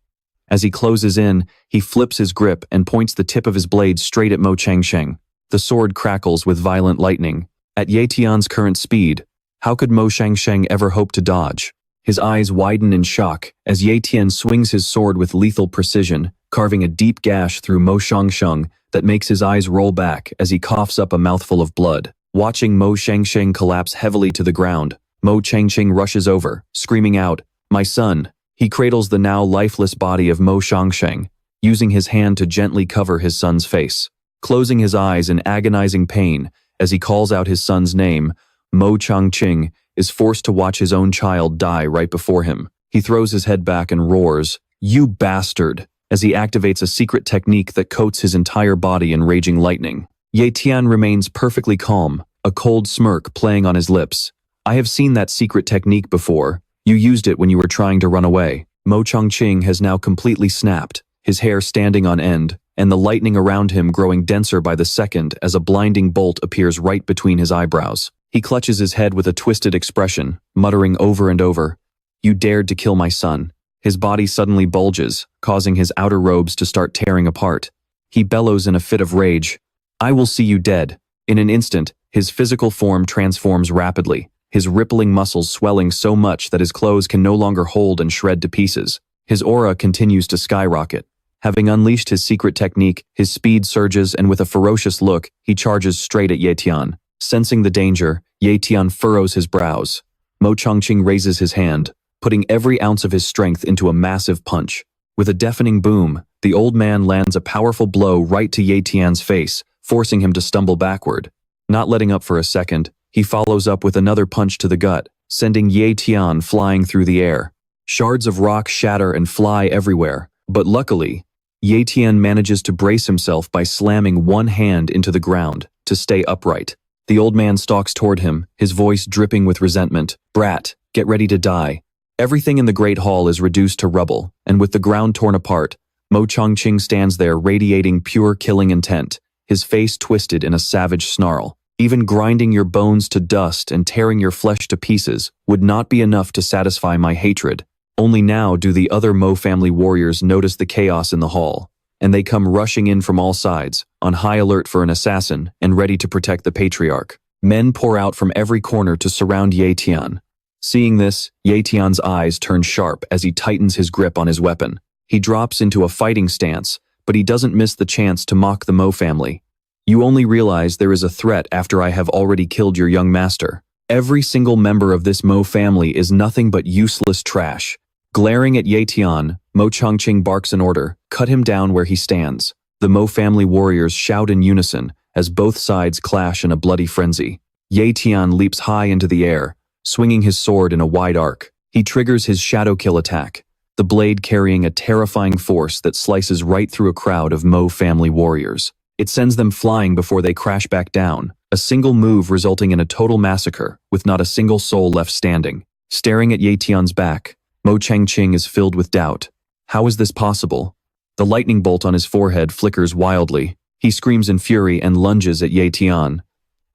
As he closes in, he flips his grip and points the tip of his blade straight at Mo Changsheng. The sword crackles with violent lightning. At Ye Tian's current speed, how could Mo Changsheng ever hope to dodge? His eyes widen in shock as Ye Tian swings his sword with lethal precision, carving a deep gash through Mo Changsheng that makes his eyes roll back as he coughs up a mouthful of blood. Watching Mo Changsheng collapse heavily to the ground, Mo Changsheng rushes over, screaming out, "My son!" He cradles the now lifeless body of Mo Changsheng, using his hand to gently cover his son's face. Closing his eyes in agonizing pain as he calls out his son's name, Mo Changqing is forced to watch his own child die right before him. He throws his head back and roars, "You bastard!" as he activates a secret technique that coats his entire body in raging lightning. Ye Tian remains perfectly calm, a cold smirk playing on his lips. "I have seen that secret technique before. You used it when you were trying to run away." Mo Changqing has now completely snapped, his hair standing on end, and the lightning around him growing denser by the second as a blinding bolt appears right between his eyebrows. He clutches his head with a twisted expression, muttering over and over, "You dared to kill my son." His body suddenly bulges, causing his outer robes to start tearing apart. He bellows in a fit of rage, "I will see you dead." In an instant, his physical form transforms rapidly, his rippling muscles swelling so much that his clothes can no longer hold and shred to pieces. His aura continues to skyrocket. Having unleashed his secret technique, his speed surges and with a ferocious look, he charges straight at Ye Tian. Sensing the danger, Ye Tian furrows his brows. Mo Changqing raises his hand, putting every ounce of his strength into a massive punch. With a deafening boom, the old man lands a powerful blow right to Ye Tian's face, forcing him to stumble backward. Not letting up for a second, he follows up with another punch to the gut, sending Ye Tian flying through the air. Shards of rock shatter and fly everywhere, but luckily, Ye Tian manages to brace himself by slamming one hand into the ground to stay upright. The old man stalks toward him, his voice dripping with resentment. "Brat, get ready to die." Everything in the Great Hall is reduced to rubble, and with the ground torn apart, Mo Changqing stands there radiating pure killing intent, his face twisted in a savage snarl. "Even grinding your bones to dust and tearing your flesh to pieces would not be enough to satisfy my hatred. Only now do the other Mo family warriors notice the chaos in the hall, and they come rushing in from all sides, on high alert for an assassin and ready to protect the patriarch. Men pour out from every corner to surround Tian. Seeing this, Tian's eyes turn sharp as he tightens his grip on his weapon. He drops into a fighting stance, but he doesn't miss the chance to mock the Mo family. You only realize there is a threat after I have already killed your young master. Every single member of this Mo family is nothing but useless trash. Glaring at Tian, Mo Changqing barks an order, cut him down where he stands. The Mo family warriors shout in unison as both sides clash in a bloody frenzy. Tian leaps high into the air, swinging his sword in a wide arc. He triggers his shadow kill attack, the blade carrying a terrifying force that slices right through a crowd of Mo family warriors. It sends them flying before they crash back down, a single move resulting in a total massacre, with not a single soul left standing. Staring at Tian's back, Mo Changqing is filled with doubt. How is this possible? The lightning bolt on his forehead flickers wildly. He screams in fury and lunges at Tian.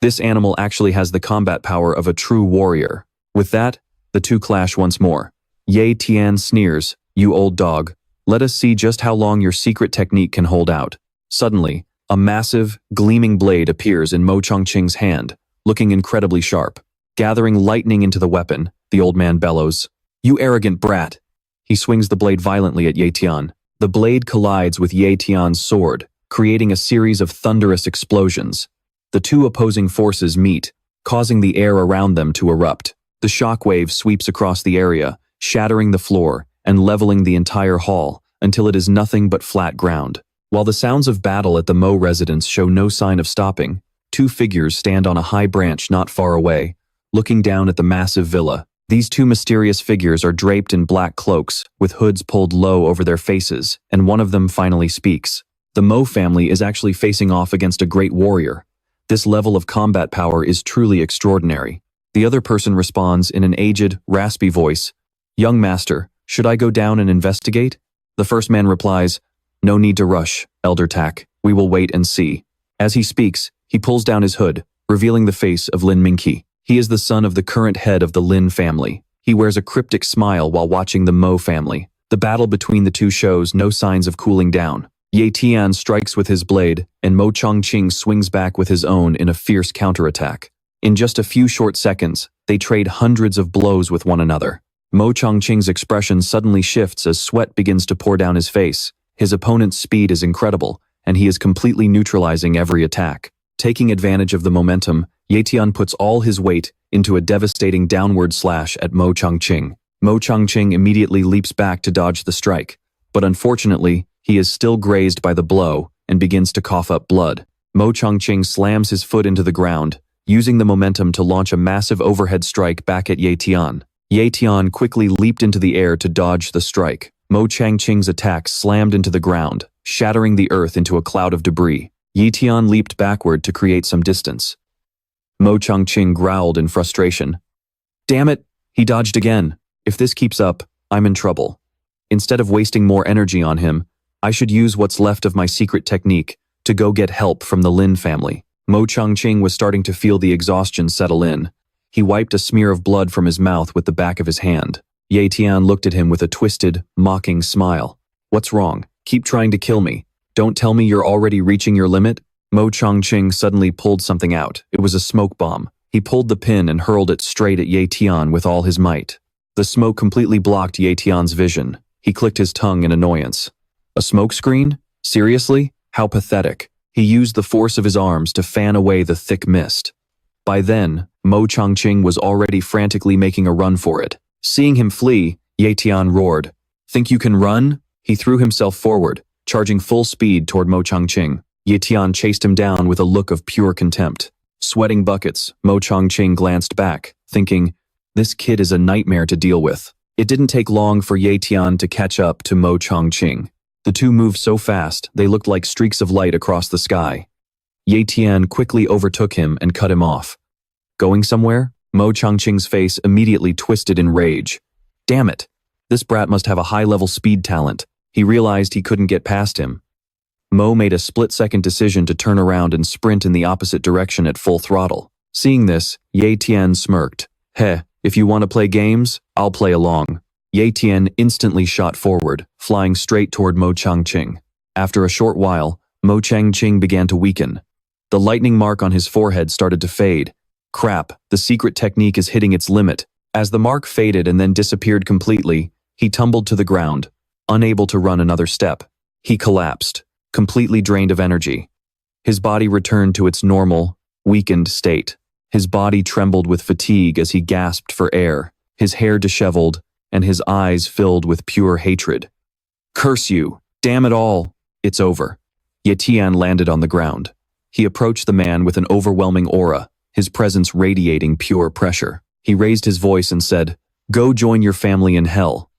This animal actually has the combat power of a true warrior. With that, the two clash once more. Tian sneers, "You old dog. Let us see just how long your secret technique can hold out." Suddenly, a massive, gleaming blade appears in Mo Changqing's hand, looking incredibly sharp. Gathering lightning into the weapon, the old man bellows, "You arrogant brat!" He swings the blade violently at Tian. The blade collides with Tian's sword, creating a series of thunderous explosions. The two opposing forces meet, causing the air around them to erupt. The shockwave sweeps across the area, shattering the floor and leveling the entire hall until it is nothing but flat ground. While the sounds of battle at the Mo residence show no sign of stopping, two figures stand on a high branch not far away, looking down at the massive villa. These two mysterious figures are draped in black cloaks, with hoods pulled low over their faces, and one of them finally speaks. The Mo family is actually facing off against a great warrior. This level of combat power is truly extraordinary. The other person responds in an aged, raspy voice, "Young master, should I go down and investigate?" The first man replies, "No need to rush, Elder Tak. We will wait and see." As he speaks, he pulls down his hood, revealing the face of Lin Mingqi. He is the son of the current head of the Lin family. He wears a cryptic smile while watching the Mo family. The battle between the two shows no signs of cooling down. Tian strikes with his blade, and Mo Changqing swings back with his own in a fierce counterattack. In just a few short seconds, they trade hundreds of blows with one another. Mo Changqing's expression suddenly shifts as sweat begins to pour down his face. His opponent's speed is incredible, and he is completely neutralizing every attack. Taking advantage of the momentum, Tian puts all his weight into a devastating downward slash at Mo Changqing. Mo Changqing immediately leaps back to dodge the strike, but unfortunately, he is still grazed by the blow and begins to cough up blood. Mo Changqing slams his foot into the ground, using the momentum to launch a massive overhead strike back at Tian. Tian quickly leaped into the air to dodge the strike. Mo Changqing's attack slammed into the ground, shattering the earth into a cloud of debris. Tian leaped backward to create some distance. Mo Changqing growled in frustration. "Damn it, he dodged again. If this keeps up, I'm in trouble. Instead of wasting more energy on him, I should use what's left of my secret technique to go get help from the Lin family." Mo Changqing was starting to feel the exhaustion settle in. He wiped a smear of blood from his mouth with the back of his hand. Tian looked at him with a twisted, mocking smile. "What's wrong? Keep trying to kill me. Don't tell me you're already reaching your limit?" Mo Changqing suddenly pulled something out. It was a smoke bomb. He pulled the pin and hurled it straight at Tian with all his might. The smoke completely blocked Tian's vision. He clicked his tongue in annoyance. A smoke screen? Seriously? How pathetic. He used the force of his arms to fan away the thick mist. By then, Mo Changqing was already frantically making a run for it. Seeing him flee, Tian roared, "Think you can run?" He threw himself forward, charging full speed toward Mo Changqing. Tian chased him down with a look of pure contempt. Sweating buckets, Mo Changqing glanced back, thinking, "This kid is a nightmare to deal with." It didn't take long for Tian to catch up to Mo Changqing. The two moved so fast, they looked like streaks of light across the sky. Tian quickly overtook him and cut him off. "Going somewhere?" Mo Changqing's face immediately twisted in rage. Damn it! This brat must have a high-level speed talent. He realized he couldn't get past him. Mo made a split-second decision to turn around and sprint in the opposite direction at full throttle. Seeing this, Tian smirked. "Heh, if you want to play games, I'll play along." Tian instantly shot forward, flying straight toward Mo Changqing. After a short while, Mo Changqing began to weaken. The lightning mark on his forehead started to fade. Crap, the secret technique is hitting its limit. As the mark faded and then disappeared completely, he tumbled to the ground, unable to run another step. He collapsed, completely drained of energy. His body returned to its normal, weakened state. His body trembled with fatigue as he gasped for air, his hair disheveled, and his eyes filled with pure hatred. Curse you! Damn it all! It's over. Tian landed on the ground. He approached the man with an overwhelming aura, his presence radiating pure pressure. He raised his voice and said, "Go join your family in hell."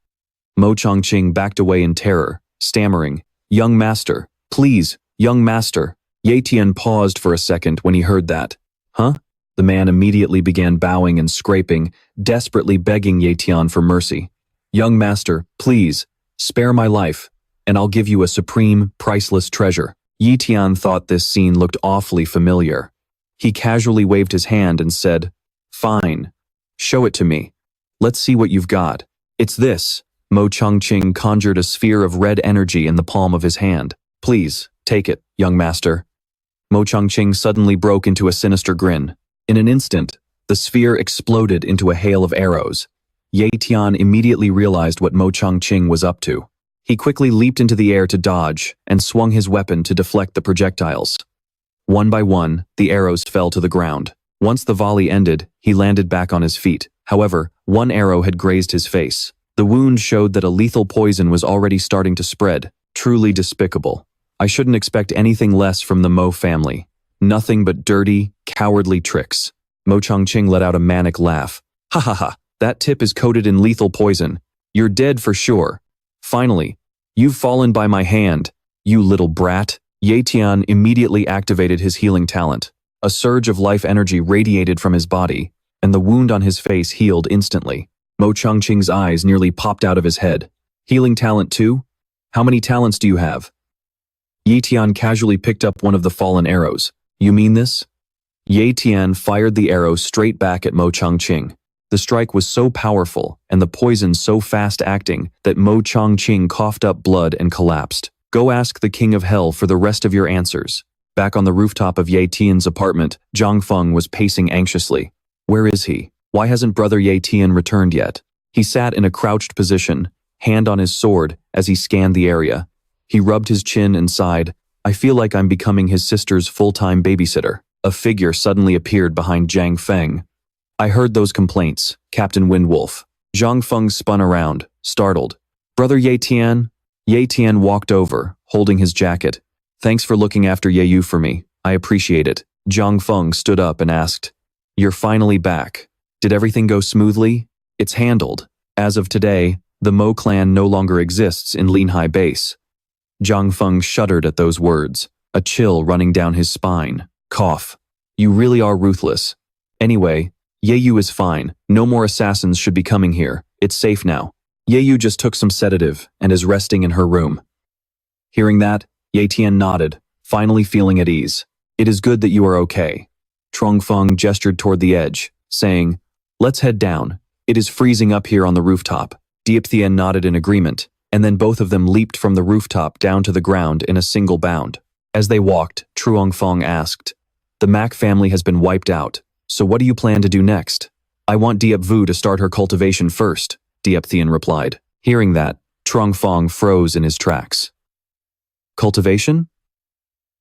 Mo Changqing backed away in terror, stammering, "Young master, please, young master." Tian paused for a second when he heard that. Huh? The man immediately began bowing and scraping, desperately begging Tian for mercy. "Young master, please, spare my life, and I'll give you a supreme, priceless treasure." Tian thought this scene looked awfully familiar. He casually waved his hand and said, "Fine. Show it to me. Let's see what you've got." "It's this." Mo Changqing conjured a sphere of red energy in the palm of his hand. "Please, take it, young master." Mo Changqing suddenly broke into a sinister grin. In an instant, the sphere exploded into a hail of arrows. Tian immediately realized what Mo Changqing was up to. He quickly leaped into the air to dodge and swung his weapon to deflect the projectiles. One by one, the arrows fell to the ground. Once the volley ended, he landed back on his feet. However, one arrow had grazed his face. The wound showed that a lethal poison was already starting to spread. Truly despicable. I shouldn't expect anything less from the Mo family. Nothing but dirty, cowardly tricks. Mo Changqing let out a manic laugh. "Ha ha ha, that tip is coated in lethal poison. You're dead for sure. Finally, you've fallen by my hand, you little brat." Tian immediately activated his healing talent. A surge of life energy radiated from his body, and the wound on his face healed instantly. Mo Changqing's eyes nearly popped out of his head. "Healing talent too? How many talents do you have?" Tian casually picked up one of the fallen arrows. "You mean this?" Tian fired the arrow straight back at Mo Changqing. The strike was so powerful and the poison so fast-acting that Mo Changqing coughed up blood and collapsed. "Go ask the King of Hell for the rest of your answers." Back on the rooftop of Tian's apartment, Zhang Feng was pacing anxiously. Where is he? Why hasn't brother Tian returned yet? He sat in a crouched position, hand on his sword, as he scanned the area. He rubbed his chin and sighed, "I feel like I'm becoming his sister's full-time babysitter." A figure suddenly appeared behind Zhang Feng. "I heard those complaints, Captain Windwolf." Zhang Feng spun around, startled. "Brother Tian?" Tian walked over, holding his jacket. "Thanks for looking after Yeyu for me. I appreciate it." Zhang Feng stood up and asked, "You're finally back. Did everything go smoothly?" "It's handled. As of today, the Mo clan no longer exists in Linhai base." Zhang Feng shuddered at those words, a chill running down his spine. Cough. "You really are ruthless. Anyway, Yeyu is fine. No more assassins should be coming here. It's safe now. Yeyu just took some sedative and is resting in her room." Hearing that, Tian nodded, finally feeling at ease. "It is good that you are okay." Trong Feng gestured toward the edge, saying, "Let's head down. It is freezing up here on the rooftop." Tian nodded in agreement, and then both of them leaped from the rooftop down to the ground in a single bound. As they walked, Trong Feng asked, "The Mac family has been wiped out, so what do you plan to do next?" "I want Diep Vu to start her cultivation first," Tian replied. Hearing that, Trong Feng froze in his tracks. "Cultivation?"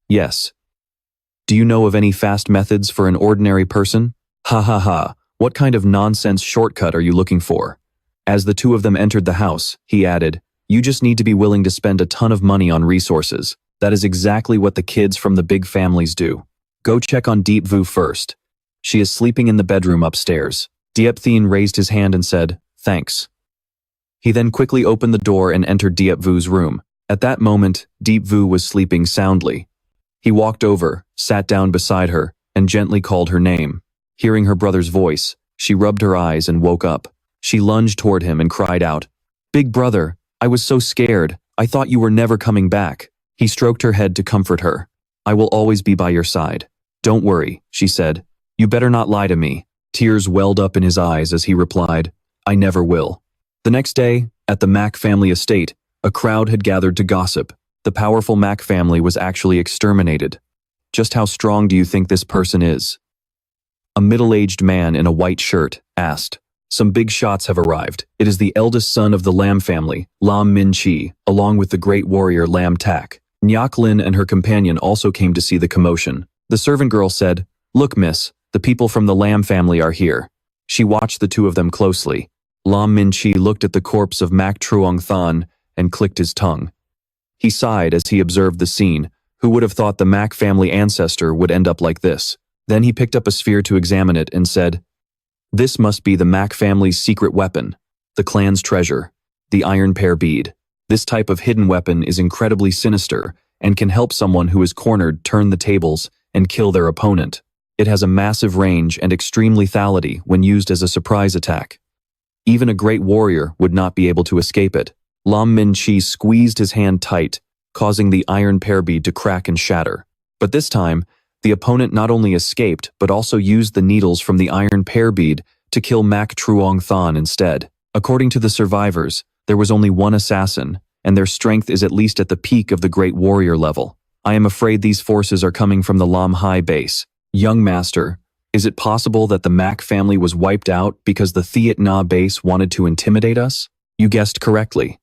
"Yes. Do you know of any fast methods for an ordinary person?" "Ha ha ha, what kind of nonsense shortcut are you looking for?" As the two of them entered the house, he added, "You just need to be willing to spend a ton of money on resources. That is exactly what the kids from the big families do. Go check on Diep Vu first. She is sleeping in the bedroom upstairs." Diep raised his hand and said, "Thanks." He then quickly opened the door and entered Diep Vu's room. At that moment, Diep Vu was sleeping soundly. He walked over, sat down beside her, and gently called her name. Hearing her brother's voice, she rubbed her eyes and woke up. She lunged toward him and cried out, "Big brother, I was so scared. I thought you were never coming back." He stroked her head to comfort her. "I will always be by your side. Don't worry," she said. "You better not lie to me." Tears welled up in his eyes as he replied, "I never will." The next day, at the Mac family estate, a crowd had gathered to gossip. The powerful Mac family was actually exterminated. Just how strong do you think this person is? A middle-aged man in a white shirt asked. Some big shots have arrived. It is the eldest son of the Lam family, Lam Min Chi, along with the great warrior Lam Tak. Nyak Lin and her companion also came to see the commotion. The servant girl said, "Look, miss, the people from the Lam family are here." She watched the two of them closely. Lam Min Chi looked at the corpse of Mac Truong Than and clicked his tongue. He sighed as he observed the scene. Who would have thought the Mac family ancestor would end up like this? Then he picked up a sphere to examine it and said, "This must be the Mac family's secret weapon, the clan's treasure, the iron pear bead. This type of hidden weapon is incredibly sinister and can help someone who is cornered turn the tables and kill their opponent. It has a massive range and extreme lethality when used as a surprise attack. Even a great warrior would not be able to escape it." Lam Min Chi squeezed his hand tight, causing the iron pear bead to crack and shatter. But this time, the opponent not only escaped but also used the needles from the iron pear bead to kill Mac Truong Than instead. According to the survivors, there was only one assassin, and their strength is at least at the peak of the great warrior level. I am afraid these forces are coming from the Mahai base. Young master, is it possible that the Mac family was wiped out because the Thiet Na base wanted to intimidate us? You guessed correctly.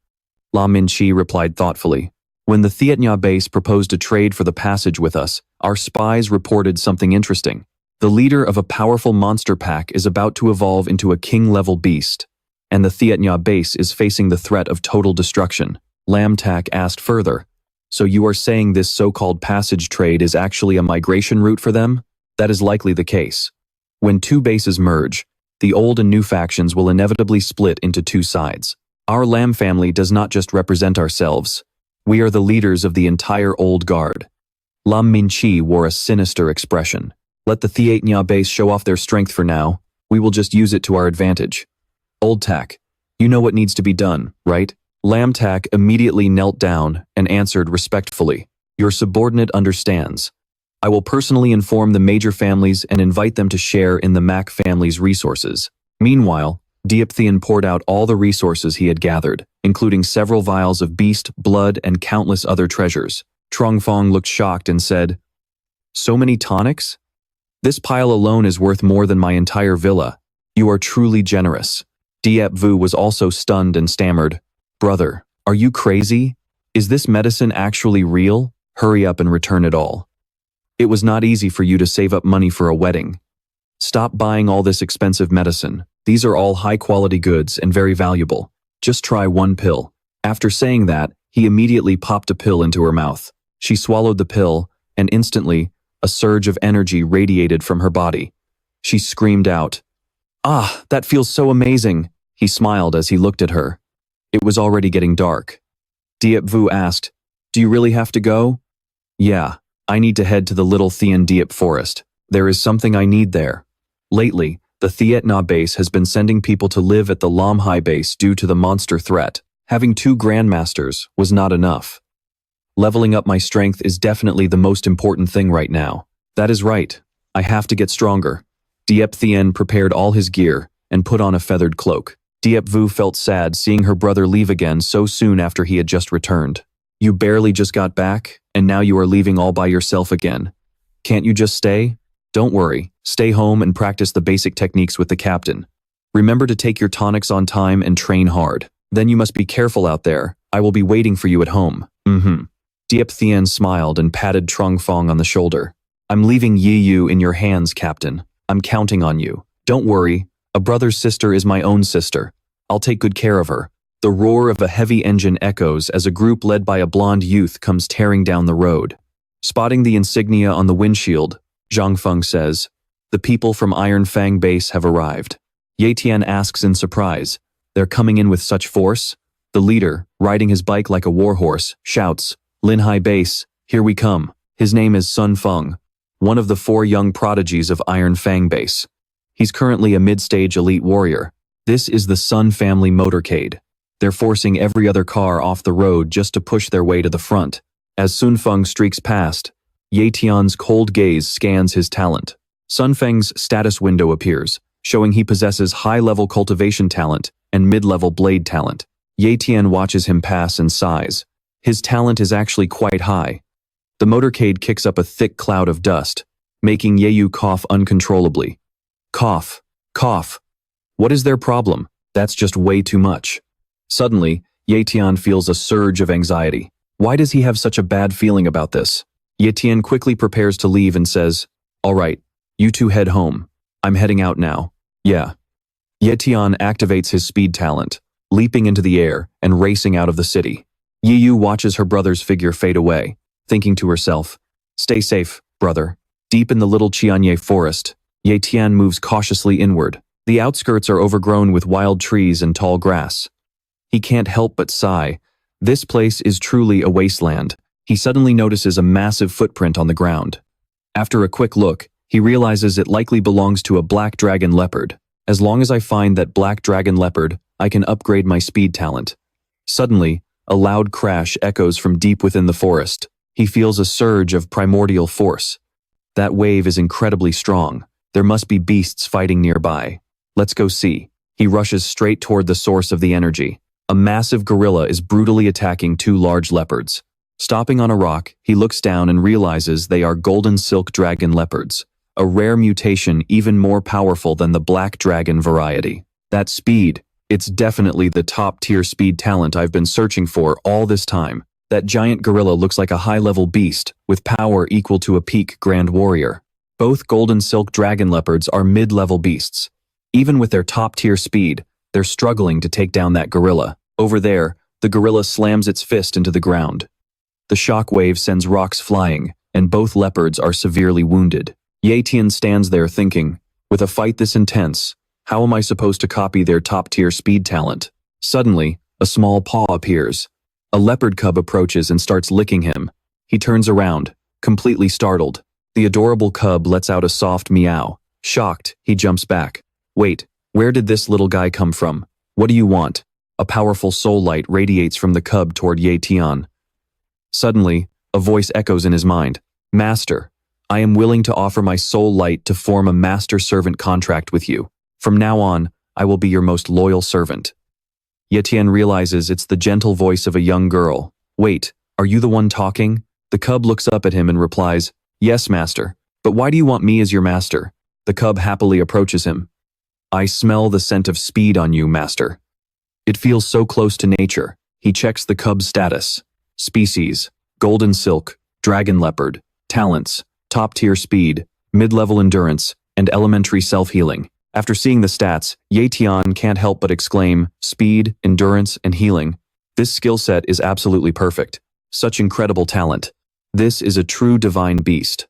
Lam Min Chi replied thoughtfully. When the Thiet Na base proposed a trade for the passage with us, our spies reported something interesting. The leader of a powerful monster pack is about to evolve into a king-level beast, and the Thiet Na base is facing the threat of total destruction. Lam Tak asked further, "So you are saying this so-called passage trade is actually a migration route for them?" That is likely the case. When two bases merge, the old and new factions will inevitably split into two sides. Our Lam family does not just represent ourselves. We are the leaders of the entire old guard. Lam Min Chi wore a sinister expression. Let the Thiet Na base show off their strength for now. We will just use it to our advantage. Old Tak, you know what needs to be done, right? Lam Tak immediately knelt down and answered respectfully. Your subordinate understands. I will personally inform the major families and invite them to share in the Mac family's resources. Meanwhile, Diep poured out all the resources he had gathered, including several vials of beast, blood, and countless other treasures. Trong Fong looked shocked and said, "So many tonics? This pile alone is worth more than my entire villa. You are truly generous." Diep Vu was also stunned and stammered, "Brother, are you crazy? Is this medicine actually real? Hurry up and return it all. It was not easy for you to save up money for a wedding. Stop buying all this expensive medicine. These are all high-quality goods and very valuable. Just try one pill." After saying that, he immediately popped a pill into her mouth. She swallowed the pill, and instantly, a surge of energy radiated from her body. She screamed out, "Ah, that feels so amazing." He smiled as he looked at her. It was already getting dark. Diep Vu asked, "Do you really have to go?" "Yeah, I need to head to the Little Thian Diep forest. There is something I need there." Lately, the Thiet Na base has been sending people to live at the Lam Hai base due to the monster threat. Having 2 grandmasters was not enough. Leveling up my strength is definitely the most important thing right now. That is right. I have to get stronger. Diep Thien prepared all his gear and put on a feathered cloak. Diep Vu felt sad seeing her brother leave again so soon after he had just returned. You barely just got back, and now you are leaving all by yourself again. Can't you just stay? Don't worry. Stay home and practice the basic techniques with the captain. Remember to take your tonics on time and train hard. Then you must be careful out there. I will be waiting for you at home. Diep Thien smiled and patted Trong Fong on the shoulder. I'm leaving Yi Yu in your hands, Captain. I'm counting on you. Don't worry. A brother's sister is my own sister. I'll take good care of her. The roar of a heavy engine echoes as a group led by a blonde youth comes tearing down the road. Spotting the insignia on the windshield, Zhang Feng says, "The people from Iron Fang Base have arrived." Ye Tian asks in surprise, "They're coming in with such force?" The leader, riding his bike like a warhorse, shouts, "Lin Hai Base, here we come." His name is Sun Feng, one of the 4 young prodigies of Iron Fang Base. He's currently a mid-stage elite warrior. This is the Sun family motorcade. They're forcing every other car off the road just to push their way to the front. As Sun Feng streaks past, Ye Tian's cold gaze scans his talent. Sun Feng's status window appears, showing he possesses high-level cultivation talent and mid-level blade talent. Tian watches him pass and sighs. His talent is actually quite high. The motorcade kicks up a thick cloud of dust, making Yu cough uncontrollably. Cough, cough. What is their problem? That's just way too much. Suddenly, Tian feels a surge of anxiety. Why does he have such a bad feeling about this? Tian quickly prepares to leave and says, "All right, you two head home. I'm heading out now." Yeah. Tian activates his speed talent, leaping into the air and racing out of the city. Yu watches her brother's figure fade away, thinking to herself, "Stay safe, brother." Deep in the little Qianye forest, Tian moves cautiously inward. The outskirts are overgrown with wild trees and tall grass. He can't help but sigh. This place is truly a wasteland. He suddenly notices a massive footprint on the ground. After a quick look, he realizes it likely belongs to a black dragon leopard. As long as I find that black dragon leopard, I can upgrade my speed talent. Suddenly, a loud crash echoes from deep within the forest. He feels a surge of primordial force. That wave is incredibly strong. There must be beasts fighting nearby. Let's go see. He rushes straight toward the source of the energy. A massive gorilla is brutally attacking two large leopards. Stopping on a rock, he looks down and realizes they are golden silk dragon leopards, a rare mutation even more powerful than the black dragon variety. That speed, it's definitely the top-tier speed talent I've been searching for all this time. That giant gorilla looks like a high-level beast, with power equal to a peak grand warrior. Both golden silk dragon leopards are mid-level beasts. Even with their top-tier speed, they're struggling to take down that gorilla. Over there, the gorilla slams its fist into the ground. The shock wave sends rocks flying, and both leopards are severely wounded. Tian stands there thinking, with a fight this intense, how am I supposed to copy their top-tier speed talent? Suddenly, a small paw appears. A leopard cub approaches and starts licking him. He turns around, completely startled. The adorable cub lets out a soft meow. Shocked, he jumps back. Wait, where did this little guy come from? What do you want? A powerful soul light radiates from the cub toward Tian. Suddenly, a voice echoes in his mind. Master, I am willing to offer my soul light to form a master-servant contract with you. From now on, I will be your most loyal servant. Tian realizes it's the gentle voice of a young girl. Wait, are you the one talking? The cub looks up at him and replies, Yes, master. But why do you want me as your master? The cub happily approaches him. I smell the scent of speed on you, master. It feels so close to nature. He checks the cub's status. Species, golden silk, dragon leopard, talents, top-tier speed, mid-level endurance, and elementary self-healing. After seeing the stats, Tian can't help but exclaim, speed, endurance, and healing. This skill set is absolutely perfect. Such incredible talent. This is a true divine beast.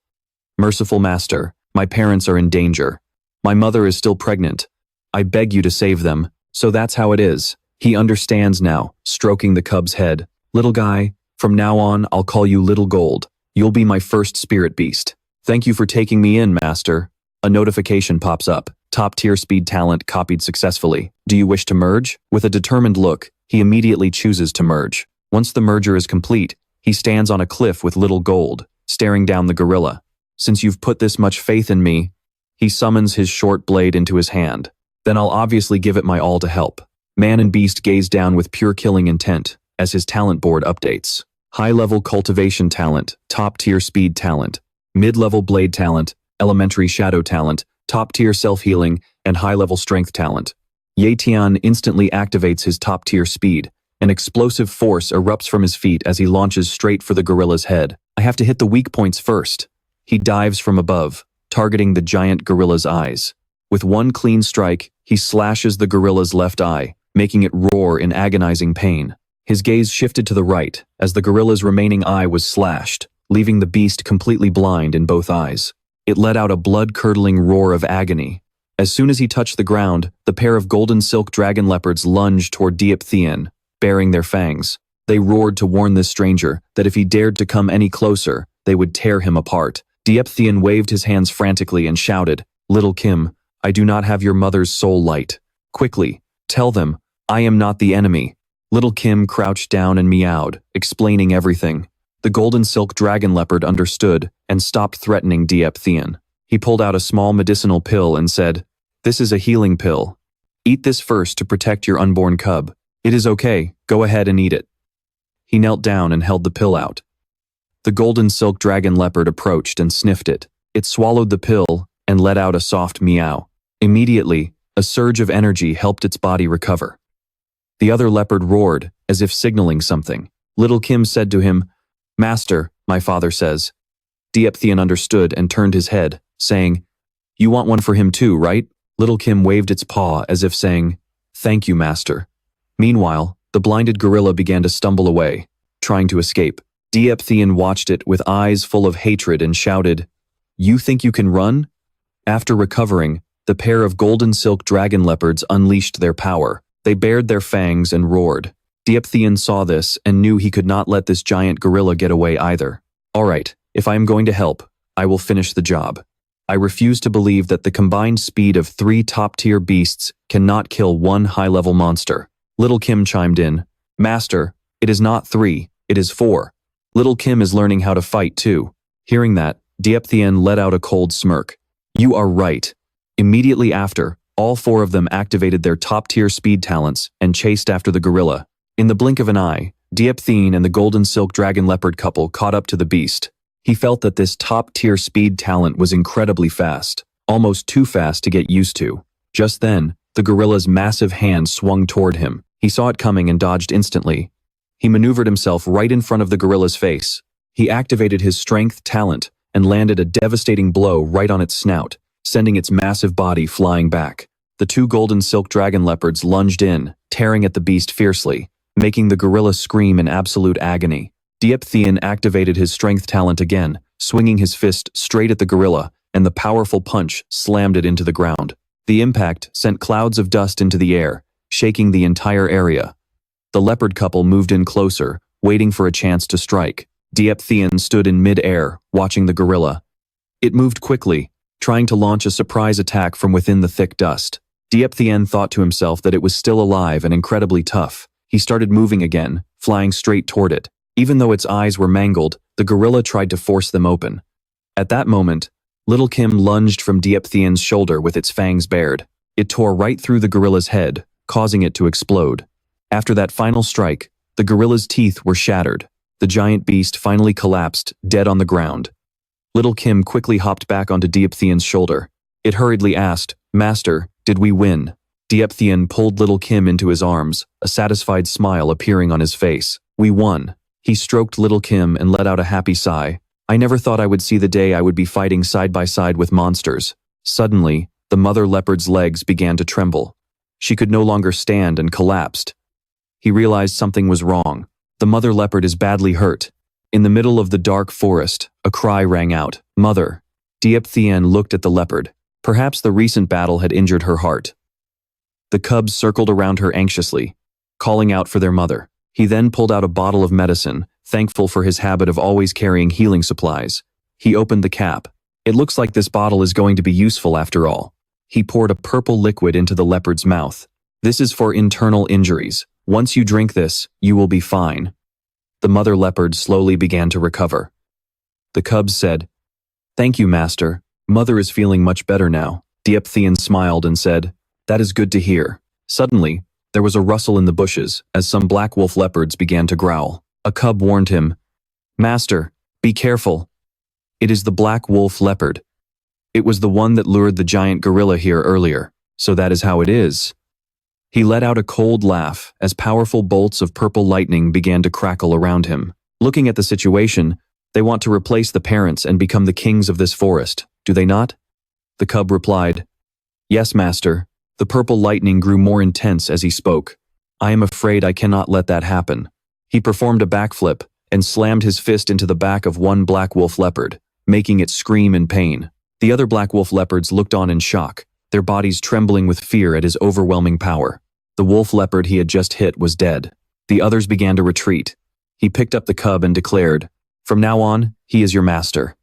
Merciful master, my parents are in danger. My mother is still pregnant. I beg you to save them. So that's how it is. He understands now, stroking the cub's head. Little guy, from now on I'll call you Little Gold. You'll be my first spirit beast. Thank you for taking me in, master. A notification pops up. Top-tier speed talent copied successfully. Do you wish to merge? With a determined look, he immediately chooses to merge. Once the merger is complete, he stands on a cliff with Little Gold, staring down the gorilla. Since you've put this much faith in me, he summons his short blade into his hand. Then I'll obviously give it my all to help. Man and beast gaze down with pure killing intent as his talent board updates. High-level cultivation talent, top-tier speed talent, mid-level blade talent, elementary shadow talent, top-tier self-healing, and high-level strength talent. Tian instantly activates his top-tier speed. An explosive force erupts from his feet as he launches straight for the gorilla's head. I have to hit the weak points first. He dives from above, targeting the giant gorilla's eyes. With one clean strike, he slashes the gorilla's left eye, making it roar in agonizing pain. His gaze shifted to the right as the gorilla's remaining eye was slashed, leaving the beast completely blind in both eyes. It let out a blood-curdling roar of agony. As soon as he touched the ground, the pair of golden silk dragon leopards lunged toward Tian, baring their fangs. They roared to warn this stranger that if he dared to come any closer, they would tear him apart. Tian waved his hands frantically and shouted, Little Kim, I do not have your mother's soul light. Quickly, tell them, I am not the enemy. Little Kim crouched down and meowed, explaining everything. The golden silk dragon leopard understood and stopped threatening Tian. He pulled out a small medicinal pill and said, This is a healing pill. Eat this first to protect your unborn cub. It is okay, go ahead and eat it. He knelt down and held the pill out. The golden silk dragon leopard approached and sniffed it. It swallowed the pill and let out a soft meow. Immediately, a surge of energy helped its body recover. The other leopard roared, as if signaling something. Little Kim said to him, "Master, my father says." Diepthian understood and turned his head, saying, "You want one for him too, right?" Little Kim waved its paw as if saying, "Thank you, master." Meanwhile, the blinded gorilla began to stumble away, trying to escape. Diepthian watched it with eyes full of hatred and shouted, "You think you can run?" After recovering, the pair of golden silk dragon leopards unleashed their power. They bared their fangs and roared. Diepthian saw this and knew he could not let this giant gorilla get away either. "All right, if I am going to help, I will finish the job. I refuse to believe that the combined speed of 3 top-tier beasts cannot kill one high-level monster." Little Kim chimed in, "Master, it is not 3, it is 4. Little Kim is learning how to fight too." Hearing that, Diepthian let out a cold smirk. "You are right." Immediately after, all 4 of them activated their top-tier speed talents and chased after the gorilla. In the blink of an eye, Diepthian and the golden silk dragon leopard couple caught up to the beast. He felt that this top-tier speed talent was incredibly fast, almost too fast to get used to. Just then, the gorilla's massive hand swung toward him. He saw it coming and dodged instantly. He maneuvered himself right in front of the gorilla's face. He activated his strength talent and landed a devastating blow right on its snout, sending its massive body flying back. The 2 golden silk dragon leopards lunged in, tearing at the beast fiercely, making the gorilla scream in absolute agony. Diepthian activated his strength talent again, swinging his fist straight at the gorilla, and the powerful punch slammed it into the ground. The impact sent clouds of dust into the air, shaking the entire area. The leopard couple moved in closer, waiting for a chance to strike. Diepthian stood in mid-air, watching the gorilla. It moved quickly, trying to launch a surprise attack from within the thick dust. Diepthian thought to himself that it was still alive and incredibly tough. He started moving again, flying straight toward it. Even though its eyes were mangled, the gorilla tried to force them open. At that moment, Little Kim lunged from Diepthian's shoulder with its fangs bared. It tore right through the gorilla's head, causing it to explode. After that final strike, the gorilla's teeth were shattered. The giant beast finally collapsed, dead on the ground. Little Kim quickly hopped back onto Diepthian's shoulder. It hurriedly asked, "Master, did we win?" Diepthian pulled Little Kim into his arms, a satisfied smile appearing on his face. "We won." He stroked Little Kim and let out a happy sigh. "I never thought I would see the day I would be fighting side by side with monsters." Suddenly, the mother leopard's legs began to tremble. She could no longer stand and collapsed. He realized something was wrong. The mother leopard is badly hurt. In the middle of the dark forest, a cry rang out, "Mother!" Diepthian looked at the leopard. Perhaps the recent battle had injured her heart. The cubs circled around her anxiously, calling out for their mother. He then pulled out a bottle of medicine, thankful for his habit of always carrying healing supplies. He opened the cap. "It looks like this bottle is going to be useful after all." He poured a purple liquid into the leopard's mouth. "This is for internal injuries. Once you drink this, you will be fine." The mother leopard slowly began to recover. The cubs said, "Thank you, master. Mother is feeling much better now." Diepthian smiled and said, "That is good to hear." Suddenly, there was a rustle in the bushes as some black wolf leopards began to growl. A cub warned him, "Master, be careful. It is the black wolf leopard. It was the one that lured the giant gorilla here earlier, so that is how it is." He let out a cold laugh as powerful bolts of purple lightning began to crackle around him. Looking at the situation, they want to replace the parents and become the kings of this forest, do they not? The cub replied, "Yes, master." The purple lightning grew more intense as he spoke. "I am afraid I cannot let that happen." He performed a backflip and slammed his fist into the back of one black wolf leopard, making it scream in pain. The other black wolf leopards looked on in shock, their bodies trembling with fear at his overwhelming power. The wolf leopard he had just hit was dead. The others began to retreat. He picked up the cub and declared, "From now on, he is your master."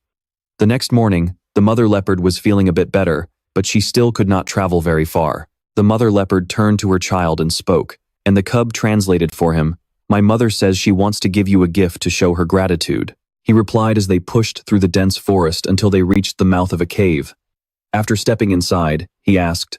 The next morning, the mother leopard was feeling a bit better, but she still could not travel very far. The mother leopard turned to her child and spoke, and the cub translated for him, "My mother says she wants to give you a gift to show her gratitude." He replied as they pushed through the dense forest until they reached the mouth of a cave. After stepping inside, he asked,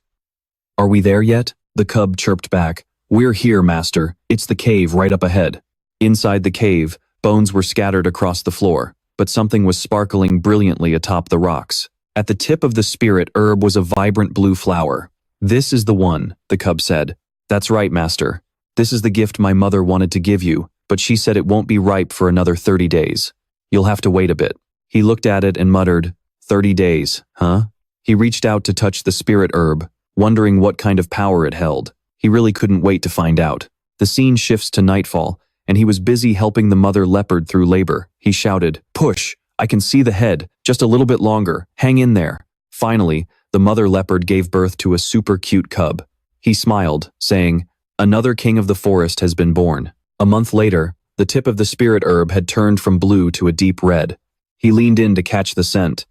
"Are we there yet?" The cub chirped back. We're here, master. It's the cave right up ahead. Inside the cave, bones were scattered across the floor, but something was sparkling brilliantly atop the rocks. At the tip of the spirit herb was a vibrant blue flower. This is the one, the cub said. That's right, master. This is the gift my mother wanted to give you, but she said it won't be ripe for another 30 days. You'll have to wait a bit. He looked at it and muttered, 30 days, huh? He reached out to touch the spirit herb, wondering what kind of power it held. He really couldn't wait to find out. The scene shifts to nightfall, and he was busy helping the mother leopard through labor. He shouted, push! I can see the head, just a little bit longer, hang in there. Finally, the mother leopard gave birth to a super cute cub. He smiled, saying, another king of the forest has been born. A month later, the tip of the spirit herb had turned from blue to a deep red. He leaned in to catch the scent.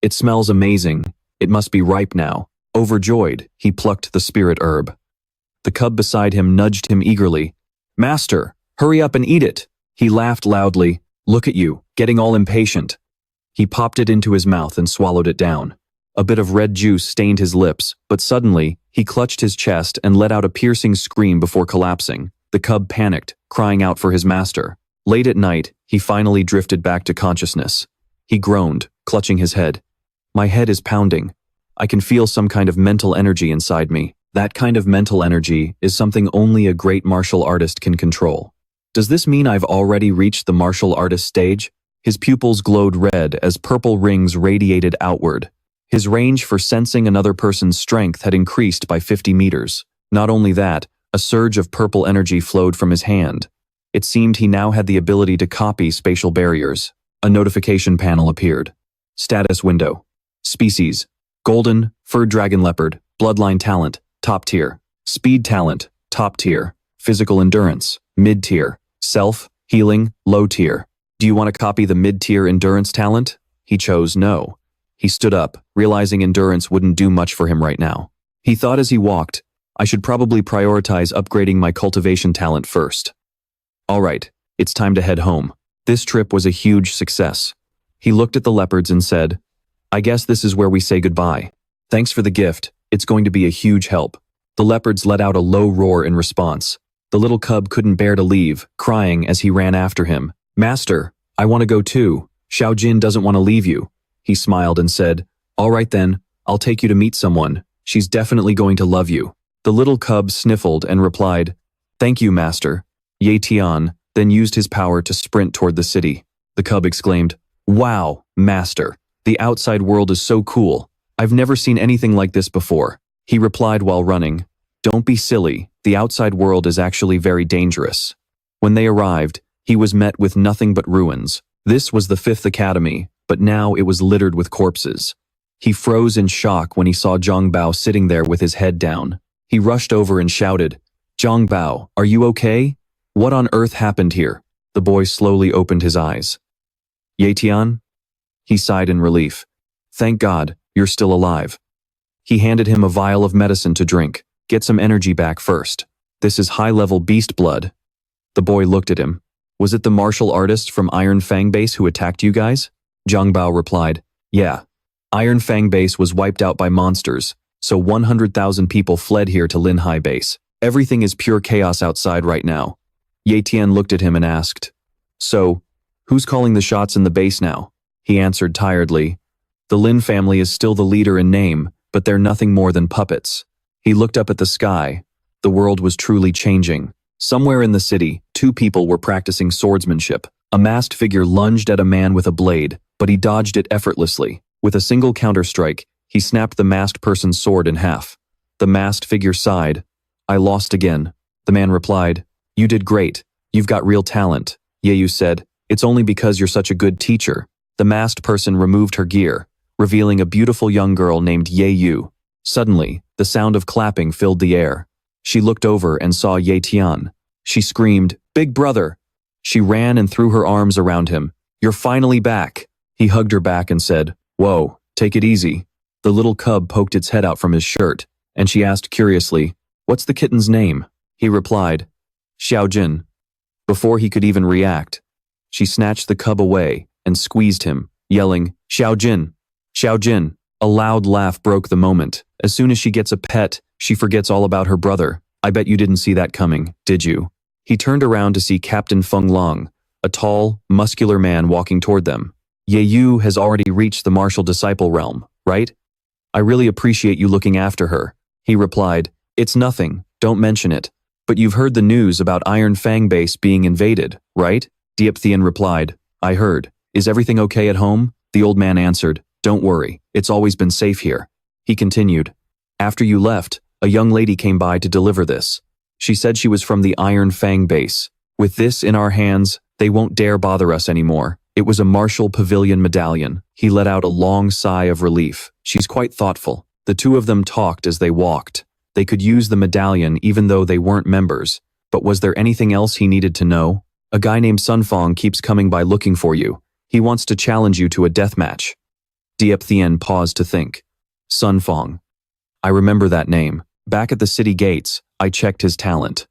It smells amazing. It must be ripe now. Overjoyed, he plucked the spirit herb. The cub beside him nudged him eagerly. Master, hurry up and eat it. He laughed loudly. Look at you, getting all impatient. He popped it into his mouth and swallowed it down. A bit of red juice stained his lips, but suddenly, he clutched his chest and let out a piercing scream before collapsing. The cub panicked, crying out for his master. Late at night, he finally drifted back to consciousness. He groaned, clutching his head. My head is pounding. I can feel some kind of mental energy inside me. That kind of mental energy is something only a great martial artist can control. Does this mean I've already reached the martial artist stage? His pupils glowed red as purple rings radiated outward. His range for sensing another person's strength had increased by 50 meters. Not only that, a surge of purple energy flowed from his hand. It seemed he now had the ability to copy spatial barriers. A notification panel appeared. Status window. Species: golden, furred dragon leopard, bloodline talent, top tier. Speed talent, top tier. Physical endurance, mid tier. Self, healing, low tier. Do you want to copy the mid-tier endurance talent? He chose no. He stood up, realizing endurance wouldn't do much for him right now. He thought as he walked, I should probably prioritize upgrading my cultivation talent first. All right, it's time to head home. This trip was a huge success. He looked at the leopards and said, I guess this is where we say goodbye. Thanks for the gift, it's going to be a huge help. The leopards let out a low roar in response. The little cub couldn't bear to leave, crying as he ran after him. Master, I want to go too. Xiao Jin doesn't want to leave you. He smiled and said, all right then, I'll take you to meet someone. She's definitely going to love you. The little cub sniffled and replied, thank you, master. Tian then used his power to sprint toward the city. The cub exclaimed, wow, master. The outside world is so cool. I've never seen anything like this before. He replied while running, don't be silly. The outside world is actually very dangerous. When they arrived, he was met with nothing but ruins. This was the 5th Academy, but now it was littered with corpses. He froze in shock when he saw Trong Bao sitting there with his head down. He rushed over and shouted, Trong Bao, are you okay? What on earth happened here? The boy slowly opened his eyes. Tian? He sighed in relief. Thank God, you're still alive. He handed him a vial of medicine to drink. Get some energy back first. This is high-level beast blood. The boy looked at him. Was it the martial artist from Iron Fang Base who attacked you guys? Trong Bao replied, yeah. Iron Fang Base was wiped out by monsters, so 100,000 people fled here to Linhai Base. Everything is pure chaos outside right now. Tian looked at him and asked, so, who's calling the shots in the base now? He answered tiredly, the Lin family is still the leader in name, but they're nothing more than puppets. He looked up at the sky. The world was truly changing. Somewhere in the city, 2 people were practicing swordsmanship. A masked figure lunged at a man with a blade, but he dodged it effortlessly. With a single counter-strike, he snapped the masked person's sword in half. The masked figure sighed. I lost again. The man replied, you did great. You've got real talent. Yeyu said, it's only because you're such a good teacher. The masked person removed her gear, revealing a beautiful young girl named Yeyu. Suddenly, the sound of clapping filled the air. She looked over and saw Tian. She screamed, Big brother! She ran and threw her arms around him. You're finally back! He hugged her back and said, Whoa, take it easy. The little cub poked its head out from his shirt, and she asked curiously, What's the kitten's name? He replied, Xiao Jin. Before he could even react, she snatched the cub away and squeezed him, yelling, Xiao Jin! Xiao Jin! A loud laugh broke the moment. As soon as she gets a pet, She forgets all about her brother. I bet you didn't see that coming, did you? He turned around to see Captain Feng Long, a tall, muscular man walking toward them. Ye Yu has already reached the martial disciple realm, right? I really appreciate you looking after her. He replied, It's nothing, don't mention it. But you've heard the news about Iron Fang Base being invaded, right? Diepthian replied, I heard. Is everything okay at home? The old man answered, Don't worry, it's always been safe here. He continued, After you left, a young lady came by to deliver this. She said she was from the Iron Fang Base. With this in our hands, they won't dare bother us anymore. It was a Marshall Pavilion medallion. He let out a long sigh of relief. She's quite thoughtful. The two of them talked as they walked. They could use the medallion even though they weren't members. But was there anything else he needed to know? A guy named Sun Fong keeps coming by looking for you. He wants to challenge you to a death match. Diepthian paused to think. Sun Fong. I remember that name. Back at the city gates, I checked his talent.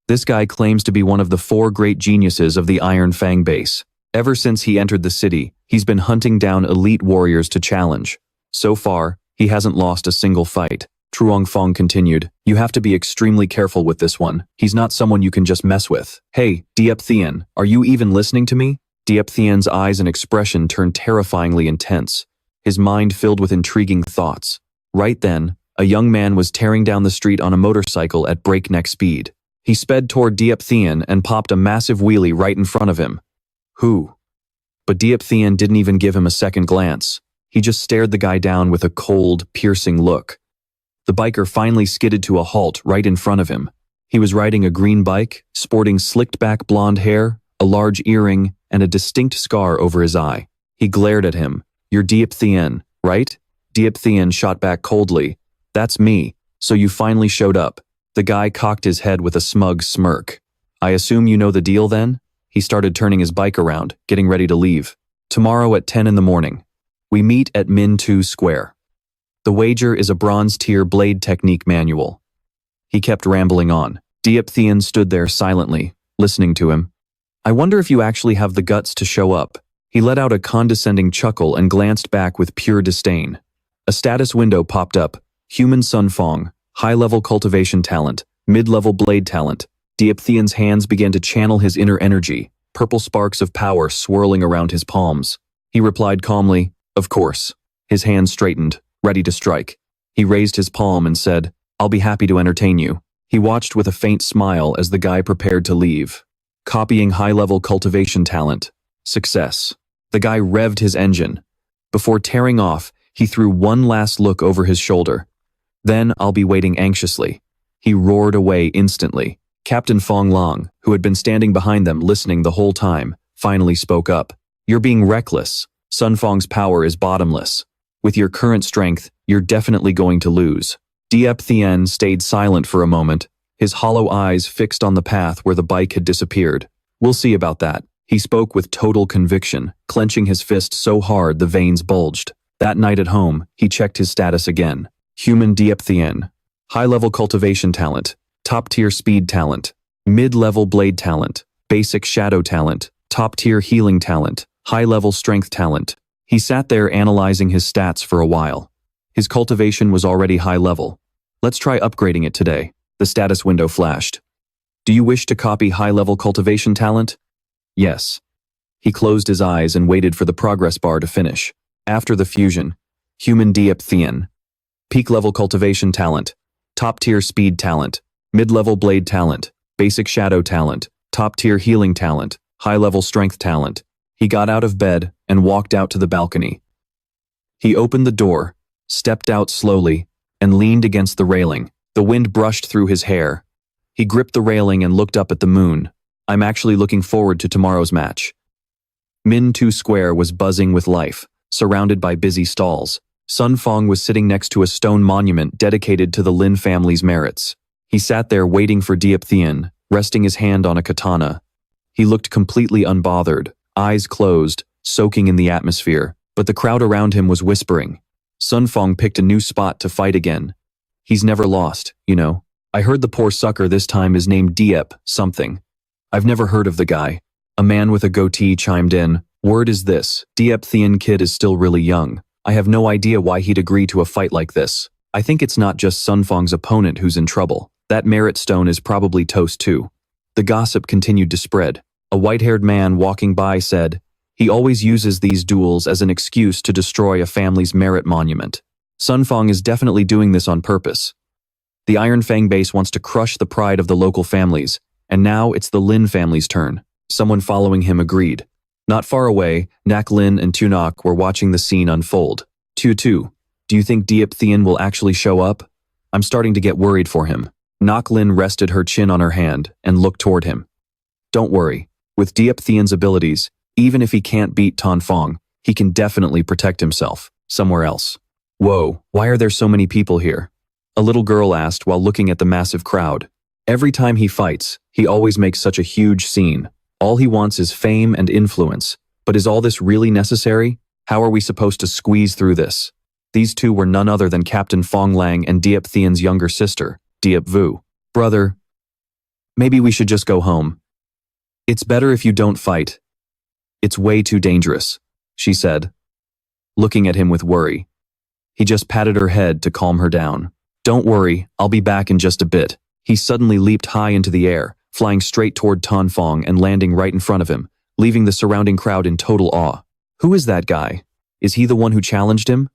This guy claims to be one of the 4 great geniuses of the Iron Fang Base. Ever since he entered the city, he's been hunting down elite warriors to challenge. So far, he hasn't lost a single fight. Truong Fong continued, You have to be extremely careful with this one. He's not someone you can just mess with. Hey, Diepthian, are you even listening to me? Diepthian's eyes and expression turned terrifyingly intense, his mind filled with intriguing thoughts. Right then, a young man was tearing down the street on a motorcycle at breakneck speed. He sped toward Diepthian and popped a massive wheelie right in front of him. Who? But Diepthian didn't even give him a second glance. He just stared the guy down with a cold, piercing look. The biker finally skidded to a halt right in front of him. He was riding a green bike, sporting slicked-back blonde hair, a large earring, and a distinct scar over his eye. He glared at him. You're Diepthian, right? Diepthian shot back coldly. That's me, so you finally showed up. The guy cocked his head with a smug smirk. I assume you know the deal then? He started turning his bike around, getting ready to leave. Tomorrow at 10 in the morning. We meet at Min 2 Square. The wager is a bronze-tier blade technique manual. He kept rambling on. Diepthian stood there silently, listening to him. I wonder if you actually have the guts to show up. He let out a condescending chuckle and glanced back with pure disdain. A status window popped up. Human Sun Fong, high-level cultivation talent, mid-level blade talent. Diepthian's hands began to channel his inner energy, purple sparks of power swirling around his palms. He replied calmly, Of course. His hands straightened, ready to strike. He raised his palm and said, I'll be happy to entertain you. He watched with a faint smile as the guy prepared to leave. Copying high-level cultivation talent. Success. The guy revved his engine. Before tearing off, he threw one last look over his shoulder. Then I'll be waiting anxiously. He roared away instantly. Captain Fong Long, who had been standing behind them listening the whole time, finally spoke up. You're being reckless. Sun Fong's power is bottomless. With your current strength, you're definitely going to lose. Diepthian stayed silent for a moment, his hollow eyes fixed on the path where the bike had disappeared. We'll see about that. He spoke with total conviction, clenching his fist so hard the veins bulged. That night at home, he checked his status again. Human Diepthian. High-level cultivation talent. Top-tier speed talent. Mid-level blade talent. Basic shadow talent. Top-tier healing talent. High-level strength talent. He sat there analyzing his stats for a while. His cultivation was already high-level. Let's try upgrading it today. The status window flashed. Do you wish to copy high-level cultivation talent? Yes. He closed his eyes and waited for the progress bar to finish. After the fusion, Human Diepthian. Peak-level cultivation talent. Top-tier speed talent. Mid-level blade talent. Basic shadow talent. Top-tier healing talent. High-level strength talent. He got out of bed and walked out to the balcony. He opened the door, stepped out slowly, and leaned against the railing. The wind brushed through his hair. He gripped the railing and looked up at the moon. I'm actually looking forward to tomorrow's match. Min 2 Square was buzzing with life, surrounded by busy stalls. Sun Fong was sitting next to a stone monument dedicated to the Lin family's merits. He sat there waiting for Diepthian, resting his hand on a katana. He looked completely unbothered, eyes closed, soaking in the atmosphere, but the crowd around him was whispering. Sun Fong picked a new spot to fight again. He's never lost, you know. I heard the poor sucker this time is named Diep something. I've never heard of the guy. A man with a goatee chimed in. Word is this, Diepthian kid is still really young. I have no idea why he'd agree to a fight like this. I think it's not just Sun Fang's opponent who's in trouble. That merit stone is probably toast too. The gossip continued to spread. A white-haired man walking by said, he always uses these duels as an excuse to destroy a family's merit monument. Sun Fang is definitely doing this on purpose. The Iron Fang base wants to crush the pride of the local families, and now it's the Lin family's turn. Someone following him agreed. Not far away, Nak Lin and Tunak were watching the scene unfold. Tu, do you think Diep Thien will actually show up? I'm starting to get worried for him. Nak Lin rested her chin on her hand and looked toward him. Don't worry. With Diep Thien's abilities, even if he can't beat Tan Fong, he can definitely protect himself somewhere else. Whoa, why are there so many people here? A little girl asked while looking at the massive crowd. Every time he fights, he always makes such a huge scene. All he wants is fame and influence. But is all this really necessary? How are we supposed to squeeze through this? These two were none other than Captain Fong Lang and Diep Thien's younger sister, Diep Vu. Brother, maybe we should just go home. It's better if you don't fight. It's way too dangerous, she said, looking at him with worry. He just patted her head to calm her down. Don't worry, I'll be back in just a bit. He suddenly leaped high into the air, flying straight toward Tan Fong and landing right in front of him, leaving the surrounding crowd in total awe. Who is that guy? Is he the one who challenged him?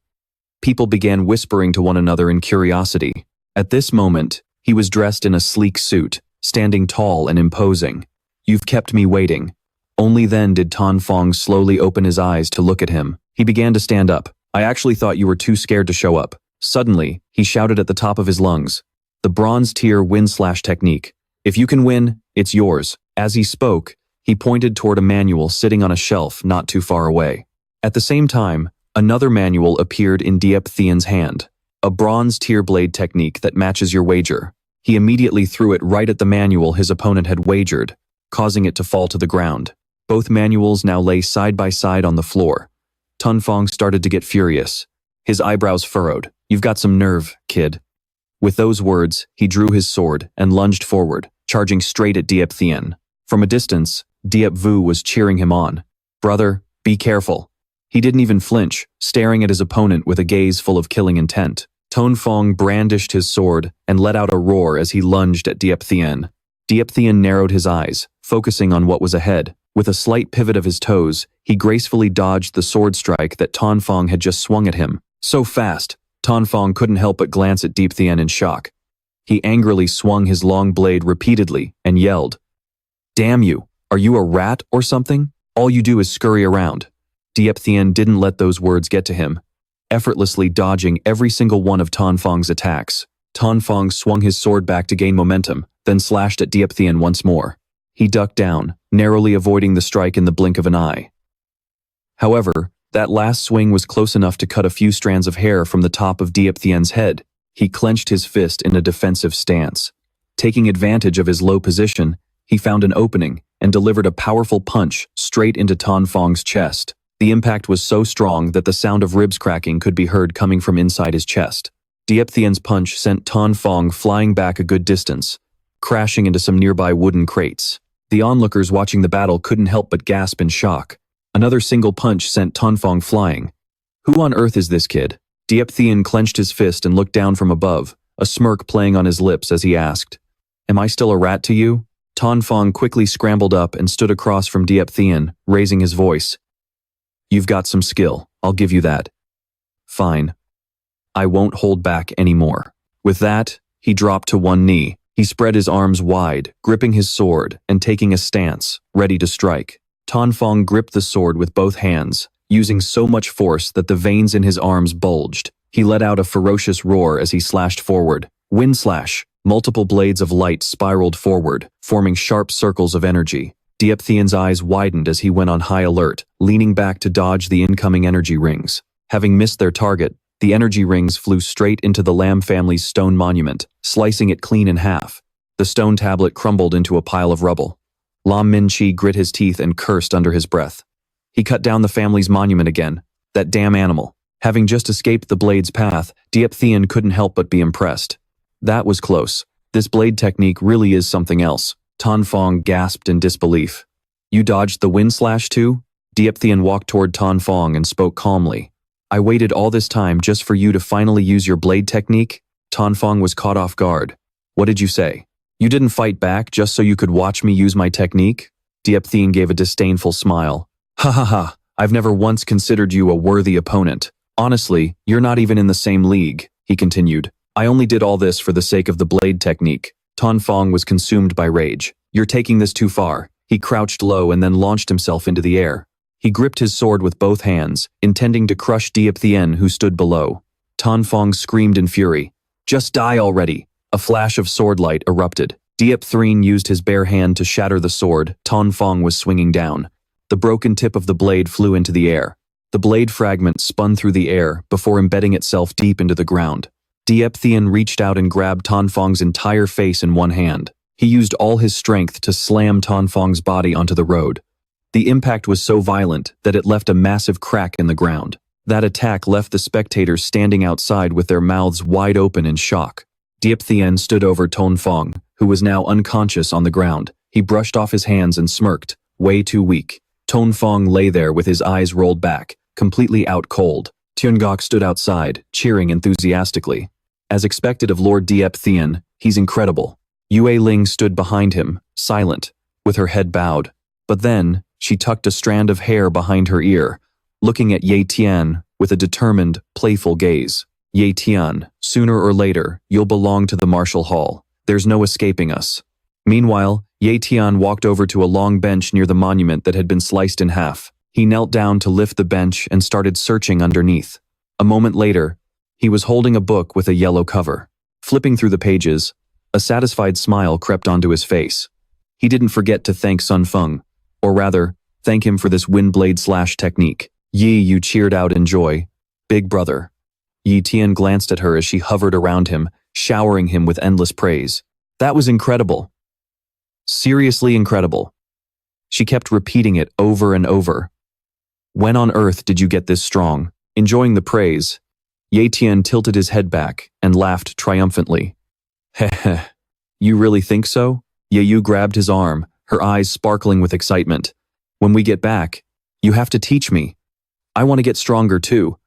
People began whispering to one another in curiosity. At this moment, he was dressed in a sleek suit, standing tall and imposing. You've kept me waiting. Only then did Tan Fong slowly open his eyes to look at him. He began to stand up. I actually thought you were too scared to show up. Suddenly, he shouted at the top of his lungs. The bronze-tier win-slash technique. If you can win, it's yours. As he spoke, he pointed toward a manual sitting on a shelf not too far away. At the same time, another manual appeared in Diep Thien's hand. A bronze-tier blade technique that matches your wager. He immediately threw it right at the manual his opponent had wagered, causing it to fall to the ground. Both manuals now lay side by side on the floor. Tan Fong started to get furious. His eyebrows furrowed. You've got some nerve, kid. With those words, he drew his sword and lunged forward, charging straight at Diep Thien. From a distance, Diep Vu was cheering him on. Brother, be careful. He didn't even flinch, staring at his opponent with a gaze full of killing intent. Tan Fong brandished his sword and let out a roar as he lunged at Diep Thien. Diep Thien narrowed his eyes, focusing on what was ahead. With a slight pivot of his toes, he gracefully dodged the sword strike that Tan Fong had just swung at him. So fast, Tan Fong couldn't help but glance at Diep Thien in shock. He angrily swung his long blade repeatedly and yelled, Damn you, are you a rat or something? All you do is scurry around. Diep Thien didn't let those words get to him, effortlessly dodging every single one of Tan Fong's attacks. Tan Fong swung his sword back to gain momentum, then slashed at Diep Thien once more. He ducked down, narrowly avoiding the strike in the blink of an eye. However, that last swing was close enough to cut a few strands of hair from the top of Diep Thien's head. He clenched his fist in a defensive stance. Taking advantage of his low position, he found an opening and delivered a powerful punch straight into Tan Fong's chest. The impact was so strong that the sound of ribs cracking could be heard coming from inside his chest. Diep Thien's punch sent Tan Fong flying back a good distance, crashing into some nearby wooden crates. The onlookers watching the battle couldn't help but gasp in shock. Another single punch sent Tan Fong flying. Who on earth is this kid? Diep Thien clenched his fist and looked down from above, a smirk playing on his lips as he asked, Am I still a rat to you? Tan Fong quickly scrambled up and stood across from Diep Thien, raising his voice. You've got some skill, I'll give you that. Fine. I won't hold back anymore. With that, he dropped to one knee. He spread his arms wide, gripping his sword and taking a stance, ready to strike. Tan Fong gripped the sword with both hands, using so much force that the veins in his arms bulged. He let out a ferocious roar as he slashed forward. Wind slash! Multiple blades of light spiraled forward, forming sharp circles of energy. Diep Thien's eyes widened as he went on high alert, leaning back to dodge the incoming energy rings. Having missed their target, the energy rings flew straight into the Lam family's stone monument, slicing it clean in half. The stone tablet crumbled into a pile of rubble. Lam Min-chi grit his teeth and cursed under his breath. He cut down the family's monument again. That damn animal. Having just escaped the blade's path, Diep Thien couldn't help but be impressed. That was close. This blade technique really is something else. Tan Fong gasped in disbelief. You dodged the wind slash too? Diep Thien walked toward Tan Fong and spoke calmly. I waited all this time just for you to finally use your blade technique? Tan Feng was caught off guard. What did you say? You didn't fight back just so you could watch me use my technique? Diepthian gave a disdainful smile. Ha ha ha, I've never once considered you a worthy opponent. Honestly, you're not even in the same league, he continued. I only did all this for the sake of the blade technique. Tan Feng was consumed by rage. You're taking this too far. He crouched low and then launched himself into the air. He gripped his sword with both hands, intending to crush Diepthian, who stood below. Tan Feng screamed in fury. Just die already. A flash of sword light erupted. Diepthian used his bare hand to shatter the sword Tan Feng was swinging down. The broken tip of the blade flew into the air. The blade fragment spun through the air before embedding itself deep into the ground. Diepthian reached out and grabbed Tan Feng's entire face in one hand. He used all his strength to slam Tan Feng's body onto the road. The impact was so violent that it left a massive crack in the ground. That attack left the spectators standing outside with their mouths wide open in shock. Diepthian stood over Tan Feng, who was now unconscious on the ground. He brushed off his hands and smirked, way too weak. Tan Feng lay there with his eyes rolled back, completely out cold. Tian stood outside, cheering enthusiastically. As expected of Lord Diepthian, he's incredible. Yue Ling stood behind him, silent, with her head bowed. But then, she tucked a strand of hair behind her ear, looking at Ye Tian with a determined, playful gaze. Ye Tian, sooner or later, you'll belong to the Marshall Hall. There's no escaping us. Meanwhile, Ye Tian walked over to a long bench near the monument that had been sliced in half. He knelt down to lift the bench and started searching underneath. A moment later, he was holding a book with a yellow cover. Flipping through the pages, a satisfied smile crept onto his face. He didn't forget to thank Sun Feng, or rather, thank him for this windblade slash technique. Yi Yu cheered out in joy. Big brother. Yi Tian glanced at her as she hovered around him, showering him with endless praise. That was incredible. Seriously incredible. She kept repeating it over and over. When on earth did you get this strong? Enjoying the praise, Ye Tian tilted his head back and laughed triumphantly. Heh heh. You really think so? Ye Yu grabbed his arm, her eyes sparkling with excitement. When we get back, you have to teach me. I want to get stronger too.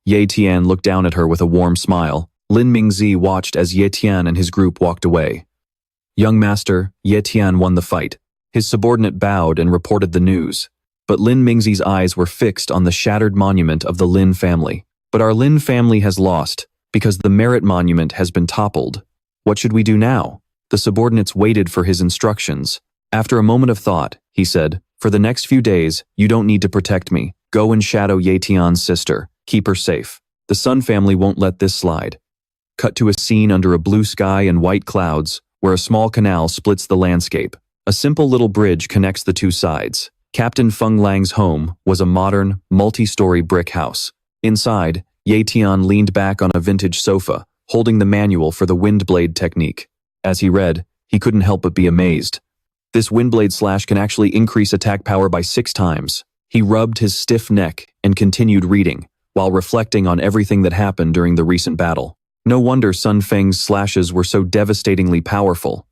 Ye Tian looked down at her with a warm smile. Lin Mingzi watched as Ye Tian and his group walked away. Young master, Ye Tian won the fight. His subordinate bowed and reported the news. But Lin Mingzi's eyes were fixed on the shattered monument of the Lin family. But our Lin family has lost, because the merit monument has been toppled. What should we do now? The subordinates waited for his instructions. After a moment of thought, he said, for the next few days, you don't need to protect me. Go and shadow Ye Tian's sister. Keep her safe. The Sun family won't let this slide. Cut to a scene under a blue sky and white clouds, where a small canal splits the landscape. A simple little bridge connects the two sides. Captain Feng Lang's home was a modern, multi-story brick house. Inside, Ye Tian leaned back on a vintage sofa, holding the manual for the windblade technique. As he read, he couldn't help but be amazed. This windblade slash can actually increase attack power by 6 times. He rubbed his stiff neck and continued reading, while reflecting on everything that happened during the recent battle. No wonder Sun Feng's slashes were so devastatingly powerful.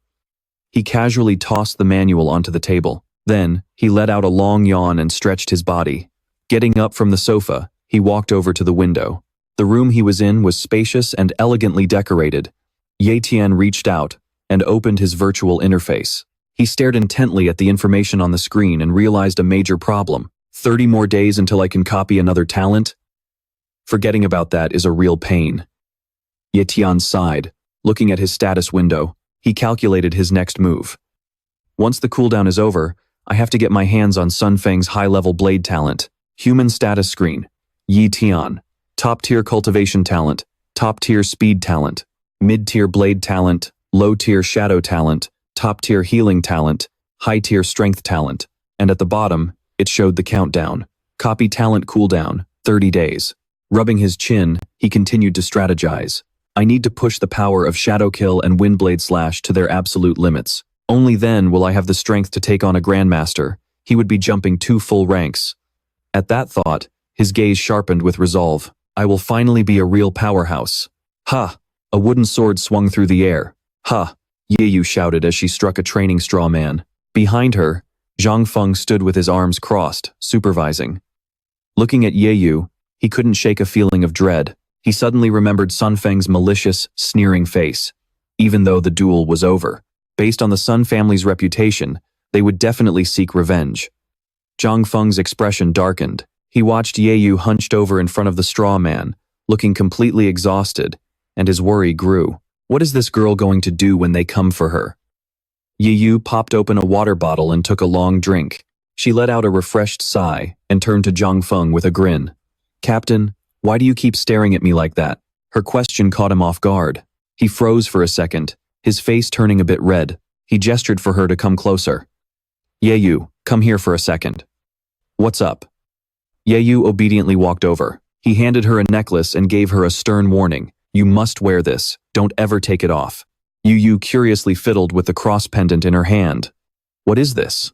He casually tossed the manual onto the table. Then, he let out a long yawn and stretched his body. Getting up from the sofa, he walked over to the window. The room he was in was spacious and elegantly decorated. Ye Tian reached out and opened his virtual interface. He stared intently at the information on the screen and realized a major problem. 30 more days until I can copy another talent? Forgetting about that is a real pain. Ye Tian sighed. Looking at his status window, he calculated his next move. Once the cooldown is over, I have to get my hands on Sun Feng's high-level blade talent. Human status screen. Ye Tian. Top-tier cultivation talent. Top-tier speed talent. Mid-tier blade talent. Low-tier shadow talent. Top-tier healing talent. High-tier strength talent. And at the bottom, it showed the countdown. Copy talent cooldown, 30 days. Rubbing his chin, he continued to strategize. I need to push the power of Shadow Kill and Windblade Slash to their absolute limits. Only then will I have the strength to take on a grandmaster. He would be jumping 2 full ranks. At that thought, his gaze sharpened with resolve. I will finally be a real powerhouse. Ha! A wooden sword swung through the air. Ha! Ye Yu shouted as she struck a training straw man. Behind her, Zhang Feng stood with his arms crossed, supervising. Looking at Ye Yu, He couldn't shake a feeling of dread. He suddenly remembered Sun Feng's malicious, sneering face. Even though the duel was over, based on the Sun family's reputation, they would definitely seek revenge. Zhang Feng's expression darkened. He watched Yeyu hunched over in front of the straw man, looking completely exhausted, and his worry grew. What is this girl going to do when they come for her? Yeyu popped open a water bottle and took a long drink. She let out a refreshed sigh and turned to Zhang Feng with a grin. Captain, why do you keep staring at me like that? Her question caught him off guard. He froze for a second, his face turning a bit red. He gestured for her to come closer. Yeyu, come here for a second. What's up? Yeyu obediently walked over. He handed her a necklace and gave her a stern warning. You must wear this. Don't ever take it off. Yeyu curiously fiddled with the cross pendant in her hand. What is this?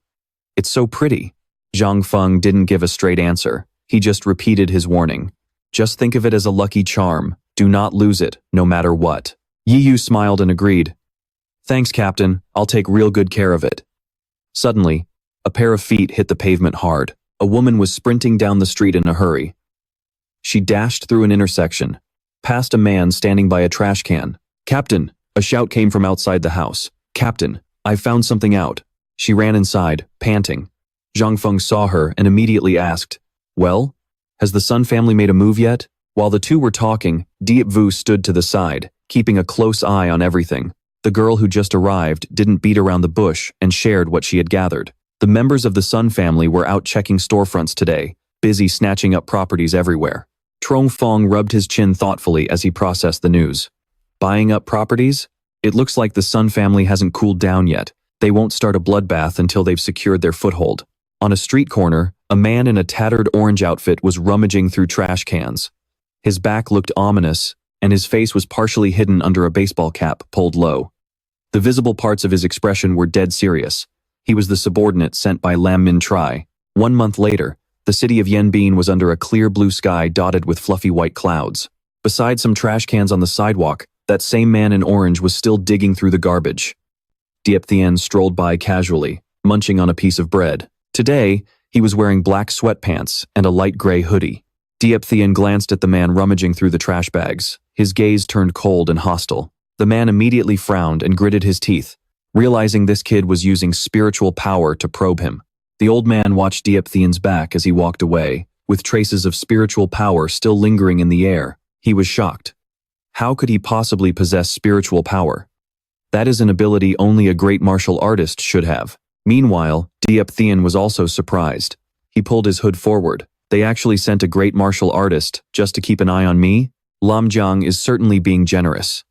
It's so pretty. Zhang Feng didn't give a straight answer. He just repeated his warning. Just think of it as a lucky charm. Do not lose it, no matter what. Yeyu smiled and agreed. Thanks, Captain. I'll take real good care of it. Suddenly, a pair of feet hit the pavement hard. A woman was sprinting down the street in a hurry. She dashed through an intersection, past a man standing by a trash can. Captain! A shout came from outside the house. Captain, I found something out. She ran inside, panting. Zhang Feng saw her and immediately asked, Well, has the Sun family made a move yet? While the two were talking, Diep Vu stood to the side, keeping a close eye on everything. The girl who just arrived didn't beat around the bush and shared what she had gathered. The members of the Sun family were out checking storefronts today, busy snatching up properties everywhere. Trong Fong rubbed his chin thoughtfully as he processed the news. Buying up properties? It looks like the Sun family hasn't cooled down yet. They won't start a bloodbath until they've secured their foothold. On a street corner, a man in a tattered orange outfit was rummaging through trash cans. His back looked ominous, and his face was partially hidden under a baseball cap pulled low. The visible parts of his expression were dead serious. He was the subordinate sent by Lam Min Trai. 1 month later, the city of Yanbin was under a clear blue sky dotted with fluffy white clouds. Beside some trash cans on the sidewalk, that same man in orange was still digging through the garbage. Diep Tian strolled by casually, munching on a piece of bread. Today, he was wearing black sweatpants and a light gray hoodie. Diep Tian glanced at the man rummaging through the trash bags. His gaze turned cold and hostile. The man immediately frowned and gritted his teeth, realizing this kid was using spiritual power to probe him. The old man watched Diep Tian's back as he walked away, with traces of spiritual power still lingering in the air. He was shocked. How could he possibly possess spiritual power? That is an ability only a great martial artist should have. Meanwhile, Diep Tian was also surprised. He pulled his hood forward. They actually sent a great martial artist just to keep an eye on me? Lam Jiang is certainly being generous.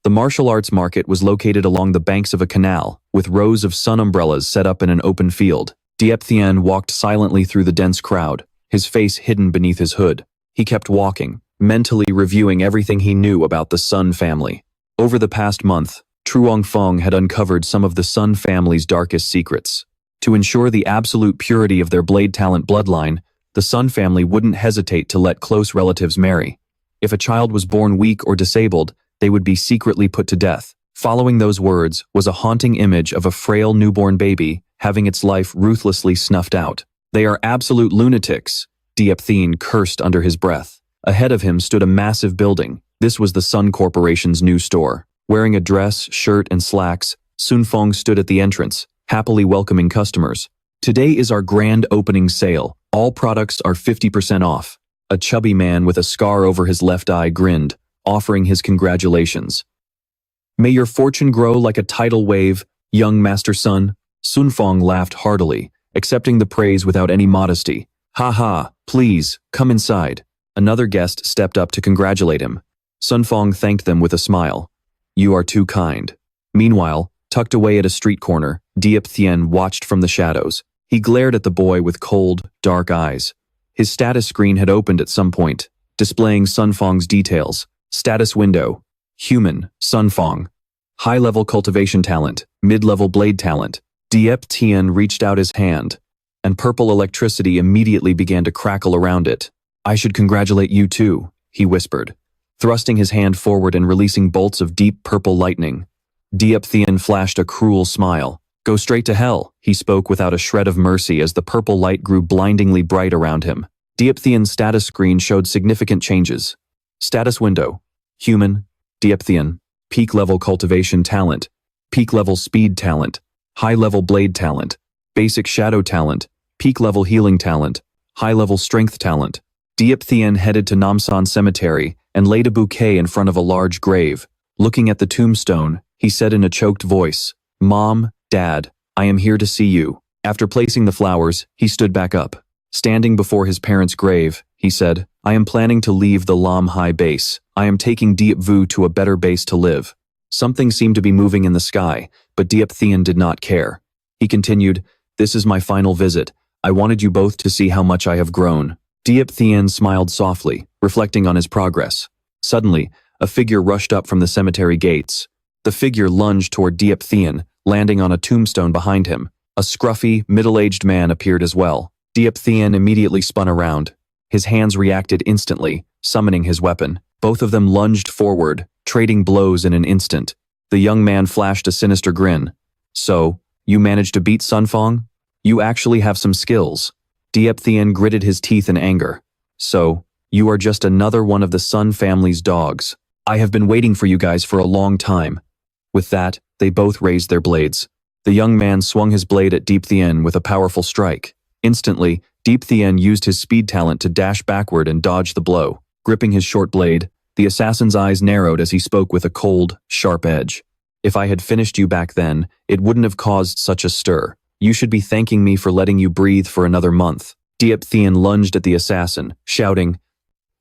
The martial arts market was located along the banks of a canal, with rows of sun umbrellas set up in an open field. Diep Tian walked silently through the dense crowd, his face hidden beneath his hood. He kept walking, mentally reviewing everything he knew about the Sun family. Over the past month, Truong Feng had uncovered some of the Sun family's darkest secrets. To ensure the absolute purity of their blade talent bloodline, the Sun family wouldn't hesitate to let close relatives marry. If a child was born weak or disabled, they would be secretly put to death. Following those words was a haunting image of a frail newborn baby having its life ruthlessly snuffed out. They are absolute lunatics, Diep Tian cursed under his breath. Ahead of him stood a massive building. This was the Sun Corporation's new store. Wearing a dress, shirt, and slacks, Sun Feng stood at the entrance, happily welcoming customers. Today is our grand opening sale. All products are 50% off. A chubby man with a scar over his left eye grinned, offering his congratulations. May your fortune grow like a tidal wave, young master Sun. Sun Feng laughed heartily, accepting the praise without any modesty. Ha ha, please, come inside. Another guest stepped up to congratulate him. Sun Feng thanked them with a smile. You are too kind. Meanwhile, tucked away at a street corner, Diep Tian watched from the shadows. He glared at the boy with cold, dark eyes. His status screen had opened at some point, displaying Sun Feng's details. Status window. Human, Sun Feng. High-level cultivation talent, mid-level blade talent. Diep Tian reached out his hand, and purple electricity immediately began to crackle around it. I should congratulate you too, he whispered, thrusting his hand forward and releasing bolts of deep purple lightning. Diep Tian flashed a cruel smile. Go straight to hell, he spoke without a shred of mercy as the purple light grew blindingly bright around him. Diopthian's status screen showed significant changes. Status window: human, Diopthian, peak level cultivation talent, peak level speed talent, high level blade talent, basic shadow talent, peak level healing talent, high level strength talent. Diopthian headed to Namsan Cemetery and laid a bouquet in front of a large grave. Looking at the tombstone, he said in a choked voice, "Mom, Dad, I am here to see you." After placing the flowers, he stood back up. Standing before his parents' grave, he said, "I am planning to leave the Mahai base. I am taking Diopvu to a better base to live." Something seemed to be moving in the sky, but Diopthian did not care. He continued, "This is my final visit. I wanted you both to see how much I have grown." Diopthian smiled softly, reflecting on his progress. Suddenly, a figure rushed up from the cemetery gates. The figure lunged toward Diopthian, landing on a tombstone behind him. A scruffy, middle-aged man appeared as well. Diopthian immediately spun around. His hands reacted instantly, summoning his weapon. Both of them lunged forward, trading blows in an instant. The young man flashed a sinister grin. "So, you managed to beat Sunfong? You actually have some skills." Diopthian gritted his teeth in anger. "So, you are just another one of the Sun family's dogs. I have been waiting for you guys for a long time." With that, they both raised their blades. The young man swung his blade at Diopthian with a powerful strike. Instantly, Diopthian used his speed talent to dash backward and dodge the blow. Gripping his short blade, the assassin's eyes narrowed as he spoke with a cold, sharp edge. "If I had finished you back then, it wouldn't have caused such a stir. You should be thanking me for letting you breathe for another month." Diopthian lunged at the assassin, shouting,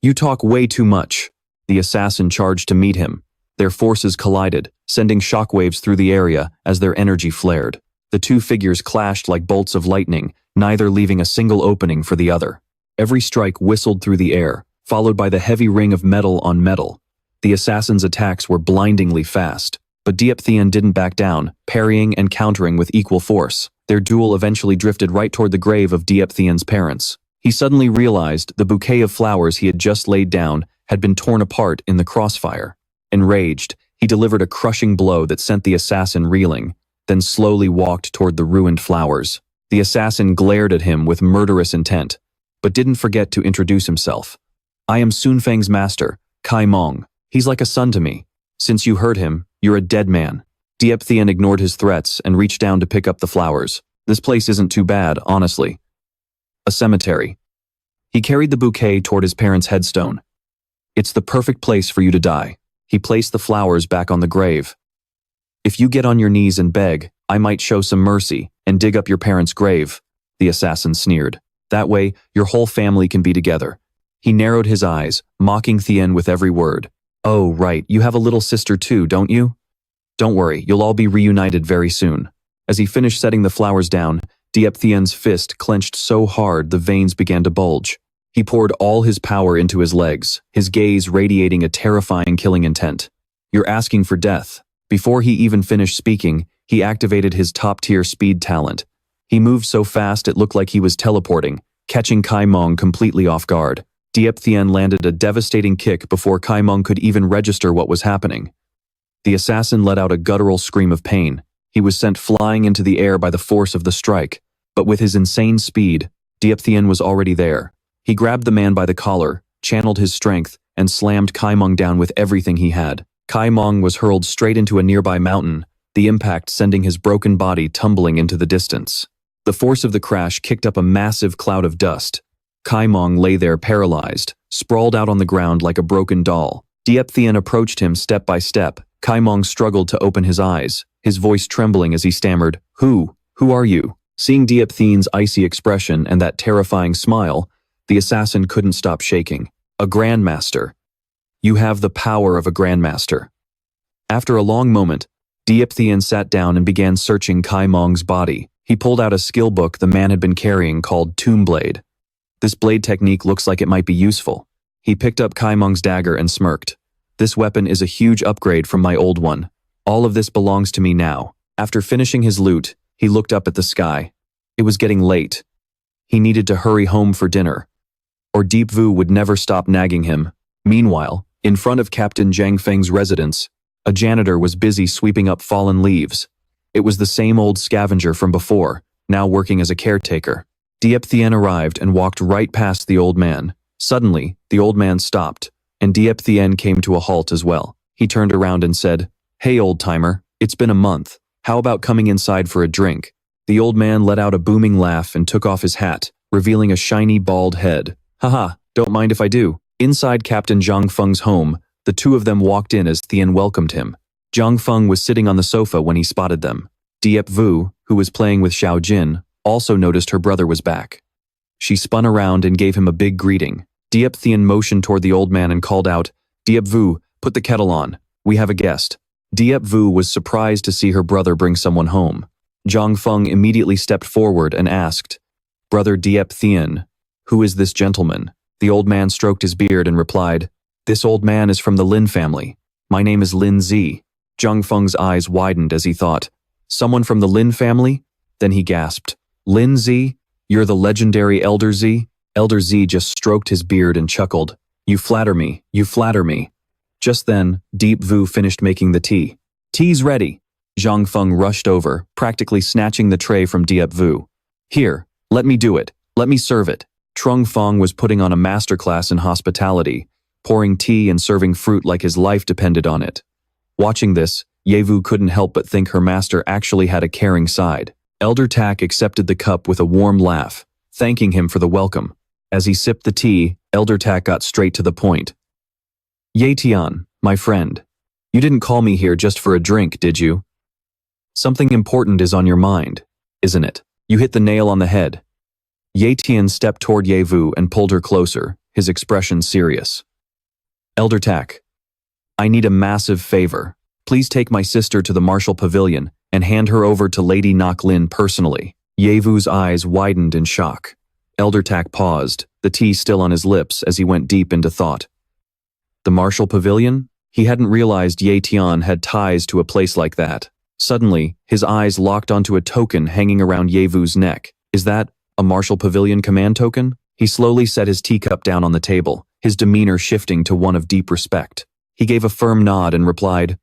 "You talk way too much." The assassin charged to meet him. Their forces collided, sending shockwaves through the area as their energy flared. The two figures clashed like bolts of lightning, neither leaving a single opening for the other. Every strike whistled through the air, followed by the heavy ring of metal on metal. The assassin's attacks were blindingly fast, but Diopthian didn't back down, parrying and countering with equal force. Their duel eventually drifted right toward the grave of Diopthian's parents. He suddenly realized the bouquet of flowers he had just laid down had been torn apart in the crossfire. Enraged, he delivered a crushing blow that sent the assassin reeling, then slowly walked toward the ruined flowers. The assassin glared at him with murderous intent, but didn't forget to introduce himself. "I am Sun Feng's master, Kai Mong. He's like a son to me. Since you hurt him, you're a dead man." Diopthian ignored his threats and reached down to pick up the flowers. "This place isn't too bad, honestly." A cemetery. He carried the bouquet toward his parents' headstone. "It's the perfect place for you to die." He placed the flowers back on the grave. "If you get on your knees and beg, I might show some mercy and dig up your parents' grave," the assassin sneered. "That way, your whole family can be together." He narrowed his eyes, mocking Tian with every word. "Oh, right, you have a little sister too, don't you? Don't worry, you'll all be reunited very soon." As he finished setting the flowers down, Diopthian's fist clenched so hard the veins began to bulge. He poured all his power into his legs, his gaze radiating a terrifying killing intent. "You're asking for death." Before he even finished speaking, he activated his top-tier speed talent. He moved so fast it looked like he was teleporting, catching Kai Mong completely off guard. Diopthian landed a devastating kick before Kai Mong could even register what was happening. The assassin let out a guttural scream of pain. He was sent flying into the air by the force of the strike, but with his insane speed, Diopthian was already there. He grabbed the man by the collar, channeled his strength, and slammed Kai Mong down with everything he had. Kai Mong was hurled straight into a nearby mountain, the impact sending his broken body tumbling into the distance. The force of the crash kicked up a massive cloud of dust. Kai Mong lay there paralyzed, sprawled out on the ground like a broken doll. Diopthian approached him step by step. Kai Mong struggled to open his eyes, his voice trembling as he stammered, Who are you?" Seeing Diopthian's icy expression and that terrifying smile, the assassin couldn't stop shaking. "A grandmaster. You have the power of a grandmaster." After a long moment, Diopthian sat down and began searching Kai Mong's body. He pulled out a skill book the man had been carrying called Tomb Blade. "This blade technique looks like it might be useful." He picked up Kai Mong's dagger and smirked. "This weapon is a huge upgrade from my old one. All of this belongs to me now." After finishing his loot, he looked up at the sky. It was getting late. He needed to hurry home for dinner, or Deep Vu would never stop nagging him. Meanwhile, in front of Captain Zhang Feng's residence, a janitor was busy sweeping up fallen leaves. It was the same old scavenger from before, now working as a caretaker. Tian arrived and walked right past the old man. Suddenly, the old man stopped, and Tian came to a halt as well. He turned around and said, "Hey old-timer, it's been a month. How about coming inside for a drink?" The old man let out a booming laugh and took off his hat, revealing a shiny bald head. "Haha, don't mind if I do." Inside Captain Zhang Feng's home, the two of them walked in as Tian welcomed him. Zhang Feng was sitting on the sofa when he spotted them. Diep Vu, who was playing with Xiao Jin, also noticed her brother was back. She spun around and gave him a big greeting. Diep Tian motioned toward the old man and called out, "Diep Vu, put the kettle on. We have a guest." Diep Vu was surprised to see her brother bring someone home. Zhang Feng immediately stepped forward and asked, "Brother Diep Tian, who is this gentleman?" The old man stroked his beard and replied, "This old man is from the Lin family. My name is Lin Zi." Zhang Feng's eyes widened as he thought, "Someone from the Lin family?" Then he gasped, "Lin Zi? You're the legendary Elder Zi?" Elder Zi just stroked his beard and chuckled, "You flatter me, you flatter me." Just then, Diep Vu finished making the tea. "Tea's ready." Zhang Feng rushed over, practically snatching the tray from Diep Vu. "Here, let me do it. Let me serve it." Trong Feng was putting on a masterclass in hospitality, pouring tea and serving fruit like his life depended on it. Watching this, Yevu couldn't help but think her master actually had a caring side. Elder Tak accepted the cup with a warm laugh, thanking him for the welcome. As he sipped the tea, Elder Tak got straight to the point. "Ye Tian, my friend. You didn't call me here just for a drink, did you? Something important is on your mind, isn't it? You hit the nail on the head." Ye Tian stepped toward Yevu and pulled her closer, his expression serious. "Elder Tak, I need a massive favor. Please take my sister to the Marshall Pavilion and hand her over to Lady Nok Lin personally." Yevu's eyes widened in shock. Elder Tak paused, the tea still on his lips as he went deep into thought. The Marshall Pavilion? He hadn't realized Ye Tian had ties to a place like that. Suddenly, his eyes locked onto a token hanging around Yevu's neck. "Is that a Marshall Pavilion command token?" He slowly set his teacup down on the table, his demeanor shifting to one of deep respect. He gave a firm nod and replied,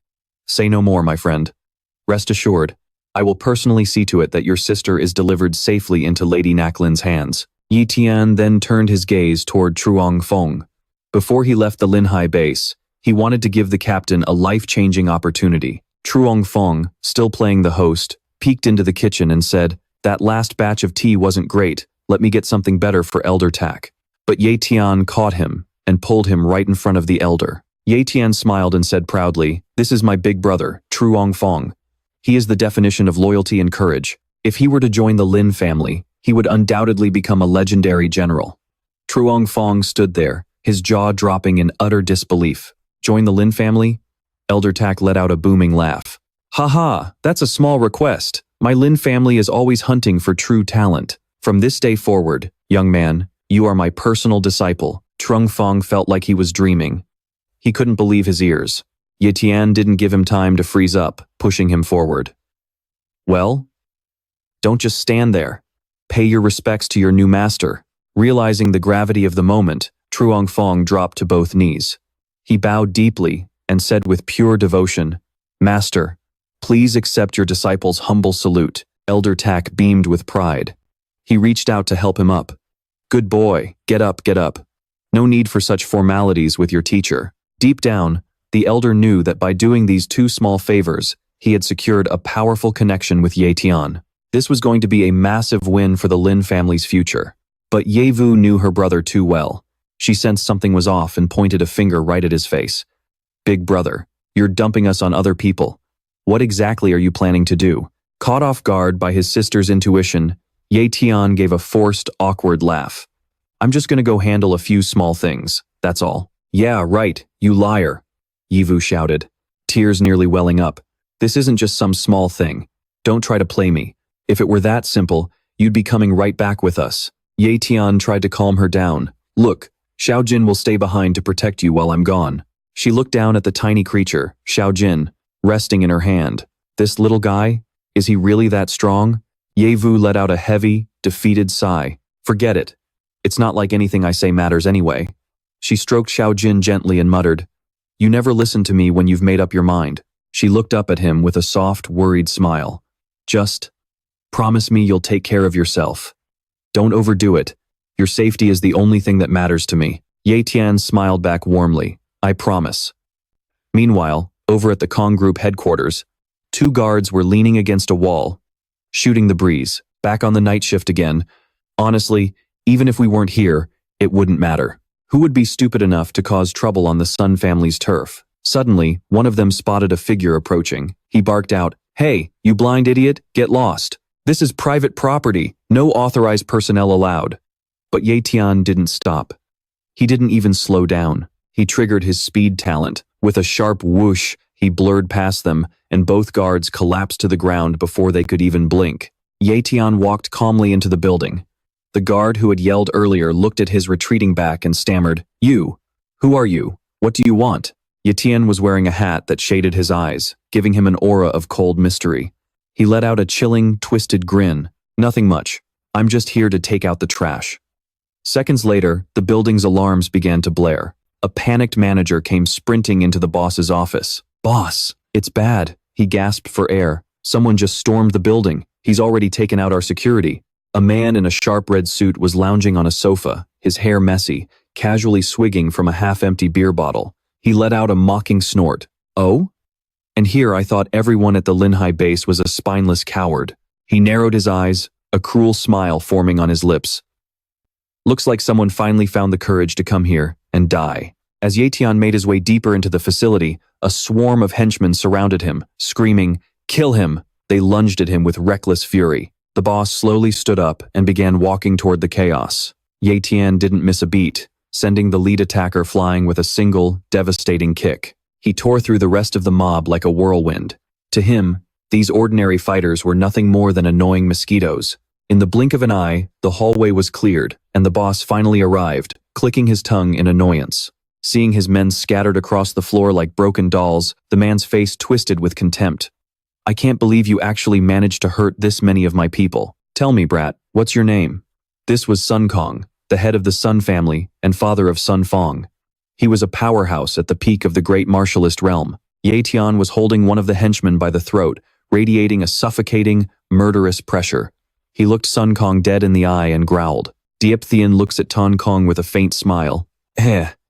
"Say no more, my friend. Rest assured, I will personally see to it that your sister is delivered safely into Lady Naklin's hands." Yi Tian then turned his gaze toward Truong Feng. Before he left the Linhai base, he wanted to give the captain a life-changing opportunity. Truong Feng, still playing the host, peeked into the kitchen and said, "That last batch of tea wasn't great. Let me get something better for Elder Tak." But Ye Tian caught him and pulled him right in front of the elder. Ye Tian smiled and said proudly, "This is my big brother, Truong Feng. He is the definition of loyalty and courage. If he were to join the Lin family, he would undoubtedly become a legendary general." Truong Feng stood there, his jaw dropping in utter disbelief. "Join the Lin family?" Elder Tak let out a booming laugh. "Haha, that's a small request. My Lin family is always hunting for true talent. From this day forward, young man, you are my personal disciple." Truong Feng felt like he was dreaming. He couldn't believe his ears. Ye Tian didn't give him time to freeze up, pushing him forward. "Well? Don't just stand there. Pay your respects to your new master." Realizing the gravity of the moment, Truong Feng dropped to both knees. He bowed deeply and said with pure devotion, "Master, please accept your disciple's humble salute." Elder Tak beamed with pride. He reached out to help him up. "Good boy, get up, get up. No need for such formalities with your teacher." Deep down, the elder knew that by doing these two small favors, he had secured a powerful connection with Ye Tian. This was going to be a massive win for the Lin family's future. But Yevu knew her brother too well. She sensed something was off and pointed a finger right at his face. "Big brother, you're dumping us on other people. What exactly are you planning to do?" Caught off guard by his sister's intuition, Ye Tian gave a forced, awkward laugh. "I'm just gonna go handle a few small things, that's all." "Yeah, right, you liar," Yevu shouted, tears nearly welling up. "This isn't just some small thing. Don't try to play me. If it were that simple, you'd be coming right back with us." Ye Tian tried to calm her down. "Look, Xiao Jin will stay behind to protect you while I'm gone." She looked down at the tiny creature, Xiao Jin, resting in her hand. "This little guy? Is he really that strong?" Yevu let out a heavy, defeated sigh. "Forget it. It's not like anything I say matters anyway." She stroked Xiao Jin gently and muttered, "You never listen to me when you've made up your mind." She looked up at him with a soft, worried smile. "Just promise me you'll take care of yourself." Don't overdo it. Your safety is the only thing that matters to me. Tian smiled back warmly. I promise. Meanwhile, over at the Kong Group headquarters, two guards were leaning against a wall, shooting the breeze. Back on the night shift again. Honestly, even if we weren't here, it wouldn't matter. Who would be stupid enough to cause trouble on the Sun family's turf? Suddenly, one of them spotted a figure approaching. He barked out, "Hey, you blind idiot, get lost. This is private property, no authorized personnel allowed." But Tian didn't stop. He didn't even slow down. He triggered his speed talent. With a sharp whoosh, he blurred past them, and both guards collapsed to the ground before they could even blink. Tian walked calmly into the building. The guard who had yelled earlier looked at his retreating back and stammered, "You? Who are you? What do you want?" Tian was wearing a hat that shaded his eyes, giving him an aura of cold mystery. He let out a chilling, twisted grin. "Nothing much. I'm just here to take out the trash." Seconds later, the building's alarms began to blare. A panicked manager came sprinting into the boss's office. "Boss, it's bad," he gasped for air. "Someone just stormed the building. He's already taken out our security." A man in a sharp red suit was lounging on a sofa, his hair messy, casually swigging from a half-empty beer bottle. He let out a mocking snort. "Oh?" And here I thought everyone at the Linhai base was a spineless coward. He narrowed his eyes, a cruel smile forming on his lips. "Looks like someone finally found the courage to come here and die." As Tian made his way deeper into the facility, a swarm of henchmen surrounded him, screaming, "Kill him!" They lunged at him with reckless fury. The boss slowly stood up and began walking toward the chaos. Tian didn't miss a beat, sending the lead attacker flying with a single, devastating kick. He tore through the rest of the mob like a whirlwind. To him, these ordinary fighters were nothing more than annoying mosquitoes. In the blink of an eye, the hallway was cleared, and the boss finally arrived, clicking his tongue in annoyance. Seeing his men scattered across the floor like broken dolls, the man's face twisted with contempt. "I can't believe you actually managed to hurt this many of my people. Tell me, brat, what's your name?" This was Sun Kong, the head of the Sun family and father of Sun Fong. He was a powerhouse at the peak of the great martialist realm. Tian was holding one of the henchmen by the throat, radiating a suffocating, murderous pressure. He looked Sun Kong dead in the eye and growled. Tian looks at Tan Kong with a faint smile.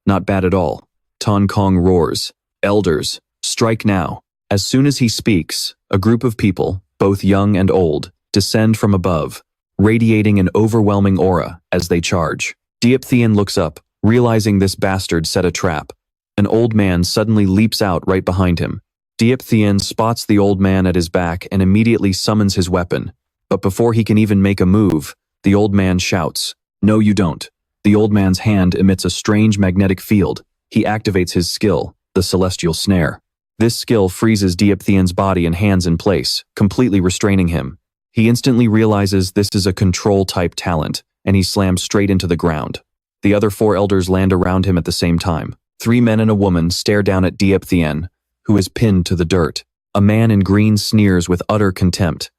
Not bad at all." Tan Kong roars, "Elders, strike now." As soon as he speaks, a group of people, both young and old, descend from above, radiating an overwhelming aura as they charge. Tian looks up, realizing this bastard set a trap. An old man suddenly leaps out right behind him. Tian spots the old man at his back and immediately summons his weapon. But before he can even make a move, the old man shouts, "No, you don't." The old man's hand emits a strange magnetic field. He activates his skill, the celestial snare. This skill freezes Tian's body and hands in place, completely restraining him. He instantly realizes this is a control-type talent, and he slams straight into the ground. The other four elders land around him at the same time. 3 men and a woman stare down at Tian, who is pinned to the dirt. A man in green sneers with utter contempt.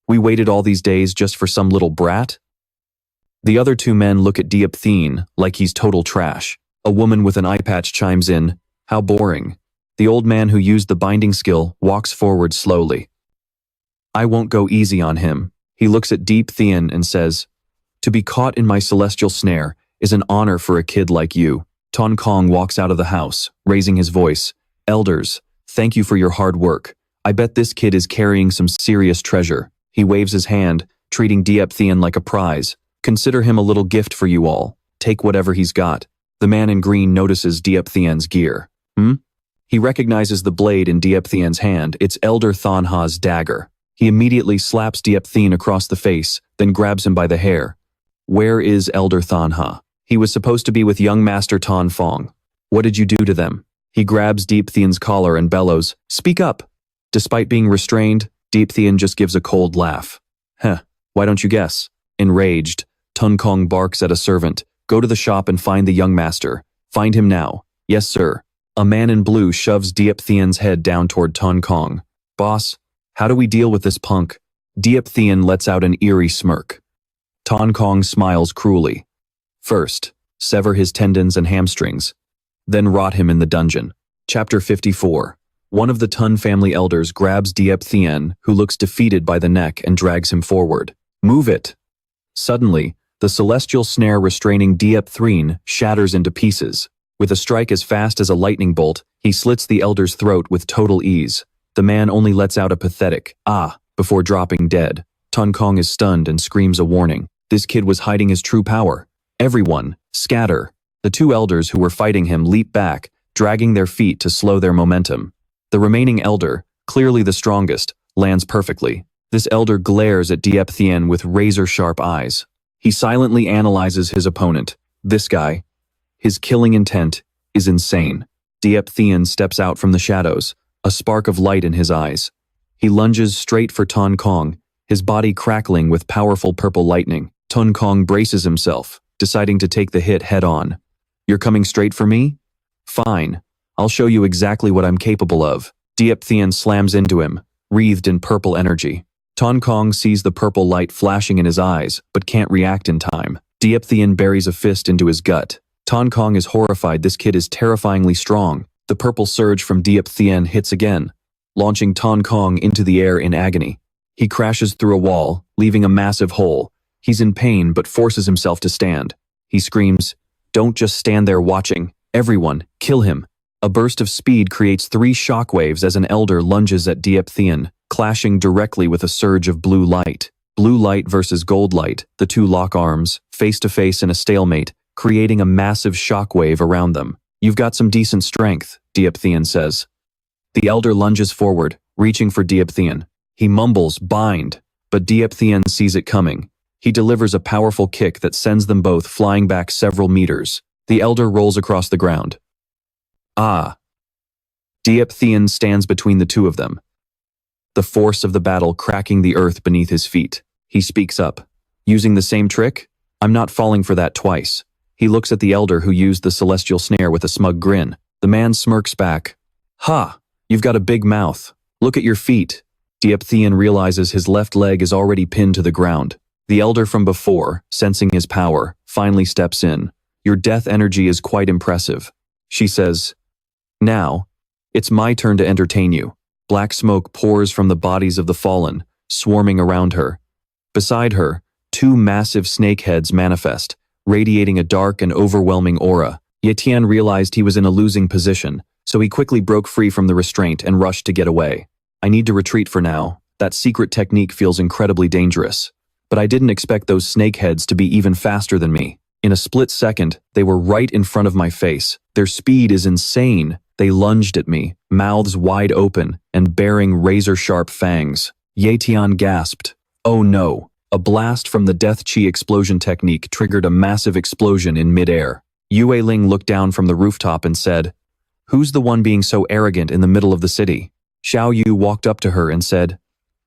"We waited all these days just for some little brat?" The other 2 men look at Tian like he's total trash. A woman with an eye patch chimes in, "How boring." The old man who used the binding skill walks forward slowly. "I won't go easy on him." He looks at Tian and says, "To be caught in my celestial snare is an honor for a kid like you." Tan Kong walks out of the house, raising his voice. "Elders, thank you for your hard work. I bet this kid is carrying some serious treasure." He waves his hand, treating Tian like a prize. "Consider him a little gift for you all. Take whatever he's got." The man in green notices Tian's gear. He recognizes the blade in Tian's hand. It's Elder Thanha's dagger. He immediately slaps Tian across the face, then grabs him by the hair. "Where is Elder Thanha? He was supposed to be with young Master Tan Fong. What did you do to them?" He grabs Tian's collar and bellows, "Speak up!" Despite being restrained, Tian just gives a cold laugh. Why don't you guess?" Enraged, Tan Kong barks at a servant, "Go to the shop and find the young master. Find him now." "Yes, sir." A man in blue shoves Tian's head down toward Tan Kong. "Boss, how do we deal with this punk?" Tian lets out an eerie smirk. Tan Kong smiles cruelly. "First, sever his tendons and hamstrings, then rot him in the dungeon." Chapter 54. One of the Tun family elders grabs Tian, who looks defeated by the neck, and drags him forward. "Move it!" Suddenly, The celestial snare restraining Tran shatters into pieces. With a strike as fast as a lightning bolt, he slits the elder's throat with total ease. The man only lets out a pathetic, "ah," before dropping dead. Tran Kong is stunned and screams a warning. This kid was hiding his true power. Everyone, scatter. The two elders who were fighting him leap back, dragging their feet to slow their momentum. The remaining elder, clearly the strongest, lands perfectly. This elder glares at Tian with razor-sharp eyes. He silently analyzes his opponent. This guy. His killing intent is insane. Tian steps out from the shadows, a spark of light in his eyes. He lunges straight for Tran Kong, his body crackling with powerful purple lightning. Tran Kong braces himself, deciding to take the hit head-on. "You're coming straight for me? Fine. I'll show you exactly what I'm capable of." Tian slams into him, wreathed in purple energy. Tran Kong sees the purple light flashing in his eyes, but can't react in time. Tian buries a fist into his gut. Tran Kong is horrified. This kid is terrifyingly strong. The purple surge from Tian hits again, launching Tran Kong into the air in agony. He crashes through a wall, leaving a massive hole. He's in pain but forces himself to stand. He screams, "Don't just stand there watching. Everyone, kill him." A burst of speed creates 3 shockwaves as an elder lunges at Tian, clashing directly with a surge of blue light. Blue light versus gold light, the two lock arms, face to face in a stalemate, creating a massive shockwave around them. "You've got some decent strength," Tian says. The elder lunges forward, reaching for Tian. He mumbles, "Bind," but Tian sees it coming. He delivers a powerful kick that sends them both flying back several meters. The elder rolls across the ground. "Ah." Tian stands between the two of them, the force of the battle cracking the earth beneath his feet. He speaks up. "Using the same trick? I'm not falling for that twice." He looks at the elder who used the celestial snare with a smug grin. The man smirks back. "Ha, you've got a big mouth. Look at your feet." Tian realizes his left leg is already pinned to the ground. The elder from before, sensing his power, finally steps in. "Your death energy is quite impressive," she says. "Now, it's my turn to entertain you." Black smoke pours from the bodies of the fallen, swarming around her. Beside her, 2 massive snake heads manifest, radiating a dark and overwhelming aura. Tian realized he was in a losing position, so he quickly broke free from the restraint and rushed to get away. "I need to retreat for now. That secret technique feels incredibly dangerous. But I didn't expect those snake heads to be even faster than me." In a split second, they were right in front of my face. Their speed is insane. They lunged at me, mouths wide open and bearing razor-sharp fangs. Tian gasped. "Oh no." A blast from the Death Chi explosion technique triggered a massive explosion in mid-air. Weakling looked down from the rooftop and said, "Who's the one being so arrogant in the middle of the city?" Xiao Yu walked up to her and said,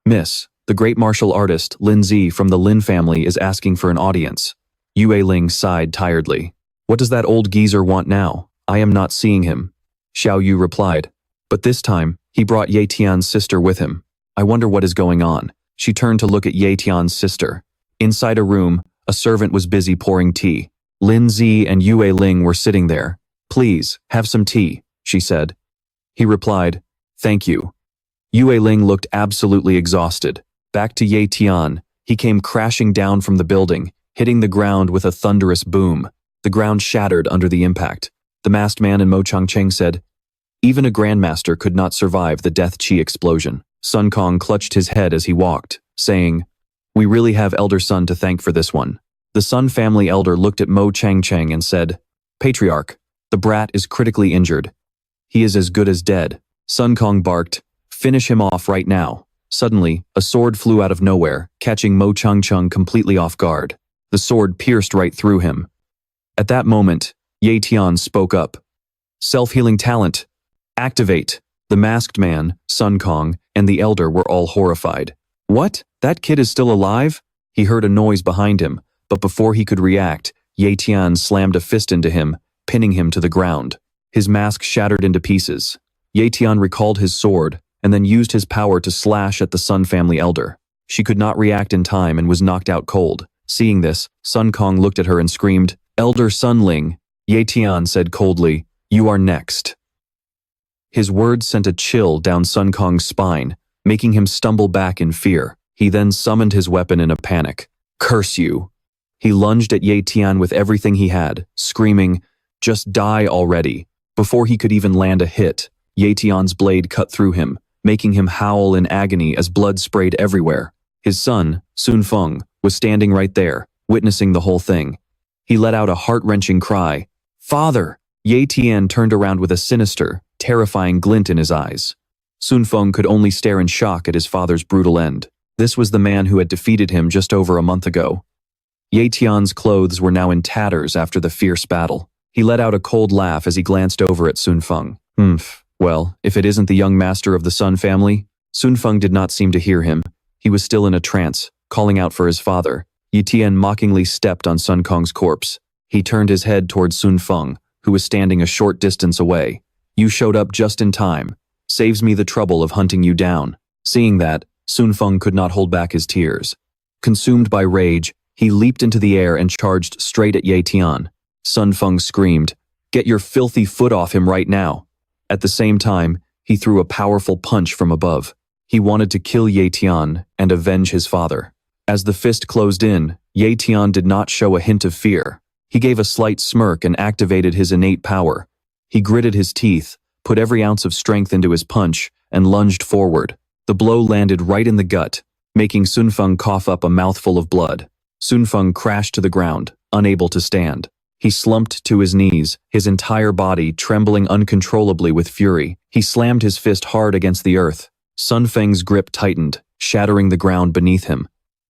"Miss, the great martial artist Lin Zi from the Lin family is asking for an audience." Weakling sighed tiredly. "What does that old geezer want now? I am not seeing him." Xiao Yu replied, "But this time, he brought Tian's sister with him. I wonder what is going on." She turned to look at Tian's sister. Inside a room, a servant was busy pouring tea. Lin Zi and Weakling were sitting there. "Please, have some tea," she said. He replied, "Thank you." Weakling looked absolutely exhausted. Back to Tian, he came crashing down from the building, hitting the ground with a thunderous boom. The ground shattered under the impact. The masked man in Mo Changcheng said, "Even a grandmaster could not survive the Death Chi explosion." Sun Kong clutched his head as he walked, saying, "We really have Elder Sun to thank for this one." The Sun family elder looked at Mo Changcheng and said, "Patriarch, the brat is critically injured. He is as good as dead." Sun Kong barked, "Finish him off right now." Suddenly, a sword flew out of nowhere, catching Mo Changcheng completely off guard. The sword pierced right through him. At that moment, Tian spoke up. "Self-healing talent. Activate." The masked man, Sun Kong, and the elder were all horrified. "What? That kid is still alive?" He heard a noise behind him, but before he could react, Tian slammed a fist into him, pinning him to the ground. His mask shattered into pieces. Tian recalled his sword, and then used his power to slash at the Sun family elder. She could not react in time and was knocked out cold. Seeing this, Sun Kong looked at her and screamed, "Elder Sunling." Tian said coldly, "You are next." His words sent a chill down Sun Kong's spine, making him stumble back in fear. He then summoned his weapon in a panic. "Curse you." He lunged at Ye Tian with everything he had, screaming, "Just die already." Before he could even land a hit, Ye Tian's blade cut through him, making him howl in agony as blood sprayed everywhere. His son, Sun Feng, was standing right there, witnessing the whole thing. He let out a heart-wrenching cry. "Father!" Ye Tian turned around with a sinister, terrifying glint in his eyes. Sun Feng could only stare in shock at his father's brutal end. This was the man who had defeated him just over a month ago. Ye Tian's clothes were now in tatters after the fierce battle. He let out a cold laugh as he glanced over at Sun Feng. Well, if it isn't the young master of the Sun family." Sun Feng did not seem to hear him. He was still in a trance, calling out for his father. Ye Tian mockingly stepped on Sun Kong's corpse. He turned his head towards Sun Feng, who was standing a short distance away. "You showed up just in time. Saves me the trouble of hunting you down." Seeing that, Sun Feng could not hold back his tears. Consumed by rage, he leaped into the air and charged straight at Ye Tian. Sun Feng screamed, "Get your filthy foot off him right now." At the same time, he threw a powerful punch from above. He wanted to kill Ye Tian and avenge his father. As the fist closed in, Ye Tian did not show a hint of fear. He gave a slight smirk and activated his innate power. He gritted his teeth, put every ounce of strength into his punch, and lunged forward. The blow landed right in the gut, making Sun Feng cough up a mouthful of blood. Sun Feng crashed to the ground, unable to stand. He slumped to his knees, his entire body trembling uncontrollably with fury. He slammed his fist hard against the earth. Sun Feng's grip tightened, shattering the ground beneath him.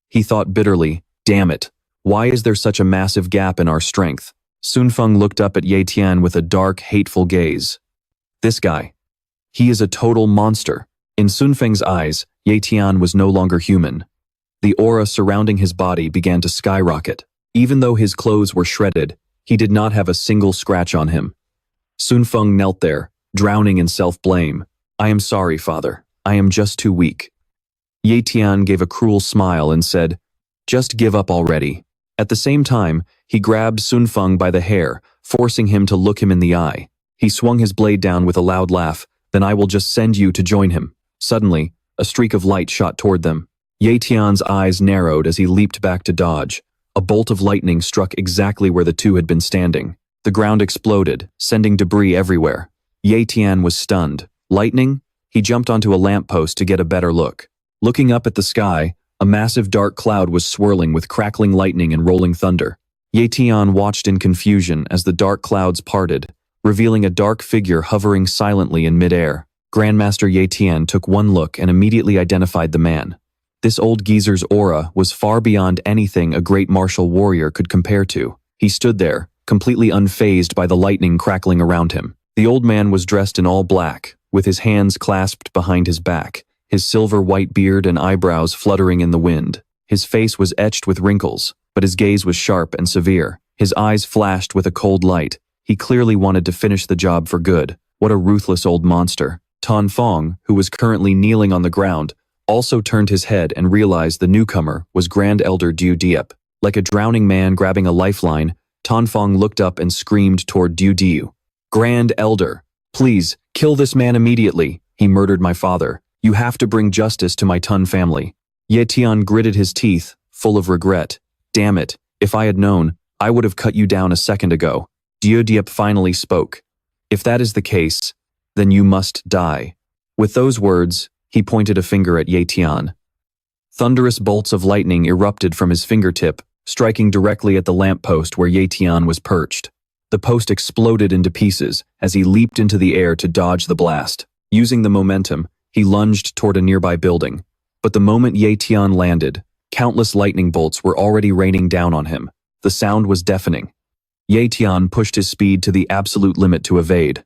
He thought bitterly, "Damn it, why is there such a massive gap in our strength?" Sun Feng looked up at Ye Tian with a dark, hateful gaze. "This guy. He is a total monster." In Sun Feng's eyes, Ye Tian was no longer human. The aura surrounding his body began to skyrocket. Even though his clothes were shredded, he did not have a single scratch on him. Sun Feng knelt there, drowning in self-blame. "I am sorry, father. I am just too weak." Ye Tian gave a cruel smile and said, "Just give up already." At the same time, he grabbed Sun Feng by the hair, forcing him to look him in the eye. He swung his blade down with a loud laugh. "Then I will just send you to join him." Suddenly, a streak of light shot toward them. Ye Tian's eyes narrowed as he leaped back to dodge. A bolt of lightning struck exactly where the two had been standing. The ground exploded, sending debris everywhere. Ye Tian was stunned. Lightning? He jumped onto a lamppost to get a better look. Looking up at the sky, a massive dark cloud was swirling with crackling lightning and rolling thunder. Ye Tian watched in confusion as the dark clouds parted, revealing a dark figure hovering silently in midair. Grandmaster Ye Tian took one look and immediately identified the man. This old geezer's aura was far beyond anything a great martial warrior could compare to. He stood there, completely unfazed by the lightning crackling around him. The old man was dressed in all black, with his hands clasped behind his back, his silver-white beard and eyebrows fluttering in the wind. His face was etched with wrinkles, but his gaze was sharp and severe. His eyes flashed with a cold light. He clearly wanted to finish the job for good. What a ruthless old monster. Tan Fong, who was currently kneeling on the ground, also turned his head and realized the newcomer was Grand Elder Du Diep. Like a drowning man grabbing a lifeline, Tan Fong looked up and screamed toward Du Diep. "Grand Elder, please, kill this man immediately. He murdered my father. You have to bring justice to my Tun family." Ye Tian gritted his teeth, full of regret. "Damn it, if I had known, I would have cut you down a second ago." Du Diep finally spoke. "If that is the case, then you must die." With those words, he pointed a finger at Ye Tian. Thunderous bolts of lightning erupted from his fingertip, striking directly at the lamppost where Ye Tian was perched. The post exploded into pieces as he leaped into the air to dodge the blast. Using the momentum, he lunged toward a nearby building. But the moment Ye Tian landed, countless lightning bolts were already raining down on him. The sound was deafening. Ye Tian pushed his speed to the absolute limit to evade.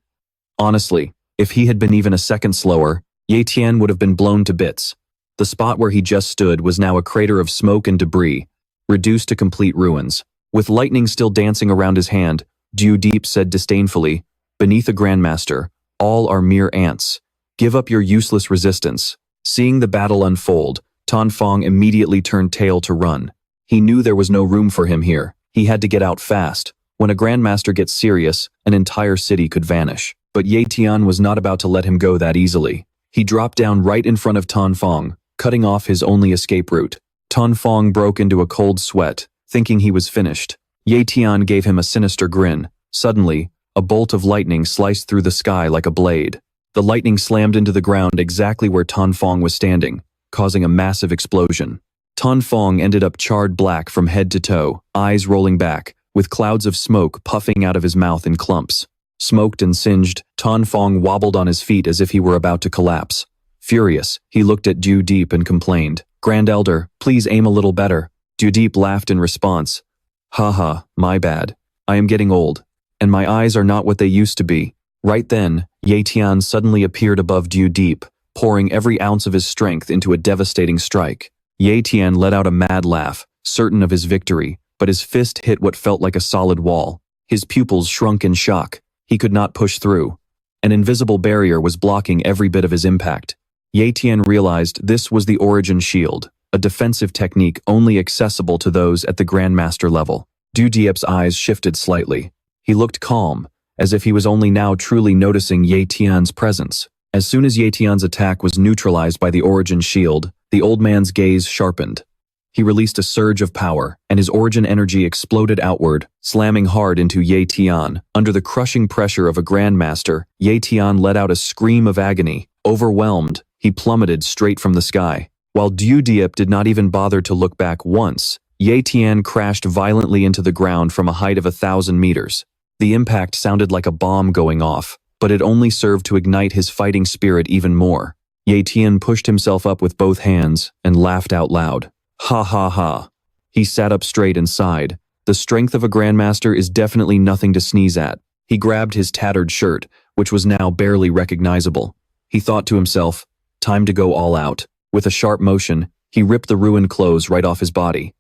Honestly, if he had been even a second slower, Ye Tian would have been blown to bits. The spot where he just stood was now a crater of smoke and debris, reduced to complete ruins. With lightning still dancing around his hand, Du Diep said disdainfully, "Beneath a grandmaster, all are mere ants. Give up your useless resistance." Seeing the battle unfold, Tan Fong immediately turned tail to run. He knew there was no room for him here. He had to get out fast. When a grandmaster gets serious, an entire city could vanish. But Ye Tian was not about to let him go that easily. He dropped down right in front of Tan Fong, cutting off his only escape route. Tan Fong broke into a cold sweat, thinking he was finished. Tian gave him a sinister grin. Suddenly, a bolt of lightning sliced through the sky like a blade. The lightning slammed into the ground exactly where Tan Fong was standing, causing a massive explosion. Tan Fong ended up charred black from head to toe, eyes rolling back, with clouds of smoke puffing out of his mouth in clumps. Smoked and singed, Tan Fong wobbled on his feet as if he were about to collapse. Furious, he looked at Du Deep and complained, "Grand Elder, please aim a little better." Du Deep laughed in response. "Haha, my bad. I am getting old, and my eyes are not what they used to be." Right then, Tian suddenly appeared above Du Deep, pouring every ounce of his strength into a devastating strike. Tian let out a mad laugh, certain of his victory, but his fist hit what felt like a solid wall. His pupils shrunk in shock. He could not push through. An invisible barrier was blocking every bit of his impact. Tian realized this was the Origin Shield, a defensive technique only accessible to those at the Grandmaster level. Du Diep's eyes shifted slightly. He looked calm, as if he was only now truly noticing Tian's presence. As soon as Tian's attack was neutralized by the Origin Shield, the old man's gaze sharpened. He released a surge of power, and his origin energy exploded outward, slamming hard into Tian. Under the crushing pressure of a Grandmaster, Tian let out a scream of agony. Overwhelmed, he plummeted straight from the sky. While Du Diep did not even bother to look back once, Tian crashed violently into the ground from a height of 1,000 meters. The impact sounded like a bomb going off, but it only served to ignite his fighting spirit even more. Tian pushed himself up with both hands and laughed out loud. Ha ha ha. He sat up straight and sighed. The strength of a Grandmaster is definitely nothing to sneeze at. He grabbed his tattered shirt, which was now barely recognizable. He thought to himself, time to go all out. With a sharp motion, he ripped the ruined clothes right off his body.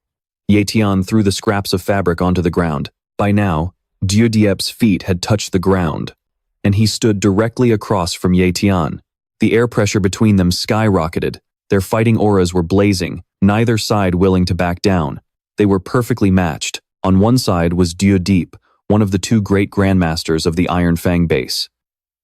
Tian threw the scraps of fabric onto the ground. By now, Du Diep's feet had touched the ground, and he stood directly across from Tian. The air pressure between them skyrocketed. Their fighting auras were blazing, neither side willing to back down. They were perfectly matched. On one side was Du Diep, one of the two great Grandmasters of the Iron Fang base.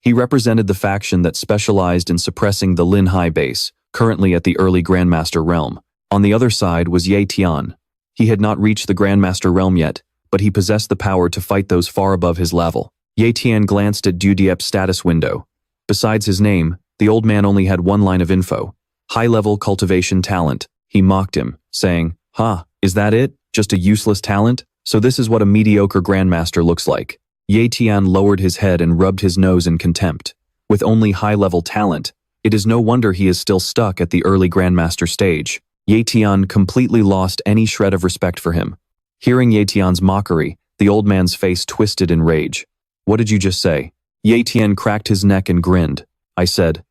He represented the faction that specialized in suppressing the Lin Hai base, currently at the early Grandmaster realm. On the other side was Tian. He had not reached the Grandmaster realm yet, but he possessed the power to fight those far above his level. Tian glanced at Du Diep's status window. Besides his name, the old man only had one line of info: high-level cultivation talent. He mocked him, saying, "Ha, is that it? Just a useless talent? So this is what a mediocre Grandmaster looks like." Tian lowered his head and rubbed his nose in contempt. With only high-level talent, it is no wonder he is still stuck at the early Grandmaster stage. Tian completely lost any shred of respect for him. Hearing Tian's mockery, the old man's face twisted in rage. "What did you just say?" Tian cracked his neck and grinned. "I said,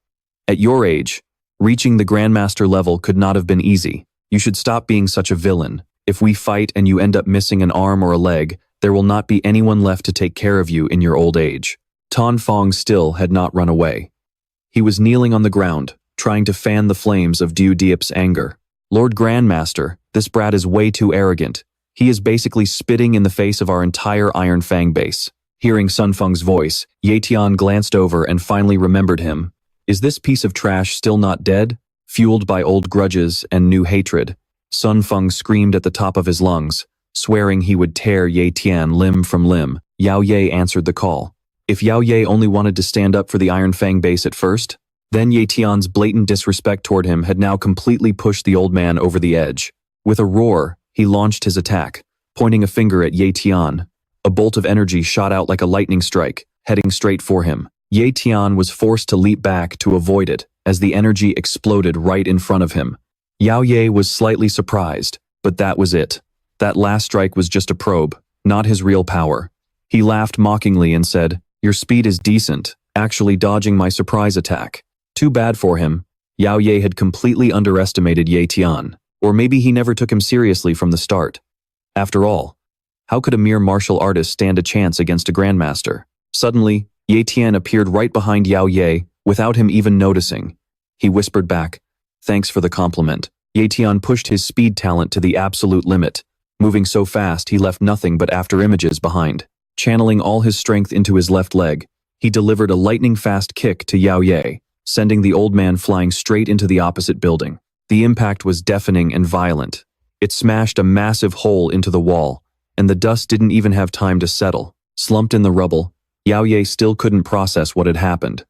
at your age, reaching the Grandmaster level could not have been easy. You should stop being such a villain. If we fight and you end up missing an arm or a leg, there will not be anyone left to take care of you in your old age." Tan Fong still had not run away. He was kneeling on the ground, trying to fan the flames of Du Diep's anger. "Lord Grandmaster, this brat is way too arrogant. He is basically spitting in the face of our entire Iron Fang base." Hearing Sun Feng's voice, Tian glanced over and finally remembered him. Is this piece of trash still not dead? Fueled by old grudges and new hatred, Sun Feng screamed at the top of his lungs, swearing he would tear Tian limb from limb. Yao Ye answered the call. If Yao Ye only wanted to stand up for the Iron Fang base at first, then Tian's blatant disrespect toward him had now completely pushed the old man over the edge. With a roar, he launched his attack, pointing a finger at Tian. A bolt of energy shot out like a lightning strike, heading straight for him. Tian was forced to leap back to avoid it, as the energy exploded right in front of him. Yao Ye was slightly surprised, but that was it. That last strike was just a probe, not his real power. He laughed mockingly and said, "Your speed is decent, actually dodging my surprise attack." Too bad for him. Yao Ye had completely underestimated Tian, or maybe he never took him seriously from the start. After all, how could a mere martial artist stand a chance against a Grandmaster? Suddenly, Tian appeared right behind Yao Ye, without him even noticing. He whispered back, "Thanks for the compliment." Tian pushed his speed talent to the absolute limit. Moving so fast, he left nothing but afterimages behind. Channeling all his strength into his left leg, he delivered a lightning-fast kick to Yao Ye, sending the old man flying straight into the opposite building. The impact was deafening and violent. It smashed a massive hole into the wall, and the dust didn't even have time to settle. Slumped in the rubble, Yao Ye still couldn't process what had happened.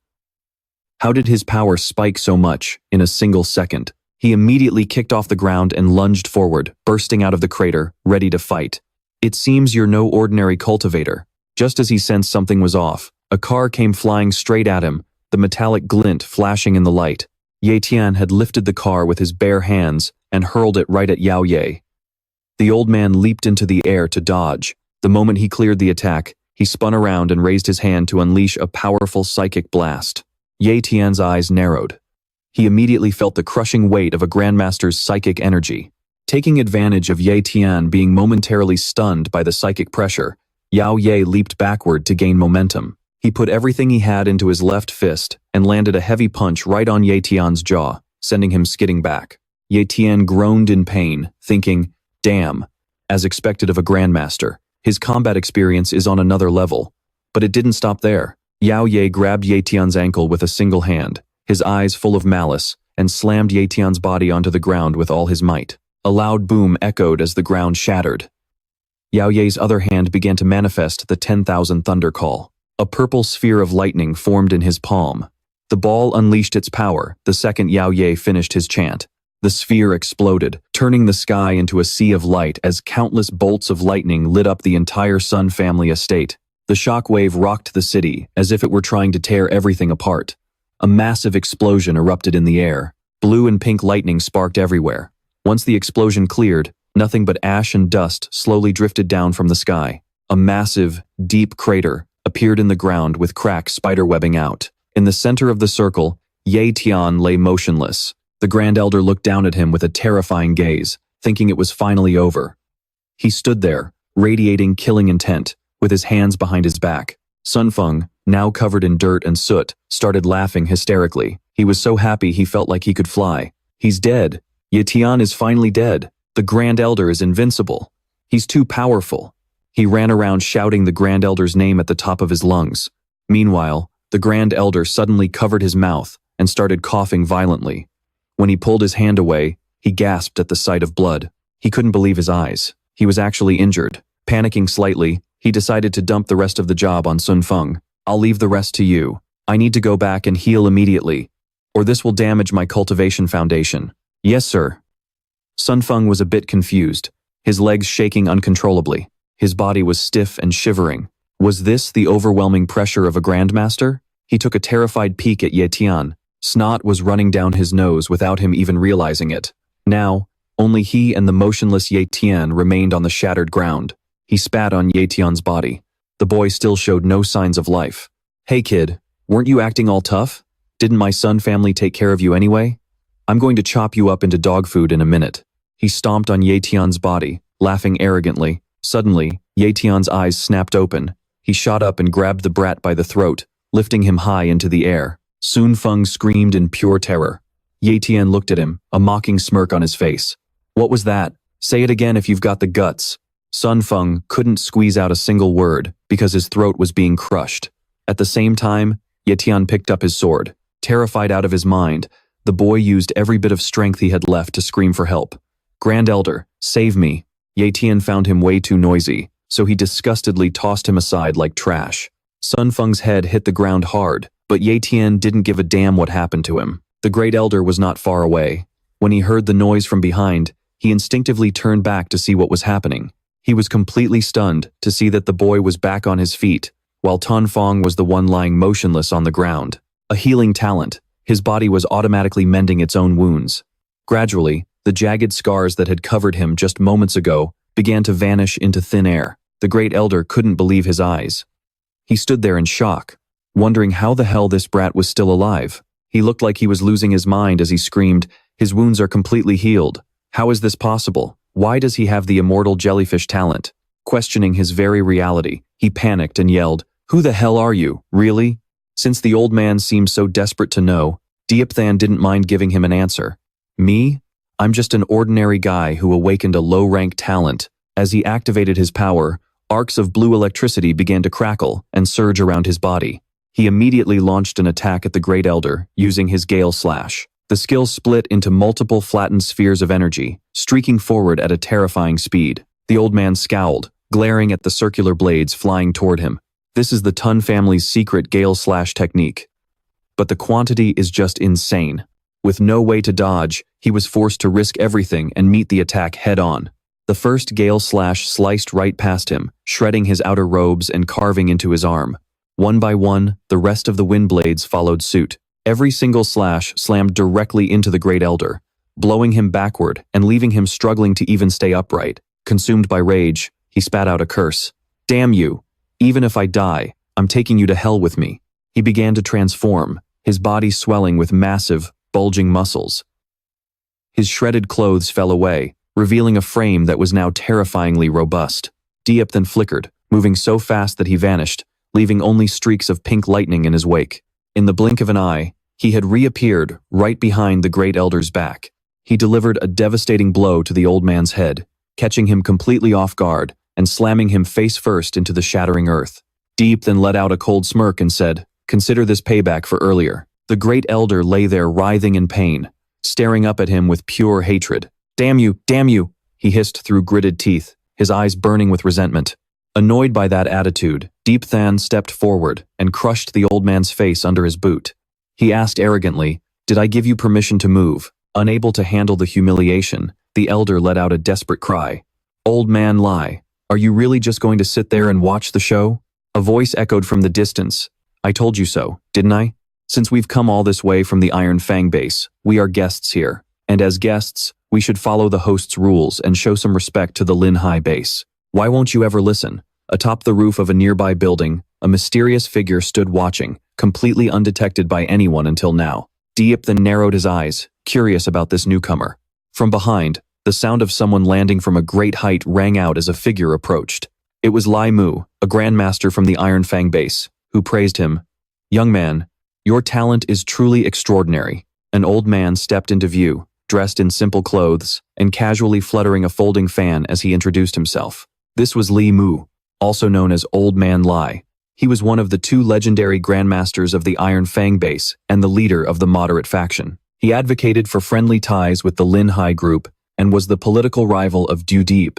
How did his power spike so much in a single second? He immediately kicked off the ground and lunged forward, bursting out of the crater, ready to fight. It seems you're no ordinary cultivator. Just as he sensed something was off, a car came flying straight at him, the metallic glint flashing in the light. Tian had lifted the car with his bare hands and hurled it right at Yao Ye. The old man leaped into the air to dodge. The moment he cleared the attack, he spun around and raised his hand to unleash a powerful psychic blast. Tian's eyes narrowed. He immediately felt the crushing weight of a grandmaster's psychic energy. Taking advantage of Tian being momentarily stunned by the psychic pressure, Yao Ye leaped backward to gain momentum. He put everything he had into his left fist and landed a heavy punch right on Tian's jaw, sending him skidding back. Tian groaned in pain, thinking, damn, as expected of a grandmaster, his combat experience is on another level. But it didn't stop there. Yao Ye grabbed Tian's ankle with a single hand, his eyes full of malice, and slammed Tian's body onto the ground with all his might. A loud boom echoed as the ground shattered. Yao Ye's other hand began to manifest the 10,000 thunder call. A purple sphere of lightning formed in his palm. The ball unleashed its power the second Yao Ye finished his chant. The sphere exploded, turning the sky into a sea of light as countless bolts of lightning lit up the entire Sun family estate. The shockwave rocked the city as if it were trying to tear everything apart. A massive explosion erupted in the air. Blue and pink lightning sparked everywhere. Once the explosion cleared, nothing but ash and dust slowly drifted down from the sky. A massive, deep crater appeared in the ground with cracks spiderwebbing out. In the center of the circle, Tian lay motionless. The Grand Elder looked down at him with a terrifying gaze, thinking it was finally over. He stood there, radiating killing intent, with his hands behind his back. Sun Feng, now covered in dirt and soot, started laughing hysterically. He was so happy he felt like he could fly. He's dead. Tian is finally dead. The Grand Elder is invincible. He's too powerful. He ran around shouting the Grand Elder's name at the top of his lungs. Meanwhile, the Grand Elder suddenly covered his mouth and started coughing violently. When he pulled his hand away, he gasped at the sight of blood. He couldn't believe his eyes. He was actually injured. Panicking slightly, he decided to dump the rest of the job on Sun Feng. I'll leave the rest to you. I need to go back and heal immediately, or this will damage my cultivation foundation. Yes, sir. Sun Feng was a bit confused, his legs shaking uncontrollably. His body was stiff and shivering. Was this the overwhelming pressure of a grandmaster? He took a terrified peek at Tian. Snot was running down his nose without him even realizing it. Now, only he and the motionless Tian remained on the shattered ground. He spat on Tian's body. The boy still showed no signs of life. Hey kid, weren't you acting all tough? Didn't my Sun family take care of you anyway? I'm going to chop you up into dog food in a minute. He stomped on Tian's body, laughing arrogantly. Suddenly, Tian's eyes snapped open. He shot up and grabbed the brat by the throat, lifting him high into the air. Sun Feng screamed in pure terror. Tian looked at him, a mocking smirk on his face. What was that? Say it again if you've got the guts. Sun Feng couldn't squeeze out a single word because his throat was being crushed. At the same time, Tian picked up his sword. Terrified out of his mind, the boy used every bit of strength he had left to scream for help. Grand Elder, save me. Tian found him way too noisy, so he disgustedly tossed him aside like trash. Sun Feng's head hit the ground hard, but Tian didn't give a damn what happened to him. The Great Elder was not far away. When he heard the noise from behind, he instinctively turned back to see what was happening. He was completely stunned to see that the boy was back on his feet, while Tan Feng was the one lying motionless on the ground. A healing talent, his body was automatically mending its own wounds. Gradually, the jagged scars that had covered him just moments ago began to vanish into thin air. The Great Elder couldn't believe his eyes. He stood there in shock, wondering how the hell this brat was still alive. He looked like he was losing his mind as he screamed, "His wounds are completely healed. How is this possible? Why does he have the immortal jellyfish talent?" Questioning his very reality, he panicked and yelled, "Who the hell are you, really?" Since the old man seemed so desperate to know, Diopthan didn't mind giving him an answer. "Me? I'm just an ordinary guy who awakened a low-rank talent." As he activated his power, arcs of blue electricity began to crackle and surge around his body. He immediately launched an attack at the Great Elder, using his Gale Slash. The skill split into multiple flattened spheres of energy, streaking forward at a terrifying speed. The old man scowled, glaring at the circular blades flying toward him. This is the Tun family's secret gale slash technique. But the quantity is just insane. With no way to dodge, he was forced to risk everything and meet the attack head-on. The first gale slash sliced right past him, shredding his outer robes and carving into his arm. One by one, the rest of the wind blades followed suit. Every single slash slammed directly into the Great Elder, blowing him backward and leaving him struggling to even stay upright. Consumed by rage, he spat out a curse. "Damn you! Even if I die, I'm taking you to hell with me." He began to transform, his body swelling with massive, bulging muscles. His shredded clothes fell away, revealing a frame that was now terrifyingly robust. Diep then flickered, moving so fast that he vanished, leaving only streaks of pink lightning in his wake. In the blink of an eye, he had reappeared right behind the Great Elder's back. He delivered a devastating blow to the old man's head, catching him completely off guard and slamming him face first into the shattering earth. Diep then let out a cold smirk and said, "Consider this payback for earlier." The Great Elder lay there writhing in pain, staring up at him with pure hatred. Damn you, he hissed through gritted teeth, his eyes burning with resentment. Annoyed by that attitude, Diep Than stepped forward and crushed the old man's face under his boot. He asked arrogantly, "Did I give you permission to move?" Unable to handle the humiliation, the elder let out a desperate cry. "Old man lie, are you really just going to sit there and watch the show?" A voice echoed from the distance. "I told you so, didn't I? Since we've come all this way from the Iron Fang base, we are guests here. And as guests, we should follow the host's rules and show some respect to the Lin Hai base. Why won't you ever listen?" Atop the roof of a nearby building, a mysterious figure stood watching, completely undetected by anyone until now. Diep then narrowed his eyes, curious about this newcomer. From behind, the sound of someone landing from a great height rang out as a figure approached. It was Lai Mu, a grandmaster from the Iron Fang base, who praised him. "Young man, your talent is truly extraordinary." An old man stepped into view, dressed in simple clothes, and casually fluttering a folding fan as he introduced himself. This was Li Mu, also known as Old Man Lai. He was one of the two legendary grandmasters of the Iron Fang base and the leader of the moderate faction. He advocated for friendly ties with the Lin Hai group and was the political rival of Du Diep.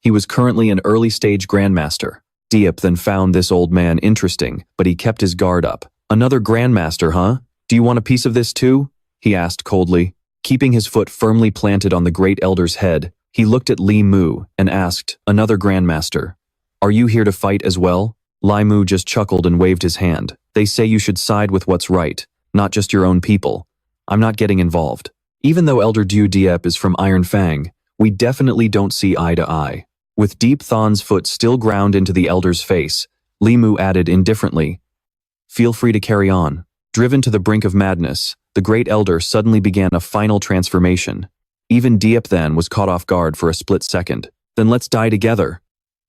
He was currently an early-stage grandmaster. Diep then found this old man interesting, but he kept his guard up. "Another grandmaster, huh? Do you want a piece of this too?" he asked coldly. Keeping his foot firmly planted on the Great Elder's head, he looked at Li Mu and asked, "Another grandmaster, are you here to fight as well?" Lai Mu just chuckled and waved his hand. "They say you should side with what's right, not just your own people. I'm not getting involved. Even though Elder Du Diep is from Iron Fang, we definitely don't see eye to eye." With Diep Than's foot still ground into the Elder's face, Li Mu added indifferently, "Feel free to carry on." Driven to the brink of madness, the Great Elder suddenly began a final transformation. Even Diep Than was caught off guard for a split second. "Then let's die together."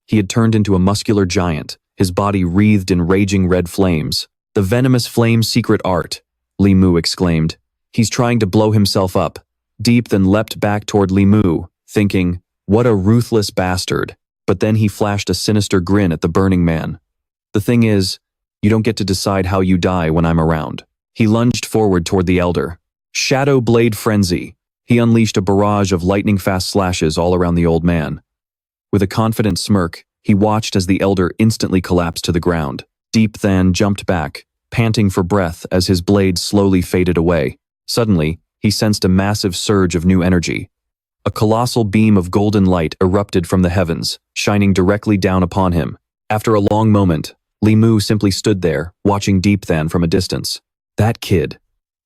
He had turned into a muscular giant, his body wreathed in raging red flames. "The venomous flame secret art," Li Mu exclaimed. "He's trying to blow himself up." Diep then leapt back toward Li Mu, thinking, "What a ruthless bastard." But then he flashed a sinister grin at the burning man. "The thing is, you don't get to decide how you die when I'm around." He lunged forward toward the elder. Shadow Blade Frenzy. He unleashed a barrage of lightning-fast slashes all around the old man. With a confident smirk, he watched as the elder instantly collapsed to the ground. Diep Than jumped back, panting for breath as his blade slowly faded away. Suddenly, he sensed a massive surge of new energy. A colossal beam of golden light erupted from the heavens, shining directly down upon him. After a long moment, Li Mu simply stood there, watching Diep Than from a distance. That kid.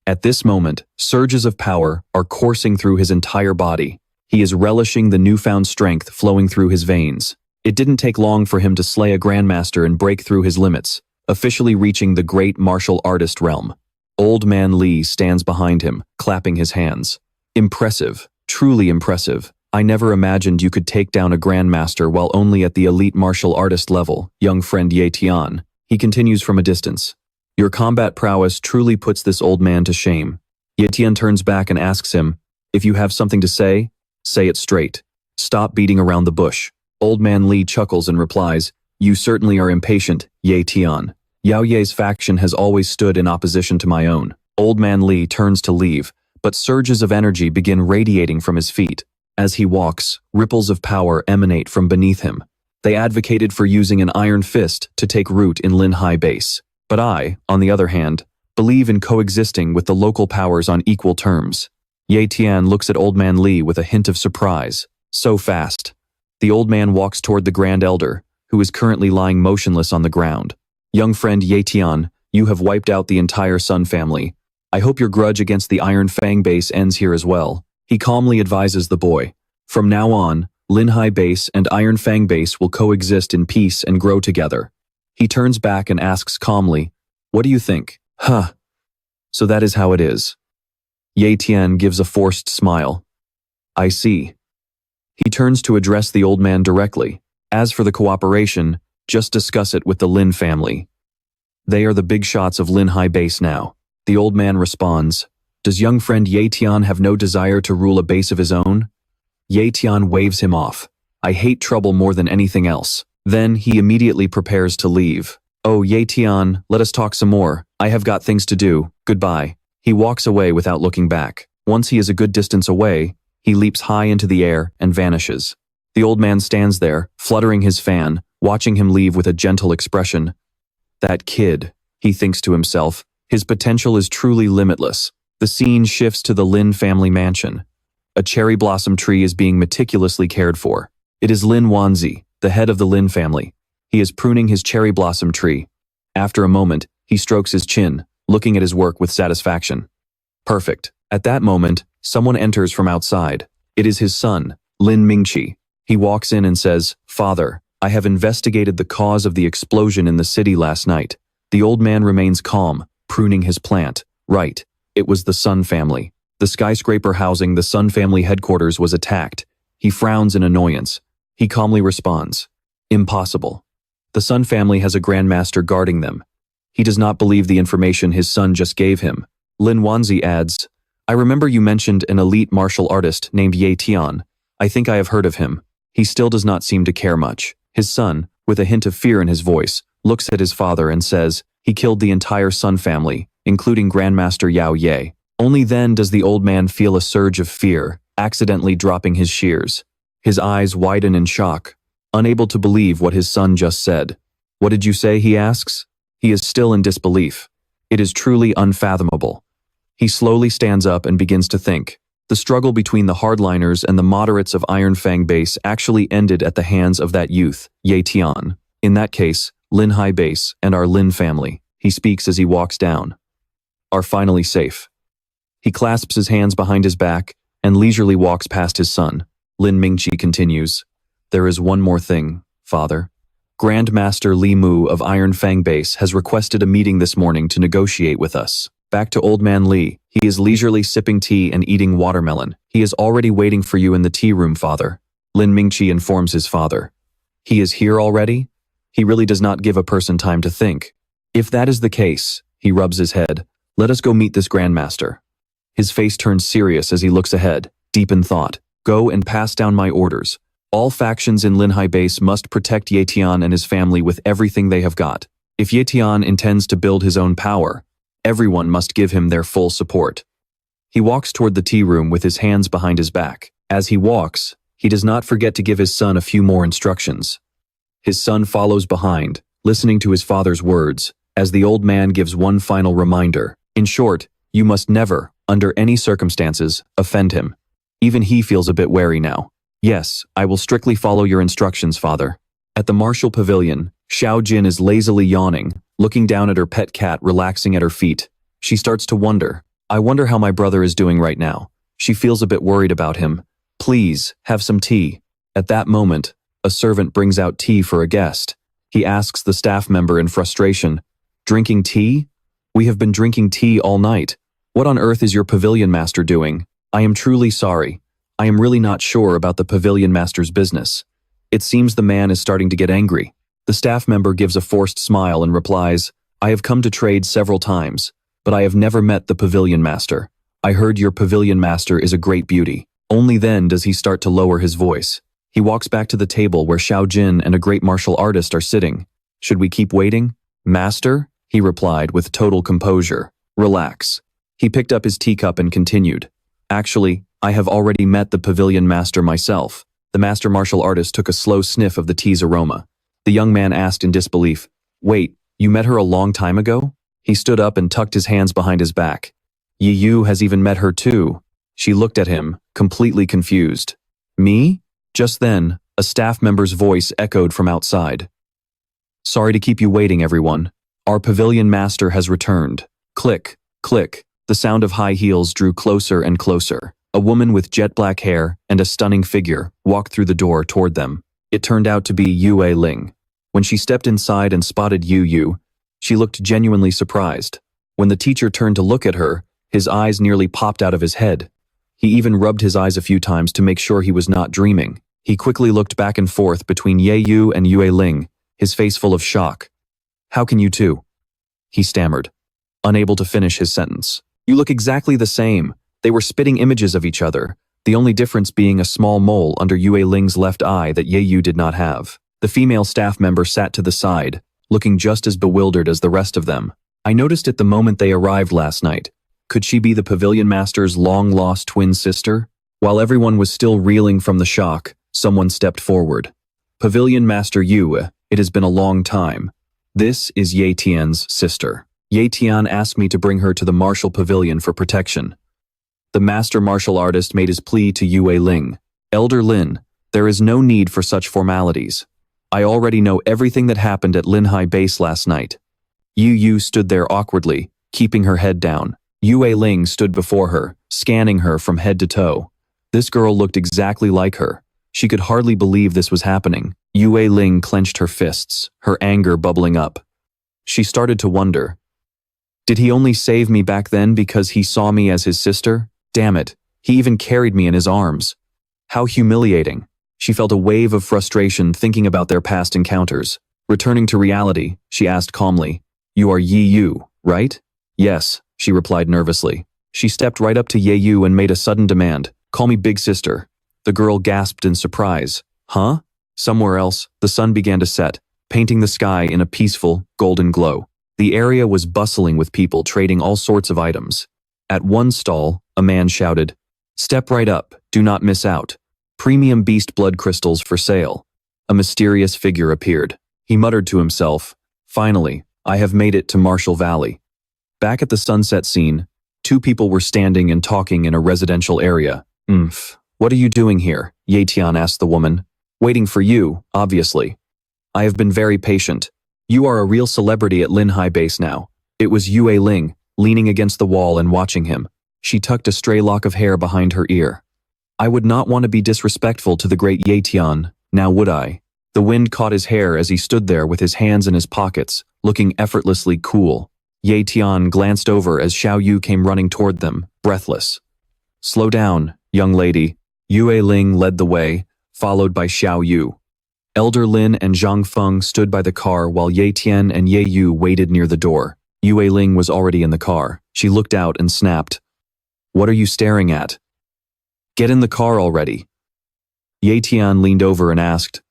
At this moment, surges of power are coursing through his entire body. He is relishing the newfound strength flowing through his veins. It didn't take long for him to slay a grandmaster and break through his limits, officially reaching the great martial artist realm. Old Man Li stands behind him, clapping his hands. "Impressive, truly impressive. I never imagined you could take down a grandmaster while only at the elite martial artist level, young friend Ye Tian." He continues from a distance. "Your combat prowess truly puts this old man to shame." Ye Tian turns back and asks him, "If you have something to say it straight. Stop beating around the bush." Old Man Li chuckles and replies, "You certainly are impatient, Ye Tian. Yao Ye's faction has always stood in opposition to my own." Old Man Li turns to leave, but surges of energy begin radiating from his feet. As he walks, ripples of power emanate from beneath him. They advocated for using an iron fist to take root in Linhai base. But I, on the other hand, believe in coexisting with the local powers on equal terms. Tian looks at Old Man Li with a hint of surprise. So fast. The old man walks toward the Grand Elder, who is currently lying motionless on the ground. Young friend Tian, you have wiped out the entire Sun family. I hope your grudge against the Iron Fang base ends here as well. He calmly advises the boy. From now on, Linhai base and Iron Fang base will coexist in peace and grow together. He turns back and asks calmly, what do you think? Huh. So that is how it is. Tian gives a forced smile. I see. He turns to address the old man directly. As for the cooperation, just discuss it with the Lin family. They are the big shots of Linhai base now. The old man responds, does young friend Tian have no desire to rule a base of his own? Tian waves him off. I hate trouble more than anything else. Then he immediately prepares to leave. Oh, Tian, let us talk some more. I have got things to do. Goodbye. He walks away without looking back. Once he is a good distance away, he leaps high into the air and vanishes. The old man stands there, fluttering his fan, watching him leave with a gentle expression. That kid, he thinks to himself, his potential is truly limitless. The scene shifts to the Lin family mansion. A cherry blossom tree is being meticulously cared for. It is Lin Wanzi, the head of the Lin family. He is pruning his cherry blossom tree. After a moment, he strokes his chin, looking at his work with satisfaction. Perfect. At that moment, someone enters from outside. It is his son, Lin Mingqi. He walks in and says, Father, I have investigated the cause of the explosion in the city last night. The old man remains calm, pruning his plant. Right. It was the Sun family. The skyscraper housing the Sun family headquarters was attacked. He frowns in annoyance. He calmly responds, impossible. The Sun family has a grandmaster guarding them. He does not believe the information his son just gave him. Lin Wanzi adds, I remember you mentioned an elite martial artist named Tian. I think I have heard of him. He still does not seem to care much. His son, with a hint of fear in his voice, looks at his father and says, he killed the entire Sun family, including Grandmaster Yao Ye. Only then does the old man feel a surge of fear, accidentally dropping his shears. His eyes widen in shock, unable to believe what his son just said. What did you say, he asks? He is still in disbelief. It is truly unfathomable. He slowly stands up and begins to think. The struggle between the hardliners and the moderates of Iron Fang base actually ended at the hands of that youth, Tian. In that case, Linhai base and our Lin family, he speaks as he walks down, are finally safe. He clasps his hands behind his back and leisurely walks past his son. Lin Mingqi continues, there is one more thing, father. Grandmaster Li Mu of Iron Fang base has requested a meeting this morning to negotiate with us. Back to Old Man Li. He is leisurely sipping tea and eating watermelon. He is already waiting for you in the tea room, father. Lin Mingqi informs his father. He is here already? He really does not give a person time to think. If that is the case, he rubs his head, let us go meet this grandmaster. His face turns serious as he looks ahead, deep in thought. Go and pass down my orders. All factions in Linhai base must protect Tian and his family with everything they have got. If Tian intends to build his own power, everyone must give him their full support. He walks toward the tea room with his hands behind his back. As he walks, he does not forget to give his son a few more instructions. His son follows behind, listening to his father's words, as the old man gives one final reminder. In short, you must never, under any circumstances, offend him. Even he feels a bit wary now. Yes, I will strictly follow your instructions, father. At the Marshall Pavilion, Xiao Jin is lazily yawning, looking down at her pet cat relaxing at her feet. She starts to wonder. I wonder how my brother is doing right now. She feels a bit worried about him. Please, have some tea. At that moment, a servant brings out tea for a guest. He asks the staff member in frustration, drinking tea? We have been drinking tea all night. What on earth is your pavilion master doing? I am truly sorry. I am really not sure about the pavilion master's business. It seems the man is starting to get angry. The staff member gives a forced smile and replies, I have come to trade several times, but I have never met the pavilion master. I heard your pavilion master is a great beauty. Only then does he start to lower his voice. He walks back to the table where Xiao Jin and a great martial artist are sitting. Should we keep waiting? Master? He replied with total composure. Relax. He picked up his teacup and continued. Actually, I have already met the pavilion master myself. The master martial artist took a slow sniff of the tea's aroma. The young man asked in disbelief, "Wait, you met her a long time ago?" He stood up and tucked his hands behind his back. "Yi Yu has even met her too." She looked at him, completely confused. "Me?" Just then, a staff member's voice echoed from outside. "Sorry to keep you waiting, everyone. Our pavilion master has returned." Click, click. The sound of high heels drew closer and closer. A woman with jet black hair and a stunning figure walked through the door toward them. It turned out to be Yue Ling. When she stepped inside and spotted Yu Yu, she looked genuinely surprised. When the teacher turned to look at her, his eyes nearly popped out of his head. He even rubbed his eyes a few times to make sure he was not dreaming. He quickly looked back and forth between Ye Yu and Yue Ling, his face full of shock. "How can you two?" he stammered, unable to finish his sentence. "You look exactly the same." They were spitting images of each other, the only difference being a small mole under Yue Ling's left eye that Ye Yu did not have. The female staff member sat to the side, looking just as bewildered as the rest of them. "I noticed it the moment they arrived last night. Could she be the pavilion master's long-lost twin sister?" While everyone was still reeling from the shock, someone stepped forward. "Pavilion Master Yu, it has been a long time. This is Ye Tian's sister. Ye Tian asked me to bring her to the Marshall Pavilion for protection." The master martial artist made his plea to Yue Ling. "Elder Lin, there is no need for such formalities. I already know everything that happened at Linhai base last night." Yu Yu stood there awkwardly, keeping her head down. Yue Ling stood before her, scanning her from head to toe. This girl looked exactly like her. She could hardly believe this was happening. Yue Ling clenched her fists, her anger bubbling up. She started to wonder. Did he only save me back then because he saw me as his sister? Damn it, he even carried me in his arms. How humiliating. She felt a wave of frustration thinking about their past encounters. Returning to reality, she asked calmly, "You are Yi Yu, right?" "Yes," she replied nervously. She stepped right up to Ye Yu and made a sudden demand, "Call me big sister." The girl gasped in surprise. "Huh?" Somewhere else, the sun began to set, painting the sky in a peaceful, golden glow. The area was bustling with people trading all sorts of items. At one stall, a man shouted, "Step right up, do not miss out. Premium beast blood crystals for sale." A mysterious figure appeared. He muttered to himself, "Finally, I have made it to Marshall Valley." Back at the sunset scene, two people were standing and talking in a residential area. What are you doing here?" Ye Tian asked the woman. "Waiting for you, obviously. I have been very patient. You are a real celebrity at Linhai base now." It was Yue Ling, leaning against the wall and watching him. She tucked a stray lock of hair behind her ear. "I would not want to be disrespectful to the great Ye Tian, now would I?" The wind caught his hair as he stood there with his hands in his pockets, looking effortlessly cool. Ye Tian glanced over as Xiao Yu came running toward them, breathless. "Slow down, young lady." Yue Ling led the way, followed by Xiao Yu. Elder Lin and Zhang Feng stood by the car while Ye Tian and Ye Yu waited near the door. Yue Ling was already in the car. She looked out and snapped, "What are you staring at? Get in the car already." Ye Tian leaned over and asked,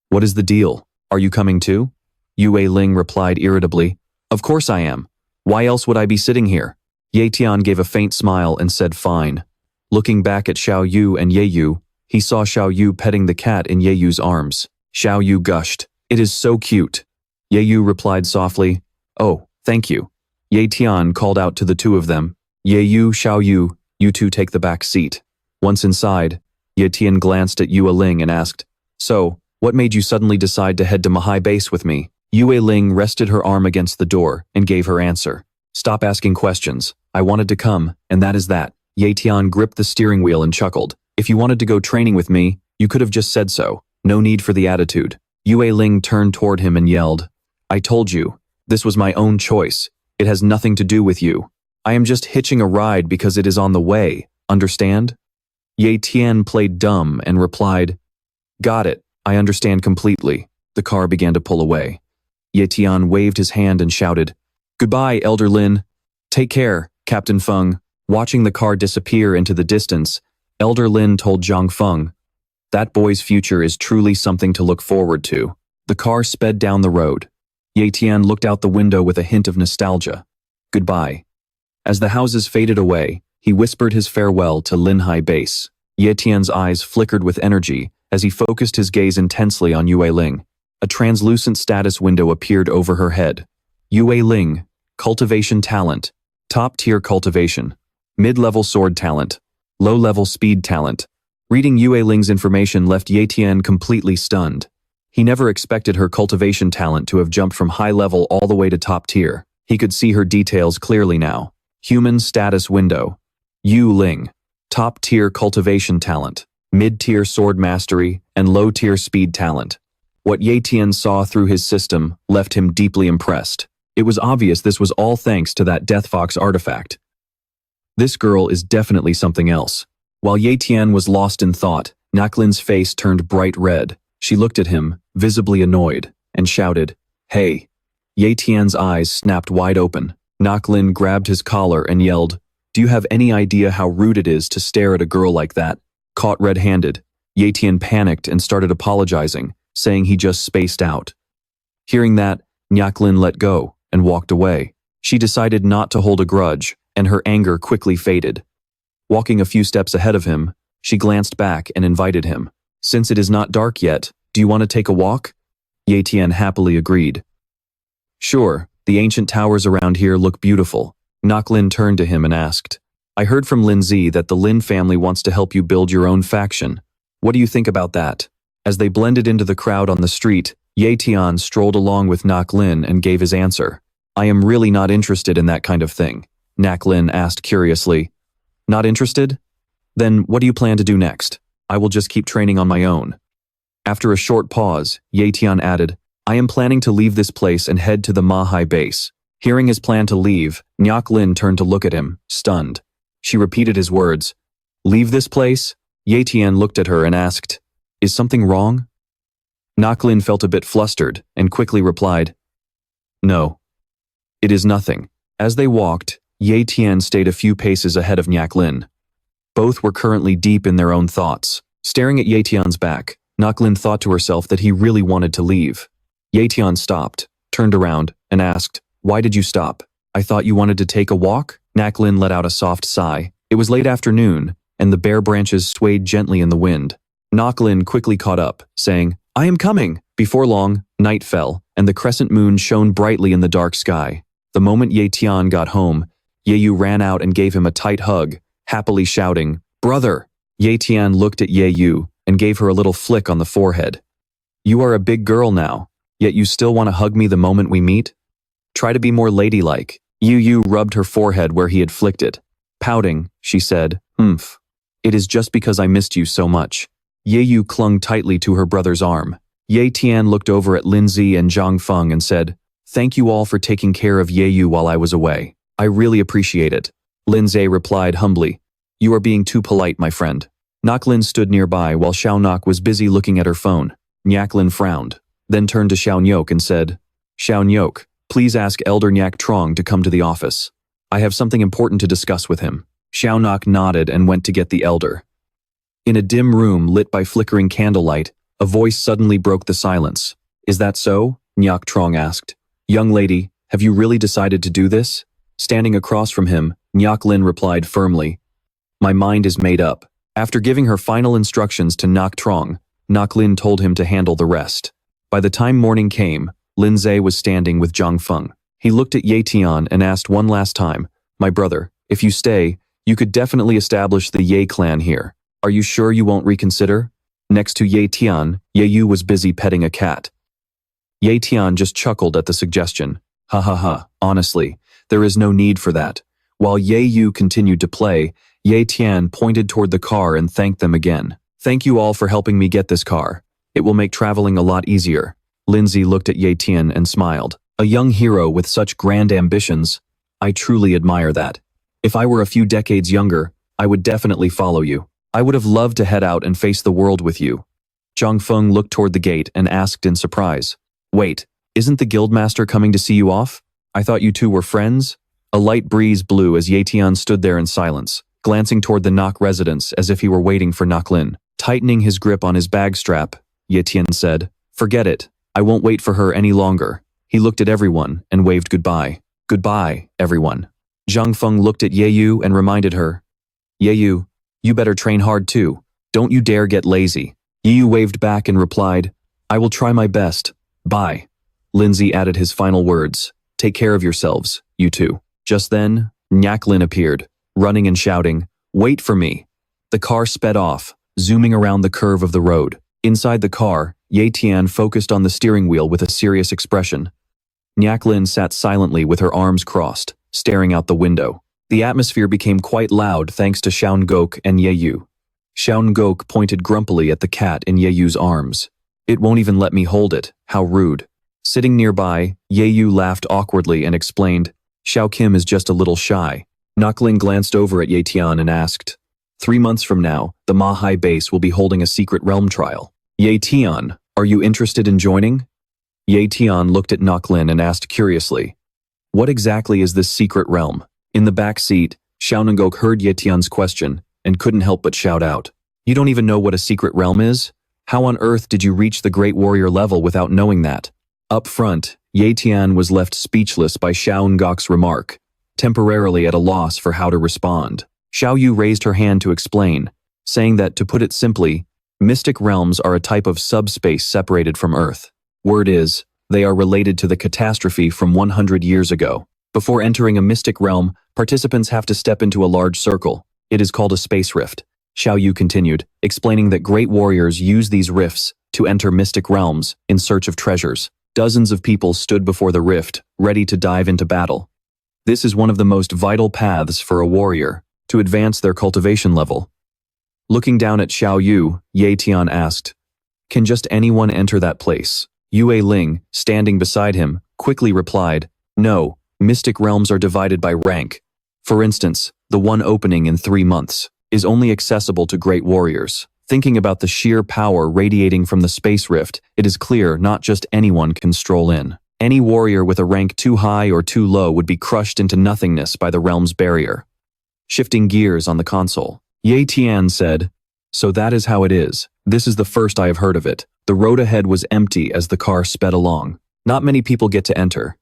"What is the deal? Are you coming too?" Yue Ling replied irritably, "Of course I am. Why else would I be sitting here?" Ye Tian gave a faint smile and said fine. Looking back at Xiao Yu and Ye Yu, he saw Xiao Yu petting the cat in Ye Yu's arms. Xiao Yu gushed, "It is so cute." Ye Yu replied softly, "Oh, thank you." Ye Tian called out to the two of them, "Ye Yu, Xiao Yu, you two take the back seat." Once inside, Ye Tian glanced at Yue Ling and asked, "So, what made you suddenly decide to head to Mahai base with me?" Yue Ling rested her arm against the door and gave her answer. "Stop asking questions. I wanted to come, and that is that." Ye Tian gripped the steering wheel and chuckled. "If you wanted to go training with me, you could have just said so. No need for the attitude." Yue Ling turned toward him and yelled, "I told you, this was my own choice. It has nothing to do with you. I am just hitching a ride because it is on the way, understand?" Ye Tian played dumb and replied, "Got it, I understand completely." The car began to pull away. Ye Tian waved his hand and shouted, "Goodbye, Elder Lin. Take care, Captain Feng." Watching the car disappear into the distance, Elder Lin told Zhang Feng, "That boy's future is truly something to look forward to." The car sped down the road. Ye Tian looked out the window with a hint of nostalgia. Goodbye. As the houses faded away, he whispered his farewell to Linhai base. Ye Tian's eyes flickered with energy as he focused his gaze intensely on Yue Ling. A translucent status window appeared over her head. Yue Ling, cultivation talent, top-tier cultivation, mid-level sword talent, low-level speed talent. Reading Yue Ling's information left Ye Tian completely stunned. He never expected her cultivation talent to have jumped from high level all the way to top tier. He could see her details clearly now. Human status window. Yu Ling, top-tier cultivation talent, mid-tier sword mastery, and low-tier speed talent. What Ye Tian saw through his system left him deeply impressed. It was obvious this was all thanks to that Death Fox artifact. This girl is definitely something else. While Ye Tian was lost in thought, Naklin's face turned bright red. She looked at him, visibly annoyed, and shouted, "Hey!" Ye Tian's eyes snapped wide open. Naklin grabbed his collar and yelled, "Do you have any idea how rude it is to stare at a girl like that?" Caught red-handed, Ye Tian panicked and started apologizing, saying he just spaced out. Hearing that, Naklin let go and walked away. She decided not to hold a grudge, and her anger quickly faded. Walking a few steps ahead of him, she glanced back and invited him. "Since it is not dark yet, do you want to take a walk?" Ye Tian happily agreed. "Sure, the ancient towers around here look beautiful." Naklin turned to him and asked, "I heard from Lin Zi that the Lin family wants to help you build your own faction. What do you think about that?" As they blended into the crowd on the street, Ye Tian strolled along with Naklin and gave his answer. "I am really not interested in that kind of thing," Naklin asked curiously. "Not interested? Then what do you plan to do next?" "I will just keep training on my own." After a short pause, Ye Tian added, "I am planning to leave this place and head to the Mahai base." Hearing his plan to leave, Naklin turned to look at him, stunned. She repeated his words. "Leave this place?" Ye Tian looked at her and asked, "Is something wrong?" Naklin felt a bit flustered and quickly replied, "No. It is nothing." As they walked, Ye Tian stayed a few paces ahead of Naklin. Both were currently deep in their own thoughts. Staring at Ye Tian's back, Naklin thought to herself that he really wanted to leave. Ye Tian stopped, turned around, and asked, "Why did you stop?" "I thought you wanted to take a walk?" Naklin let out a soft sigh. It was late afternoon, and the bare branches swayed gently in the wind. Naklin quickly caught up, saying, "I am coming." Before long, night fell, and the crescent moon shone brightly in the dark sky. The moment Ye Tian got home, Yeyu ran out and gave him a tight hug, happily shouting, "Brother!" Ye Tian looked at Yeyu and gave her a little flick on the forehead. "You are a big girl now, yet you still want to hug me the moment we meet? Try to be more ladylike." Yeyu rubbed her forehead where he had flicked it. Pouting, she said, "Humph. It is just because I missed you so much." Yeyu clung tightly to her brother's arm. Ye Tian looked over at Linzi and Zhang Feng and said, "Thank you all for taking care of Yeyu while I was away. I really appreciate it." Linzi replied humbly, "You are being too polite, my friend." Naklin stood nearby while Xiaonak was busy looking at her phone. Nyaklin frowned, then turned to Xiaonyok and said, "Xiaonyok, please ask Elder Nyak Trong to come to the office. I have something important to discuss with him." Xiaonak nodded and went to get the elder. In a dim room lit by flickering candlelight, a voice suddenly broke the silence. "Is that so?" Nyak Trong asked. "Young lady, have you really decided to do this?" Standing across from him, Nyaklin replied firmly, "My mind is made up." After giving her final instructions to Nak Trong, Naklin told him to handle the rest. By the time morning came, Linze was standing with Zhang Feng. He looked at Ye Tian and asked one last time, "My brother, if you stay, you could definitely establish the Ye clan here. Are you sure you won't reconsider?" Next to Ye Tian, Yeyu was busy petting a cat. Ye Tian just chuckled at the suggestion. "Ha ha ha, honestly, there is no need for that." While Yeyu continued to play, Ye Tian pointed toward the car and thanked them again. "Thank you all for helping me get this car. It will make traveling a lot easier." Lindsay looked at Ye Tian and smiled. "A young hero with such grand ambitions. I truly admire that. If I were a few decades younger, I would definitely follow you. I would have loved to head out and face the world with you." Zhang Feng looked toward the gate and asked in surprise, "Wait, isn't the guildmaster coming to see you off? I thought you two were friends?" A light breeze blew as Ye Tian stood there in silence, glancing toward the Nok residence as if he were waiting for Naklin. Tightening his grip on his bag strap, Ye Tian said, "Forget it. I won't wait for her any longer." He looked at everyone and waved goodbye. "Goodbye, everyone." Zhang Feng looked at Yeyu and reminded her, Yeyu, you better train hard too. Don't you dare get lazy. Yeyu waved back and replied, I will try my best. Bye. Lindsay added his final words. Take care of yourselves, you two. Just then, Nyaklin appeared, running and shouting, Wait for me. The car sped off, zooming around the curve of the road. Inside the car, Tian focused on the steering wheel with a serious expression. Nyaklin sat silently with her arms crossed, staring out the window. The atmosphere became quite loud thanks to Shaungok and Yeyu. Shaungok pointed grumpily at the cat in Yeyu's arms. It won't even let me hold it, how rude. Sitting nearby, Yeyu laughed awkwardly and explained, Xiao Kim is just a little shy. Nyaklin glanced over at Tian and asked, 3 months from now, the Mahai base will be holding a secret realm trial. Tian, are you interested in joining? Tian looked at Nyaklin and asked curiously, What exactly is this secret realm? In the back seat, Shaungok heard Tian's question and couldn't help but shout out, You don't even know what a secret realm is? How on earth did you reach the great warrior level without knowing that? Up front, Tian was left speechless by Shaungok's remark, temporarily at a loss for how to respond. Xiao Yu raised her hand to explain, saying that, to put it simply, mystic realms are a type of subspace separated from Earth. Word is, they are related to the catastrophe from 100 years ago. Before entering a mystic realm, participants have to step into a large circle. It is called a space rift. Xiao Yu continued, explaining that great warriors use these rifts to enter mystic realms in search of treasures. Dozens of people stood before the rift, ready to dive into battle. This is one of the most vital paths for a warrior, to advance their cultivation level. Looking down at Xiao Yu, Tian asked, Can just anyone enter that place? Yue Ling, standing beside him, quickly replied, No, mystic realms are divided by rank. For instance, the one opening in 3 months is only accessible to great warriors. Thinking about the sheer power radiating from the space rift, it is clear not just anyone can stroll in. Any warrior with a rank too high or too low would be crushed into nothingness by the realm's barrier. Shifting gears on the console, Tian said, So that is how it is. This is the first I have heard of it. The road ahead was empty as the car sped along. Not many people get to enter.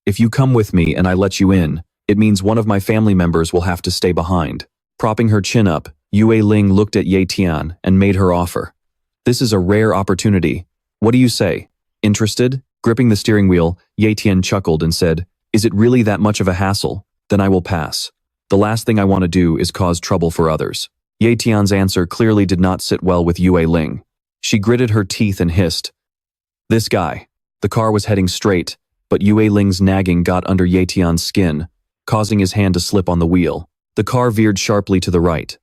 If you come with me and I let you in, it means one of my family members will have to stay behind. Propping her chin up, Yue Ling looked at Tian and made her offer. This is a rare opportunity. What do you say? Interested? Gripping the steering wheel, Tian chuckled and said, Is it really that much of a hassle? Then I will pass. The last thing I want to do is cause trouble for others. Tian's answer clearly did not sit well with Yue Ling. She gritted her teeth and hissed, This guy. The car was heading straight, but Yue Ling's nagging got under Tian's skin, causing his hand to slip on the wheel. The car veered sharply to the right.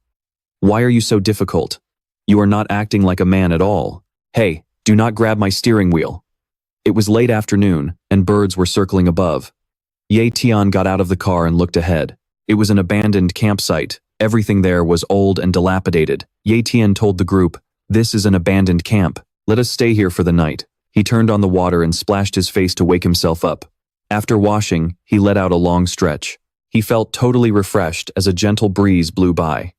Why are you so difficult? You are not acting like a man at all. Hey, do not grab my steering wheel. It was late afternoon, and birds were circling above. Tian got out of the car and looked ahead. It was an abandoned campsite. Everything there was old and dilapidated. Tian told the group, This is an abandoned camp. Let us stay here for the night. He turned on the water and splashed his face to wake himself up. After washing, he let out a long stretch. He felt totally refreshed as a gentle breeze blew by.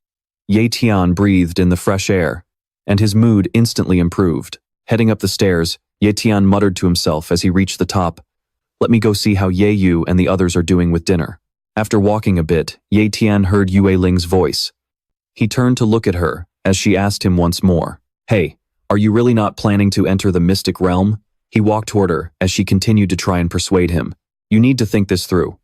Tian breathed in the fresh air, and his mood instantly improved. Heading up the stairs, Tian muttered to himself as he reached the top, Let me go see how Yeyu and the others are doing with dinner. After walking a bit, Tian heard Yue Ling's voice. He turned to look at her as she asked him once more, Hey, are you really not planning to enter the mystic realm? He walked toward her as she continued to try and persuade him. You need to think this through.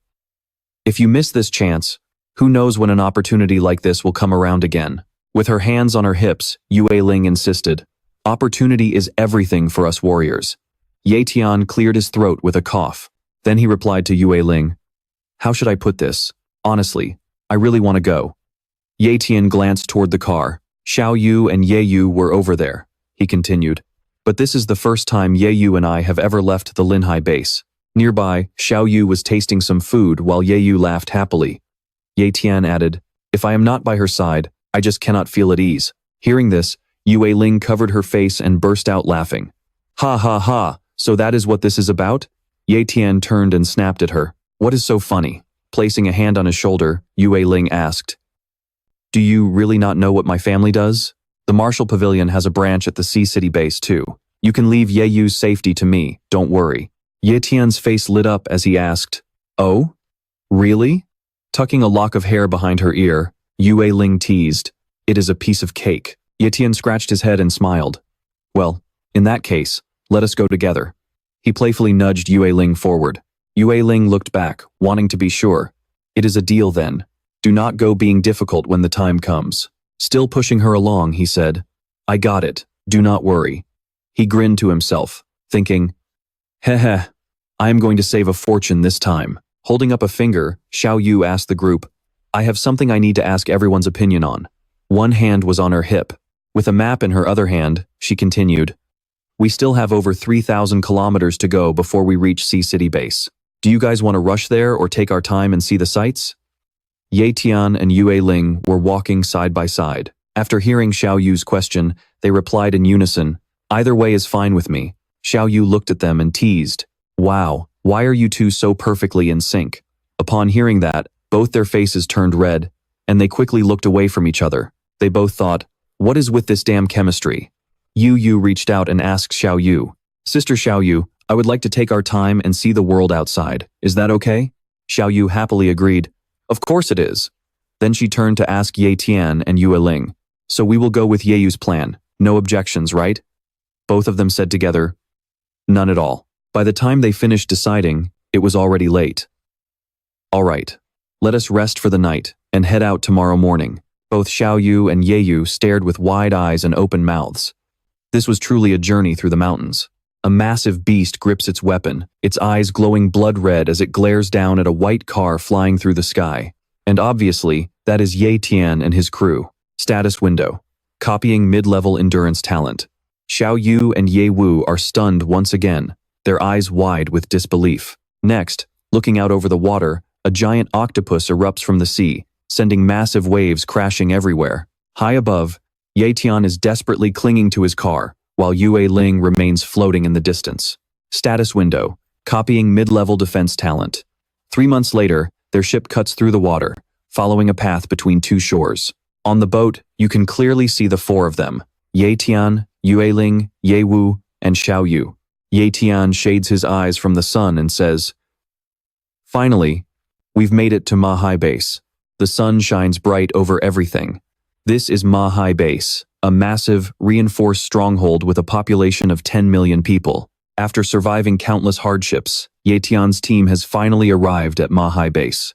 If you miss this chance, who knows when an opportunity like this will come around again? With her hands on her hips, Yue Ling insisted, Opportunity is everything for us warriors. Tian cleared his throat with a cough. Then he replied to Yue Ling, How should I put this? Honestly, I really want to go. Tian glanced toward the car. Xiao Yu and Yeyu were over there, he continued. But this is the first time Yeyu and I have ever left the Linhai base. Nearby, Xiao Yu was tasting some food while Yeyu laughed happily. Tian added, If I am not by her side, I just cannot feel at ease. Hearing this, Yue Ling covered her face and burst out laughing. Ha ha ha, so that is what this is about? Tian turned and snapped at her. What is so funny? Placing a hand on his shoulder, Yue Ling asked, Do you really not know what my family does? The Marshall Pavilion has a branch at the Sea City base too. You can leave Yeyu's safety to me, don't worry. Tian's face lit up as he asked, Oh? Really? Tucking a lock of hair behind her ear, Yue Ling teased. It is a piece of cake. Tian scratched his head and smiled. Well, in that case, let us go together. He playfully nudged Yue Ling forward. Yue Ling looked back, wanting to be sure. It is a deal then. Do not go being difficult when the time comes. Still pushing her along, he said, I got it, do not worry. He grinned to himself, thinking, heh, I am going to save a fortune this time. Holding up a finger, Xiao Yu asked the group, I have something I need to ask everyone's opinion on. One hand was on her hip. With a map in her other hand, she continued, we still have over 3,000 kilometers to go before we reach Sea City Base. Do you guys want to rush there or take our time and see the sights? Tian and Yue Ling were walking side by side. After hearing Xiao Yu's question, they replied in unison, either way is fine with me. Xiao Yu looked at them and teased, wow, why are you two so perfectly in sync? Upon hearing that, both their faces turned red, and they quickly looked away from each other. They both thought, what is with this damn chemistry? Yu reached out and asked Xiao Yu, Sister Xiao Yu, I would like to take our time and see the world outside. Is that okay? Xiao Yu happily agreed. Of course it is. Then she turned to ask Tian and Yue Ling. So we will go with Yu's plan. No objections, right? Both of them said together, none at all. By the time they finished deciding, it was already late. All right, let us rest for the night and head out tomorrow morning. Both Xiao Yu and Yu stared with wide eyes and open mouths. This was truly a journey through the mountains. A massive beast grips its weapon, its eyes glowing blood red as it glares down at a white car flying through the sky. And obviously, that is Tian and his crew. Status window. Copying mid-level endurance talent. Xiao Yu and Ye Wu are stunned once again, their eyes wide with disbelief. Next, looking out over the water, a giant octopus erupts from the sea, sending massive waves crashing everywhere. High above, Tian is desperately clinging to his car, while Yue Ling remains floating in the distance. Status window. Copying mid-level defense talent. 3 months later, their ship cuts through the water, following a path between two shores. On the boat, you can clearly see the four of them, Tian, Yue Ling, Ye Wu, and Xiao Yu. Tian shades his eyes from the sun and says, finally, we've made it to Mahai Base. The sun shines bright over everything. This is Mahai Base, a massive, reinforced stronghold with a population of 10 million people. After surviving countless hardships, Tian's team has finally arrived at Mahai Base.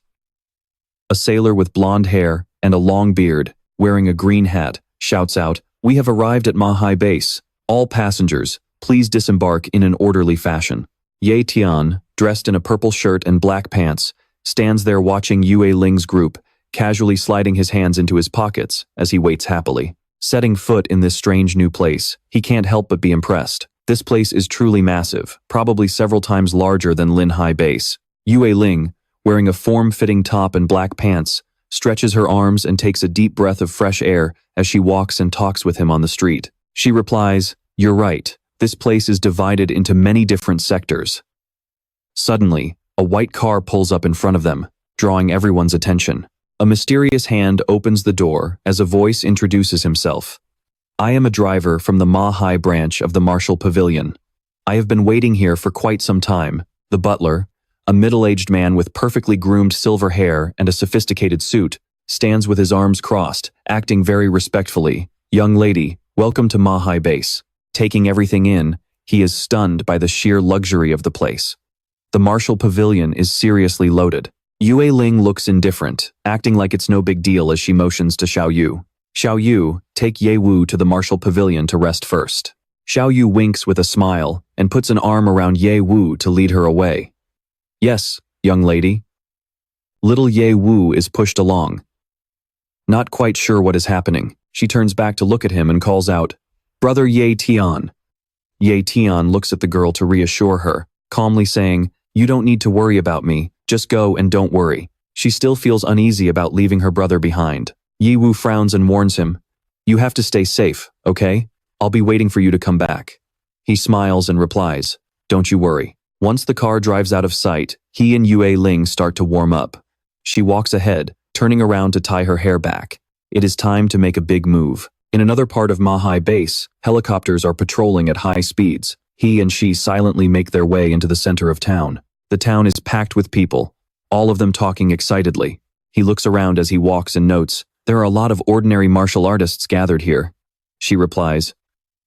A sailor with blonde hair and a long beard, wearing a green hat, shouts out, we have arrived at Mahai Base. All passengers, please disembark in an orderly fashion. Tian, dressed in a purple shirt and black pants, stands there watching Yue Ling's group, casually sliding his hands into his pockets as he waits happily. Setting foot in this strange new place, he can't help but be impressed. This place is truly massive, probably several times larger than Linhai Base. Yue Ling, wearing a form-fitting top and black pants, stretches her arms and takes a deep breath of fresh air as she walks and talks with him on the street. She replies, you're right, this place is divided into many different sectors. Suddenly, a white car pulls up in front of them, drawing everyone's attention. A mysterious hand opens the door as a voice introduces himself. I am a driver from the Mahai branch of the Marshall Pavilion. I have been waiting here for quite some time. The butler, a middle-aged man with perfectly groomed silver hair and a sophisticated suit, stands with his arms crossed, acting very respectfully. Young lady, welcome to Mahai Base. Taking everything in, he is stunned by the sheer luxury of the place. The Marshall Pavilion is seriously loaded. Yue Ling looks indifferent, acting like it's no big deal as she motions to Xiao Yu. Xiao Yu, take Ye Wu to the Marshall Pavilion to rest first. Xiao Yu winks with a smile and puts an arm around Ye Wu to lead her away. Yes, young lady. Little Ye Wu is pushed along. Not quite sure what is happening, she turns back to look at him and calls out, Brother Ye Tian. Ye Tian looks at the girl to reassure her, calmly saying, you don't need to worry about me, just go and don't worry. She still feels uneasy about leaving her brother behind. Ye Wu frowns and warns him, you have to stay safe, okay? I'll be waiting for you to come back. He smiles and replies, don't you worry. Once the car drives out of sight, he and Yue Ling start to warm up. She walks ahead, turning around to tie her hair back. It is time to make a big move. In another part of Mahai Base, helicopters are patrolling at high speeds. He and she silently make their way into the center of town. The town is packed with people, all of them talking excitedly. He looks around as he walks and notes, There are a lot of ordinary martial artists gathered here, she replies.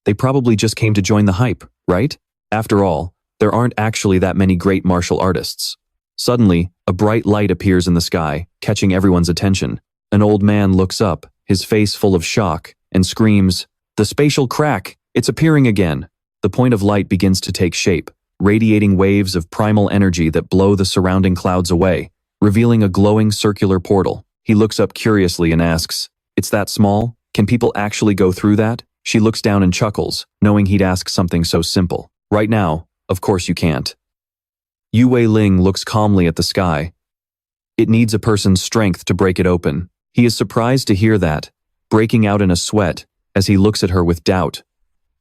They probably just came to join the hype, right? After all, there aren't actually that many great martial artists. Suddenly, a bright light appears in the sky, catching everyone's attention. An old man looks up, his face full of shock, and screams, "The spatial crack! It's appearing again!" The point of light begins to take shape, radiating waves of primal energy that blow the surrounding clouds away, revealing a glowing circular portal. He looks up curiously and asks, "It's that small? Can people actually go through that?" She looks down and chuckles, knowing he'd ask something so simple. "Right now, of course you can't." Weakling looks calmly at the sky. "It needs a person's strength to break it open." He is surprised to hear that, breaking out in a sweat as he looks at her with doubt.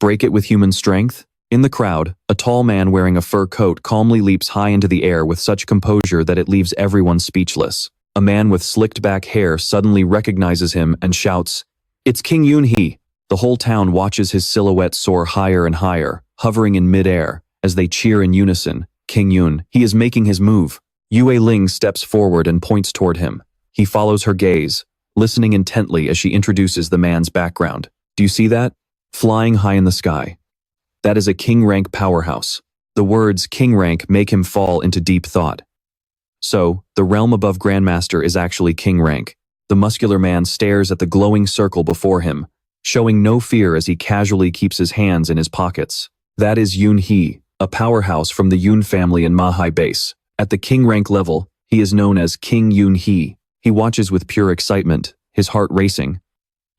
Break it with human strength? In the crowd, a tall man wearing a fur coat calmly leaps high into the air with such composure that it leaves everyone speechless. A man with slicked back hair suddenly recognizes him and shouts, "It's King Yun-hee!" The whole town watches his silhouette soar higher and higher, hovering in mid-air, as they cheer in unison. "King Yun, he is making his move." Weakling steps forward and points toward him. He follows her gaze, listening intently as she introduces the man's background. "Do you see that? Flying high in the sky. That is a king rank powerhouse." The words king rank make him fall into deep thought. So, the realm above grandmaster is actually king rank. The muscular man stares at the glowing circle before him, showing no fear as he casually keeps his hands in his pockets. That is Yun-hee, a powerhouse from the Yun family in Mahai base. At the king rank level, he is known as King Yun-hee. He watches with pure excitement, his heart racing.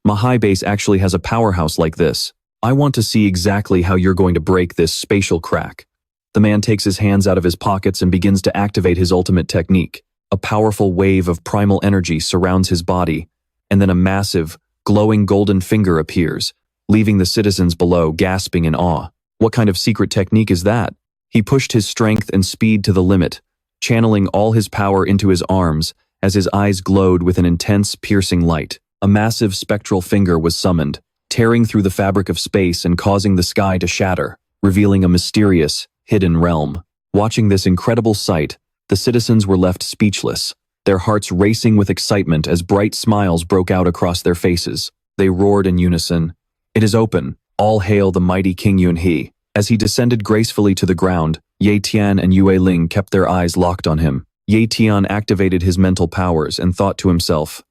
Mahai base actually has a powerhouse like this. I want to see exactly how you're going to break this spatial crack. The man takes his hands out of his pockets and begins to activate his ultimate technique. A powerful wave of primal energy surrounds his body, and then a massive, glowing golden finger appears, leaving the citizens below gasping in awe. What kind of secret technique is that? He pushed his strength and speed to the limit, channeling all his power into his arms as his eyes glowed with an intense, piercing light. A massive spectral finger was summoned, tearing through the fabric of space and causing the sky to shatter, revealing a mysterious, hidden realm. Watching this incredible sight, the citizens were left speechless, their hearts racing with excitement as bright smiles broke out across their faces. They roared in unison, "It is open! All hail the mighty King Yun-hee!" As he descended gracefully to the ground, Tian and Weakling kept their eyes locked on him. Tian activated his mental powers and thought to himself,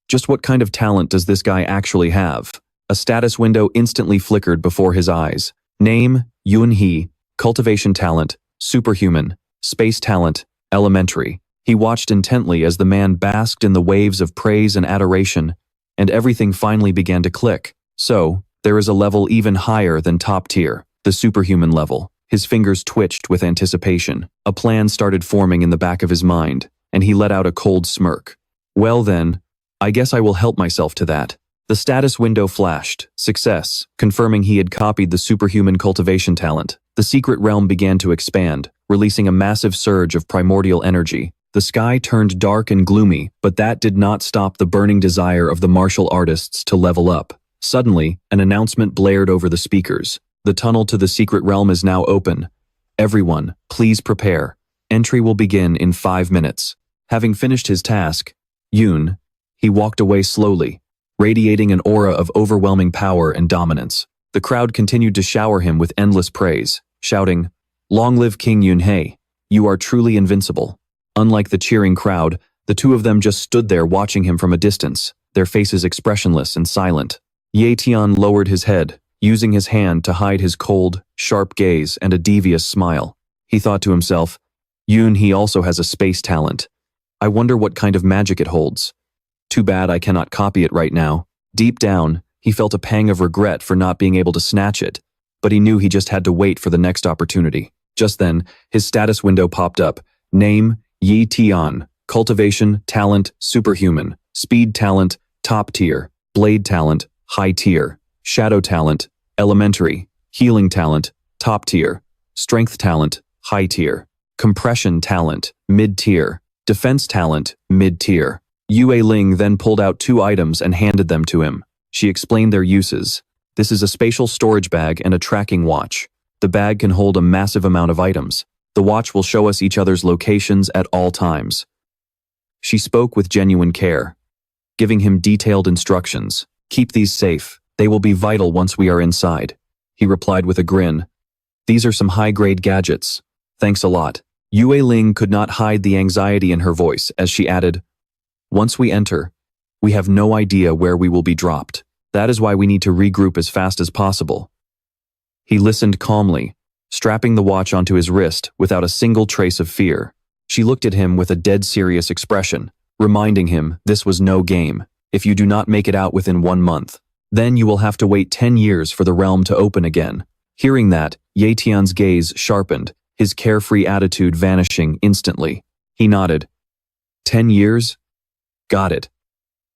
just what kind of talent does this guy actually have? A status window instantly flickered before his eyes. Name, Yun-hee, cultivation talent, superhuman, space talent, elementary. He watched intently as the man basked in the waves of praise and adoration, and everything finally began to click. So, there is a level even higher than top tier, the superhuman level. His fingers twitched with anticipation. A plan started forming in the back of his mind, and he let out a cold smirk. Well then, I guess I will help myself to that. The status window flashed, success, confirming he had copied the superhuman cultivation talent. The secret realm began to expand, releasing a massive surge of primordial energy. The sky turned dark and gloomy, but that did not stop the burning desire of the martial artists to level up. Suddenly, an announcement blared over the speakers. The tunnel to the secret realm is now open. Everyone, please prepare. Entry will begin in 5 minutes. Having finished his task, he walked away slowly, radiating an aura of overwhelming power and dominance. The crowd continued to shower him with endless praise, shouting, "Long live King Yun-hee! You are truly invincible." Unlike the cheering crowd, the two of them just stood there watching him from a distance, their faces expressionless and silent. Tian lowered his head, using his hand to hide his cold, sharp gaze and a devious smile. He thought to himself, Yun-hee also has a space talent. I wonder what kind of magic it holds. Too bad I cannot copy it right now. Deep down, he felt a pang of regret for not being able to snatch it, but he knew he just had to wait for the next opportunity. Just then, his status window popped up. Name, Tian. Cultivation, talent, superhuman. Speed talent, top tier. Blade talent, high tier. Shadow talent, elementary. Healing talent, top tier. Strength talent, high tier. Compression talent, mid tier. Defense talent, mid tier. Weakling then pulled out 2 items and handed them to him. She explained their uses. This is a spatial storage bag and a tracking watch. The bag can hold a massive amount of items. The watch will show us each other's locations at all times. She spoke with genuine care. giving him detailed instructions. "Keep these safe. They will be vital once we are inside." He replied with a grin. "These are some high-grade gadgets. Thanks a lot." Yue Ling could not hide the anxiety in her voice as she added, "Once we enter, we have no idea where we will be dropped. That is why we need to regroup as fast as possible." He listened calmly, strapping the watch onto his wrist without a single trace of fear. She looked at him with a dead serious expression, reminding him this was no game. "If you do not make it out within 1 month, then you will have to wait 10 years for the realm to open again." Hearing that, Ye Tian's gaze sharpened, his carefree attitude vanishing instantly. He nodded. 10 years? Got it.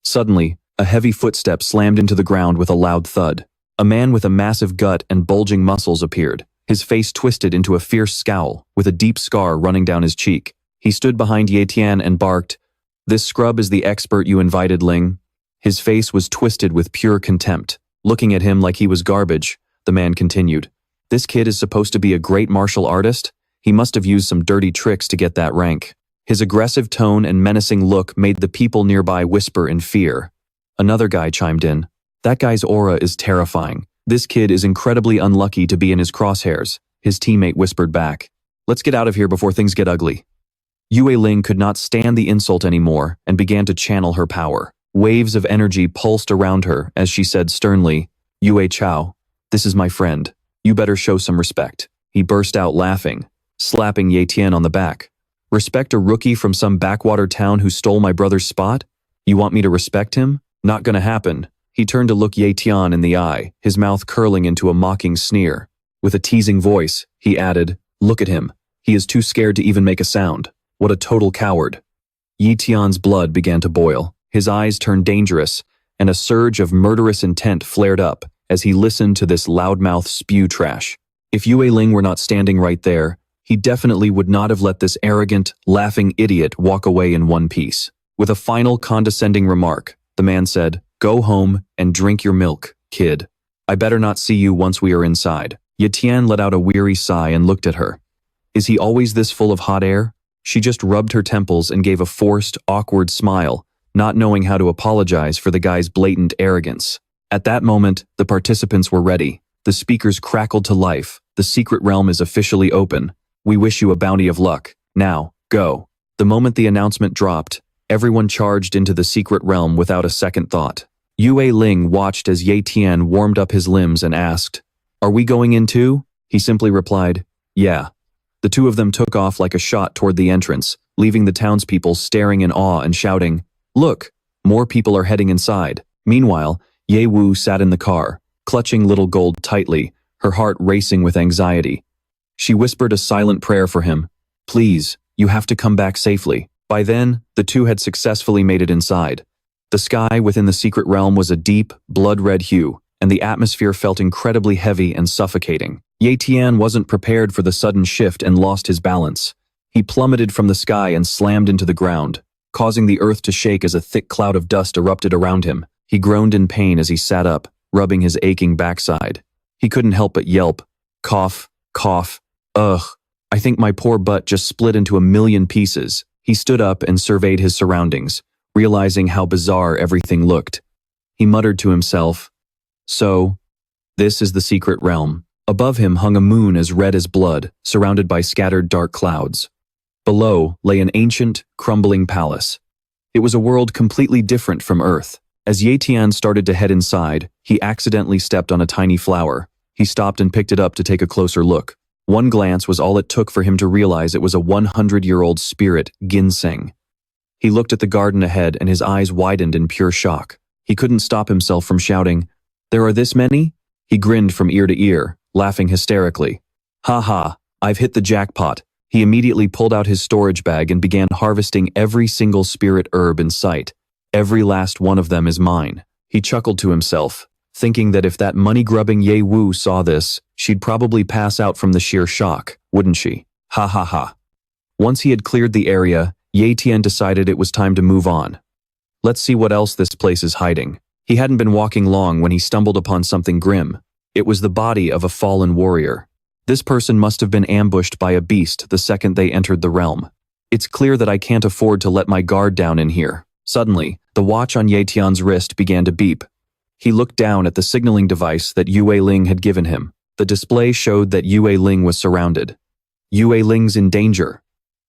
Suddenly, a heavy footstep slammed into the ground with a loud thud. A man with a massive gut and bulging muscles appeared, his face twisted into a fierce scowl, with a deep scar running down his cheek. He stood behind Ye Tian and barked, "This scrub is the expert you invited, Ling." His face was twisted with pure contempt. Looking at him like he was garbage, the man continued, "This kid is supposed to be a great martial artist? He must have used some dirty tricks to get that rank." His aggressive tone and menacing look made the people nearby whisper in fear. Another guy chimed in, "That guy's aura is terrifying. This kid is incredibly unlucky to be in his crosshairs." His teammate whispered back, "Let's get out of here before things get ugly." Yue Ling could not stand the insult anymore and began to channel her power. Waves of energy pulsed around her as she said sternly, "Yue Chao, this is my friend. You better show some respect." He burst out laughing, slapping Ye Tian on the back. "Respect a rookie from some backwater town who stole my brother's spot? You want me to respect him? Not gonna happen." He turned to look Ye Tian in the eye, his mouth curling into a mocking sneer. With a teasing voice, he added, "Look at him. He is too scared to even make a sound. What a total coward." Ye Tian's blood began to boil. His eyes turned dangerous, and a surge of murderous intent flared up as he listened to this loudmouth spew trash. If Yue Ling were not standing right there, he definitely would not have let this arrogant, laughing idiot walk away in one piece. With a final condescending remark, the man said, "Go home and drink your milk, kid. I better not see you once we are inside." Ye Tian let out a weary sigh and looked at her. Is he always this full of hot air? She just rubbed her temples and gave a forced, awkward smile, not knowing how to apologize for the guy's blatant arrogance. At that moment, the participants were ready. The speakers crackled to life. "The secret realm is officially open. We wish you a bounty of luck. Now, go." The moment the announcement dropped, everyone charged into the secret realm without a second thought. Yue Ling watched as Ye Tian warmed up his limbs and asked, "Are we going in too?" He simply replied, "Yeah." The two of them took off like a shot toward the entrance, leaving the townspeople staring in awe and shouting, "Look, more people are heading inside." Meanwhile, Ye Wu sat in the car, clutching little Gold tightly, her heart racing with anxiety. She whispered a silent prayer for him. "Please, you have to come back safely." By then, the two had successfully made it inside. The sky within the secret realm was a deep, blood-red hue, and the atmosphere felt incredibly heavy and suffocating. Ye Tian wasn't prepared for the sudden shift and lost his balance. He plummeted from the sky and slammed into the ground, causing the earth to shake as a thick cloud of dust erupted around him. He groaned in pain as he sat up, rubbing his aching backside. He couldn't help but yelp, cough, cough, ugh. I think my poor butt just split into a million pieces. He stood up and surveyed his surroundings, realizing how bizarre everything looked. He muttered to himself, "So, this is the secret realm." Above him hung a moon as red as blood, surrounded by scattered dark clouds. Below lay an ancient, crumbling palace. It was a world completely different from Earth. As Ye Tian started to head inside, he accidentally stepped on a tiny flower. He stopped and picked it up to take a closer look. One glance was all it took for him to realize it was a 100-year-old spirit, ginseng. He looked at the garden ahead and his eyes widened in pure shock. He couldn't stop himself from shouting, "There are this many?" He grinned from ear to ear, laughing hysterically. "Ha ha, I've hit the jackpot." He immediately pulled out his storage bag and began harvesting every single spirit herb in sight. "Every last one of them is mine." He chuckled to himself, thinking that if that money-grubbing Ye Wu saw this, she'd probably pass out from the sheer shock, wouldn't she? Ha ha ha. Once he had cleared the area, Ye Tian decided it was time to move on. Let's see what else this place is hiding. He hadn't been walking long when he stumbled upon something grim. It was the body of a fallen warrior. This person must have been ambushed by a beast the second they entered the realm. It's clear that I can't afford to let my guard down in here. Suddenly, the watch on Ye Tian's wrist began to beep. He looked down at the signaling device that Yue Ling had given him. The display showed that Yue Ling was surrounded. Yue Ling's in danger.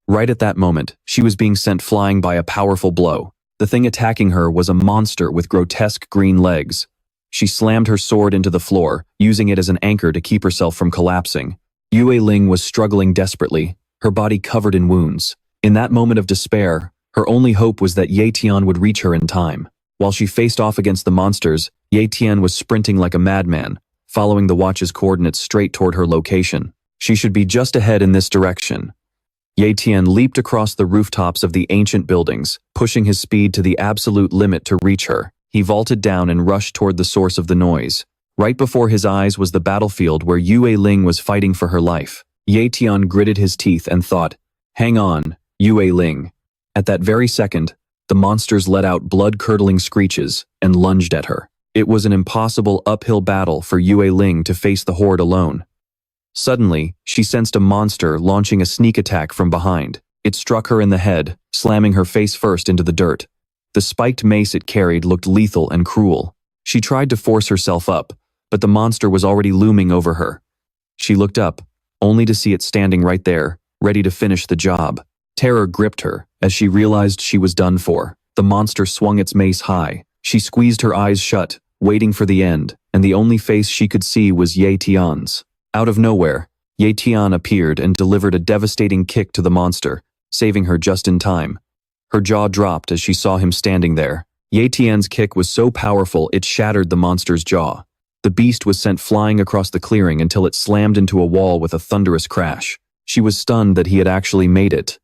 Right at that moment, she was being sent flying by a powerful blow. The thing attacking her was a monster with grotesque green legs. She slammed her sword into the floor, using it as an anchor to keep herself from collapsing. Yue Ling was struggling desperately, her body covered in wounds. In that moment of despair, her only hope was that Ye Tian would reach her in time. While she faced off against the monsters, Ye Tian was sprinting like a madman, following the watch's coordinates straight toward her location. She should be just ahead in this direction. Ye Tian leaped across the rooftops of the ancient buildings, pushing his speed to the absolute limit to reach her. He vaulted down and rushed toward the source of the noise. Right before his eyes was the battlefield where Yue Ling was fighting for her life. Ye Tian gritted his teeth and thought, "Hang on, Yue Ling." At that very second, the monsters let out blood-curdling screeches and lunged at her. It was an impossible uphill battle for Yue Ling to face the horde alone. Suddenly, she sensed a monster launching a sneak attack from behind. It struck her in the head, slamming her face first into the dirt. The spiked mace it carried looked lethal and cruel. She tried to force herself up, but the monster was already looming over her. She looked up, only to see it standing right there, ready to finish the job. Terror gripped her as she realized she was done for. The monster swung its mace high. She squeezed her eyes shut, waiting for the end, and the only face she could see was Ye Tian's. Out of nowhere, Ye Tian appeared and delivered a devastating kick to the monster, saving her just in time. Her jaw dropped as she saw him standing there. Ye Tian's kick was so powerful it shattered the monster's jaw. The beast was sent flying across the clearing until it slammed into a wall with a thunderous crash. She was stunned that he had actually made it.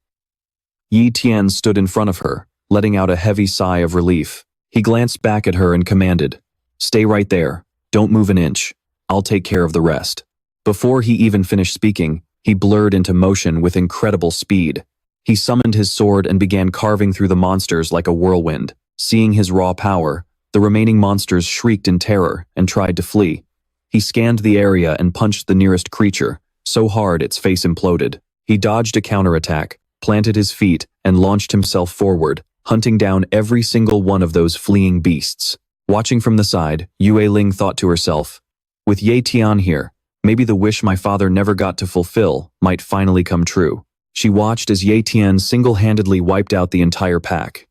Ye Tian stood in front of her, letting out a heavy sigh of relief. He glanced back at her and commanded, "Stay right there. Don't move an inch. I'll take care of the rest." Before he even finished speaking, he blurred into motion with incredible speed. He summoned his sword and began carving through the monsters like a whirlwind. Seeing his raw power, the remaining monsters shrieked in terror and tried to flee. He scanned the area and punched the nearest creature, so hard its face imploded. He dodged a counterattack, planted his feet, and launched himself forward, hunting down every single one of those fleeing beasts. Watching from the side, Yue Ling thought to herself, "With Ye Tian here, maybe the wish my father never got to fulfill might finally come true." She watched as Ye Tian single-handedly wiped out the entire pack.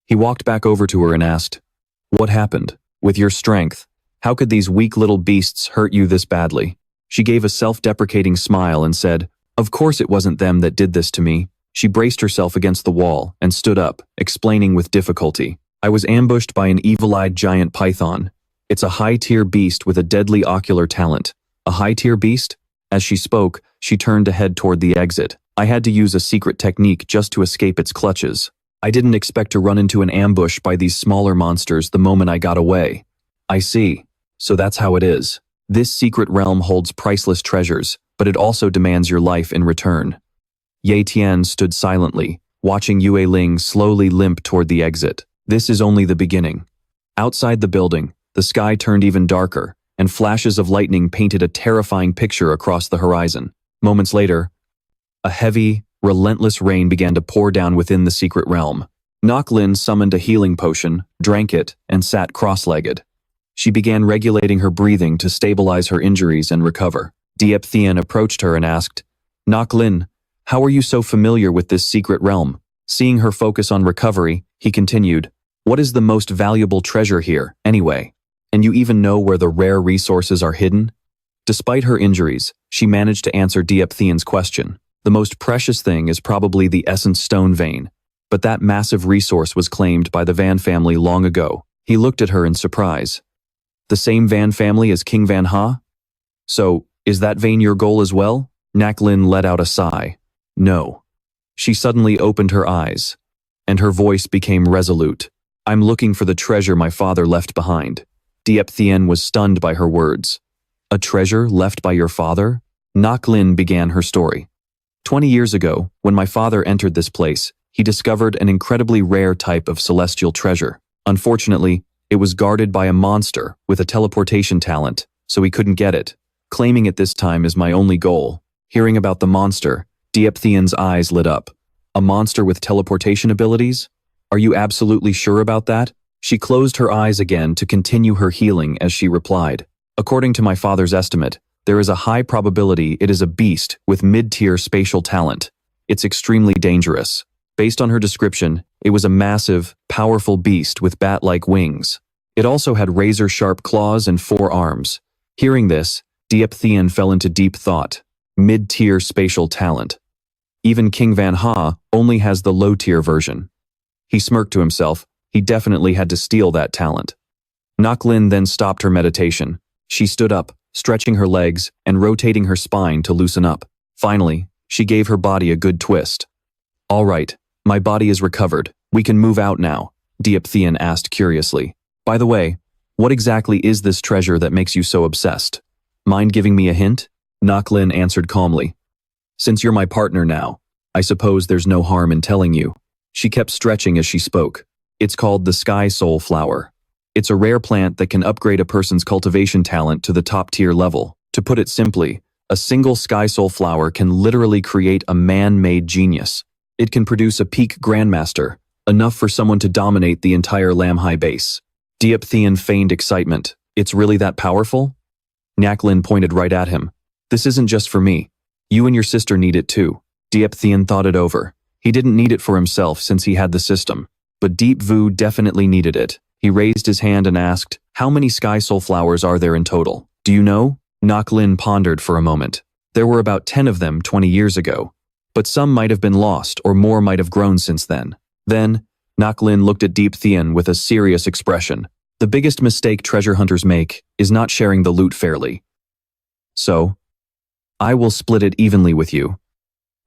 He walked back over to her and asked, "What happened? With your strength, how could these weak little beasts hurt you this badly?" She gave a self-deprecating smile and said, "Of course it wasn't them that did this to me." She braced herself against the wall and stood up, explaining with difficulty, "I was ambushed by an evil-eyed giant python. It's a high-tier beast with a deadly ocular talent." "A high-tier beast?" As she spoke, she turned to head toward the exit. "I had to use a secret technique just to escape its clutches. I didn't expect to run into an ambush by these smaller monsters the moment I got away." "I see. So that's how it is. This secret realm holds priceless treasures, but it also demands your life in return." Ye Tian stood silently, watching Yue Ling slowly limp toward the exit. This is only the beginning. Outside the building, the sky turned even darker, and flashes of lightning painted a terrifying picture across the horizon. Moments later, a heavy, relentless rain began to pour down within the secret realm. Nok Lin summoned a healing potion, drank it, and sat cross-legged. She began regulating her breathing to stabilize her injuries and recover. Tian approached her and asked, "Nok Lin, how are you so familiar with this secret realm?" Seeing her focus on recovery, he continued, "What is the most valuable treasure here, anyway? And you even know where the rare resources are hidden?" Despite her injuries, she managed to answer Tian's question. "The most precious thing is probably the essence stone vein, but that massive resource was claimed by the Van family long ago." He looked at her in surprise. "The same Van family as King Van Ha? So, is that vein your goal as well?" Nak Lin let out a sigh. "No." She suddenly opened her eyes, and her voice became resolute. "I'm looking for the treasure my father left behind." Tian was stunned by her words. "A treasure left by your father?" Nak Lin began her story. 20 years ago, when my father entered this place, he discovered an incredibly rare type of celestial treasure. Unfortunately, it was guarded by a monster with a teleportation talent, so he couldn't get it. Claiming it this time is my only goal. Hearing about the monster, Tian's eyes lit up. A monster with teleportation abilities? Are you absolutely sure about that? She closed her eyes again to continue her healing as she replied. According to my father's estimate, there is a high probability it is a beast with mid-tier spatial talent. It's extremely dangerous. Based on her description, it was a massive, powerful beast with bat-like wings. It also had razor-sharp claws and 4 arms. Hearing this, Tian fell into deep thought. Mid-tier spatial talent. Even King Van Ha only has the low-tier version. He smirked to himself. He definitely had to steal that talent. Nok Lin then stopped her meditation. She stood up, stretching her legs and rotating her spine to loosen up. Finally, she gave her body a good twist. All right, my body is recovered. We can move out now, Tian asked curiously. By the way, what exactly is this treasure that makes you so obsessed? Mind giving me a hint? Nok Lin answered calmly. Since you're my partner now, I suppose there's no harm in telling you. She kept stretching as she spoke. It's called the Sky Soul Flower. It's a rare plant that can upgrade a person's cultivation talent to the top-tier level. To put it simply, a single Sky Soul Flower can literally create a man-made genius. It can produce a peak grandmaster, enough for someone to dominate the entire Mahai base. Tian feigned excitement. It's really that powerful? Nok Lin pointed right at him. This isn't just for me. You and your sister need it too. Tian thought it over. He didn't need it for himself since he had the system. But Deep Vu definitely needed it. He raised his hand and asked, how many Sky Soul Flowers are there in total? Do you know? Nok Lin pondered for a moment. There were about 10 of them 20 years ago. But some might have been lost or more might have grown since then. Then, Nok Lin looked at Tian with a serious expression. The biggest mistake treasure hunters make is not sharing the loot fairly. So, I will split it evenly with you.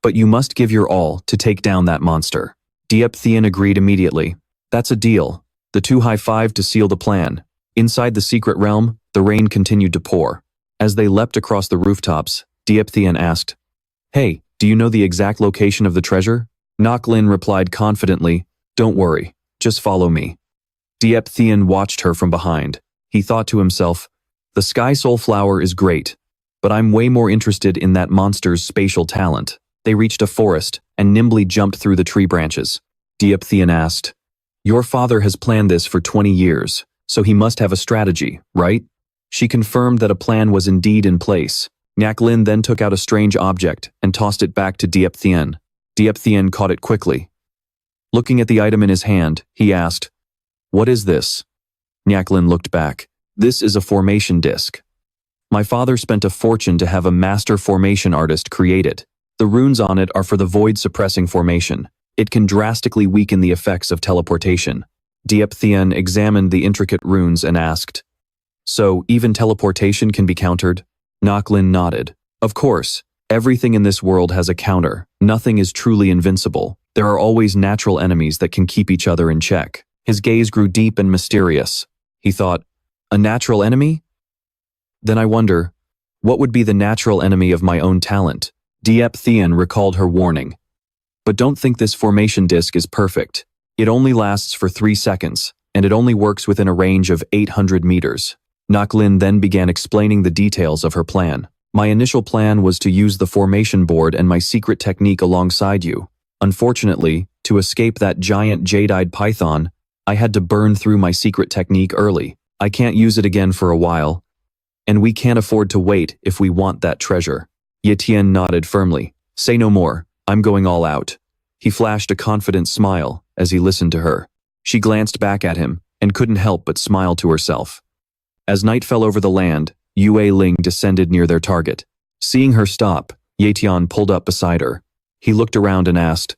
But you must give your all to take down that monster. Tian agreed immediately. That's a deal. The two high-fived to seal the plan. Inside the secret realm, the rain continued to pour. As they leapt across the rooftops, Tian asked, Hey, do you know the exact location of the treasure? Nok Lin replied confidently, Don't worry, just follow me. Tian watched her from behind. He thought to himself, The Sky Soul Flower is great, but I'm way more interested in that monster's spatial talent. They reached a forest and nimbly jumped through the tree branches. Tian asked, Your father has planned this for 20 years, so he must have a strategy, right? She confirmed that a plan was indeed in place. Nok Lin then took out a strange object and tossed it back to Tian. Tian caught it quickly. Looking at the item in his hand, he asked, What is this? Nok Lin looked back. This is a formation disc. My father spent a fortune to have a master formation artist create it. The runes on it are for the void-suppressing formation. It can drastically weaken the effects of teleportation. Tian examined the intricate runes and asked, So, even teleportation can be countered? Nok Lin nodded. Of course, everything in this world has a counter. Nothing is truly invincible. There are always natural enemies that can keep each other in check. His gaze grew deep and mysterious. He thought, A natural enemy? Then I wonder, what would be the natural enemy of my own talent? Tian recalled her warning. But don't think this formation disc is perfect. It only lasts for 3 seconds, and it only works within a range of 800 meters. Nok Lin then began explaining the details of her plan. My initial plan was to use the formation board and my secret technique alongside you. Unfortunately, to escape that giant jade-eyed python, I had to burn through my secret technique early. I can't use it again for a while, and we can't afford to wait if we want that treasure. Tian nodded firmly. Say no more. I'm going all out. He flashed a confident smile as he listened to her. She glanced back at him and couldn't help but smile to herself. As night fell over the land, Weakling descended near their target. Seeing her stop, Tian pulled up beside her. He looked around and asked,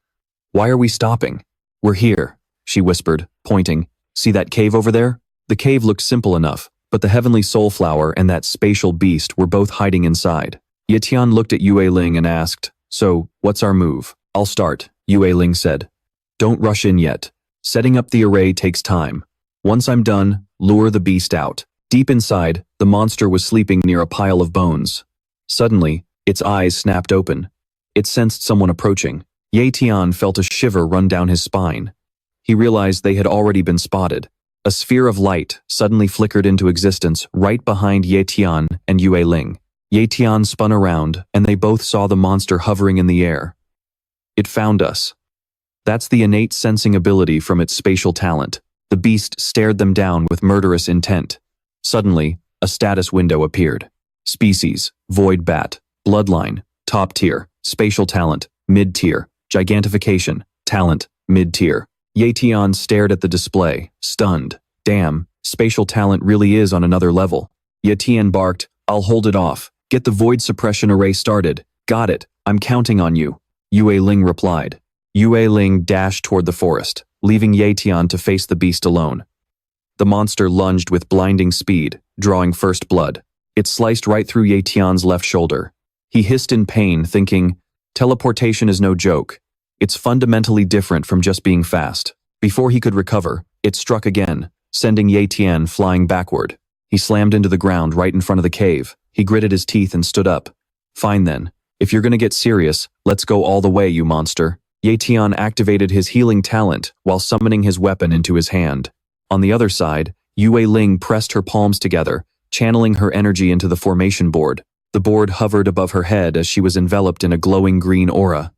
Why are we stopping? We're here, she whispered, pointing. See that cave over there? The cave looked simple enough, but the heavenly soul flower and that spatial beast were both hiding inside. Tian looked at Weakling and asked, So, what's our move? I'll start, Weakling said. Don't rush in yet. Setting up the array takes time. Once I'm done, lure the beast out. Deep inside, the monster was sleeping near a pile of bones. Suddenly, its eyes snapped open. It sensed someone approaching. Tian felt a shiver run down his spine. He realized they had already been spotted. A sphere of light suddenly flickered into existence right behind Tian and Weakling. Tian spun around, and they both saw the monster hovering in the air. It found us. That's the innate sensing ability from its spatial talent. The beast stared them down with murderous intent. Suddenly, a status window appeared. Species, void bat, bloodline, top tier, spatial talent, mid-tier, gigantification, talent, mid-tier. Tian stared at the display, stunned. Damn, spatial talent really is on another level. Tian barked, I'll hold it off. Get the void suppression array started. Got it, I'm counting on you. Ling replied. Ling dashed toward the forest, leaving Tian to face the beast alone. The monster lunged with blinding speed, drawing first blood. It sliced right through Tian's left shoulder. He hissed in pain, thinking, teleportation is no joke. It's fundamentally different from just being fast. Before he could recover, it struck again, sending Tian flying backward. He slammed into the ground right in front of the cave. He gritted his teeth and stood up. Fine then. If you're gonna get serious, let's go all the way, you monster. Tian activated his healing talent while summoning his weapon into his hand. On the other side, Ling pressed her palms together, channeling her energy into the formation board. The board hovered above her head as she was enveloped in a glowing green aura.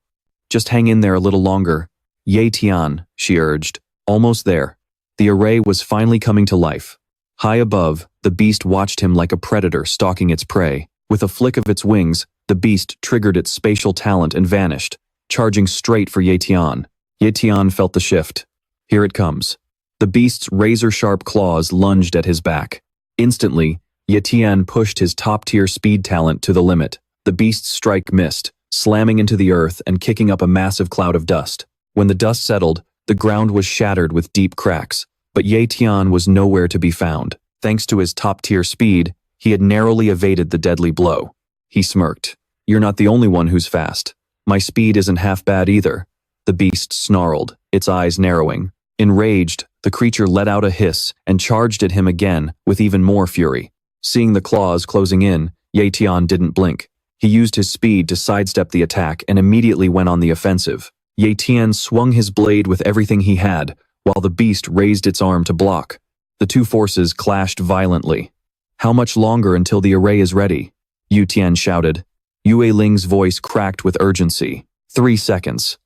Just hang in there a little longer. Tian, she urged. Almost there. The array was finally coming to life. High above, the beast watched him like a predator stalking its prey. With a flick of its wings, the beast triggered its spatial talent and vanished, charging straight for Tian. Tian felt the shift. Here it comes. The beast's razor-sharp claws lunged at his back. Instantly, Tian pushed his top-tier speed talent to the limit. The beast's strike missed, slamming into the earth and kicking up a massive cloud of dust. When the dust settled, the ground was shattered with deep cracks, but Tian was nowhere to be found. Thanks to his top-tier speed, he had narrowly evaded the deadly blow. He smirked. You're not the only one who's fast. My speed isn't half bad either. The beast snarled, its eyes narrowing. Enraged, the creature let out a hiss and charged at him again with even more fury. Seeing the claws closing in, Tian didn't blink. He used his speed to sidestep the attack and immediately went on the offensive. Tian swung his blade with everything he had, while the beast raised its arm to block. The two forces clashed violently. How much longer until the array is ready? Tian shouted. Ling's voice cracked with urgency. 3 seconds.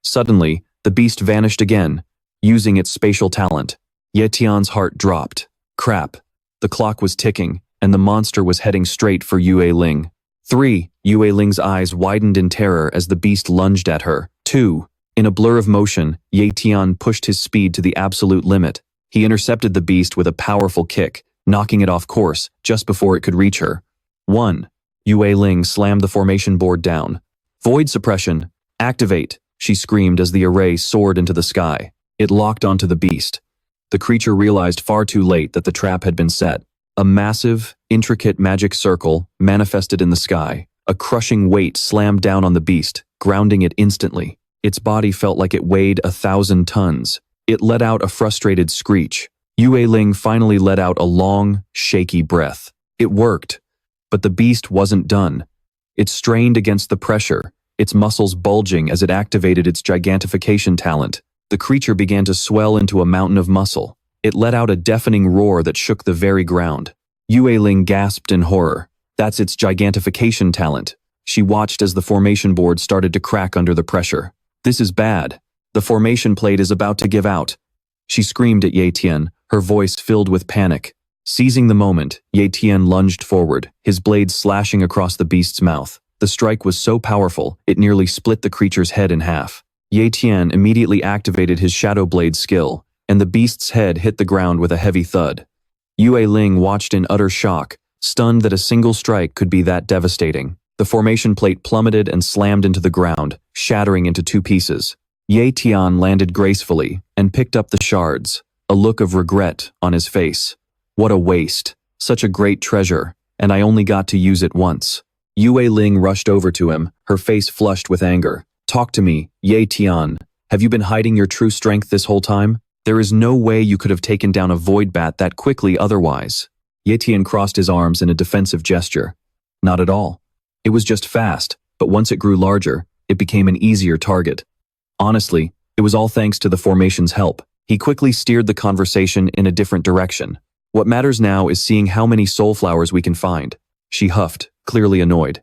Suddenly, the beast vanished again, using its spatial talent. Tian's heart dropped. Crap. The clock was ticking, and the monster was heading straight for Ling. 3. Ling's eyes widened in terror as the beast lunged at her. 2. In a blur of motion, Tian pushed his speed to the absolute limit. He intercepted the beast with a powerful kick, knocking it off course just before it could reach her. 1. Ling slammed the formation board down. Void suppression. Activate, she screamed as the array soared into the sky. It locked onto the beast. The creature realized far too late that the trap had been set. A massive, intricate magic circle manifested in the sky. A crushing weight slammed down on the beast, grounding it instantly. Its body felt like it weighed 1,000 tons. It let out a frustrated screech. Ling finally let out a long, shaky breath. It worked. But the beast wasn't done. It strained against the pressure, its muscles bulging as it activated its gigantification talent. The creature began to swell into a mountain of muscle. It let out a deafening roar that shook the very ground. Ling gasped in horror. That's its gigantification talent. She watched as the formation board started to crack under the pressure. This is bad. The formation plate is about to give out. She screamed at Tian, her voice filled with panic. Seizing the moment, Tian lunged forward, his blade slashing across the beast's mouth. The strike was so powerful, it nearly split the creature's head in half. Tian immediately activated his shadow blade skill, and the beast's head hit the ground with a heavy thud. Ling watched in utter shock, stunned that a single strike could be that devastating. The formation plate plummeted and slammed into the ground, shattering into 2 pieces. Tian landed gracefully and picked up the shards, a look of regret on his face. What a waste. Such a great treasure, and I only got to use it once. Ling rushed over to him, her face flushed with anger. Talk to me, Tian. Have you been hiding your true strength this whole time? There is no way you could have taken down a void bat that quickly otherwise. Tian crossed his arms in a defensive gesture. Not at all. It was just fast, but once it grew larger, it became an easier target. Honestly, it was all thanks to the formation's help. He quickly steered the conversation in a different direction. What matters now is seeing how many soul flowers we can find. She huffed, clearly annoyed.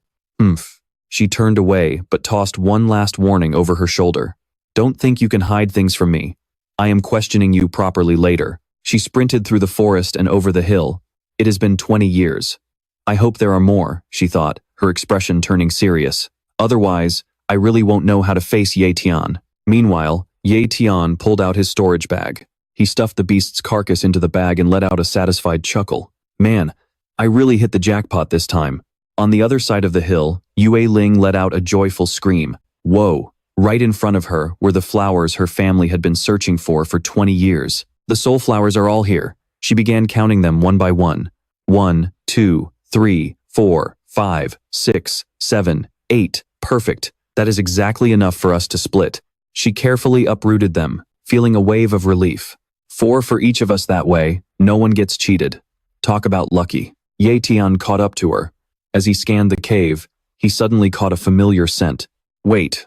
She turned away, but tossed one last warning over her shoulder. Don't think you can hide things from me. I am questioning you properly later. She sprinted through the forest and over the hill. It has been 20 years. I hope there are more, she thought, her expression turning serious. Otherwise, I really won't know how to face Ye Tian. Meanwhile, Ye Tian pulled out his storage bag. He stuffed the beast's carcass into the bag and let out a satisfied chuckle. Man, I really hit the jackpot this time. On the other side of the hill, Yue Ling let out a joyful scream. Whoa! Right in front of her were the flowers her family had been searching for 20 years. The soul flowers are all here. She began counting them one by one. 1, 2, 3, 4, 5, 6, 7, 8. Perfect. That is exactly enough for us to split. She carefully uprooted them, feeling a wave of relief. 4 for each of us that way. No one gets cheated. Talk about lucky. Ye Tian caught up to her. As he scanned the cave, he suddenly caught a familiar scent. Wait.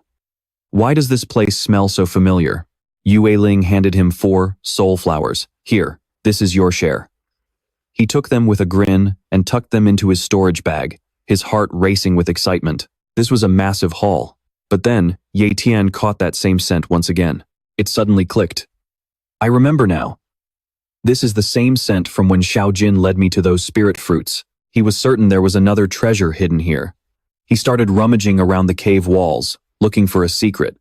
Why does this place smell so familiar? Yue Ling handed him 4 soul flowers. Here, this is your share. He took them with a grin and tucked them into his storage bag, his heart racing with excitement. This was a massive haul. But then, Ye Tian caught that same scent once again. It suddenly clicked. I remember now. This is the same scent from when Xiao Jin led me to those spirit fruits. He was certain there was another treasure hidden here. He started rummaging around the cave walls, looking for a secret.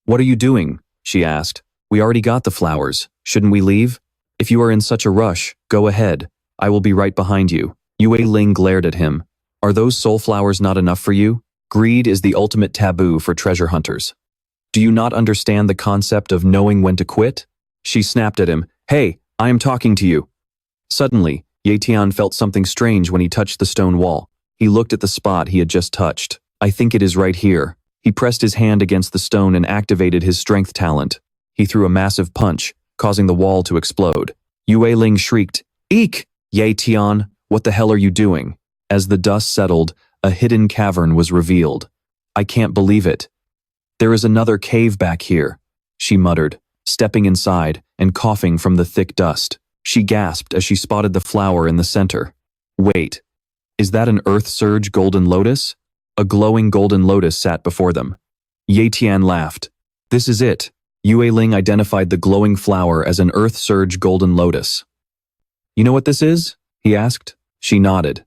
What are you doing? She asked. We already got the flowers. Shouldn't we leave? If you are in such a rush, go ahead. I will be right behind you. Yue Ling glared at him. Are those soul flowers not enough for you? Greed is the ultimate taboo for treasure hunters. Do you not understand the concept of knowing when to quit? She snapped at him. Hey, I am talking to you. Suddenly, Ye Tian felt something strange when he touched the stone wall. He looked at the spot he had just touched. I think it is right here. He pressed his hand against the stone and activated his strength talent. He threw a massive punch, causing the wall to explode. Yue Ling shrieked, Eek! Ye Tian, what the hell are you doing? As the dust settled, a hidden cavern was revealed. I can't believe it. There is another cave back here, she muttered, stepping inside and coughing from the thick dust. She gasped as she spotted the flower in the center. Wait, is that an earth surge golden lotus? A glowing golden lotus sat before them. Ye Tian laughed. This is it. Yue Ling identified the glowing flower as an earth surge golden lotus. You know what this is? He asked. She nodded.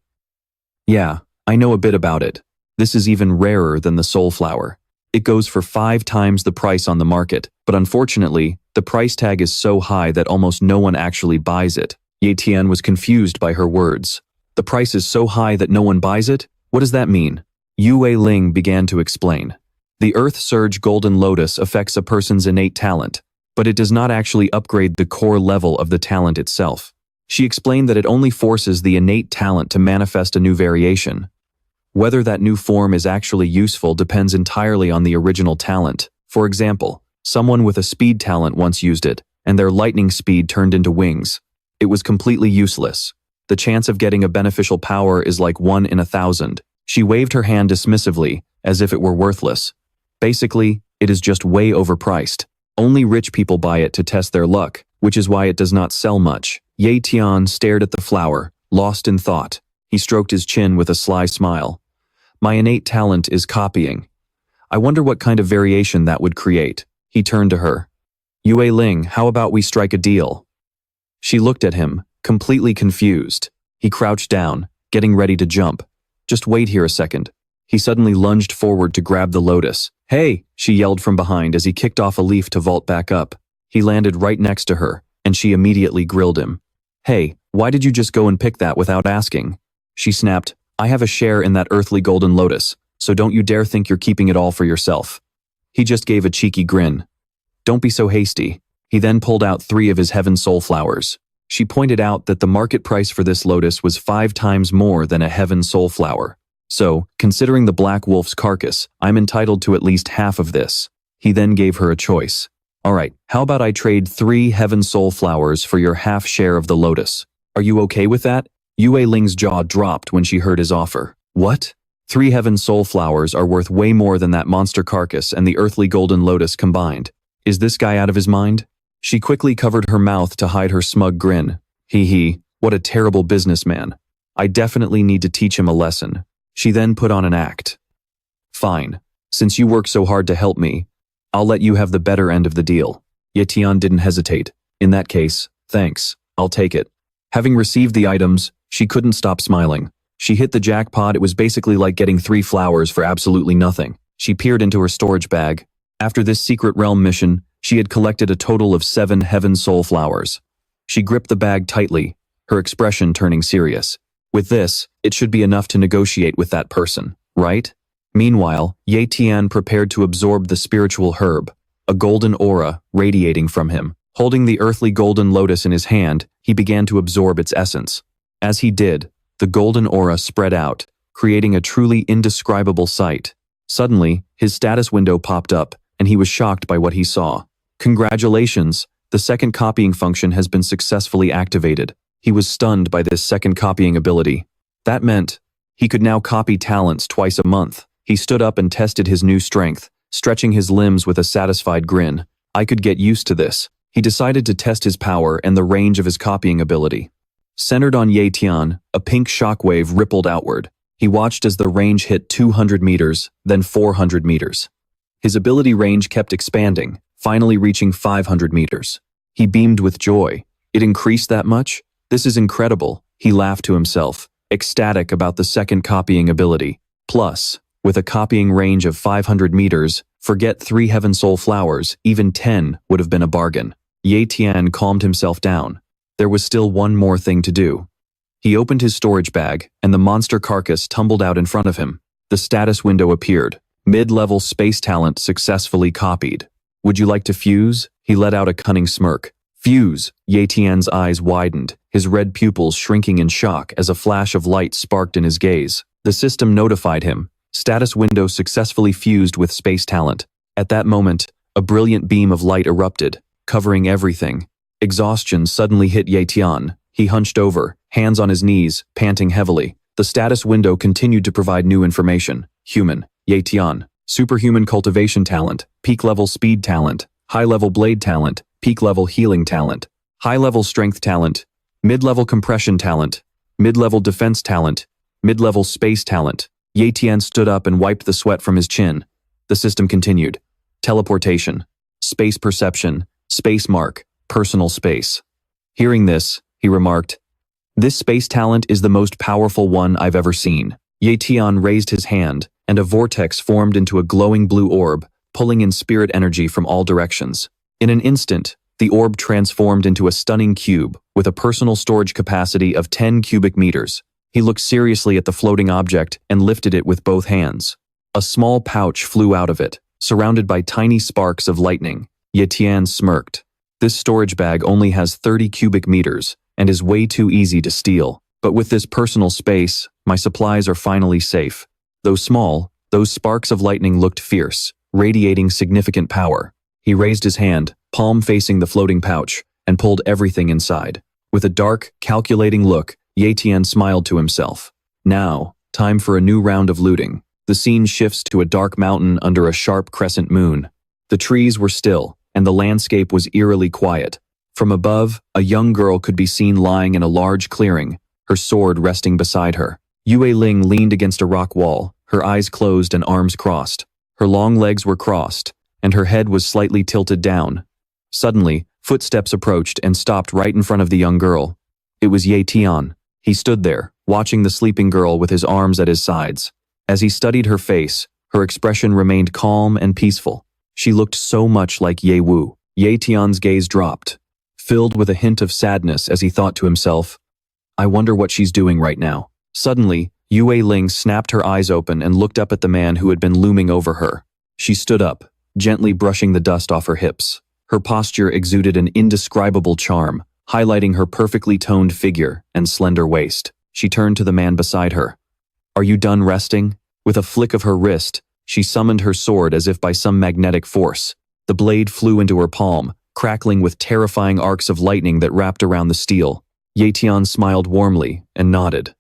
Yeah, I know a bit about it. This is even rarer than the soul flower. It goes for 5 times the price on the market, but unfortunately, the price tag is so high that almost no one actually buys it. Ye Tian was confused by her words. The price is so high that no one buys it? What does that mean? Yue Ling began to explain. The Earth Surge Golden Lotus affects a person's innate talent, but it does not actually upgrade the core level of the talent itself. She explained that it only forces the innate talent to manifest a new variation. Whether that new form is actually useful depends entirely on the original talent. For example, someone with a speed talent once used it, and their lightning speed turned into wings. It was completely useless. The chance of getting a beneficial power is like 1 in 1,000. She waved her hand dismissively, as if it were worthless. Basically, it is just way overpriced. Only rich people buy it to test their luck, which is why it does not sell much. Ye Tian stared at the flower, lost in thought. He stroked his chin with a sly smile. My innate talent is copying. I wonder what kind of variation that would create. He turned to her. Yue Ling, how about we strike a deal? She looked at him, completely confused. He crouched down, getting ready to jump. Just wait here a second. He suddenly lunged forward to grab the lotus. Hey, she yelled from behind as he kicked off a leaf to vault back up. He landed right next to her, and she immediately grilled him. Hey, why did you just go and pick that without asking? She snapped, I have a share in that earthly golden lotus, so don't you dare think you're keeping it all for yourself. He just gave a cheeky grin. Don't be so hasty. He then pulled out 3 of his heaven soul flowers. She pointed out that the market price for this lotus was 5 times more than a heaven soul flower. So, considering the black wolf's carcass, I'm entitled to at least half of this. He then gave her a choice. Alright, how about I trade 3 heaven soul flowers for your half share of the lotus? Are you okay with that? Yue Ling's jaw dropped when she heard his offer. What? 3 heaven soul flowers are worth way more than that monster carcass and the earthly golden lotus combined. Is this guy out of his mind? She quickly covered her mouth to hide her smug grin. Hee, what a terrible businessman. I definitely need to teach him a lesson. She then put on an act. Fine. Since you work so hard to help me, I'll let you have the better end of the deal. Ye Tian didn't hesitate. In that case, thanks, I'll take it. Having received the items, she couldn't stop smiling. She hit the jackpot. It was basically like getting 3 flowers for absolutely nothing. She peered into her storage bag. After this secret realm mission, she had collected a total of 7 heaven soul flowers. She gripped the bag tightly, her expression turning serious. With this, it should be enough to negotiate with that person, right? Meanwhile, Ye Tian prepared to absorb the spiritual herb, a golden aura radiating from him. Holding the earthly golden lotus in his hand, he began to absorb its essence. As he did, the golden aura spread out, creating a truly indescribable sight. Suddenly, his status window popped up, and he was shocked by what he saw. Congratulations, the second copying function has been successfully activated. He was stunned by this second copying ability. That meant he could now copy talents twice a month. He stood up and tested his new strength, stretching his limbs with a satisfied grin. I could get used to this. He decided to test his power and the range of his copying ability. Centered on Ye Tian, a pink shockwave rippled outward. He watched as the range hit 200 meters, then 400 meters. His ability range kept expanding, finally reaching 500 meters. He beamed with joy. It increased that much? This is incredible, he laughed to himself, ecstatic about the second copying ability. Plus, with a copying range of 500 meters, forget 3 heaven soul flowers, even 10 would have been a bargain. Ye Tian calmed himself down. There was still one more thing to do. He opened his storage bag, and the monster carcass tumbled out in front of him. The status window appeared. Mid-level space talent successfully copied. Would you like to fuse? He let out a cunning smirk. Fuse! Ye Tian's eyes widened, his red pupils shrinking in shock as a flash of light sparked in his gaze. The system notified him. Status window successfully fused with space talent. At that moment, a brilliant beam of light erupted, covering everything. Exhaustion suddenly hit Ye Tian. He hunched over, hands on his knees, panting heavily. The status window continued to provide new information. Human, Ye Tian. Superhuman cultivation talent, peak-level speed talent, high-level blade talent, peak-level healing talent, high-level strength talent, mid-level compression talent, mid-level defense talent, mid-level space talent. Ye Tian stood up and wiped the sweat from his chin. The system continued. Teleportation, space perception, space mark, personal space. Hearing this, he remarked, "This space talent is the most powerful one I've ever seen." Ye Tian raised his hand, and a vortex formed into a glowing blue orb, pulling in spirit energy from all directions. In an instant, the orb transformed into a stunning cube with a personal storage capacity of 10 cubic meters. He looked seriously at the floating object and lifted it with both hands. A small pouch flew out of it, surrounded by tiny sparks of lightning. Ye Tian smirked. This storage bag only has 30 cubic meters and is way too easy to steal. But with this personal space, my supplies are finally safe. Though small, those sparks of lightning looked fierce, radiating significant power. He raised his hand, palm facing the floating pouch, and pulled everything inside. With a dark, calculating look, Ye Tian smiled to himself. Now, time for a new round of looting. The scene shifts to a dark mountain under a sharp crescent moon. The trees were still, and the landscape was eerily quiet. From above, a young girl could be seen lying in a large clearing, her sword resting beside her. Yue Ling leaned against a rock wall, her eyes closed and arms crossed. Her long legs were crossed, and her head was slightly tilted down. Suddenly, footsteps approached and stopped right in front of the young girl. It was Ye Tian. He stood there, watching the sleeping girl with his arms at his sides. As he studied her face, her expression remained calm and peaceful. She looked so much like Ye Wu. Ye Tian's gaze dropped, filled with a hint of sadness as he thought to himself, I wonder what she's doing right now. Suddenly, Yue Ling snapped her eyes open and looked up at the man who had been looming over her. She stood up, gently brushing the dust off her hips. Her posture exuded an indescribable charm, highlighting her perfectly toned figure and slender waist. She turned to the man beside her. Are you done resting? With a flick of her wrist, she summoned her sword as if by some magnetic force. The blade flew into her palm, crackling with terrifying arcs of lightning that wrapped around the steel. Ye Tian smiled warmly and nodded.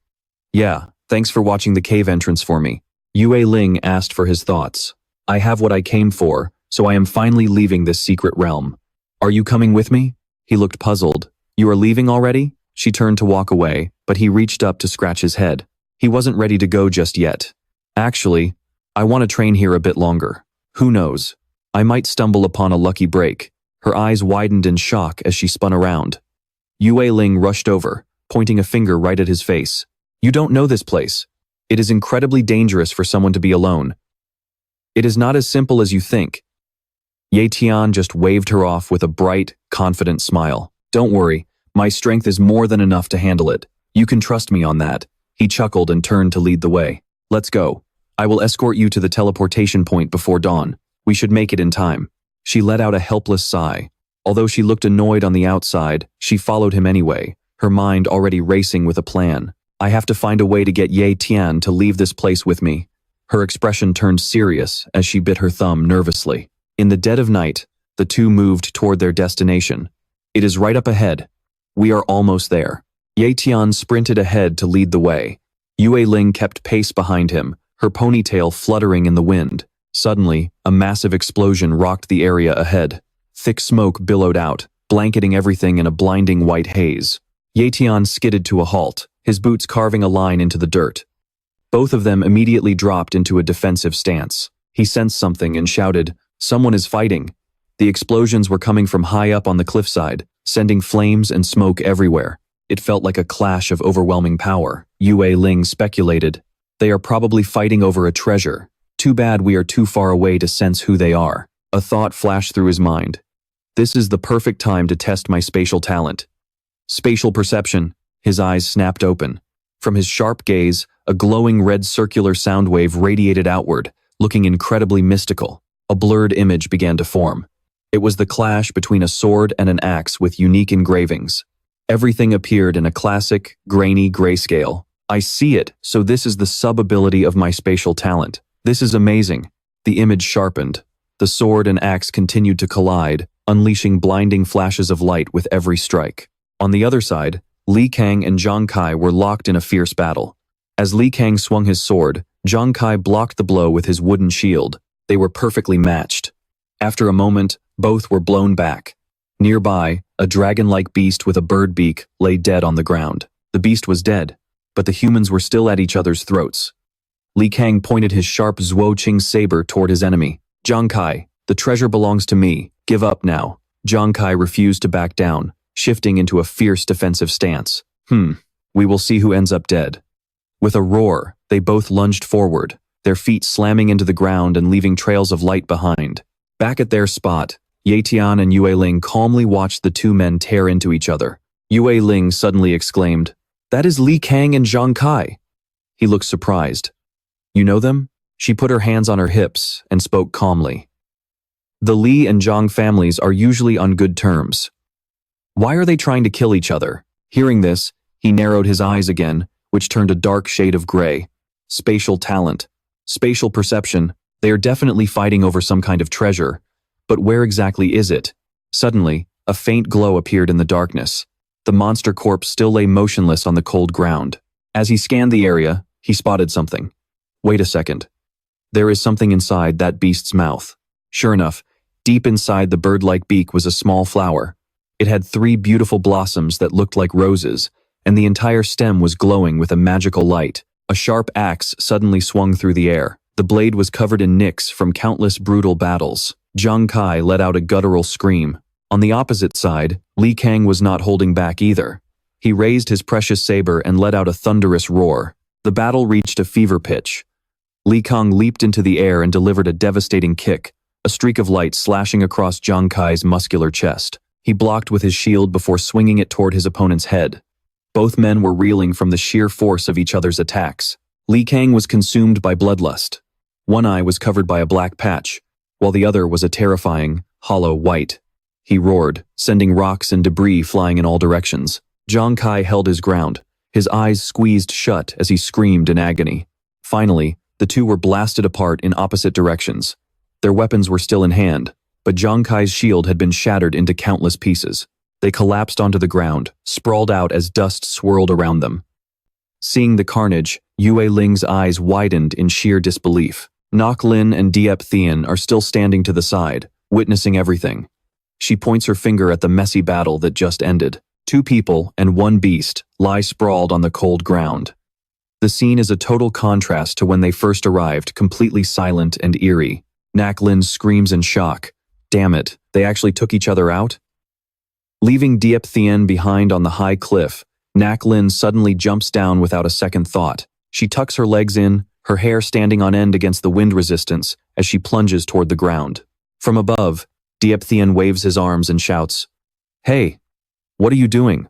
Yeah, thanks for watching the cave entrance for me. Yue Ling asked for his thoughts. I have what I came for, so I am finally leaving this secret realm. Are you coming with me? He looked puzzled. You are leaving already? She turned to walk away, but he reached up to scratch his head. He wasn't ready to go just yet. Actually, I want to train here a bit longer. Who knows? I might stumble upon a lucky break. Her eyes widened in shock as she spun around. Yue Ling rushed over, pointing a finger right at his face. You don't know this place. It is incredibly dangerous for someone to be alone. It is not as simple as you think. Ye Tian just waved her off with a bright, confident smile. Don't worry, my strength is more than enough to handle it. You can trust me on that. He chuckled and turned to lead the way. Let's go. I will escort you to the teleportation point before dawn. We should make it in time. She let out a helpless sigh. Although she looked annoyed on the outside, she followed him anyway, her mind already racing with a plan. I have to find a way to get Ye Tian to leave this place with me. Her expression turned serious as she bit her thumb nervously. In the dead of night, the two moved toward their destination. It is right up ahead. We are almost there. Ye Tian sprinted ahead to lead the way. Yue Ling kept pace behind him, her ponytail fluttering in the wind. Suddenly, a massive explosion rocked the area ahead. Thick smoke billowed out, blanketing everything in a blinding white haze. Ye Tian skidded to a halt, his boots carving a line into the dirt. Both of them immediately dropped into a defensive stance. He sensed something and shouted, "Someone is fighting." The explosions were coming from high up on the cliffside, sending flames and smoke everywhere. It felt like a clash of overwhelming power. Yue Ling speculated, "They are probably fighting over a treasure. Too bad we are too far away to sense who they are." A thought flashed through his mind. This is the perfect time to test my spatial talent. Spatial perception. His eyes snapped open. From his sharp gaze, a glowing red circular sound wave radiated outward, looking incredibly mystical. A blurred image began to form. It was the clash between a sword and an axe with unique engravings. Everything appeared in a classic, grainy grayscale. I see it, so this is the sub-ability of my spatial talent. This is amazing. The image sharpened. The sword and axe continued to collide, unleashing blinding flashes of light with every strike. On the other side, Li Kang and Zhang Kai were locked in a fierce battle. As Li Kang swung his sword, Zhang Kai blocked the blow with his wooden shield. They were perfectly matched. After a moment, both were blown back. Nearby, a dragon-like beast with a bird beak lay dead on the ground. The beast was dead, but the humans were still at each other's throats. Li Kang pointed his sharp Zhuo-Qing saber toward his enemy. Zhang Kai, the treasure belongs to me. Give up now. Zhang Kai refused to back down, shifting into a fierce defensive stance. We will see who ends up dead. With a roar, they both lunged forward, their feet slamming into the ground and leaving trails of light behind. Back at their spot, Ye Tian and Yue Ling calmly watched the two men tear into each other. Yue Ling suddenly exclaimed, "That is Li Kang and Zhang Kai." He looked surprised. "You know them?" She put her hands on her hips and spoke calmly. "The Li and Zhang families are usually on good terms. Why are they trying to kill each other?" Hearing this, he narrowed his eyes again, which turned a dark shade of gray. Spatial talent. Spatial perception. They are definitely fighting over some kind of treasure. But where exactly is it? Suddenly, a faint glow appeared in the darkness. The monster corpse still lay motionless on the cold ground. As he scanned the area, he spotted something. Wait a second. There is something inside that beast's mouth. Sure enough, deep inside the bird-like beak was a small flower. It had 3 beautiful blossoms that looked like roses, and the entire stem was glowing with a magical light. A sharp axe suddenly swung through the air. The blade was covered in nicks from countless brutal battles. Zhang Kai let out a guttural scream. On the opposite side, Li Kang was not holding back either. He raised his precious saber and let out a thunderous roar. The battle reached a fever pitch. Li Kang leaped into the air and delivered a devastating kick, a streak of light slashing across Zhang Kai's muscular chest. He blocked with his shield before swinging it toward his opponent's head. Both men were reeling from the sheer force of each other's attacks. Li Kang was consumed by bloodlust. One eye was covered by a black patch, while the other was a terrifying, hollow white. He roared, sending rocks and debris flying in all directions. Zhang Kai held his ground, his eyes squeezed shut as he screamed in agony. Finally, the two were blasted apart in opposite directions. Their weapons were still in hand, but Zhang Kai's shield had been shattered into countless pieces. They collapsed onto the ground, sprawled out as dust swirled around them. Seeing the carnage, Yue Ling's eyes widened in sheer disbelief. Nok Lin and Diep Tian are still standing to the side, witnessing everything. She points her finger at the messy battle that just ended. 2 people and 1 beast lie sprawled on the cold ground. The scene is a total contrast to when they first arrived, completely silent and eerie. Naklin screams in shock. Damn it, they actually took each other out? Leaving Tian behind on the high cliff, Naklin suddenly jumps down without a second thought. She tucks her legs in, her hair standing on end against the wind resistance as she plunges toward the ground. From above, Tian waves his arms and shouts, "Hey, what are you doing?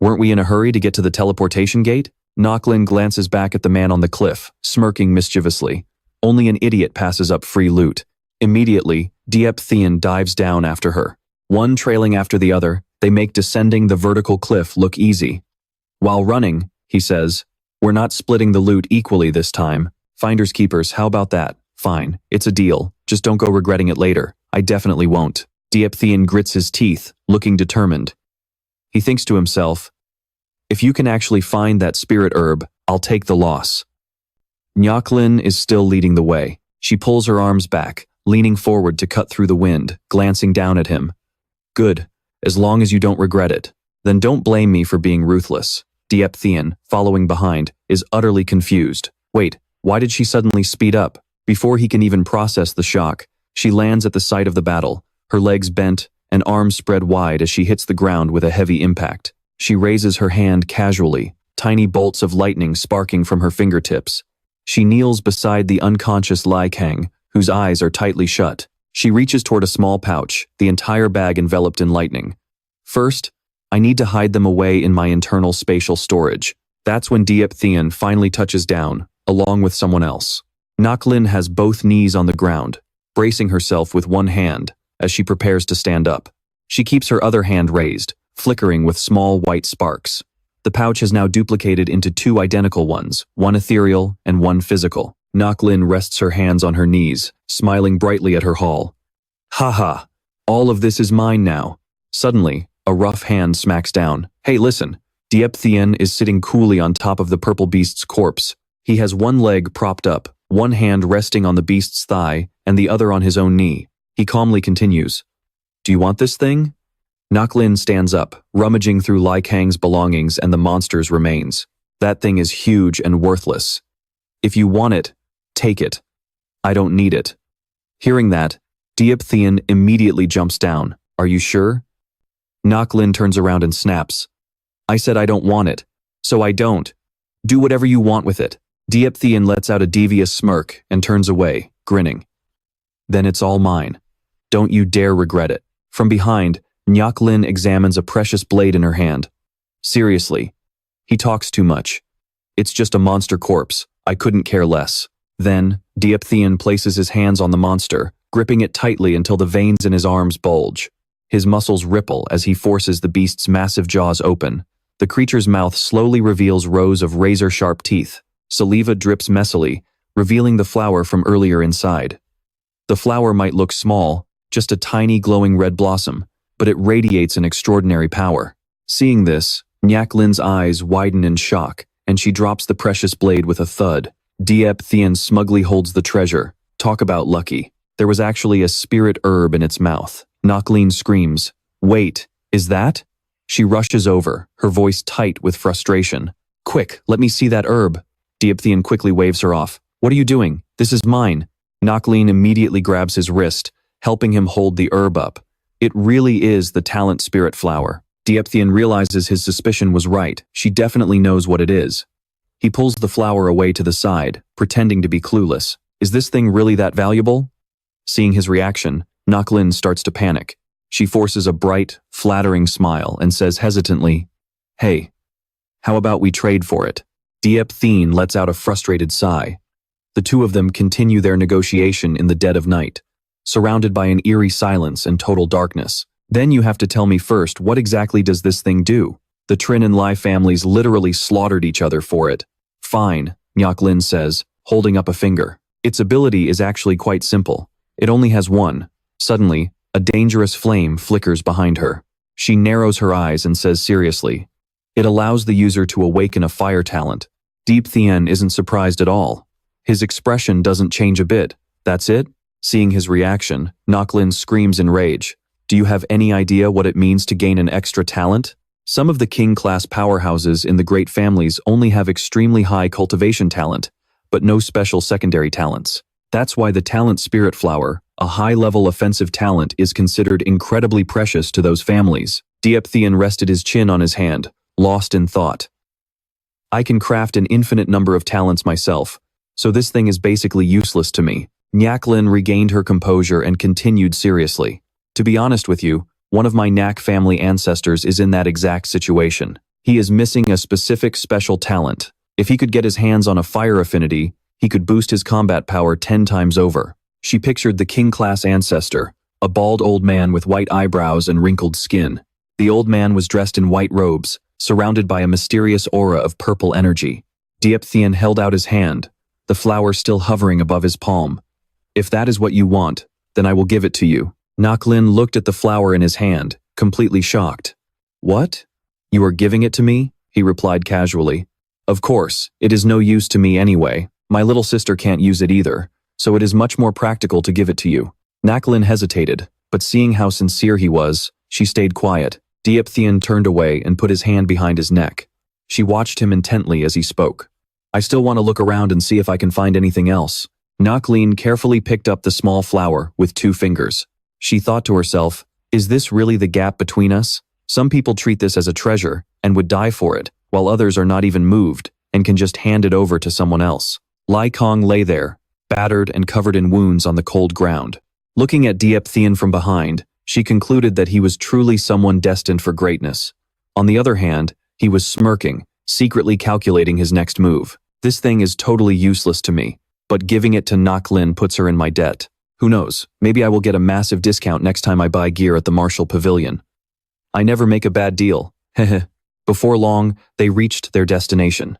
Weren't we in a hurry to get to the teleportation gate?" Naklin glances back at the man on the cliff, smirking mischievously. Only an idiot passes up free loot. Immediately, Tian dives down after her. One trailing after the other, they make descending the vertical cliff look easy. While running, he says, "We're not splitting the loot equally this time. Finders keepers, how about that? Fine, it's a deal. Just don't go regretting it later." "I definitely won't." Tian grits his teeth, looking determined. He thinks to himself, "If you can actually find that spirit herb, I'll take the loss." Naklin is still leading the way. She pulls her arms back, leaning forward to cut through the wind, glancing down at him. "Good, as long as you don't regret it. Then don't blame me for being ruthless." Tian, following behind, is utterly confused. Wait, why did she suddenly speed up? Before he can even process the shock, she lands at the site of the battle, her legs bent and arms spread wide as she hits the ground with a heavy impact. She raises her hand casually, tiny bolts of lightning sparking from her fingertips. She kneels beside the unconscious Kang, whose eyes are tightly shut. She reaches toward a small pouch, the entire bag enveloped in lightning. "First, I need to hide them away in my internal spatial storage." That's when Tian finally touches down, along with someone else. Naklin has both knees on the ground, bracing herself with one hand as she prepares to stand up. She keeps her other hand raised, flickering with small white sparks. The pouch has now duplicated into two identical ones, one ethereal and one physical. Naklin rests her hands on her knees, smiling brightly at her haul. "Ha, all of this is mine now." Suddenly, a rough hand smacks down. "Hey, listen." Tian is sitting coolly on top of the purple beast's corpse. He has one leg propped up, one hand resting on the beast's thigh and the other on his own knee. He calmly continues, "Do you want this thing?" Naklin stands up, rummaging through Kang's belongings and the monster's remains. "That thing is huge and worthless. If you want it, take it. I don't need it." Hearing that, Tian immediately jumps down. "Are you sure?" Naklin turns around and snaps, "I said I don't want it, so I don't. Do whatever you want with it." Tian lets out a devious smirk and turns away, grinning. "Then it's all mine. Don't you dare regret it." From behind, Naklin examines a precious blade in her hand. "Seriously, he talks too much. It's just a monster corpse. I couldn't care less." Then, Tian places his hands on the monster, gripping it tightly until the veins in his arms bulge. His muscles ripple as he forces the beast's massive jaws open. The creature's mouth slowly reveals rows of razor-sharp teeth. Saliva drips messily, revealing the flower from earlier inside. The flower might look small, just a tiny glowing red blossom, but it radiates an extraordinary power. Seeing this, Naklin's eyes widen in shock, and she drops the precious blade with a thud. Tian smugly holds the treasure. Talk about lucky. There was actually a spirit herb in its mouth. Naklin screams, "Wait, is that?" She rushes over, her voice tight with frustration. "Quick, let me see that herb." Tian quickly waves her off. "What are you doing? This is mine." Naklin immediately grabs his wrist, helping him hold the herb up. It really is the talent spirit flower. Tian realizes his suspicion was right. She definitely knows what it is. He pulls the flower away to the side, pretending to be clueless. "Is this thing really that valuable?" Seeing his reaction, Naklin starts to panic. She forces a bright, flattering smile and says hesitantly, "Hey, how about we trade for it?" Tian lets out a frustrated sigh. The two of them continue their negotiation in the dead of night, surrounded by an eerie silence and total darkness. "Then you have to tell me first, what exactly does this thing do?" The Tran and Lai families literally slaughtered each other for it. "Fine," Naklin says, holding up a finger. "Its ability is actually quite simple. It only has one." Suddenly, a dangerous flame flickers behind her. She narrows her eyes and says seriously, "It allows the user to awaken a fire talent." Tian isn't surprised at all. His expression doesn't change a bit. "That's it?" Seeing his reaction, Naklin screams in rage. "Do you have any idea what it means to gain an extra talent? Some of the king-class powerhouses in the great families only have extremely high cultivation talent, but no special secondary talents. That's why the talent Spirit Flower, a high-level offensive talent, is considered incredibly precious to those families. Tian rested his chin on his hand, lost in thought. I can craft an infinite number of talents myself, so this thing is basically useless to me. Nyaklin regained her composure and continued seriously. To be honest with you, one of my Nak family ancestors is in that exact situation. He is missing a specific special talent. If he could get his hands on a fire affinity, he could boost his combat power 10 times over. She pictured the king-class ancestor, a bald old man with white eyebrows and wrinkled skin. The old man was dressed in white robes, surrounded by a mysterious aura of purple energy. Tian held out his hand, the flower still hovering above his palm. If that is what you want, then I will give it to you. Nyaklin looked at the flower in his hand, completely shocked. What? You are giving it to me? He replied casually. Of course, it is no use to me anyway. My little sister can't use it either, so it is much more practical to give it to you. Nyaklin hesitated, but seeing how sincere he was, she stayed quiet. Tian turned away and put his hand behind his neck. She watched him intently as he spoke. I still want to look around and see if I can find anything else. Nyaklin carefully picked up the small flower with 2 fingers. She thought to herself, is this really the gap between us? Some people treat this as a treasure and would die for it, while others are not even moved and can just hand it over to someone else. Lai Kong lay there, battered and covered in wounds on the cold ground. Looking at Tian from behind, she concluded that he was truly someone destined for greatness. On the other hand, he was smirking, secretly calculating his next move. This thing is totally useless to me, but giving it to Nyaklin puts her in my debt. Who knows, maybe I will get a massive discount next time I buy gear at the Marshall Pavilion. I never make a bad deal. Heh. Before long, they reached their destination.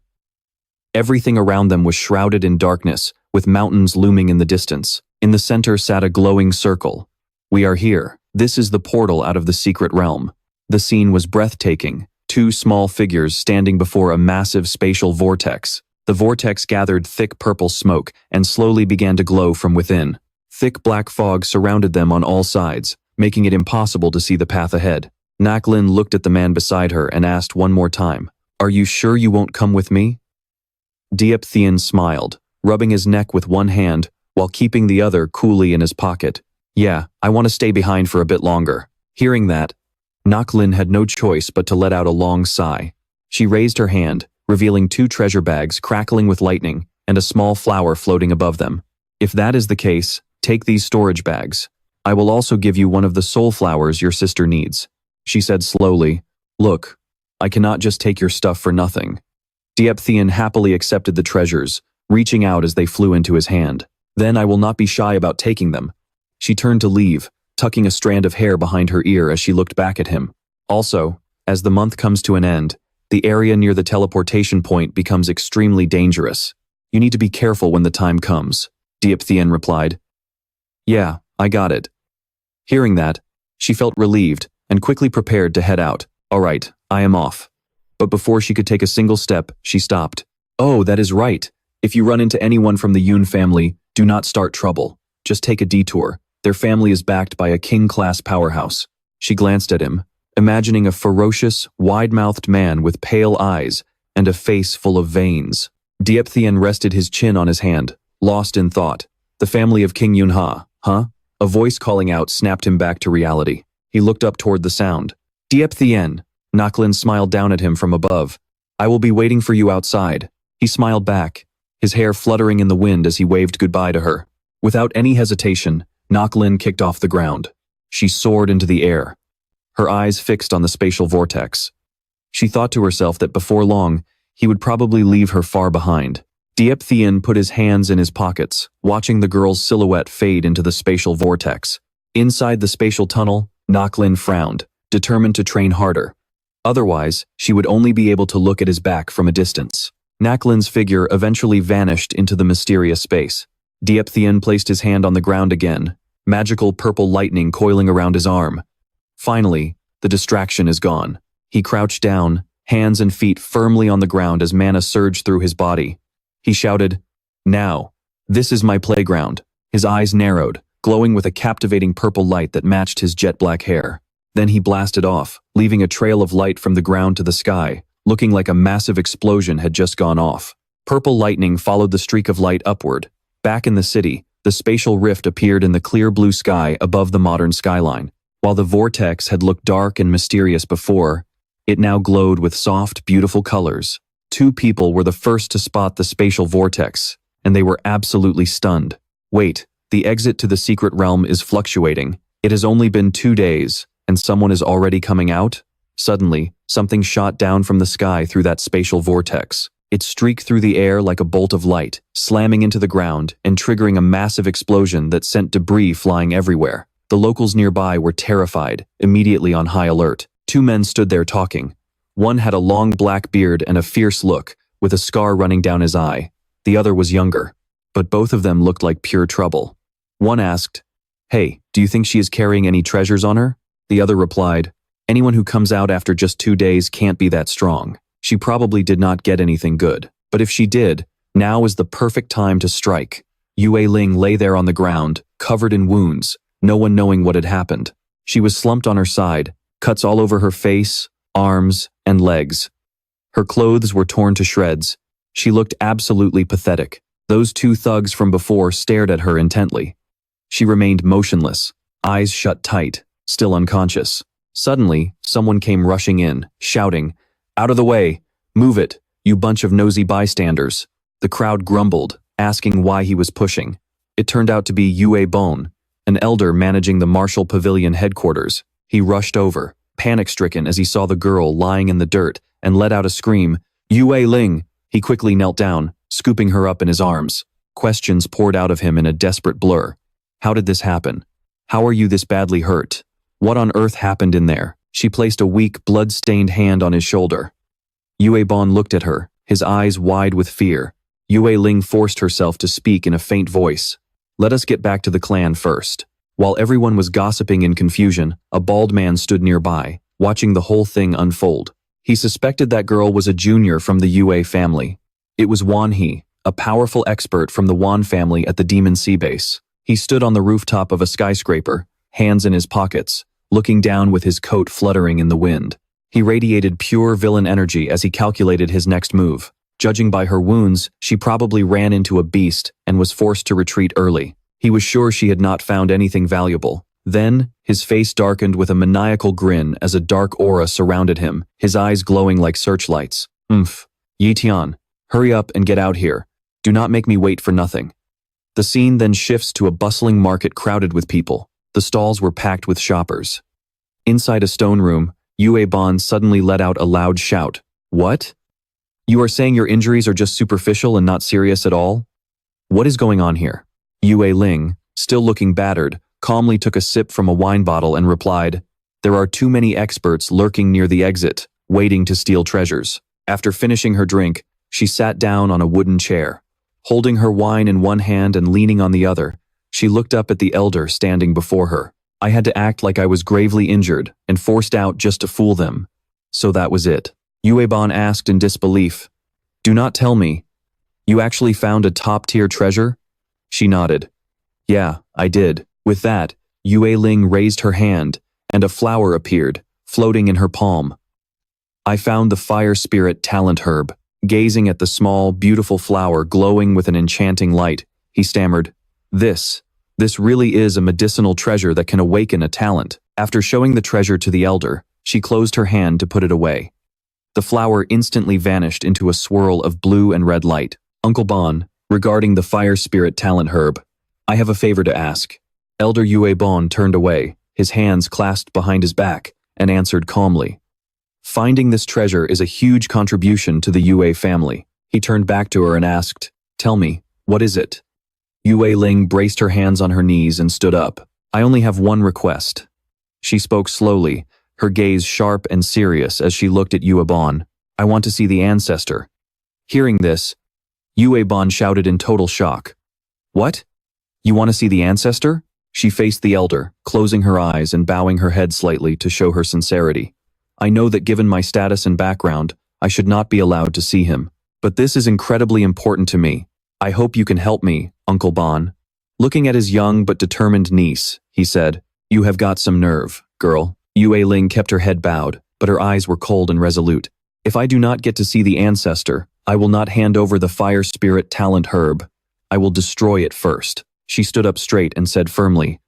Everything around them was shrouded in darkness, with mountains looming in the distance. In the center sat a glowing circle. We are here. This is the portal out of the secret realm. The scene was breathtaking. 2 small figures standing before a massive spatial vortex. The vortex gathered thick purple smoke and slowly began to glow from within. Thick black fog surrounded them on all sides, making it impossible to see the path ahead. Nyaklin looked at the man beside her and asked one more time, "Are you sure you won't come with me?" Tian smiled, rubbing his neck with one hand while keeping the other coolly in his pocket. Yeah, I want to stay behind for a bit longer. Hearing that, Nyaklin had no choice but to let out a long sigh. She raised her hand, revealing 2 treasure bags crackling with lightning and a small flower floating above them. If that is the case, take these storage bags. I will also give you one of the soul flowers your sister needs. She said slowly, Look, I cannot just take your stuff for nothing. Tian happily accepted the treasures, reaching out as they flew into his hand. Then I will not be shy about taking them. She turned to leave, tucking a strand of hair behind her ear as she looked back at him. Also, as the month comes to an end, the area near the teleportation point becomes extremely dangerous. You need to be careful when the time comes, Tian replied. Yeah, I got it. Hearing that, she felt relieved and quickly prepared to head out. All right, I am off. But before she could take a single step, she stopped. Oh, that is right. If you run into anyone from the Yun family, do not start trouble. Just take a detour. Their family is backed by a king-class powerhouse. She glanced at him, imagining a ferocious, wide-mouthed man with pale eyes and a face full of veins. Tian rested his chin on his hand, lost in thought. The family of King Yunha, huh? A voice calling out snapped him back to reality. He looked up toward the sound. Tian. Nyaklin smiled down at him from above. I will be waiting for you outside. He smiled back, his hair fluttering in the wind as he waved goodbye to her. Without any hesitation, Nyaklin kicked off the ground. She soared into the air, her eyes fixed on the spatial vortex. She thought to herself that before long, he would probably leave her far behind. Tian put his hands in his pockets, watching the girl's silhouette fade into the spatial vortex. Inside the spatial tunnel, Nyaklin frowned, determined to train harder. Otherwise, she would only be able to look at his back from a distance. Nyaklin's figure eventually vanished into the mysterious space. Tian placed his hand on the ground again, magical purple lightning coiling around his arm. Finally, the distraction is gone. He crouched down, hands and feet firmly on the ground as mana surged through his body. He shouted, Now, this is my playground. His eyes narrowed, glowing with a captivating purple light that matched his jet black hair. Then he blasted off, leaving a trail of light from the ground to the sky, looking like a massive explosion had just gone off. Purple lightning followed the streak of light upward. Back in the city, The spatial rift appeared in the clear blue sky above the modern skyline. While the vortex had looked dark and mysterious before, it now glowed with soft, beautiful colors. Two people were the first to spot the spatial vortex, and they were absolutely stunned. Wait, the exit to the secret realm is fluctuating. It has only been 2 days, and someone is already coming out? Suddenly, something shot down from the sky through that spatial vortex. It streaked through the air like a bolt of light, slamming into the ground and triggering a massive explosion that sent debris flying everywhere. The locals nearby were terrified, immediately on high alert. Two men stood there talking. One had a long black beard and a fierce look, with a scar running down his eye. The other was younger, but both of them looked like pure trouble. One asked, "Hey, do you think she is carrying any treasures on her?" The other replied, "Anyone who comes out after just 2 days can't be that strong. She probably did not get anything good. But if she did, now is the perfect time to strike." Yue Ling lay there on the ground, covered in wounds, no one knowing what had happened. She was slumped on her side, cuts all over her face, arms, and legs. Her clothes were torn to shreds. She looked absolutely pathetic. Those two thugs from before stared at her intently. She remained motionless, eyes shut tight, still unconscious. Suddenly, someone came rushing in, shouting, "Out of the way! Move it, you bunch of nosy bystanders!" The crowd grumbled, asking why he was pushing. It turned out to be Yue Bon, an elder managing the Marshall Pavilion headquarters. He rushed over, panic-stricken as he saw the girl lying in the dirt, and let out a scream, "Yue Ling!" He quickly knelt down, scooping her up in his arms. Questions poured out of him in a desperate blur. How did this happen? How are you this badly hurt? What on earth happened in there? She placed a weak, blood-stained hand on his shoulder. Yue Bon looked at her, his eyes wide with fear. Yue Ling forced herself to speak in a faint voice. "Let us get back to the clan first." While everyone was gossiping in confusion, a bald man stood nearby, watching the whole thing unfold. He suspected that girl was a junior from the Yue family. It was Wan He, a powerful expert from the Wan family at the Demon Sea base. He stood on the rooftop of a skyscraper, hands in his pockets, looking down with his coat fluttering in the wind. He radiated pure villain energy as he calculated his next move. Judging by her wounds, she probably ran into a beast and was forced to retreat early. He was sure she had not found anything valuable. Then, his face darkened with a maniacal grin as a dark aura surrounded him, his eyes glowing like searchlights. Yi Tian, hurry up and get out here. Do not make me wait for nothing." The scene then shifts to a bustling market crowded with people. The stalls were packed with shoppers. Inside a stone room, Yue Bon suddenly let out a loud shout. "What? You are saying your injuries are just superficial and not serious at all? What is going on here?" Yue Ling, still looking battered, calmly took a sip from a wine bottle and replied, "There are too many experts lurking near the exit, waiting to steal treasures." After finishing her drink, she sat down on a wooden chair. Holding her wine in one hand and leaning on the other, she looked up at the elder standing before her. "I had to act like I was gravely injured and forced out just to fool them. So that was it." Yue Bon asked in disbelief, "Do not tell me. You actually found a top-tier treasure?" She nodded. "Yeah, I did." With that, Yue Ling raised her hand, and a flower appeared, floating in her palm. "I found the fire spirit talent herb." Gazing at the small, beautiful flower glowing with an enchanting light, he stammered, This really is a medicinal treasure that can awaken a talent." After showing the treasure to the elder, she closed her hand to put it away. The flower instantly vanished into a swirl of blue and red light. "Uncle Bon, regarding the fire spirit talent herb, I have a favor to ask." Elder Yue Bon turned away, his hands clasped behind his back, and answered calmly, "Finding this treasure is a huge contribution to the Yue family." He turned back to her and asked, "Tell me, what is it?" Yue Ling braced her hands on her knees and stood up. "I only have one request." She spoke slowly, her gaze sharp and serious as she looked at Yue Bon. "I want to see the ancestor." Hearing this, Yue Bon shouted in total shock. "What? You want to see the ancestor?" She faced the elder, closing her eyes and bowing her head slightly to show her sincerity. "I know that given my status and background, I should not be allowed to see him. But this is incredibly important to me. I hope you can help me, Uncle Bon." Looking at his young but determined niece, he said, "You have got some nerve, girl." Yue Ling kept her head bowed, but her eyes were cold and resolute. "If I do not get to see the ancestor, I will not hand over the fire spirit talent herb. I will destroy it first." She stood up straight and said firmly,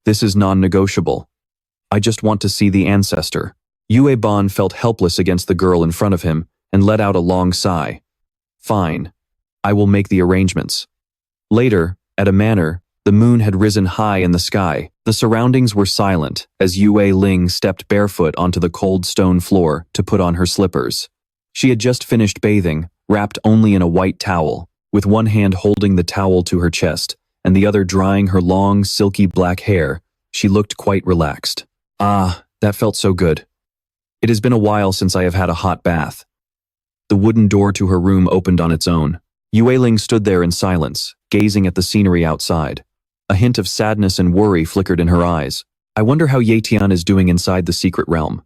"This is non-negotiable. I just want to see the ancestor." Yue Ban felt helpless against the girl in front of him and let out a long sigh. "Fine. I will make the arrangements." Later, at a manor, the moon had risen high in the sky. The surroundings were silent as Yue Ling stepped barefoot onto the cold stone floor to put on her slippers. She had just finished bathing, wrapped only in a white towel, with one hand holding the towel to her chest and the other drying her long, silky black hair. She looked quite relaxed. "Ah, that felt so good. It has been a while since I have had a hot bath." The wooden door to her room opened on its own. Yue Ling stood there in silence, gazing at the scenery outside. A hint of sadness and worry flickered in her eyes. "I wonder how Tian is doing inside the secret realm."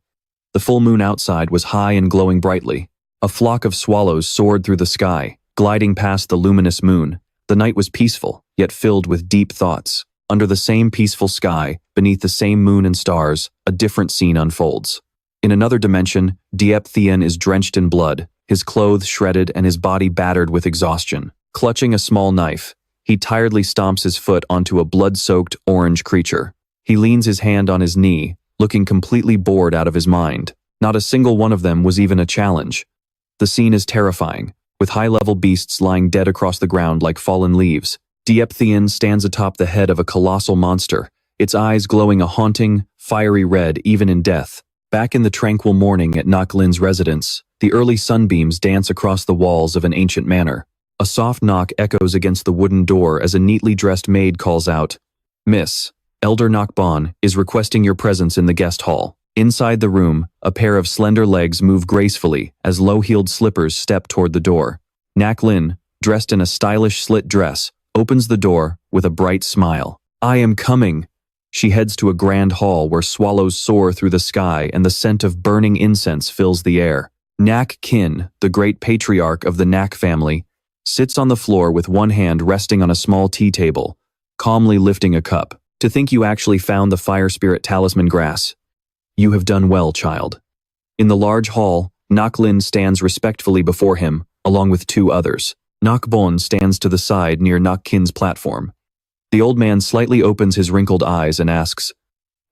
The full moon outside was high and glowing brightly. A flock of swallows soared through the sky, gliding past the luminous moon. The night was peaceful, yet filled with deep thoughts. Under the same peaceful sky, beneath the same moon and stars, a different scene unfolds. In another dimension, Tian is drenched in blood, his clothes shredded and his body battered with exhaustion. Clutching a small knife, he tiredly stomps his foot onto a blood-soaked orange creature. He leans his hand on his knee, looking completely bored out of his mind. Not a single one of them was even a challenge. The scene is terrifying, with high-level beasts lying dead across the ground like fallen leaves. Tian stands atop the head of a colossal monster, its eyes glowing a haunting, fiery red even in death. Back in the tranquil morning at Nak Lin's residence, the early sunbeams dance across the walls of an ancient manor. A soft knock echoes against the wooden door as a neatly dressed maid calls out, "Miss, Elder Nakban is requesting your presence in the guest hall." Inside the room, a pair of slender legs move gracefully as low-heeled slippers step toward the door. Nak Lin, dressed in a stylish slit dress, opens the door with a bright smile. "I am coming." She heads to a grand hall where swallows soar through the sky and the scent of burning incense fills the air. Nak Kin, the great patriarch of the Nak family, sits on the floor with one hand resting on a small tea table, calmly lifting a cup. "To think you actually found the fire spirit talisman grass. You have done well, child." In the large hall, Nak Lin stands respectfully before him, along with two others. Nak Bon stands to the side near Nak Kin's platform. The old man slightly opens his wrinkled eyes and asks,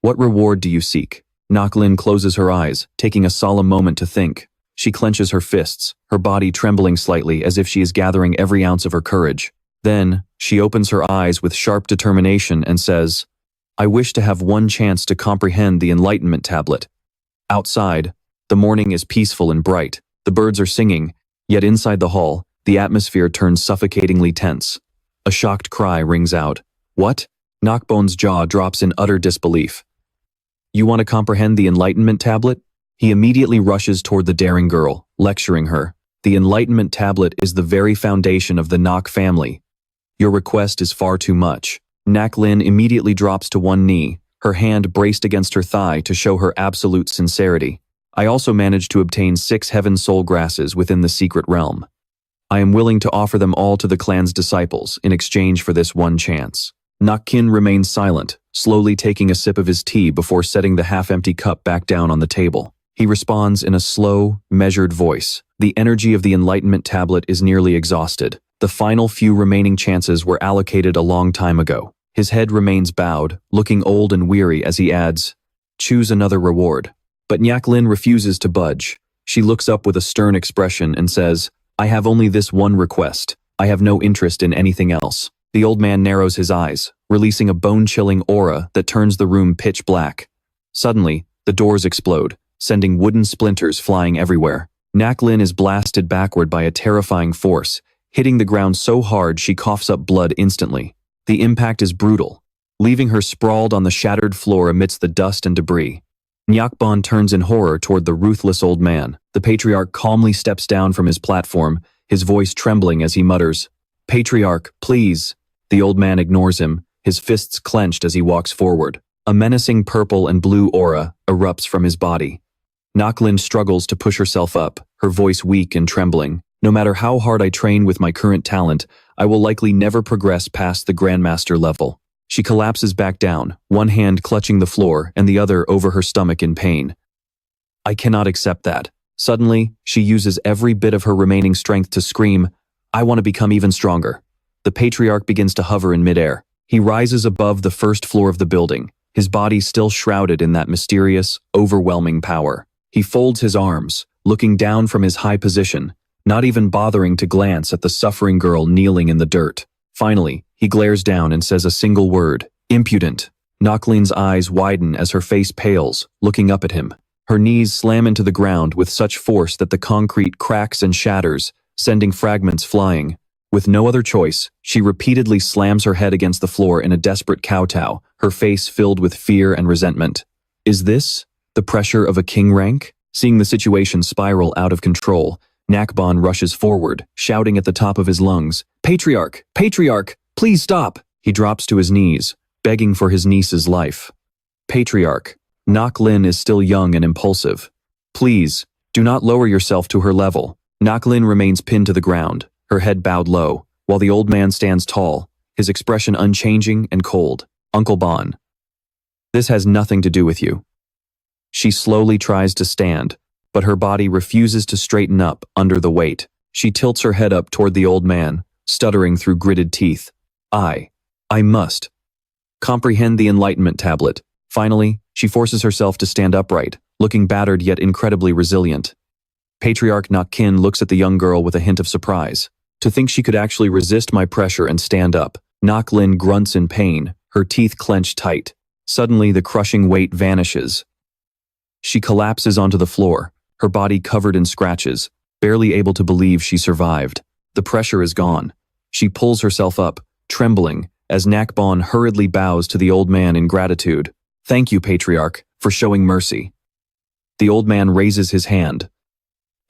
"What reward do you seek?" Nak Lin closes her eyes, taking a solemn moment to think. She clenches her fists, her body trembling slightly as if she is gathering every ounce of her courage. Then, she opens her eyes with sharp determination and says, "I wish to have one chance to comprehend the Enlightenment Tablet." Outside, the morning is peaceful and bright. The birds are singing, yet inside the hall, the atmosphere turns suffocatingly tense. A shocked cry rings out. "What?" Knockbone's jaw drops in utter disbelief. "You want to comprehend the Enlightenment Tablet?" He immediately rushes toward the daring girl, lecturing her. "The Enlightenment Tablet is the very foundation of the Nak family. Your request is far too much." Nak Lin immediately drops to one knee, her hand braced against her thigh to show her absolute sincerity. "I also managed to obtain 6 heaven soul grasses within the secret realm. I am willing to offer them all to the clan's disciples in exchange for this one chance." Nak Kin remains silent, slowly taking a sip of his tea before setting the half-empty cup back down on the table. He responds in a slow, measured voice. "The energy of the Enlightenment Tablet is nearly exhausted. The final few remaining chances were allocated a long time ago." His head remains bowed, looking old and weary as he adds, "Choose another reward." But Nak Lin refuses to budge. She looks up with a stern expression and says, "I have only this one request. I have no interest in anything else." The old man narrows his eyes, releasing a bone-chilling aura that turns the room pitch black. Suddenly, the doors explode, sending wooden splinters flying everywhere. Nak Lin is blasted backward by a terrifying force, hitting the ground so hard she coughs up blood instantly. The impact is brutal, leaving her sprawled on the shattered floor amidst the dust and debris. Nyakbon turns in horror toward the ruthless old man. The patriarch calmly steps down from his platform, his voice trembling as he mutters, "Patriarch, please." The old man ignores him, his fists clenched as he walks forward. A menacing purple and blue aura erupts from his body. Naklin struggles to push herself up, her voice weak and trembling. "No matter how hard I train with my current talent, I will likely never progress past the grandmaster level." She collapses back down, one hand clutching the floor and the other over her stomach in pain. "I cannot accept that." Suddenly, she uses every bit of her remaining strength to scream, "I want to become even stronger." The patriarch begins to hover in midair. He rises above the first floor of the building, his body still shrouded in that mysterious, overwhelming power. He folds his arms, looking down from his high position, not even bothering to glance at the suffering girl kneeling in the dirt. Finally, he glares down and says a single word, "Impudent." Naklin's eyes widen as her face pales, looking up at him. Her knees slam into the ground with such force that the concrete cracks and shatters, sending fragments flying. With no other choice, she repeatedly slams her head against the floor in a desperate kowtow, her face filled with fear and resentment. Is this the pressure of a king rank? Seeing the situation spiral out of control, Nakbon rushes forward, shouting at the top of his lungs, "Patriarch! Patriarch! Please stop!" He drops to his knees, begging for his niece's life. "Patriarch, Naklin is still young and impulsive. Please, do not lower yourself to her level." Naklin remains pinned to the ground, her head bowed low, while the old man stands tall, his expression unchanging and cold. "Uncle Bon, this has nothing to do with you." She slowly tries to stand, but her body refuses to straighten up under the weight. She tilts her head up toward the old man, stuttering through gritted teeth. I must comprehend the Enlightenment tablet." Finally, she forces herself to stand upright, looking battered yet incredibly resilient. Patriarch Nakkin looks at the young girl with a hint of surprise. To think she could actually resist my pressure and stand up. Naklin grunts in pain, her teeth clenched tight. Suddenly, the crushing weight vanishes. She collapses onto the floor, her body covered in scratches, barely able to believe she survived. The pressure is gone. She pulls herself up, trembling, as Nakbon hurriedly bows to the old man in gratitude. "Thank you, Patriarch, for showing mercy." The old man raises his hand,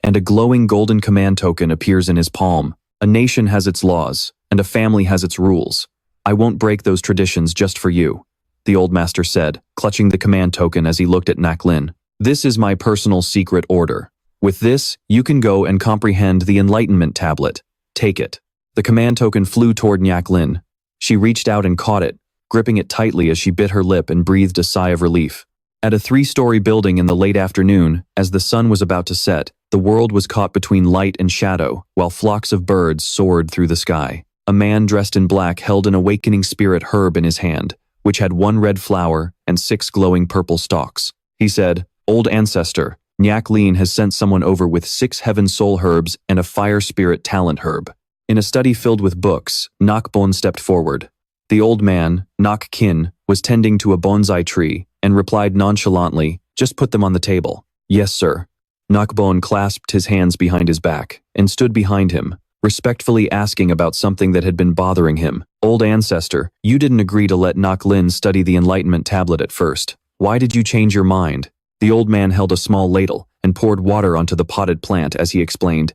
and a glowing golden command token appears in his palm. "A nation has its laws, and a family has its rules. I won't break those traditions just for you," the old master said, clutching the command token as he looked at Naklin. "This is my personal secret order. With this, you can go and comprehend the Enlightenment tablet. Take it." The command token flew toward Naklin. She reached out and caught it, gripping it tightly as she bit her lip and breathed a sigh of relief. At a 3-story building in the late afternoon, as the sun was about to set, the world was caught between light and shadow, while flocks of birds soared through the sky. A man dressed in black held an awakening spirit herb in his hand, which had 1 red flower and 6 glowing purple stalks. He said, "Old ancestor, Nyaklin has sent someone over with 6 heaven soul herbs and a fire spirit talent herb." In a study filled with books, Nakbon stepped forward. The old man, Nakkin, was tending to a bonsai tree and replied nonchalantly, "Just put them on the table." "Yes, sir." Nakbon clasped his hands behind his back and stood behind him, respectfully asking about something that had been bothering him. "Old ancestor, you didn't agree to let Naklin study the Enlightenment tablet at first. Why did you change your mind?" The old man held a small ladle and poured water onto the potted plant as he explained,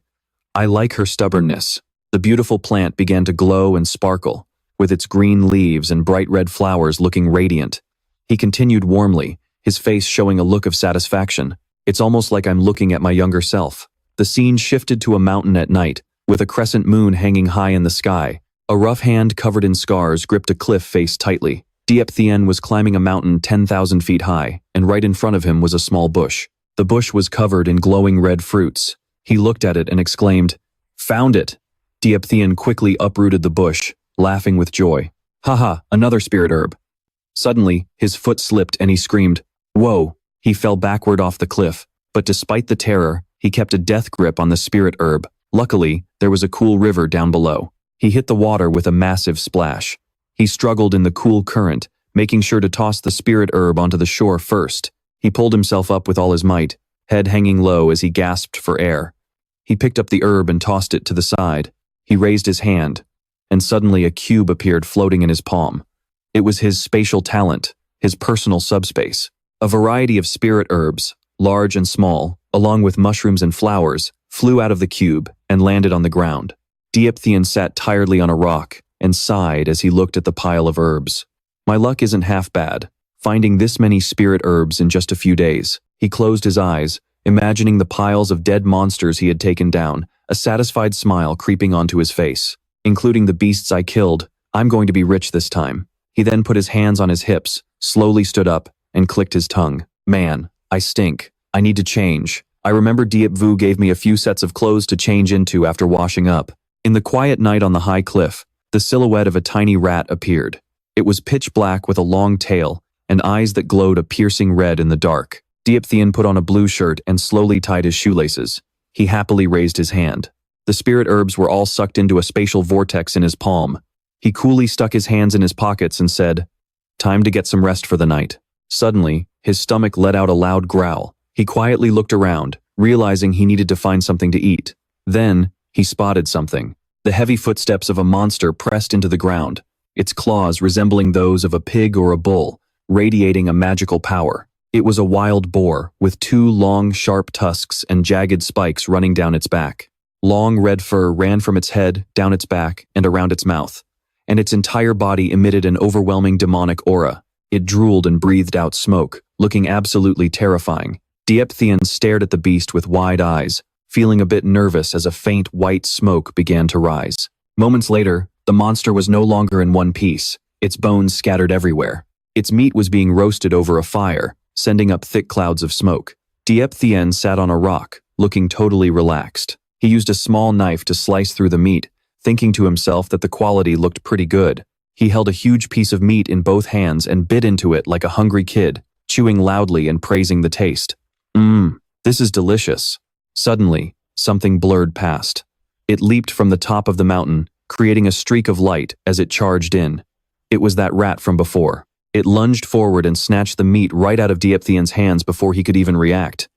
"I like her stubbornness." The beautiful plant began to glow and sparkle, with its green leaves and bright red flowers looking radiant. He continued warmly, his face showing a look of satisfaction. "It's almost like I'm looking at my younger self." The scene shifted to a mountain at night, with a crescent moon hanging high in the sky. A rough hand covered in scars gripped a cliff face tightly. Tian was climbing a mountain 10,000 feet high, and right in front of him was a small bush. The bush was covered in glowing red fruits. He looked at it and exclaimed, "Found it!" Tian quickly uprooted the bush, laughing with joy. "Haha, another spirit herb." Suddenly, his foot slipped and he screamed, "Whoa!" He fell backward off the cliff, but despite the terror, he kept a death grip on the spirit herb. Luckily, there was a cool river down below. He hit the water with a massive splash. He struggled in the cool current, making sure to toss the spirit herb onto the shore first. He pulled himself up with all his might, head hanging low as he gasped for air. He picked up the herb and tossed it to the side. He raised his hand, and suddenly a cube appeared floating in his palm. It was his spatial talent, his personal subspace. A variety of spirit herbs, large and small, along with mushrooms and flowers, flew out of the cube and landed on the ground. Diepthian sat tiredly on a rock and sighed as he looked at the pile of herbs. "My luck isn't half bad, finding this many spirit herbs in just a few days." He closed his eyes, imagining the piles of dead monsters he had taken down, a satisfied smile creeping onto his face. "Including the beasts I killed, I'm going to be rich this time." He then put his hands on his hips, slowly stood up, and clicked his tongue. "Man, I stink. I need to change. I remember Diep Vu gave me a few sets of clothes to change into after washing up." In the quiet night on the high cliff, the silhouette of a tiny rat appeared. It was pitch black with a long tail and eyes that glowed a piercing red in the dark. Tian put on a blue shirt and slowly tied his shoelaces. He happily raised his hand. The spirit herbs were all sucked into a spatial vortex in his palm. He coolly stuck his hands in his pockets and said, "Time to get some rest for the night." Suddenly, his stomach let out a loud growl. He quietly looked around, realizing he needed to find something to eat. Then, he spotted something. The heavy footsteps of a monster pressed into the ground, its claws resembling those of a pig or a bull, radiating a magical power. It was a wild boar, with 2 long, sharp tusks and jagged spikes running down its back. Long red fur ran from its head, down its back, and around its mouth, and its entire body emitted an overwhelming demonic aura. It drooled and breathed out smoke, looking absolutely terrifying. Tian stared at the beast with wide eyes, feeling a bit nervous as a faint white smoke began to rise. Moments later, the monster was no longer in one piece, its bones scattered everywhere. Its meat was being roasted over a fire, sending up thick clouds of smoke. Tian sat on a rock, looking totally relaxed. He used a small knife to slice through the meat, thinking to himself that the quality looked pretty good. He held a huge piece of meat in both hands and bit into it like a hungry kid, chewing loudly and praising the taste. This is delicious." Suddenly, something blurred past. It leaped from the top of the mountain, creating a streak of light as it charged in. It was that rat from before. It lunged forward and snatched the meat right out of Tian's hands before he could even react.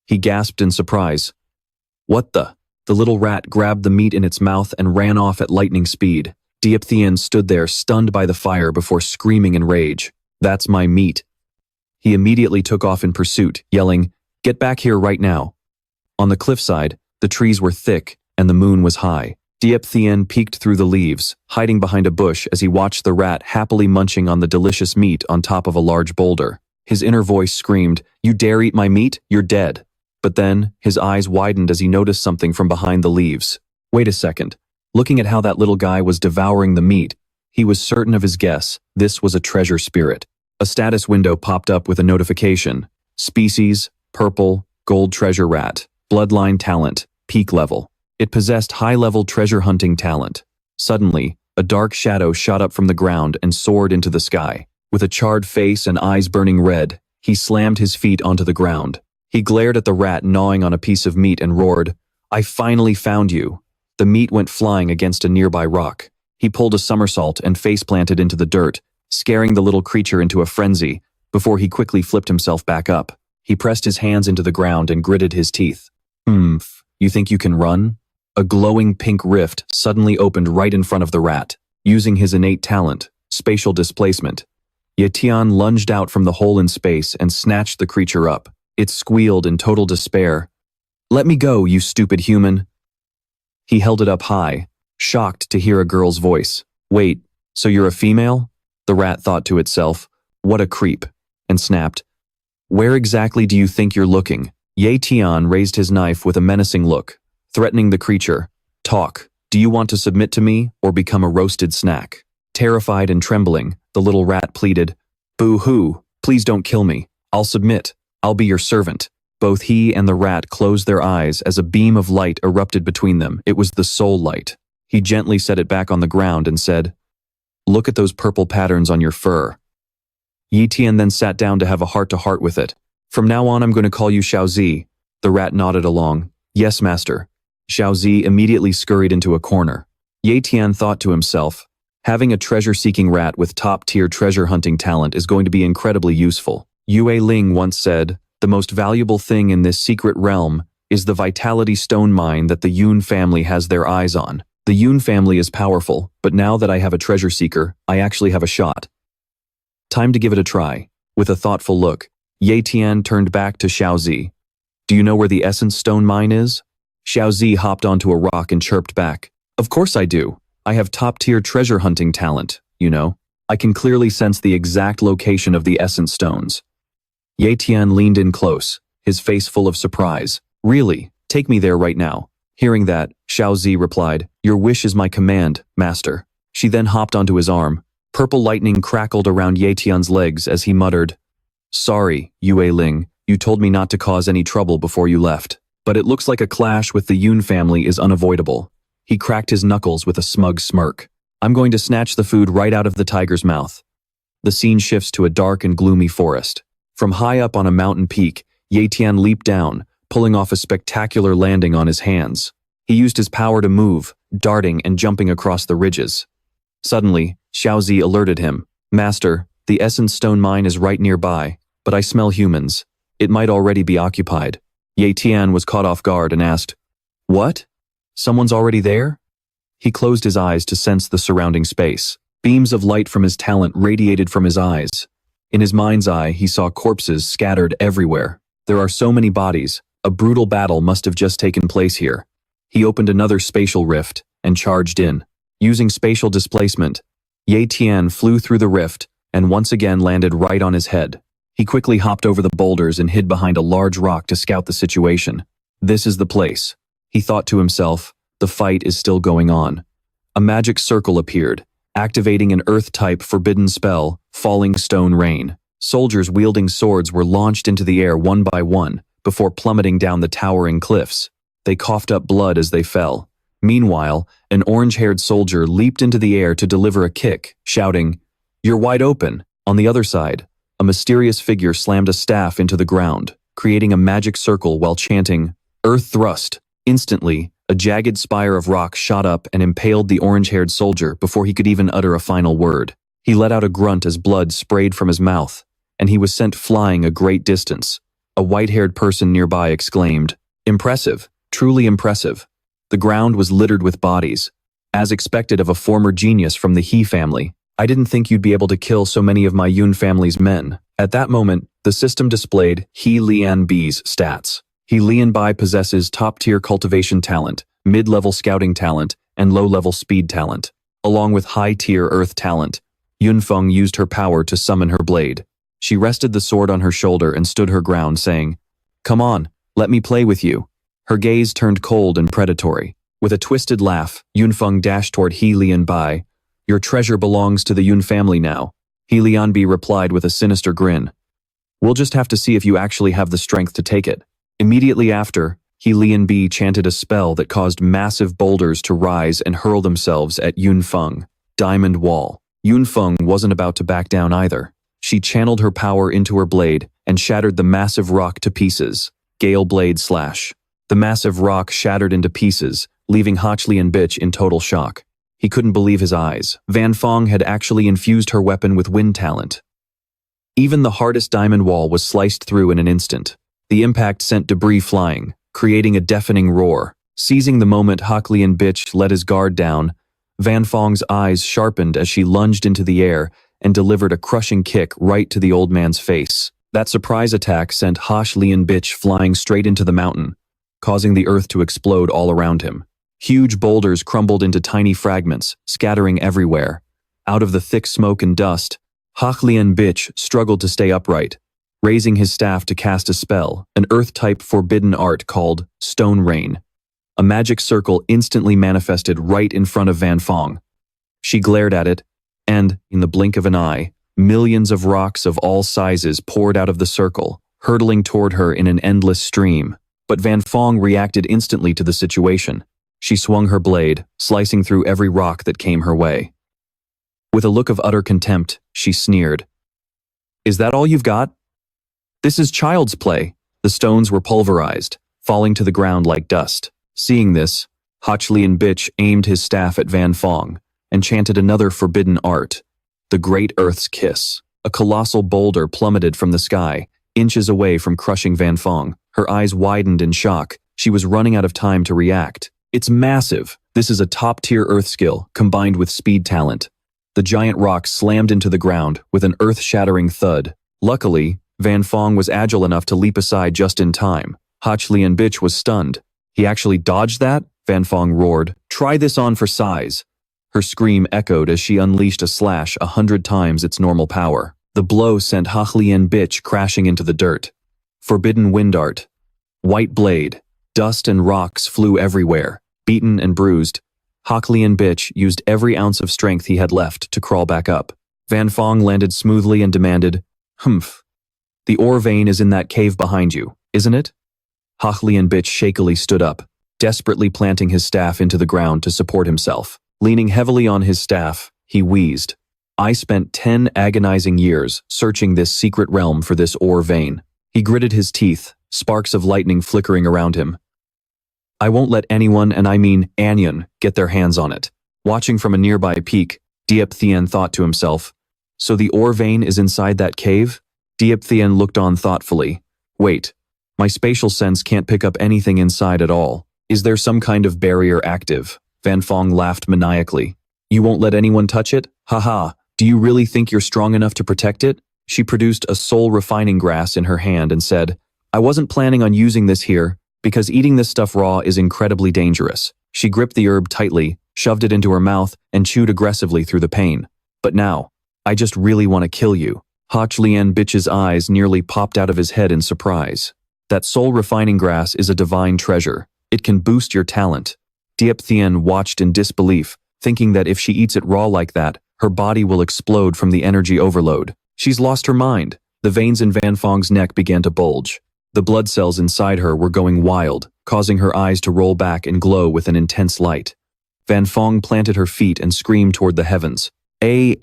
He gasped in surprise. "What the?" The little rat grabbed the meat in its mouth and ran off at lightning speed. Tian stood there stunned by the fire before screaming in rage. "That's my meat." He immediately took off in pursuit, yelling, "Get back here right now." On the cliffside, the trees were thick and the moon was high. Tian peeked through the leaves, hiding behind a bush as he watched the rat happily munching on the delicious meat on top of a large boulder. His inner voice screamed, "You dare eat my meat? You're dead." But then, his eyes widened as he noticed something from behind the leaves. Wait a second. Looking at how that little guy was devouring the meat, he was certain of his guess. This was a treasure spirit. A status window popped up with a notification. Species, purple, gold treasure rat. Bloodline talent, peak level. It possessed high-level treasure hunting talent. Suddenly, a dark shadow shot up from the ground and soared into the sky. With a charred face and eyes burning red, he slammed his feet onto the ground. He glared at the rat gnawing on a piece of meat and roared, "I finally found you." The meat went flying against a nearby rock. He pulled a somersault and face-planted into the dirt, scaring the little creature into a frenzy, before he quickly flipped himself back up. He pressed his hands into the ground and gritted his teeth. You think you can run?" A glowing pink rift suddenly opened right in front of the rat. Using his innate talent, spatial displacement, Tian lunged out from the hole in space and snatched the creature up. It squealed in total despair. "Let me go, you stupid human." He held it up high, shocked to hear a girl's voice. "Wait, so you're a female?" The rat thought to itself, "What a creep," and snapped, "Where exactly do you think you're looking?" Tian raised his knife with a menacing look, threatening the creature. "Talk. Do you want to submit to me or become a roasted snack?" Terrified and trembling, the little rat pleaded, "Boo-hoo, please don't kill me. I'll submit. I'll be your servant." Both he and the rat closed their eyes as a beam of light erupted between them. It was the soul light. He gently set it back on the ground and said, "Look at those purple patterns on your fur." Tian then sat down to have a heart-to-heart with it. "From now on I'm going to call you Xiaozi." The rat nodded along. "Yes, master." Xiaozi immediately scurried into a corner. Tian thought to himself, having a treasure-seeking rat with top-tier treasure-hunting talent is going to be incredibly useful. Yue Ling once said, "The most valuable thing in this secret realm is the vitality stone mine that the Yun family has their eyes on. The Yun family is powerful, but now that I have a treasure seeker, I actually have a shot. Time to give it a try." With a thoughtful look, Tian turned back to Xiaozi. "Do you know where the essence stone mine is?" Xiaozi hopped onto a rock and chirped back, "Of course I do. I have top-tier treasure hunting talent, you know. I can clearly sense the exact location of the essence stones." Tian leaned in close, his face full of surprise. "Really? Take me there right now." Hearing that, Xiaozi replied, "Your wish is my command, master." She then hopped onto his arm. Purple lightning crackled around Tian's legs as he muttered, "Sorry, Yue Ling, you told me not to cause any trouble before you left. But it looks like a clash with the Yun family is unavoidable." He cracked his knuckles with a smug smirk. I'm going to snatch the food right out of the tiger's mouth. The scene shifts to a dark and gloomy forest. From high up on a mountain peak, Tian leaped down, pulling off a spectacular landing on his hands. He used his power to move, darting and jumping across the ridges. Suddenly, Xiaozi alerted him. Master, the essence stone mine is right nearby, but I smell humans. It might already be occupied. Tian was caught off guard and asked, What? Someone's already there? He closed his eyes to sense the surrounding space. Beams of light from his talent radiated from his eyes. In his mind's eye, he saw corpses scattered everywhere. There are so many bodies. A brutal battle must have just taken place here. He opened another spatial rift and charged in. Using spatial displacement, Tian flew through the rift and once again landed right on his head. He quickly hopped over the boulders and hid behind a large rock to scout the situation. This is the place. He thought to himself, the fight is still going on. A magic circle appeared, activating an earth-type forbidden spell, Falling Stone Rain. Soldiers wielding swords were launched into the air one by one, before plummeting down the towering cliffs. They coughed up blood as they fell. Meanwhile, an orange-haired soldier leaped into the air to deliver a kick, shouting, "You're wide open." On the other side, a mysterious figure slammed a staff into the ground, creating a magic circle while chanting, "Earth Thrust." Instantly, a jagged spire of rock shot up and impaled the orange-haired soldier before he could even utter a final word. He let out a grunt as blood sprayed from his mouth, and he was sent flying a great distance. A white-haired person nearby exclaimed, "Impressive, truly impressive." The ground was littered with bodies. As expected of a former genius from the He family, "I didn't think you'd be able to kill so many of my Yun family's men." At that moment, the system displayed He Lianbi's stats. He Lianbi possesses top-tier cultivation talent, mid-level scouting talent, and low-level speed talent. Along with high-tier earth talent, Yunfeng used her power to summon her blade. She rested the sword on her shoulder and stood her ground, saying, "Come on, let me play with you." Her gaze turned cold and predatory. With a twisted laugh, Yunfeng dashed toward He Lianbi. "Your treasure belongs to the Yun family now." He Lianbi replied with a sinister grin. "We'll just have to see if you actually have the strength to take it." Immediately after, He Lianbi chanted a spell that caused massive boulders to rise and hurl themselves at Yunfeng. Diamond Wall. Yunfeng wasn't about to back down either. She channeled her power into her blade and shattered the massive rock to pieces. Gale Blade Slash. The massive rock shattered into pieces, leaving Hachlian-Bitch in total shock. He couldn't believe his eyes. Van Fong had actually infused her weapon with wind talent. Even the hardest diamond wall was sliced through in an instant. The impact sent debris flying, creating a deafening roar. Seizing the moment Hachlian-Bitch let his guard down, Van Fong's eyes sharpened as she lunged into the air and delivered a crushing kick right to the old man's face. That surprise attack sent Hachlian-Bitch flying straight into the mountain, causing the earth to explode all around him. Huge boulders crumbled into tiny fragments, scattering everywhere. Out of the thick smoke and dust, Hachlian-Bitch struggled to stay upright, raising his staff to cast a spell, an earth-type forbidden art called Stone Rain. A magic circle instantly manifested right in front of Van Fong. She glared at it, and, in the blink of an eye, millions of rocks of all sizes poured out of the circle, hurtling toward her in an endless stream. But Van Fong reacted instantly to the situation. She swung her blade, slicing through every rock that came her way. With a look of utter contempt, she sneered. "Is that all you've got? This is child's play." The stones were pulverized, falling to the ground like dust. Seeing this, Hachlian-Bitch aimed his staff at Van Fong and chanted another forbidden art, the Great Earth's Kiss. A colossal boulder plummeted from the sky, inches away from crushing Van Fong. Her eyes widened in shock. She was running out of time to react. "It's massive. This is a top-tier earth skill combined with speed talent." The giant rock slammed into the ground with an earth-shattering thud. Luckily, Van Fong was agile enough to leap aside just in time. Hachlian-Bitch was stunned. "He actually dodged that?" Van Fong roared. "Try this on for size." Her scream echoed as she unleashed a slash 100 times its normal power. The blow sent Hachlian-Bitch crashing into the dirt. Forbidden Wind Art. White blade. Dust and rocks flew everywhere. Beaten and bruised, Hachlian-Bitch used every ounce of strength he had left to crawl back up. Van Fong landed smoothly and demanded, "Humph. The ore vein is in that cave behind you, isn't it?" Hachlian-Bitch shakily stood up, desperately planting his staff into the ground to support himself. Leaning heavily on his staff, he wheezed. I spent 10 agonizing years searching this secret realm for this ore vein. He gritted his teeth, sparks of lightning flickering around him. I won't let anyone, and I mean Anyan, get their hands on it. Watching from a nearby peak, Tian thought to himself. So the ore vein is inside that cave? Tian looked on thoughtfully. Wait, my spatial sense can't pick up anything inside at all. Is there some kind of barrier active? Van Fong laughed maniacally. You won't let anyone touch it? Haha, do you really think you're strong enough to protect it? She produced a soul refining grass in her hand and said, I wasn't planning on using this here, because eating this stuff raw is incredibly dangerous. She gripped the herb tightly, shoved it into her mouth, and chewed aggressively through the pain. But now, I just really want to kill you. Hoch Lian Bitch's eyes nearly popped out of his head in surprise. That soul refining grass is a divine treasure. It can boost your talent. Tian watched in disbelief, thinking that if she eats it raw like that, her body will explode from the energy overload. She's lost her mind. The veins in Van Fong's neck began to bulge. The blood cells inside her were going wild, causing her eyes to roll back and glow with an intense light. Van Fong planted her feet and screamed toward the heavens. A.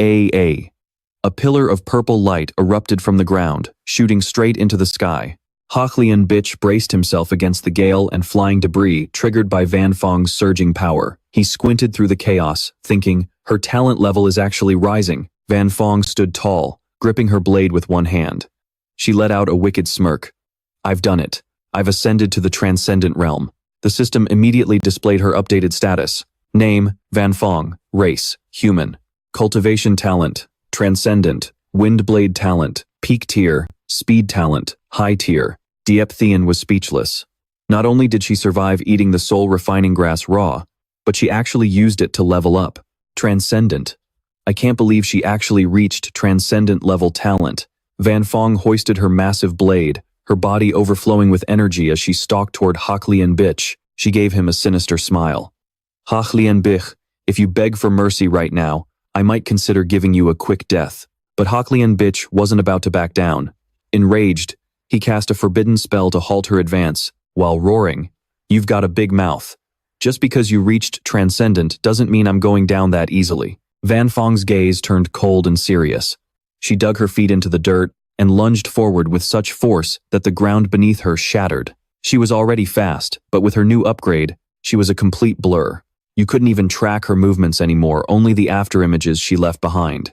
A pillar of purple light erupted from the ground, shooting straight into the sky. Hoch Lian Bitch braced himself against the gale and flying debris triggered by Van Fong's surging power. He squinted through the chaos, thinking, her talent level is actually rising. Van Fong stood tall, gripping her blade with one hand. She let out a wicked smirk. I've done it. I've ascended to the Transcendent realm. The system immediately displayed her updated status. Name, Van Fong. Race, human. Cultivation talent, Transcendent. Windblade talent, peak tier. Speed talent, high tier. Tian was speechless. Not only did she survive eating the soul refining grass raw, but she actually used it to level up. Transcendent. I can't believe she actually reached Transcendent level talent. Van Fong hoisted her massive blade, her body overflowing with energy as she stalked toward Hoch Lian Bitch. She gave him a sinister smile. Hoch Lian Bitch, if you beg for mercy right now, I might consider giving you a quick death. But Hoch Lian Bitch wasn't about to back down. Enraged, he cast a forbidden spell to halt her advance, while roaring, You've got a big mouth. Just because you reached Transcendent doesn't mean I'm going down that easily. Van Fong's gaze turned cold and serious. She dug her feet into the dirt and lunged forward with such force that the ground beneath her shattered. She was already fast, but with her new upgrade, she was a complete blur. You couldn't even track her movements anymore, only the afterimages she left behind.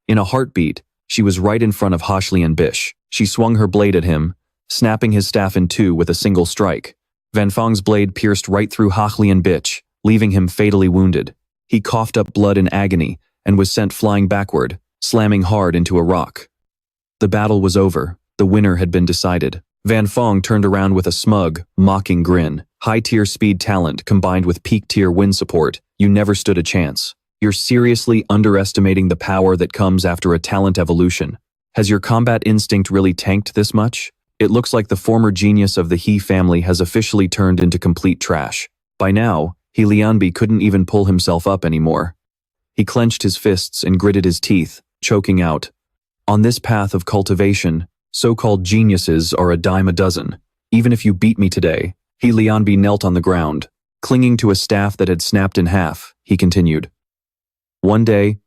In a heartbeat, she was right in front of Hoch Lian Bitch. She swung her blade at him, snapping his staff in two with a single strike. Van Fong's blade pierced right through Hoch Lian Bitch, leaving him fatally wounded. He coughed up blood in agony and was sent flying backward, slamming hard into a rock. The battle was over. The winner had been decided. Van Fong turned around with a smug, mocking grin. High-tier speed talent combined with peak-tier wind support, you never stood a chance. You're seriously underestimating the power that comes after a talent evolution. Has your combat instinct really tanked this much? It looks like the former genius of the He family has officially turned into complete trash. By now, He Lianbi couldn't even pull himself up anymore. He clenched his fists and gritted his teeth, choking out. On this path of cultivation, so-called geniuses are a dime a dozen. Even if you beat me today, He Lianbi knelt on the ground. Clinging to a staff that had snapped in half, he continued. One day,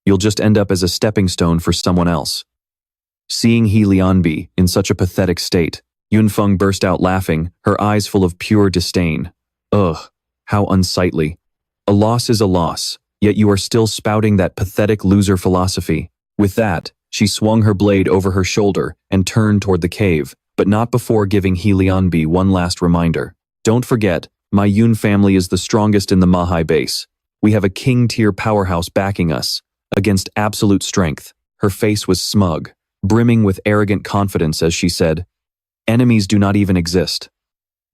you'll just end up as a stepping stone for someone else. Seeing He Lianbi in such a pathetic state, Yunfeng burst out laughing, her eyes full of pure disdain. Ugh, how unsightly. A loss is a loss, yet you are still spouting that pathetic loser philosophy. With that, she swung her blade over her shoulder and turned toward the cave, but not before giving He Lianbi one last reminder. Don't forget, my Yun family is the strongest in the Mahai base. We have a king-tier powerhouse backing us, against absolute strength. Her face was smug, brimming with arrogant confidence as she said, Enemies do not even exist.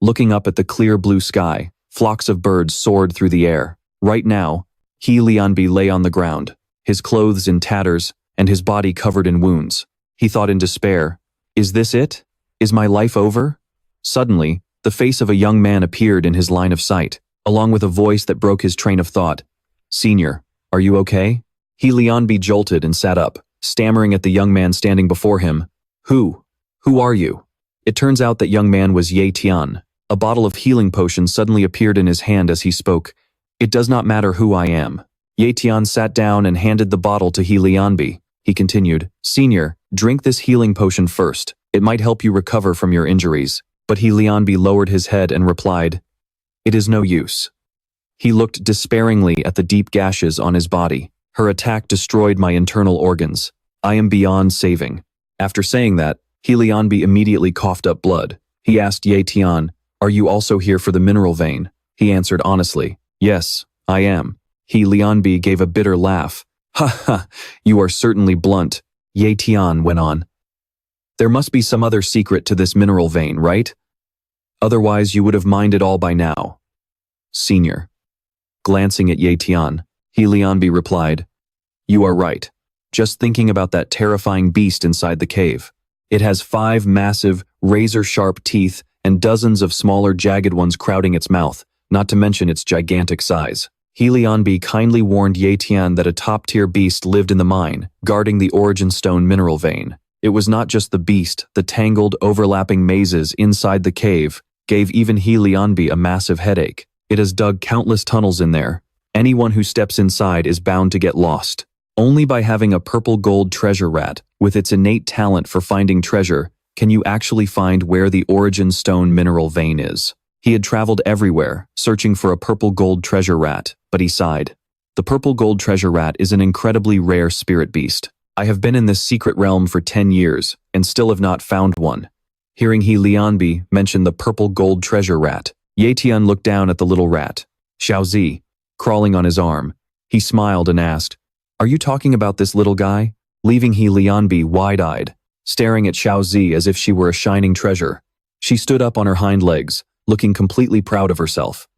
Looking up at the clear blue sky, flocks of birds soared through the air. Right now, He Lianbi lay on the ground, his clothes in tatters and his body covered in wounds. He thought in despair, Is this it? Is my life over? Suddenly, the face of a young man appeared in his line of sight, along with a voice that broke his train of thought. Senior, are you okay? He Lianbi jolted and sat up, stammering at the young man standing before him. Who are you? It turns out that young man was Tian. A bottle of healing potion suddenly appeared in his hand as he spoke. It does not matter who I am. Ye Tian sat down and handed the bottle to He Lianbi. He continued, Senior, drink this healing potion first. It might help you recover from your injuries. But He Lianbi lowered his head and replied, It is no use. He looked despairingly at the deep gashes on his body. Her attack destroyed my internal organs. I am beyond saving. After saying that, He Lianbi immediately coughed up blood. He asked Ye Tian, Are you also here for the mineral vein? He answered honestly, Yes, I am. He Lianbi gave a bitter laugh. Ha ha, you are certainly blunt, Ye Tian went on. There must be some other secret to this mineral vein, right? Otherwise you would have mined it all by now. Senior. Glancing at Ye Tian, He Lianbi replied, You are right. Just thinking about that terrifying beast inside the cave. It has 5 massive, razor-sharp teeth and dozens of smaller jagged ones crowding its mouth, not to mention its gigantic size. He Lianbi kindly warned Ye Tian that a top-tier beast lived in the mine, guarding the origin stone mineral vein. It was not just the beast, the tangled, overlapping mazes inside the cave gave even He Lianbi a massive headache. It has dug countless tunnels in there. Anyone who steps inside is bound to get lost. Only by having a purple gold treasure rat, with its innate talent for finding treasure, can you actually find where the origin stone mineral vein is. He had traveled everywhere, searching for a purple gold treasure rat, but he sighed. The purple gold treasure rat is an incredibly rare spirit beast. I have been in this secret realm for 10 years, and still have not found one. Hearing He Lianbi mention the purple gold treasure rat, Ye Tian looked down at the little rat, Xiaozi, crawling on his arm. He smiled and asked, Are you talking about this little guy? Leaving He Lianbi wide-eyed, staring at Xiaozi as if she were a shining treasure. She stood up on her hind legs, looking completely proud of herself.